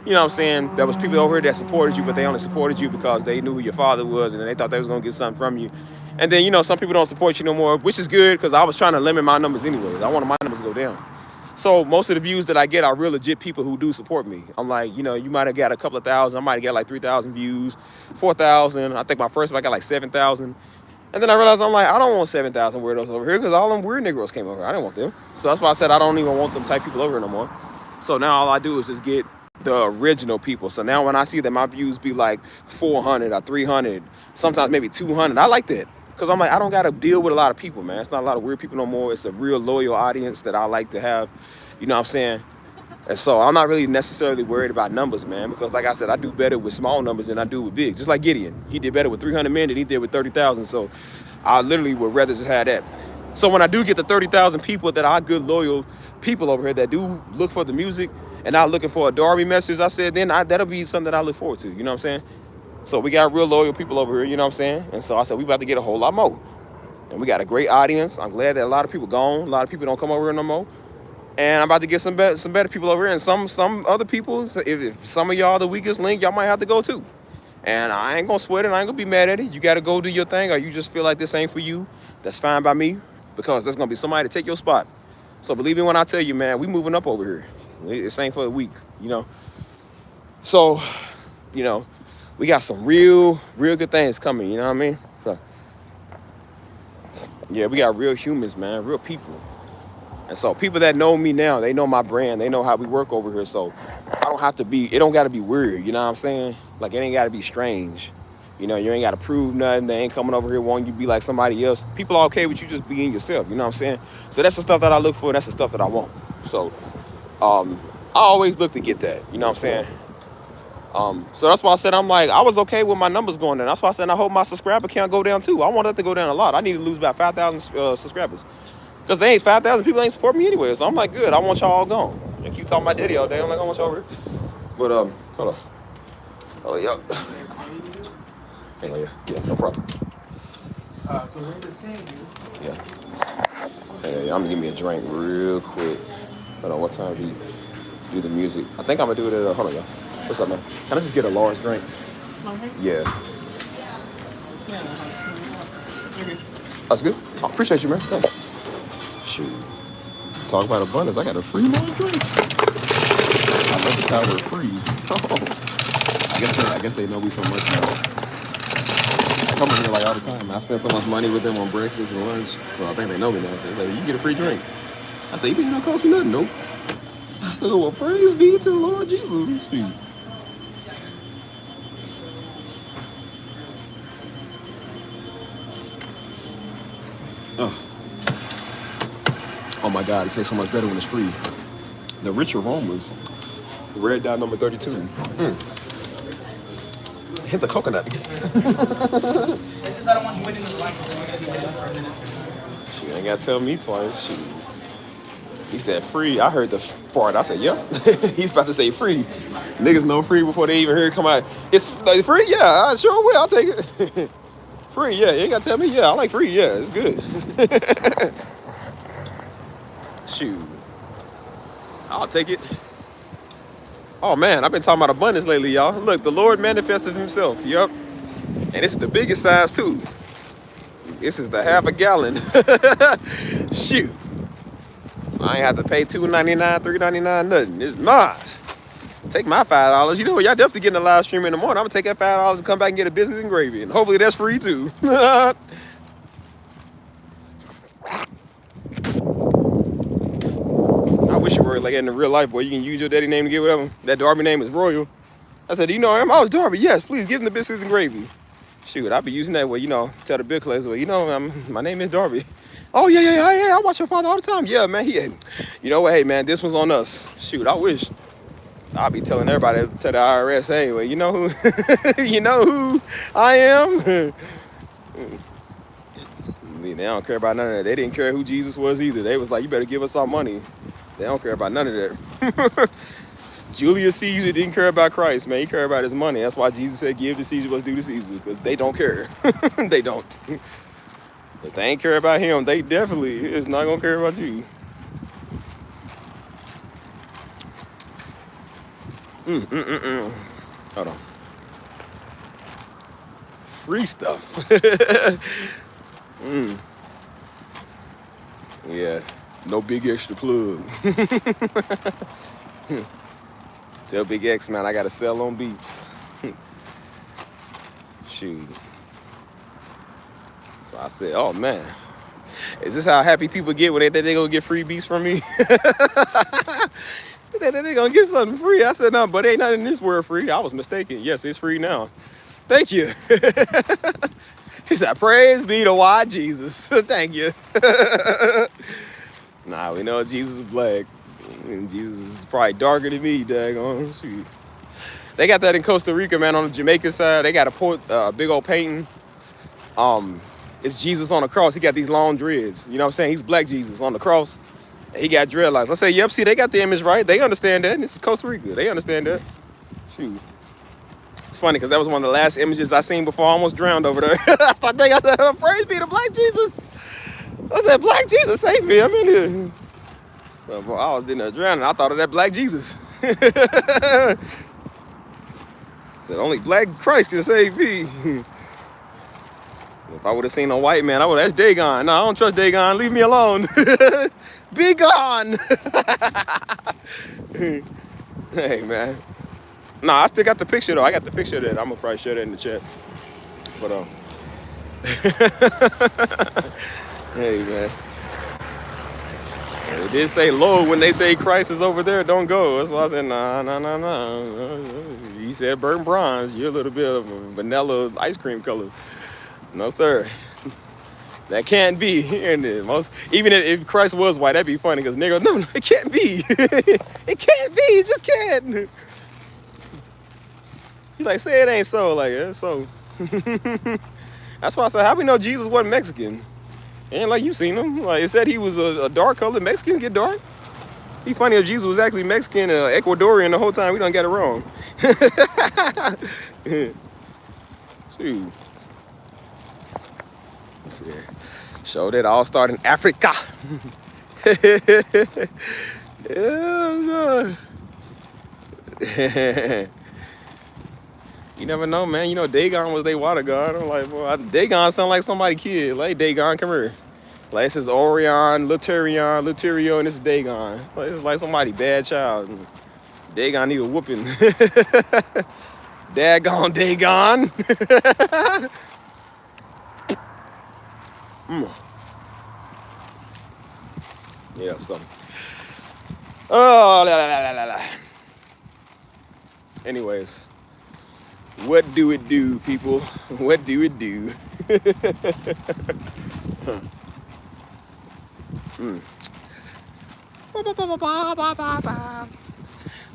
you know what I'm saying? There was people over here that supported you, but they only supported you because they knew who your father was, and they thought they was gonna get something from you. And then, you know, some people don't support you no more, which is good because I was trying to limit my numbers anyways. I wanted my numbers to go down. So most of the views that I get are real legit people who do support me. I'm like, you know, you might have got a couple of thousand. I might have got like 3,000 views, 4,000. I think my first one I got like 7,000. And then I realized, I'm like, I don't want 7,000 weirdos over here because all them weird Negroes came over here. I didn't want them. So that's why I said I don't even want them type people over here no more. So now all I do is just get the original people. So now when I see that my views be like 400 or 300, sometimes maybe 200, I like that. Because I'm like, I don't got to deal with a lot of people, man. It's not a lot of weird people no more. It's a real loyal audience that I like to have. You know what I'm saying? And so I'm not really necessarily worried about numbers, man. Because like I said, I do better with small numbers than I do with big. Just like Gideon. He did better with 300 men than he did with 30,000. So I literally would rather just have that. So when I do get the 30,000 people that are good, loyal people over here that do look for the music and not looking for a Darby message, I said, then that'll be something that I look forward to. You know what I'm saying? So we got real loyal people over here, you know what I'm saying? And so I said, we about to get a whole lot more. And we got a great audience. I'm glad that a lot of people gone. A lot of people don't come over here no more. And I'm about to get some better people over here. And some other people, if some of y'all the weakest link, y'all might have to go too. And I ain't gonna sweat it. I ain't gonna be mad at it. You gotta go do your thing, or you just feel like this ain't for you. That's fine by me, because there's gonna be somebody to take your spot. So believe me when I tell you, man, we moving up over here. This ain't for a week, you know? So, you know, we got some real good things coming, you know what I mean? So, yeah, we got real humans, man, real people. And so people that know me now, they know my brand. They know how we work over here. So I don't have to be, it don't got to be weird. You know what I'm saying? Like, it ain't got to be strange. You know, you ain't got to prove nothing. They ain't coming over here wanting you to be like somebody else. People are okay with you just being yourself. You know what I'm saying? So that's the stuff that I look for. That's the stuff that I want. So I always look to get that. You know what I'm saying? So that's why I said, I'm like, I was okay with my numbers going down. That's why I said I hope my subscriber count go down too. I want that to go down a lot. I need to lose about 5,000 subscribers. Because they ain't 5,000 people ain't support me anyway. So I'm like, good. I want y'all all gone. I keep talking about Diddy all day. I'm like, I want y'all over here. But hold on. Oh yeah. Hang on, yeah, no problem. Yeah. Hey, I'm gonna give me a drink real quick. Hold on, what time do you do the music? I think I'm gonna do it at hold on, y'all. What's up, man? Can I just get a large drink? Okay. Yeah. That's good. I appreciate you, man. Thanks. Shoot. Talk about abundance. I got a free large drink. I love the power of free. I guess they know me so much now. I come in here like all the time. I spend so much money with them on breakfast and lunch, so I think they know me now. So they say, you can get a free drink. I say, you don't cost me nothing, nope. I said, well, praise be to the Lord Jesus. Shoot. Oh my God, it tastes so much better when it's free. The rich aromas. Red dot number 32. Hint of coconut. It's just I don't want you waiting in the line because we're going to be waiting for a minute. She ain't got to tell me twice. Shoot. He said free. I heard the part. I said, yep. He's about to say free. Niggas know free before they even hear it come out. It's free? Yeah, I sure will. I'll take it. Free, yeah. You ain't got to tell me. Yeah, I like free. Yeah, it's good. Shoot. I'll take it. Oh, man, I've been talking about abundance lately, y'all. Look, the Lord manifested himself. Yep. And this is the biggest size, too. This is the half a gallon. Shoot. I ain't have to pay $2.99, $3.99, nothing. It's mine. Take my $5. You know what? Y'all definitely getting a live stream in the morning. I'm going to take that $5 and come back and get a biscuits and gravy. And hopefully that's free, too. I wish you were like in the real life, boy. You can use your daddy name to get whatever. That Darby name is Royal. I said, do you know him? I was Darby. Yes, please give him the biscuits and gravy. Shoot, I'll be using that way, you know, tell the bill collector, well, you know, my name is Darby. Oh, yeah, I watch your father all the time. Yeah, man, you know what, hey, man, this one's on us. Shoot, I wish. I'll be telling everybody, to the IRS, hey, well, you know who, you know who I am? They don't care about none of that. They didn't care who Jesus was either. They was like, you better give us our money. They don't care about none of that. Julius Caesar didn't care about Christ, man. He cared about his money. That's why Jesus said, give to Caesar what's due to Caesar, because they don't care. They don't. If they ain't care about him, they definitely is not going to care about you. Hold on. Free stuff. Yeah. No big extra plug. Tell Big X, man, I got to sell on beats. Shoot. So I said, oh, man. Is this how happy people get when they think they're going to get free beats from me? They think they're going to get something free. I said, no, but ain't nothing in this world free. I was mistaken. Yes, it's free now. Thank you. He said, praise be to why Jesus. Thank you. Nah, we know Jesus is black. And Jesus is probably darker than me, daggone. Shoot. They got that in Costa Rica, man, on the Jamaican side. They got a big old painting. It's Jesus on the cross. He got these long dreads. You know what I'm saying? He's black Jesus on the cross. And he got dreadlocks. I say, yep, see, they got the image right. They understand that. This is Costa Rica. They understand that. Shoot. It's funny because that was one of the last images I seen before I almost drowned over there. I started thinking, I said, praise be to black Jesus. I said, black Jesus, save me. I'm in here. But boy, I was in there drowning. I thought of that black Jesus. Said, only black Christ can save me. If I would have seen a white man, that's Dagon. No, I don't trust Dagon. Leave me alone. Be gone. Hey, man. Nah, I still got the picture, though. I got the picture of that. I'm going to probably share that in the chat. But, hey, man. It did say low when they say Christ is over there, don't go. That's why I said, nah. You said burnt bronze, you're a little bit of a vanilla ice cream color. No, sir. That can't be. And even if Christ was white, that'd be funny because nigga, no, it can't be. It can't be, it just can't. He's like, say it ain't so, like, it's so. That's why I said, how we know Jesus wasn't Mexican? Ain't like you seen him. Like it said he was a dark color. Mexicans get dark. Be funny if Jesus was actually Mexican, Ecuadorian the whole time. We don't get it wrong. Shoot. Let's see. Show that all started in Africa. You never know, man. You know, Dagon was their water god. I'm like, boy, Dagon sound like somebody's kid. Like, Dagon, come here. Like, this is Orion, Luterio, and this is Dagon. Like, it's like somebody bad child. Dagon need a whooping. Daggone Dagon. Yeah, so. Oh, la. Anyways. What do it do, people? What do it do?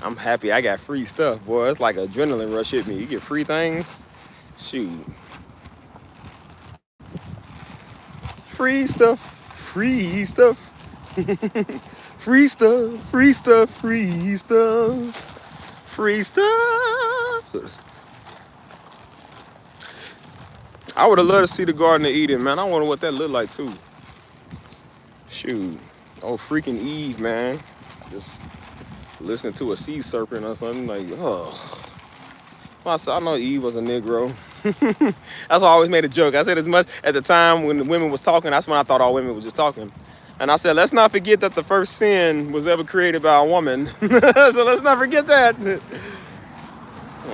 I'm happy I got free stuff, boy. It's like adrenaline rush hit me. You get free things? Shoot. Free stuff. Free stuff. Free stuff. Free stuff. Free stuff. Free stuff. I would have loved to see the Garden of Eden, man. I wonder what that looked like, too. Shoot. Oh, freaking Eve, man. Just listening to a sea serpent or something. Like, oh. I know Eve was a Negro. That's why I always made a joke. I said as much at the time when the women was talking, that's when I thought all women was just talking. And I said, let's not forget that the first sin was ever created by a woman. So let's not forget that.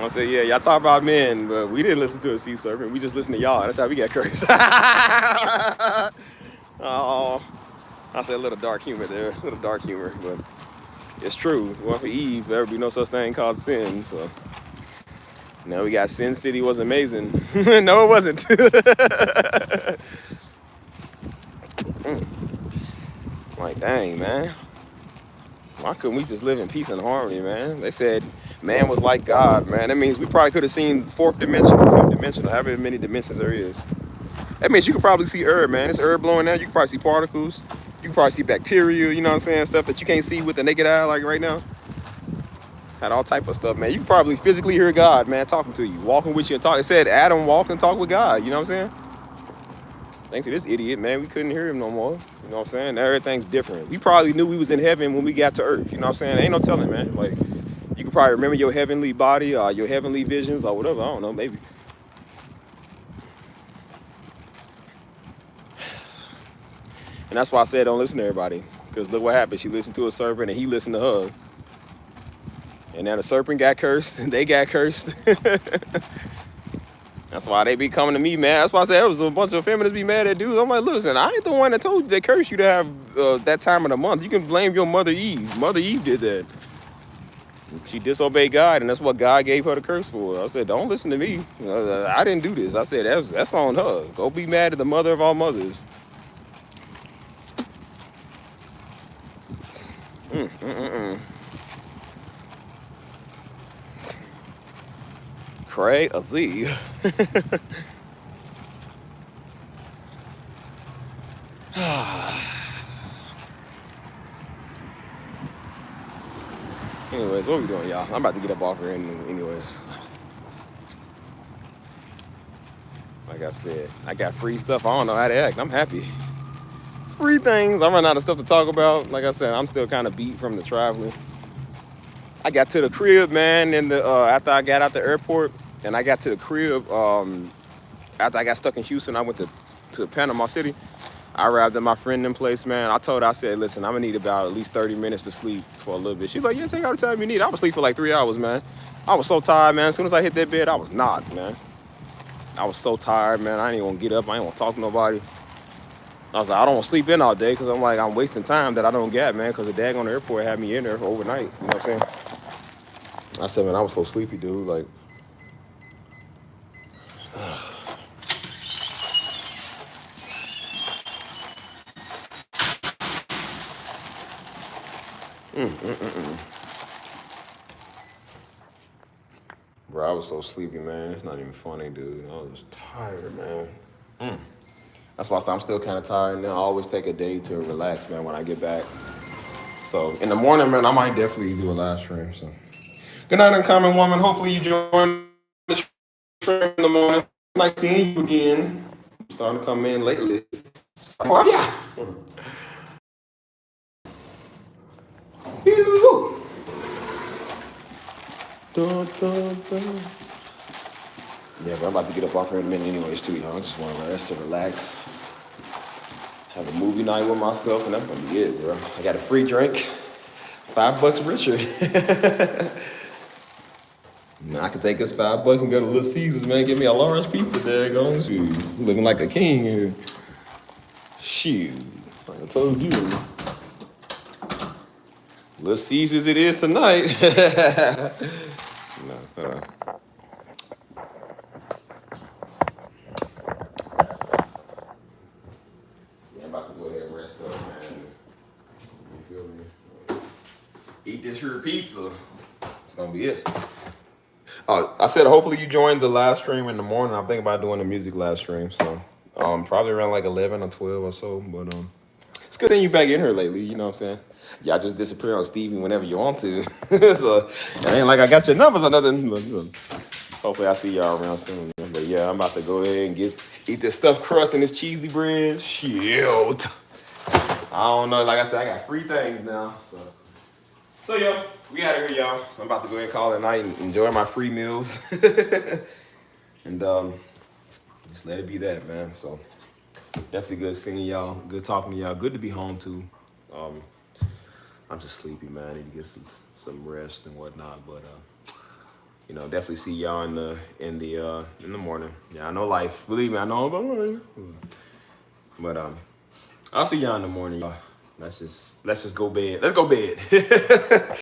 I said, yeah, y'all talk about men, but we didn't listen to a sea serpent. We just listened to y'all. That's how we got cursed. Oh, I said a little dark humor there. A little dark humor, but it's true. Well, for Eve, there would be no such thing called sin. So now we got Sin City was amazing. No, it wasn't. Like, dang, man. Why couldn't we just live in peace and harmony, man? They said man was like God, man. That means we probably could have seen fourth dimension, fifth dimension, however many dimensions there is. That means you could probably see herb, man. It's herb blowing now. You can probably see particles. You can probably see bacteria, you know what I'm saying? Stuff that you can't see with the naked eye, like right now. Had all type of stuff, man. You can probably physically hear God, man, talking to you, walking with you and talking. It said Adam walked and talked with God, you know what I'm saying? Thanks to this idiot, man, we couldn't hear him no more. You know what I'm saying? Everything's different. We probably knew we was in heaven when we got to earth, you know what I'm saying? Ain't no telling, man. Like, you can probably remember your heavenly body or your heavenly visions or whatever. I don't know, maybe. And that's why I said don't listen to everybody. Because look what happened. She listened to a serpent and he listened to her. And now the serpent got cursed and they got cursed. That's why they be coming to me, man. That's why I said there was a bunch of feminists be mad at dudes. I'm like, listen, I ain't the one that told you they cursed you to have that time of the month. You can blame your mother Eve. Mother Eve did that. She disobeyed God, and that's what God gave her the curse for. I said, don't listen to me. I didn't do this. I said, that's on her. Go be mad at the mother of all mothers. Crazy. Anyways, what we doing, y'all? I'm about to get up off here anyways. Like I said, I got free stuff. I don't know how to act. I'm happy. Free things. I'm running out of stuff to talk about. Like I said, I'm still kind of beat from the traveling. I got to the crib, man, and after I got out the airport, and I got to the crib, after I got stuck in Houston, I went to Panama City. I arrived at my friend in place, man. I told her, I said, listen, I'm gonna need about at least 30 minutes to sleep for a little bit. She's like, yeah, take all the time you need. I was asleep for like 3 hours, man. I was so tired, man. As soon as I hit that bed, I was knocked, man. I was so tired, man. I ain't even gonna get up. I ain't gonna talk to nobody. I was like, I don't want to sleep in all day because I'm like, I'm wasting time that I don't get, man, because the dag on the airport had me in there for overnight. You know what I'm saying? I said, man, I was so sleepy, dude. Like, bro, I was so sleepy, man. It's not even funny, dude. I was just tired, man. That's why I said I'm still kind of tired now. I always take a day to relax, man, when I get back. So in the morning, man, I might definitely do a live stream. So good night, uncommon woman. Hopefully you join the stream in the morning. Nice seeing you again. I'm starting to come in lately. Oh yeah. Yoo-hoo. Dun, dun, dun. Yeah, but I'm about to get up off here in a minute anyways too, y'all. I just want to rest and relax. Have a movie night with myself, and that's gonna be it, bro. I got a free drink. $5 richer. Man, I can take this $5 and go to Little Caesars, man. Get me a large pizza, daggone. Shoot, looking like a king here. Shoot, like I told you. Little Caesars it is tonight. No, Yeah, I'm about to go ahead and rest up, man. You feel me? Eat this here pizza. It's gonna be it. Oh, I said hopefully you joined the live stream in the morning. I'm thinking about doing a music live stream, so probably around like 11 or 12 or so. But it's good having you back in here lately. You know what I'm saying? Y'all just disappear on Stevie whenever you want to. So it ain't like I got your numbers or nothing. But, hopefully I see y'all around soon. But yeah, I'm about to go ahead and eat this stuffed crust and this cheesy bread. Shoot. I don't know. Like I said, I got free things now. So yeah, we out of here, y'all. I'm about to go ahead and call it a night and enjoy my free meals. And just let it be that, man. So definitely good seeing y'all. Good talking to y'all. Good to be home too. I'm just sleepy, man. I need to get some rest and whatnot. But you know, definitely see y'all in the morning. Yeah, I know life. Believe me, I know about life. But I'll see y'all in the morning, y'all. Let's just go bed. Let's go bed.